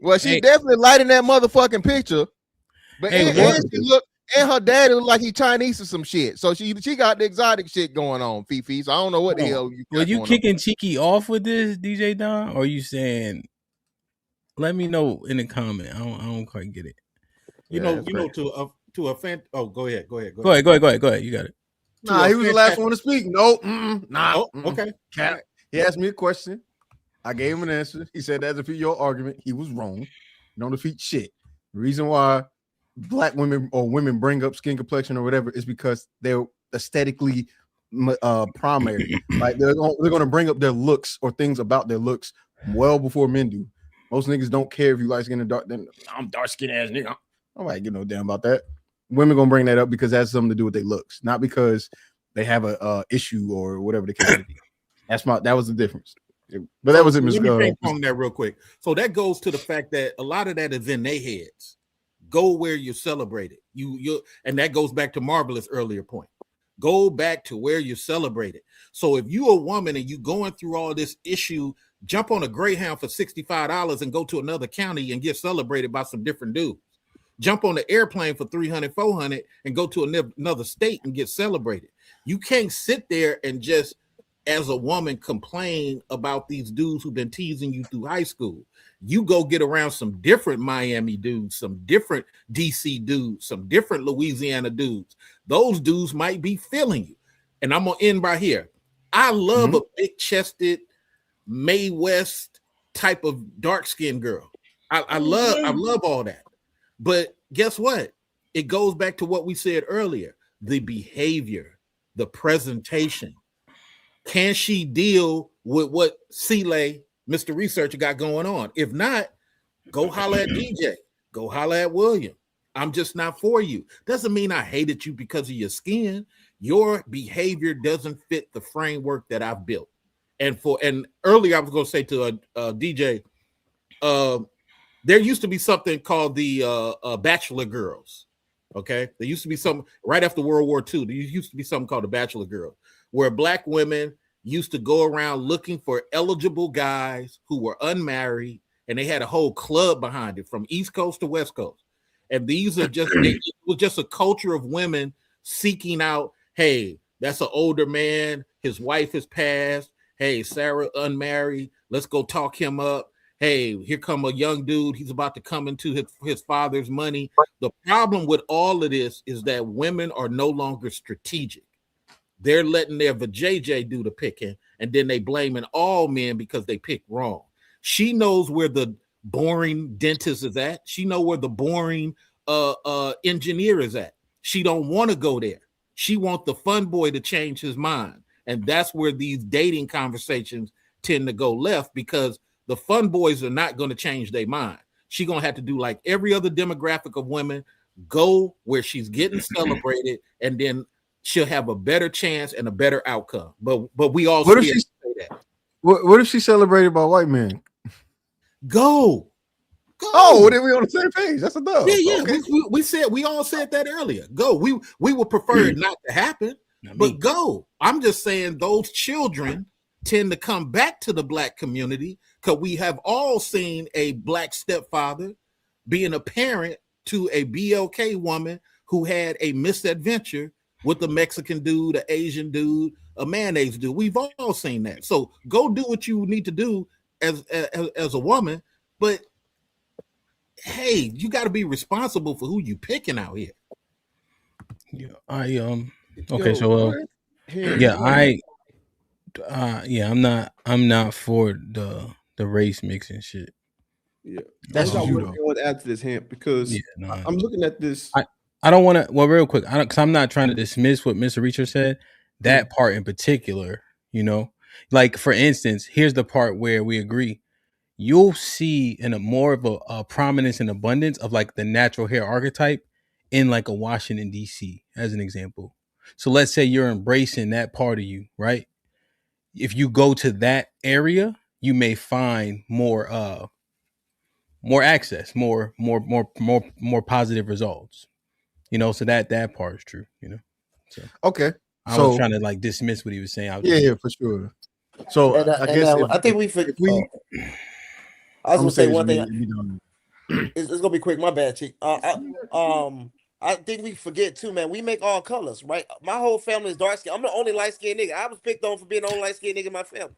Well, she definitely light in that motherfucking picture. But and she look, and her daddy look like he Chinese or some shit. So she got the exotic shit going on, Fifi. So I don't know what the hell you. Were you kicking Cheeky off with this, DJ Don, or are you saying? Let me know in the comment. I don't quite get it. You know, to offend. Oh, go ahead. Go ahead. You got it. Nah, he was the last one to speak. No, nah. Oh, okay. Cap. He asked me a question. I gave him an answer. He said that's defeat your argument. He was wrong. Don't defeat shit. The reason why black women or women bring up skin complexion or whatever is because they're aesthetically primary. Like they're going to bring up their looks or things about their looks well before men do. Most niggas don't care if you light skin or dark. Then I'm dark skin ass nigga. I don't give no damn about that. Women gonna bring that up because that's something to do with their looks, not because they have a issue or whatever the case may be. That was the difference. But that was it, Ms. Let me ping-pong that real quick. So that goes to the fact that a lot of that is in their heads. Go where you're celebrated. And that goes back to Marvelous' earlier point. Go back to where you're celebrated. So if you a woman and you going through all this issue, jump on a Greyhound for $65 and go to another county and get celebrated by some different dudes. Jump on the airplane for $300, $400 and go to another state and get celebrated. You can't sit there and just, as a woman, complain about these dudes who've been teasing you through high school. You go get around some different Miami dudes, some different DC dudes, some different Louisiana dudes. Those dudes might be feeling you. And I'm going to end right here. I love a big-chested, Mae West type of dark-skinned girl. I love all that. But guess what? It goes back to what we said earlier. The behavior, the presentation. Can she deal with what Celie, Mr. Researcher, got going on? If not, go holler at DJ. Go holler at William. I'm just not for you. Doesn't mean I hated you because of your skin. Your behavior doesn't fit the framework that I've built. And earlier I was going to say to DJ, there used to be something called the Bachelor Girls. Okay, there used to be something right after World War II. There used to be something called the Bachelor Girls, where black women used to go around looking for eligible guys who were unmarried, and they had a whole club behind it from East Coast to West Coast. And these are just it was just a culture of women seeking out, hey, that's an older man, his wife has passed. Hey, Sarah unmarried, let's go talk him up. Hey, here come a young dude. He's about to come into his father's money. The problem with all of this is that women are no longer strategic. They're letting their vajayjay do the picking, and then they blaming all men because they picked wrong. She knows where the boring dentist is at. She knows where the boring engineer is at. She don't want to go there. She wants the fun boy to change his mind. And that's where these dating conversations tend to go left, because the fun boys are not going to change their mind. She's going to have to do like every other demographic of women, go where she's getting celebrated, and then she'll have a better chance and a better outcome. But we all say that. What if she's celebrated by white men? Go. Oh, then we on the same page. That's a dub. Yeah. Okay. We all said that earlier. Go. We would prefer it not to happen, but go. I'm just saying those children tend to come back to the black community because we have all seen a black stepfather being a parent to a BLK woman who had a misadventure with the Mexican dude, the Asian dude, a mayonnaise dude. We've all seen that. So go do what you need to do as a woman, but hey, you got to be responsible for who you picking out here. Yeah, okay, so yeah, I'm not for the race mixing shit. Yeah, That's I just you, want to add to this hint because I'm looking at this. I don't want to. Well, real quick, because I'm not trying to dismiss what Mr. Reacher said. That part in particular, like for instance, here's the part where we agree. You'll see in a more of a prominence and abundance of like the natural hair archetype in like a Washington D.C. as an example. So let's say you're embracing that part of you, right? If you go to that area, you may find more access, more positive results. So that part is true. So okay. I was trying to like dismiss what he was saying. Yeah, for sure. So I guess I think we forget. I was gonna say one thing. It's gonna be quick. My bad, Chick. I think we forget too, man. We make all colors, right? My whole family is dark skin. I'm the only light skinned nigga. I was picked on for being the only light skinned nigga in my family.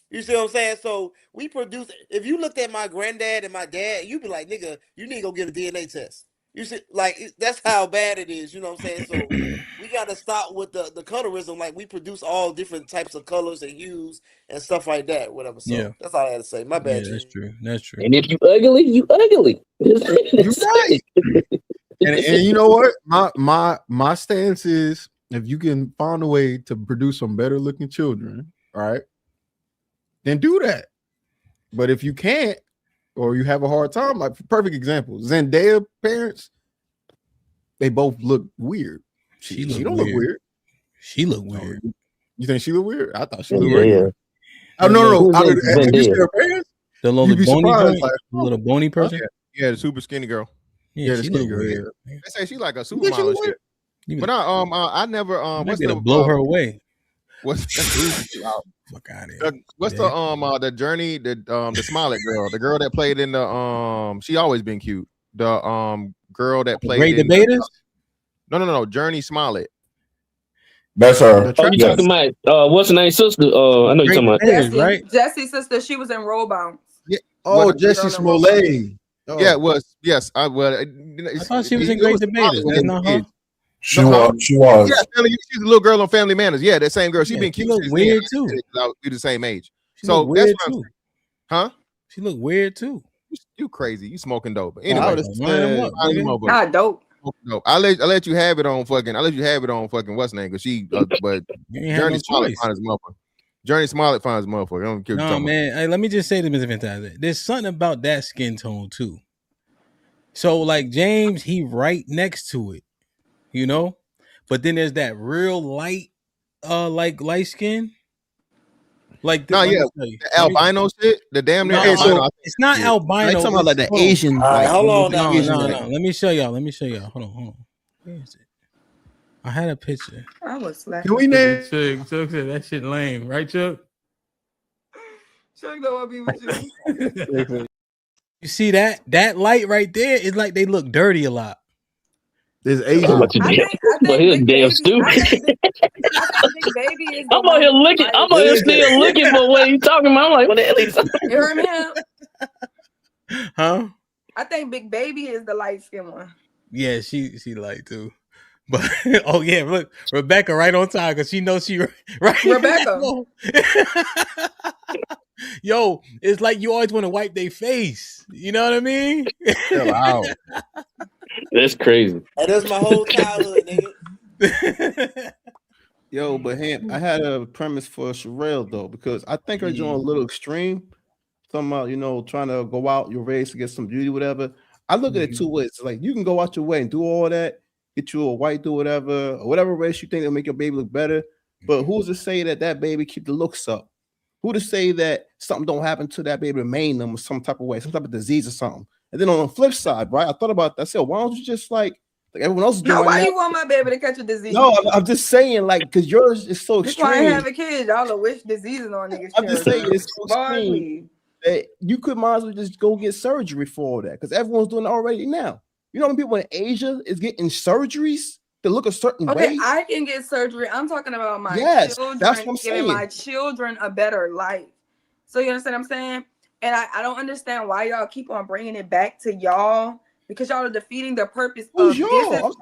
You see what I'm saying? So we produce. If you looked at my granddad and my dad, you'd be like, nigga, you need to go get a DNA test. You see, like that's how bad it is. You know what I'm saying? So we got to stop with the colorism. Like we produce all different types of colors and hues and stuff like that. Whatever. So that's all I had to say. My bad. Yeah, that's true. That's true. And if you ugly, you ugly. You right. and you know what? My stance is if you can find a way to produce some better looking children, all right, then do that. But if you can't, or you have a hard time, like perfect example, Zendaya parents, they both look weird. She don't look weird. She look weird. You think she look weird? I thought she looked Yeah. weird. Oh no. Have you seen her parents? The little bony, little bony person. Yeah, the super skinny girl. Yeah, the skinny girl. Yeah. They say she like a supermodel shit. But I never what's to blow her away. What's fuck out of here. What's the journey, the Smollett girl, the girl that played in the she always been cute. The girl that played Great in Debaters? No, Journey Smollett. That's her. Oh, you talking about what's her name, sister? I know you're talking about Jessie, right? Jesse's sister, she was in Roll Bounce. Yeah. Oh, Jessie Smollett. Oh. Yeah, it was. Yes, I thought she was in Great Debaters. That's not her. She was. Yeah, she's a little girl on Family Manners. Yeah, that same girl. She been cute. She look weird too. Be the same age. She so look weird that's too. Huh? She look weird too. You crazy? You smoking dope? But anyway, Not dope. No, I let you have it on fucking. I let you have it on fucking what's name? Because she, but Journey Smollett finds motherfucker. Journey Smollett finds motherfucker. I don't care. No man, hey, let me just say to Mr. Fantastic, there's something about that skin tone too. So like James, he right next to it, but then there's that real light, like light skin. Like the albino shit, the damn near albino. It's not albino. Like talking about like the Asian. Hold on. No. Let me show y'all. Hold on. Where is it? I had a picture. I was like, can we name Chuck said that shit lame, right, Chuck? Chuck don't want to be with you. You see that light right there is like they look dirty a lot. There's Asian. But he's damn stupid. I think Big Baby is. I'm out here looking. I'm out here still looking for what he's talking about. I'm like, what the hell is You heard me? Huh? I think Big Baby is the light skinned one. Yeah, she light too. But oh yeah, look, Rebecca right on time because she knows she right. Rebecca. Yo, it's like you always want to wipe their face. You know what I mean? Chill out. That's crazy. Hey, that's my whole childhood, nigga. Yo, but I had a premise for Sherelle though, because I think her doing a little extreme. Talking about, trying to go out your race to get some beauty, whatever. I look at it two ways. It's like you can go out your way and do all that, get you a white dude, or whatever race you think will make your baby look better. But who's to say that baby keep the looks up? Who to say that something don't happen to that baby, remain them some type of way, some type of disease or something? And then on the flip side, right? I thought about that. I said, why don't you just like everyone else is doing? No, why you want my baby to catch a disease? No, I'm just saying, like, because yours is so That's extreme. why I have a kid. Y'all will wish diseases on niggas. I'm just saying it's so extreme that you might as well just go get surgery for all that, because everyone's doing it already now. You know how many people in Asia is getting surgeries to look a certain Okay, way. I can get surgery. I'm talking about my children, that's what I'm giving saying. my children a better life. So you understand what I'm saying? And I don't understand why y'all keep on bringing it back to y'all, because y'all are defeating the purpose Who's of y'all?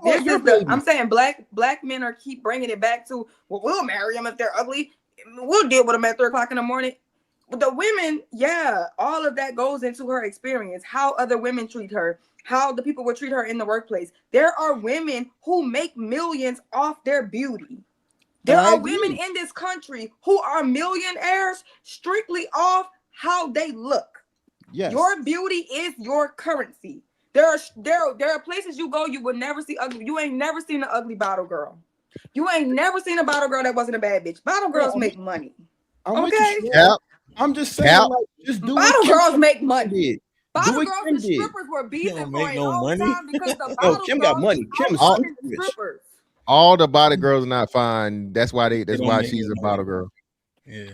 I'm saying black men are keep bringing it back to, well, we'll marry them if they're ugly. We'll deal with them at 3 o'clock in the morning. But the women, yeah, all of that goes into her experience, how other women treat her, how the people would treat her in the workplace. There are women who make millions off their beauty. There are women in this country who are millionaires strictly off how they look. Yes. Your beauty is your currency. There are places you go, you will never see ugly. You ain't never seen an ugly bottle girl. You ain't never seen a bottle girl that wasn't a bad bitch. Bottle girls make money. Okay? I'm just saying, like, just do bottle what girls make money. did. Bottle girls and strippers were beefing for a long time because the bottle Kim got money. Kim is strippers. All the bottle girls are not fine. That's why she's a bottle girl. Yeah.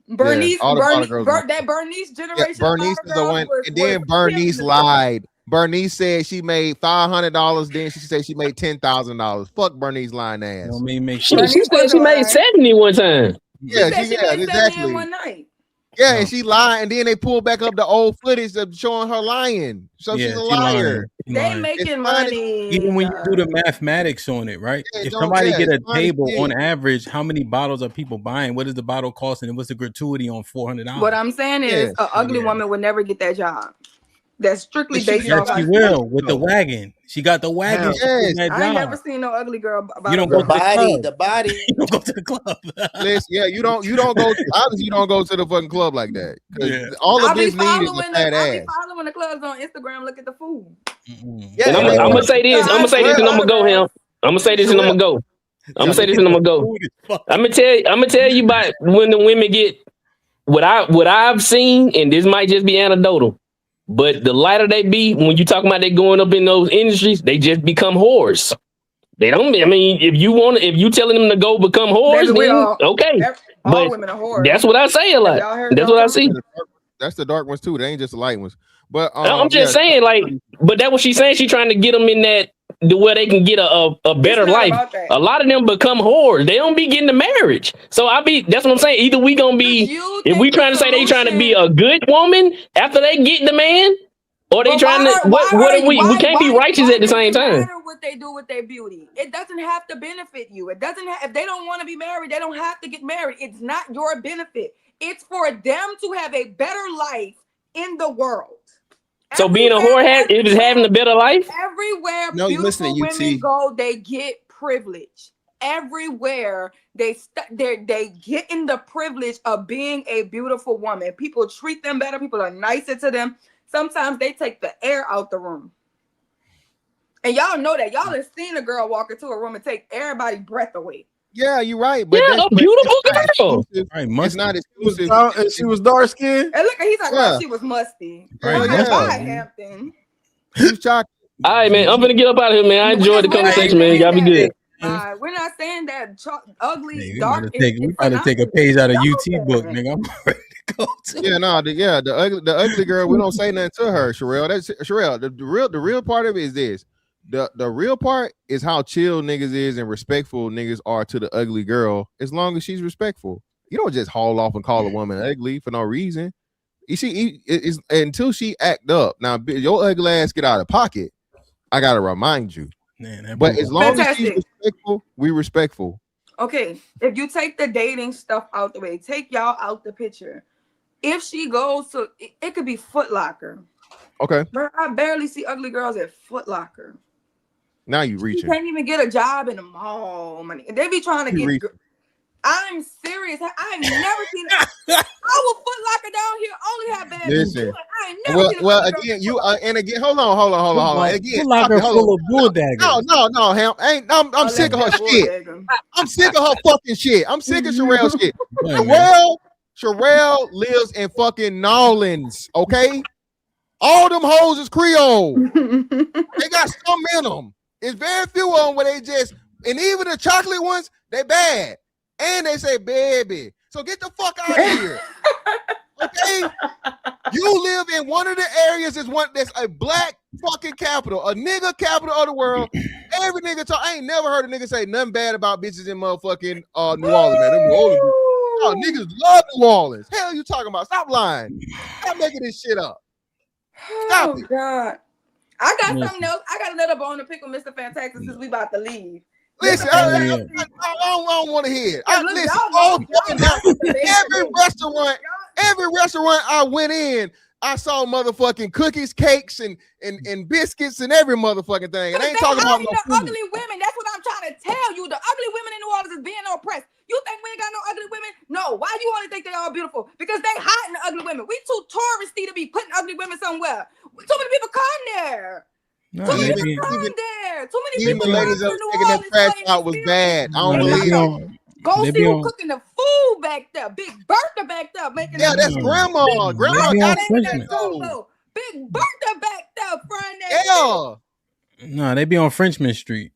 Bernice, that Bernice generation. Yeah, Bernice is the one, and then Bernice lied. Bernice said she made $500. Then she said she made $10,000. Fuck Bernice lying ass. She said she made 70 one time. Yeah, exactly. One night. Yeah, and she lied, and then they pulled back up the old footage of showing her lying. So she's a liar. They making money. Even when you do the mathematics on it, right? If somebody get a table on average, how many bottles are people buying? What is the bottle costing? And what's the gratuity on $400? What I'm saying is, an ugly woman would never get that job. That's strictly based off. She will with the wagon. She got the wagon. I ain't never seen no ugly girl. You don't go to the body. You don't go to the club. Listen, yeah, you don't go. Obviously, you don't go to the fucking club like that. All of this need is a fat ass. I be following the clubs on Instagram. Look at the food. Yeah, and I'm gonna say this. I'm gonna say this, and I'm gonna go him. I'm gonna say this, and I'm gonna go. I'm gonna say this, and I'm gonna go. I'm gonna tell you about when the women get what I've seen, and this might just be anecdotal. But the lighter they be, when you talk about they going up in those industries, they just become whores. They don't. I mean, if you telling them to go become whores, then okay. But women are whores. That's what I say a lot. That's what I see. That's the dark ones too. They ain't just the light ones. But I'm just saying, like, but that's what she's saying. She's trying to get them in that where they can get a better life. A lot of them become whores. They don't be getting the marriage. So that's what I'm saying. Either we gonna be, if we trying to say they trying to be a good woman after they get the man, or they trying to what are we can't be righteous at the same time. Matter what they do with their beauty. It doesn't have to benefit you. It doesn't have, if they don't want to be married, they don't have to get married. It's not your benefit. It's for them to have a better life in the world. So being a whorehead is having a better life? Everywhere beautiful women go, they get privilege. Everywhere they get in the privilege of being a beautiful woman. People treat them better. People are nicer to them. Sometimes they take the air out the room. And y'all know that. Y'all have seen a girl walk into a room and take everybody's breath away. Yeah, you're right. But yeah, a beautiful girl. It's not exclusive. And she was dark skinned. And look, he's talking about she was musty. Hampton. He's chocolate. All right, man. I'm gonna get up out of here, man. I enjoyed the conversation, man. Y'all be good. We're not saying that ugly, we dark. We gotta take a page out of UT book, nigga. I'm ready to go. The ugly girl. We don't say nothing to her, Sherelle. That's Sherelle. The real part of it is this. The real part is how chill niggas is and respectful niggas are to the ugly girl. As long as she's respectful, you don't just haul off and call a woman ugly for no reason. You see, until she act up. Now, your ugly ass get out of pocket. I gotta remind you. Man, but as long as she's respectful, we respectful. Okay, if you take the dating stuff out the way, take y'all out the picture. If she goes to, it could be Foot Locker. Okay. But I barely see ugly girls at Foot Locker. Now you reaching. You can't even get a job in the mall, money. They be trying to get. I'm serious. I've never seen our Foot Locker down here only have bad. Listen. I ain't never seen again, hold on. Again, Foot Locker full of bulldaggers. No, Ham. I'm sick of her shit. I'm sick of her fucking shit. I'm sick of Sherelle shit. Sherelle lives in fucking Nolans, okay? All them hoes is Creole. They got some in them. It's very few of them where they just, and even the chocolate ones, they bad. And they say baby. So get the fuck out of here. Okay? You live in one of the areas that's a black fucking capital, a nigga capital of the world. Every nigga talk. I ain't never heard a nigga say nothing bad about bitches in motherfucking New Orleans, man. Them New Orleans, oh, niggas love New Orleans. Hell, you talking about? Stop lying. Stop making this shit up. Stop it. God. I got something else. I got another bone to pick with Mr. Fantastic since we about to leave. Listen, I don't want to hear it. Every restaurant I went in, I saw motherfucking cookies, cakes, and biscuits and every motherfucking thing. And I ain't talking about no ugly women. That's what I'm trying to tell you. The ugly women in New Orleans is being oppressed. You think we ain't got no ugly women? No. Why do you only think they all beautiful? Because they hiding the ugly women. We too touristy to be putting ugly women somewhere. Too many people come there. No, too many people come there. Too many even people the ladies that was taking that trash out was bad. I don't believe it. Go see who cooking the food back there. Big Bertha back there making. Yeah, that's grandma. Grandma got it. Big Bertha back there frying that. Yeah. No, they be on Frenchman Street.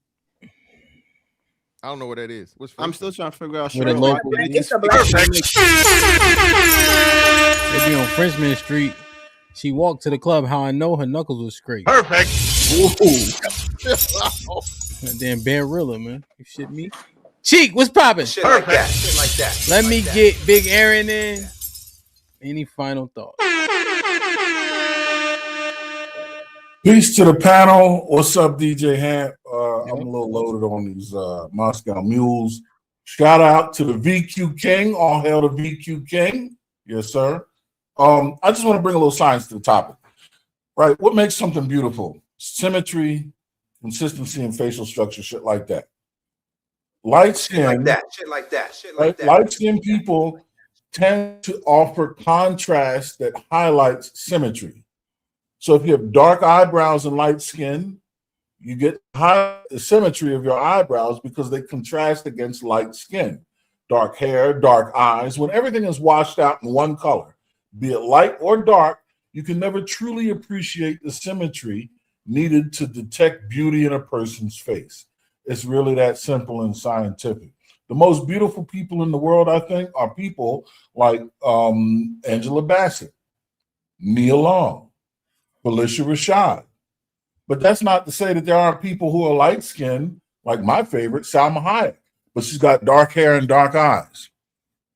I don't know what that is. I'm still trying to figure out. With a local. They be on Frenchman Street. She walked to the club. How I know her knuckles was scraped. Perfect. Damn Barilla, man. You shit me. Cheek, what's popping? Shit like that. Shit like that. Let me get Big Aaron in. Any final thoughts? Peace to the panel. What's up, DJ HAMP? I'm a little loaded on these Moscow mules. Shout out to the VQ King. All hail the VQ King. Yes, sir. I just want to bring a little science to the topic. Right? What makes something beautiful? Symmetry, consistency, and facial structure, shit like that. Light skin, shit like that. Light skinned people tend to offer contrast that highlights symmetry. So if you have dark eyebrows and light skin, you get high symmetry of your eyebrows because they contrast against light skin. Dark hair, dark eyes. When everything is washed out in one color, be it light or dark, you can never truly appreciate the symmetry needed to detect beauty in a person's face. It's really that simple and scientific. The most beautiful people in the world, I think, are people like Angela Bassett, Nia Long, Felicia Rashad. But that's not to say that there aren't people who are light-skinned, like my favorite, Salma Hayek. But she's got dark hair and dark eyes.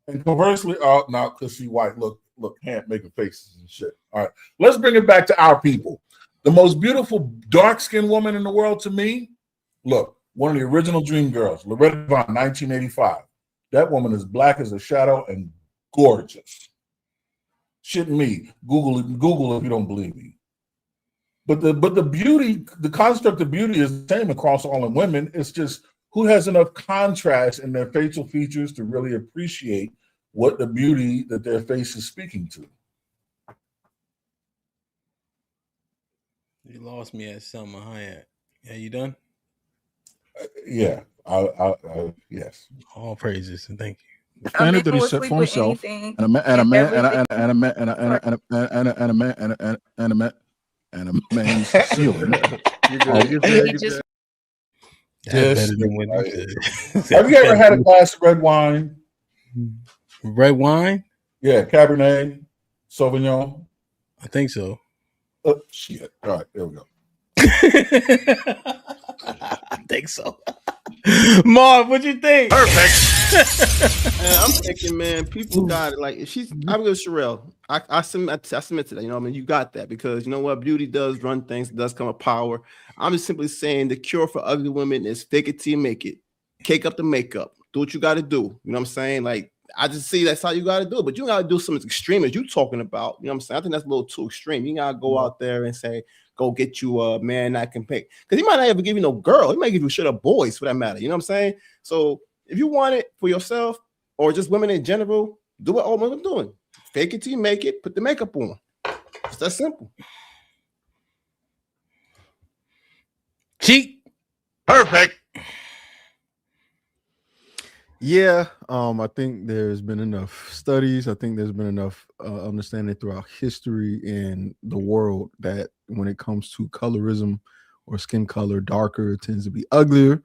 And conversely, no, because she's white. Look, HAMP making faces and shit. All right, let's bring it back to our people. The most beautiful dark-skinned woman in the world to me, look, one of the original Dream Girls, Loretta Devine, 1985. That woman is black as a shadow and gorgeous. Shit me. Google if you don't believe me. But the beauty, the construct of beauty is the same across all in women. It's just who has enough contrast in their facial features to really appreciate what the beauty that their face is speaking to. You lost me at Selma Hayek. Yeah, you done? Yeah, yes. All praises and thank you. The standard that he set for himself, and a man's ceiling. Have you ever had a glass of red wine? Red wine? Yeah, Cabernet Sauvignon. I think so. Shit. All right, there we go. I think so. Marv, what you think? Perfect. Man, I'm thinking, man, people got it. Like, if she's, I'm with Sherelle. I submit to that. You know what I mean? You got that because you know what? Beauty does run things, it does come with power. I'm just simply saying the cure for ugly women is fake it till you make it. Cake up the makeup. Do what you got to do. You know what I'm saying? Like, I just see that's how you got to do it. But you got to do something as extreme as you talking about. You know what I'm saying? I think that's a little too extreme. You got to go out there and say, go get you a man that can pay. Because he might not ever give you no girl. He might give you shit up boys for that matter. You know what I'm saying? So if you want it for yourself or just women in general, do what all women are doing. Fake it till you make it. Put the makeup on. It's that simple. Cheat. Perfect. Yeah, I think there's been enough studies. I think there's been enough understanding throughout history in the world that when it comes to colorism or skin color, darker tends to be uglier,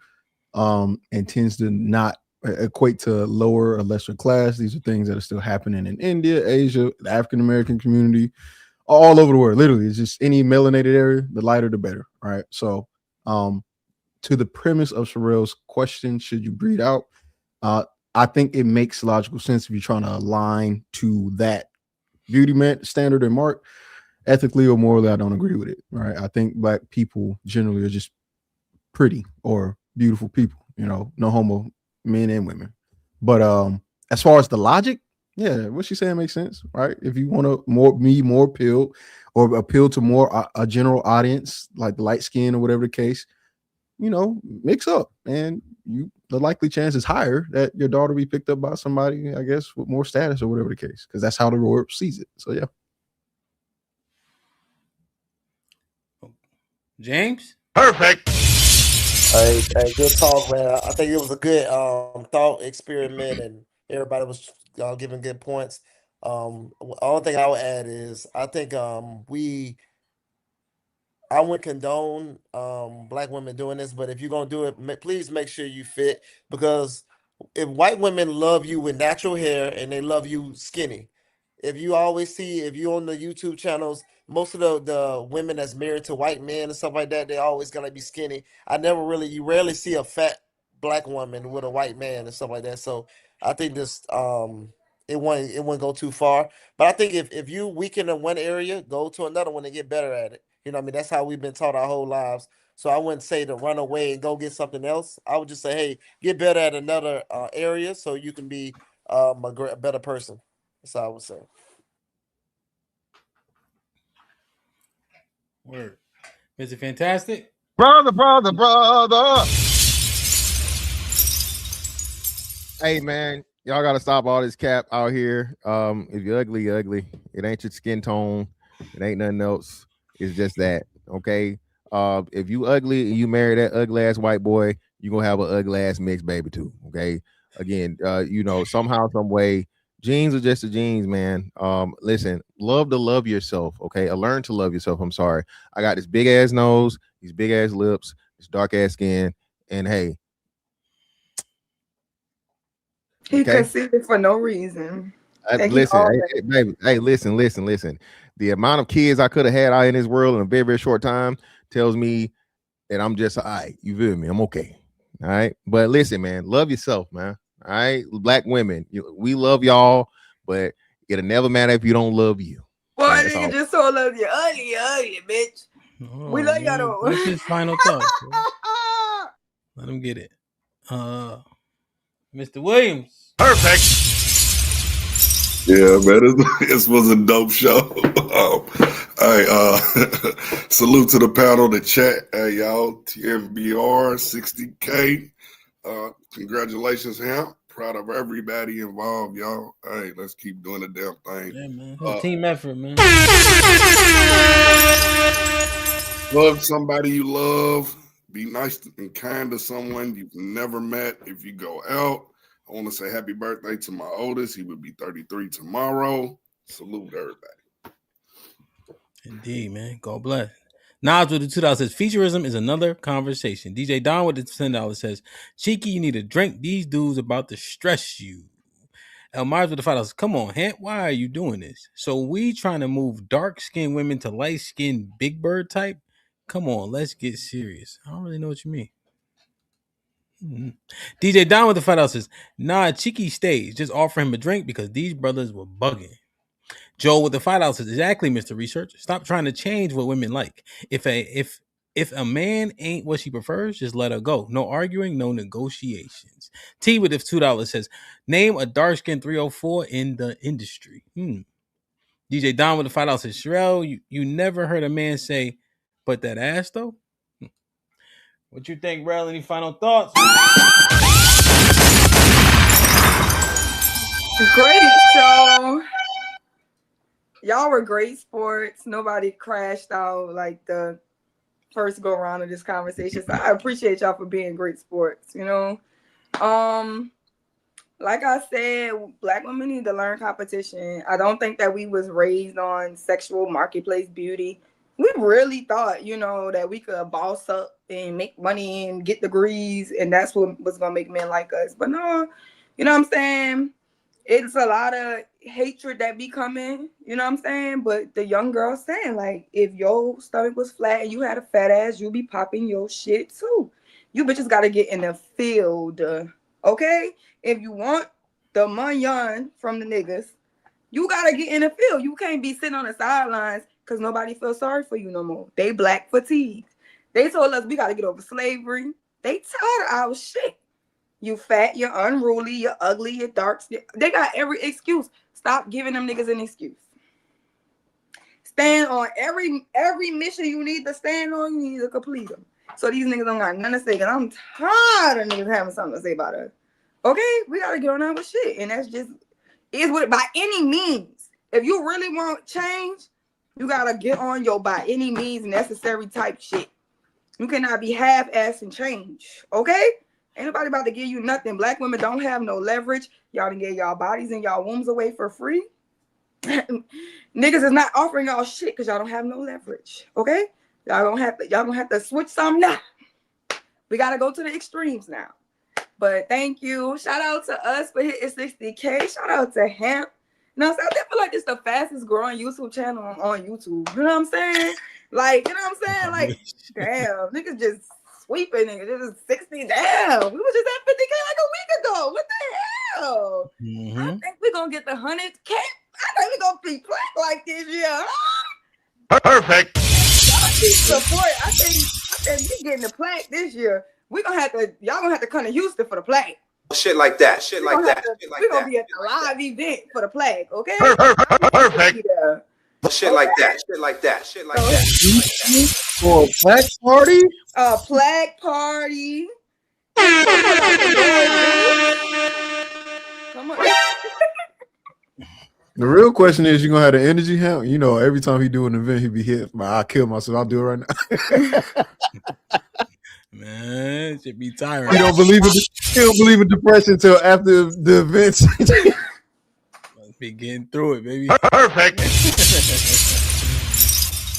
and tends to not equate to lower or lesser class. These are things that are still happening in India, Asia, the African American community. all over the world. Literally, it's just any melanated area, the lighter the better. Right. So, to the premise of Sherelle's question, should you breed out? I think it makes logical sense if you're trying to align to that beauty standard and mark. Ethically or morally, I don't agree with it. Right. I think Black people generally are just pretty or beautiful people. No homo, men and women. But as far as the logic, yeah, what she's saying makes sense, right? If you want to more appeal or appeal to more a general audience, like the light skin or whatever the case, mix up, and the likely chance is higher that your daughter be picked up by somebody, I guess, with more status or whatever the case, because that's how the world sees it. So yeah. James? Perfect. Hey, good talk, man. I think it was a good thought experiment, and everybody was giving good points. Only thing I would add is I think I wouldn't condone Black women doing this, but if you're gonna do it, please make sure you fit, because if white women love you with natural hair and they love you skinny, if you on the YouTube channels, most of the women that's married to white men and stuff like that, they're always gonna be skinny. You rarely see a fat Black woman with a white man and stuff like that. So I think this it wouldn't go too far. But I think if you weaken in one area, go to another one and get better at it. What I mean? That's how we've been taught our whole lives. So I wouldn't say to run away and go get something else. I would just say, hey, get better at another area so you can be a better person. That's how I would say. Word. Mr. Fantastic? Brother. Hey man, y'all gotta stop all this cap out here. If you're ugly, you're ugly. It ain't your skin tone. It ain't nothing else. It's just that. Okay. If you ugly and you marry that ugly ass white boy, you're gonna have an ugly ass mixed baby too. Okay. Again, somehow, some way, genes are just the genes, man. Listen, love yourself. Okay. Learn to love yourself. I'm sorry. I got this big ass nose, these big ass lips, this dark ass skin, and hey. He conceded for no reason. Listen, hey, baby, hey, listen. The amount of kids I could have had out in this world in a very, very short time tells me that I'm just all right. You feel me? I'm okay. All right. But listen, man, love yourself, man. All right. Black women, we love y'all, but it'll never matter if you don't love you. Boy, nigga just so love you. Ugly, bitch. We love y'all though. What's his final thoughts? Let him get it. Mr. Williams. Perfect. Yeah, man, this was a dope show. Salute to the panel, the chat. Hey, y'all, TMBR 60K. Congratulations, HAMP. Proud of everybody involved, y'all. Hey, let's keep doing the damn thing. Yeah, man. It's a team effort, man. Love somebody you love. Be nice and kind to someone you've never met. If you go out, I want to say happy birthday to my oldest. He would be 33 tomorrow. Salute everybody. Indeed, man. God bless. Nas with the $2 says, featureism is another conversation. DJ Don with the $10 says, Cheeky, you need a drink. These dudes about to stress you. El Myers with the $5, come on, Hant, why are you doing this? So we trying to move dark-skinned women to light-skinned big bird type? Come on, let's get serious. I don't really know what you mean. Mm-hmm. DJ Don with the $5 says, nah, Cheeky stays. Just offer him a drink because these brothers were bugging. Joel with the $5 says, exactly, Mr. Research. Stop trying to change what women like. If a man ain't what she prefers, just let her go. No arguing, no negotiations. T with the $2 says, name a dark-skinned 304 in the industry. DJ Don with the $5 says, Sherelle, you never heard a man say, but that ass though? What you think, Rel? Any final thoughts? Great show. Y'all were great sports. Nobody crashed out like the first go around of this conversation. So I appreciate y'all for being great sports, Like I said, Black women need to learn competition. I don't think that we was raised on sexual marketplace beauty. We really thought, that we could boss up and make money and get degrees, and that's what was gonna make men like us. But no, you know what I'm saying? It's a lot of hatred that be coming, you know what I'm saying? But the young girl saying, like, if your stomach was flat and you had a fat ass, you be popping your shit too. You bitches gotta get in the field, okay? If you want the money from the niggas, you gotta get in the field. You can't be sitting on the sidelines because nobody feels sorry for you no more. They black fatigued. They told us we gotta get over slavery. They tired of our shit. You fat, you're unruly, you're ugly, you're dark. They got every excuse. Stop giving them niggas an excuse. Stand on every mission you need to stand on, you need to complete them. So these niggas don't got nothing to say, because I'm tired of niggas having something to say about us. Okay? We gotta get on that with shit. And that's just, is what by any means. If you really want change, you gotta get on your by any means necessary type shit. You cannot be half-assed and change. Okay? Ain't nobody about to give you nothing. Black women don't have no leverage. Y'all done gave y'all bodies and y'all wombs away for free. Niggas is not offering y'all shit because y'all don't have no leverage. Okay? Y'all gonna have to switch some now. We gotta go to the extremes now. But thank you. Shout out to us for hitting 60K. Shout out to HAMP. You know what I'm saying? I feel like it's the fastest growing YouTube channel on YouTube. You know what I'm saying? Like, you know what I'm saying? Like, damn, niggas just sweeping niggas. This is 60 down. We was just at 50K like a week ago. What the hell? Mm-hmm. I think we're gonna get the 100K. I think we're gonna be plaque like this year. Perfect. Support. I think we getting the plaque this year. Y'all gonna have to come to Houston for the plaque. Shit like that. Shit like that. We're gonna be at the live event for the plaque, okay? Perfect. Shit like that. Shit like that. Shit like that. For a black party? A plaque party. Come on. The real question is, you gonna have the energy, HAMP? You know, every time he do an event, he be hit. I kill myself. I'll do it right now. Man, should be tired. He don't believe in depression until after the events. Must be getting through it, baby. Perfect.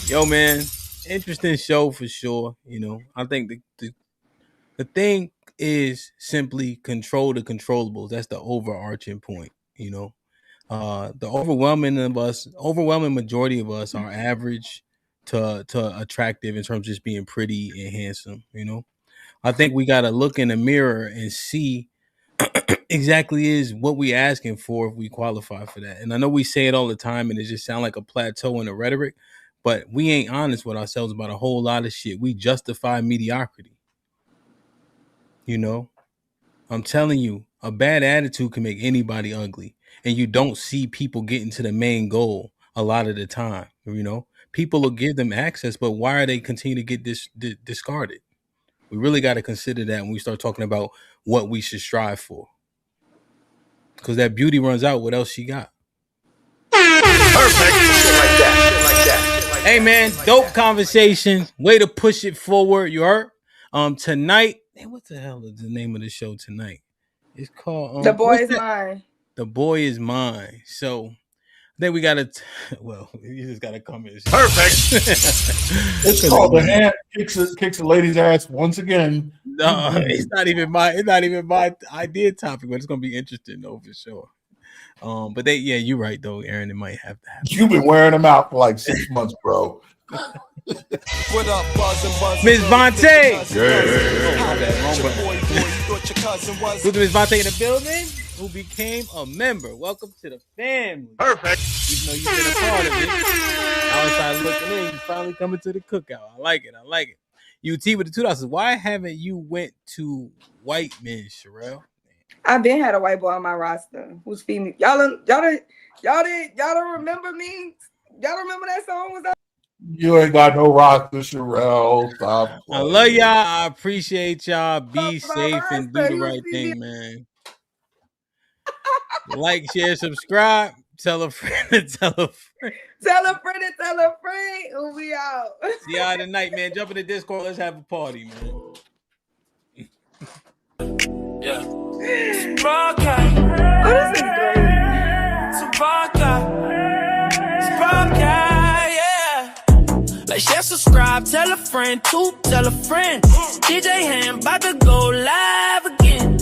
Yo, man, interesting show for sure. You know, I think the thing is simply control the controllables. That's the overarching point. You know, the overwhelming majority of us are average to attractive in terms of just being pretty and handsome. You know, I think we got to look in the mirror and see exactly is what we asking for if we qualify for that. And I know we say it all the time and it just sounds like a plateau in the rhetoric, but we ain't honest with ourselves about a whole lot of shit. We justify mediocrity. You know, I'm telling you, a bad attitude can make anybody ugly. And you don't see people getting to the main goal a lot of the time. You know, people will give them access, but why are they continue to get discarded? We really got to consider that when we start talking about what we should strive for. Because that beauty runs out. What else she got? Perfect. Shit like that. Shit like that. Hey, man, dope conversation. Way to push it forward. You heard? Tonight, man, what the hell is the name of the show tonight? It's called The Boy Is Mine. The Boy Is Mine. So then we gotta well, you just gotta come in. Perfect. It's called the HAMP kicks the lady's ass once again. No, it's not even my idea topic, but it's gonna be interesting though for sure. But you're right though, Aaron. It might have to happen. You've been wearing them out for like 6 months, bro. What up, Buzz? Miss Vontae. Who's Miss Vontae in the building? Who became a member. Welcome to the family. Perfect. Even though you've been a part of it. Outside looking in, you finally coming to the cookout. I like it. UT with the $2. Why haven't you went to white men, Sherelle? I've been had a white boy on my roster who's female. Y'all don't remember me? Y'all remember that song was out? You ain't got no roster, Sherelle. Stop. I love y'all. I appreciate y'all. Be safe and do the right thing, man. Like, share, subscribe. Tell a friend to tell a friend. Tell a friend to tell a friend. We out. See y'all tonight, man. Jump in the Discord. Let's have a party, man. Yeah. Oh, this is great. Yeah. Like, share, subscribe, tell a friend to tell a friend. DJ HAMP about to go live again.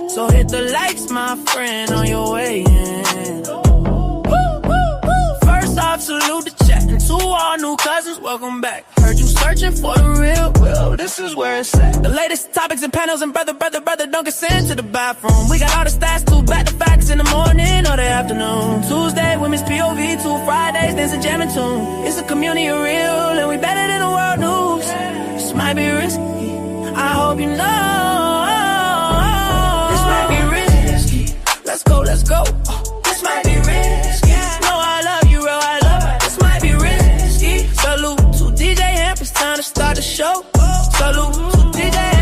So hit the likes, my friend, on your way in. searching for the real. Well, this is where it's at. The latest topics and panels and brother, don't get sent to the bathroom. We got all the stats, too, back to facts in the morning or the afternoon. Tuesday, women's POV, 2 Fridays, dance a jamming tune. It's a community of real, and we better than the world news. This might be risky, I hope you know. This might be risky. Let's go, let's go. This might be risky. No, I love you, real, I love it. This might be risky. Salute to DJ HAMP, it's time to start the show. Salute to DJ HAMP.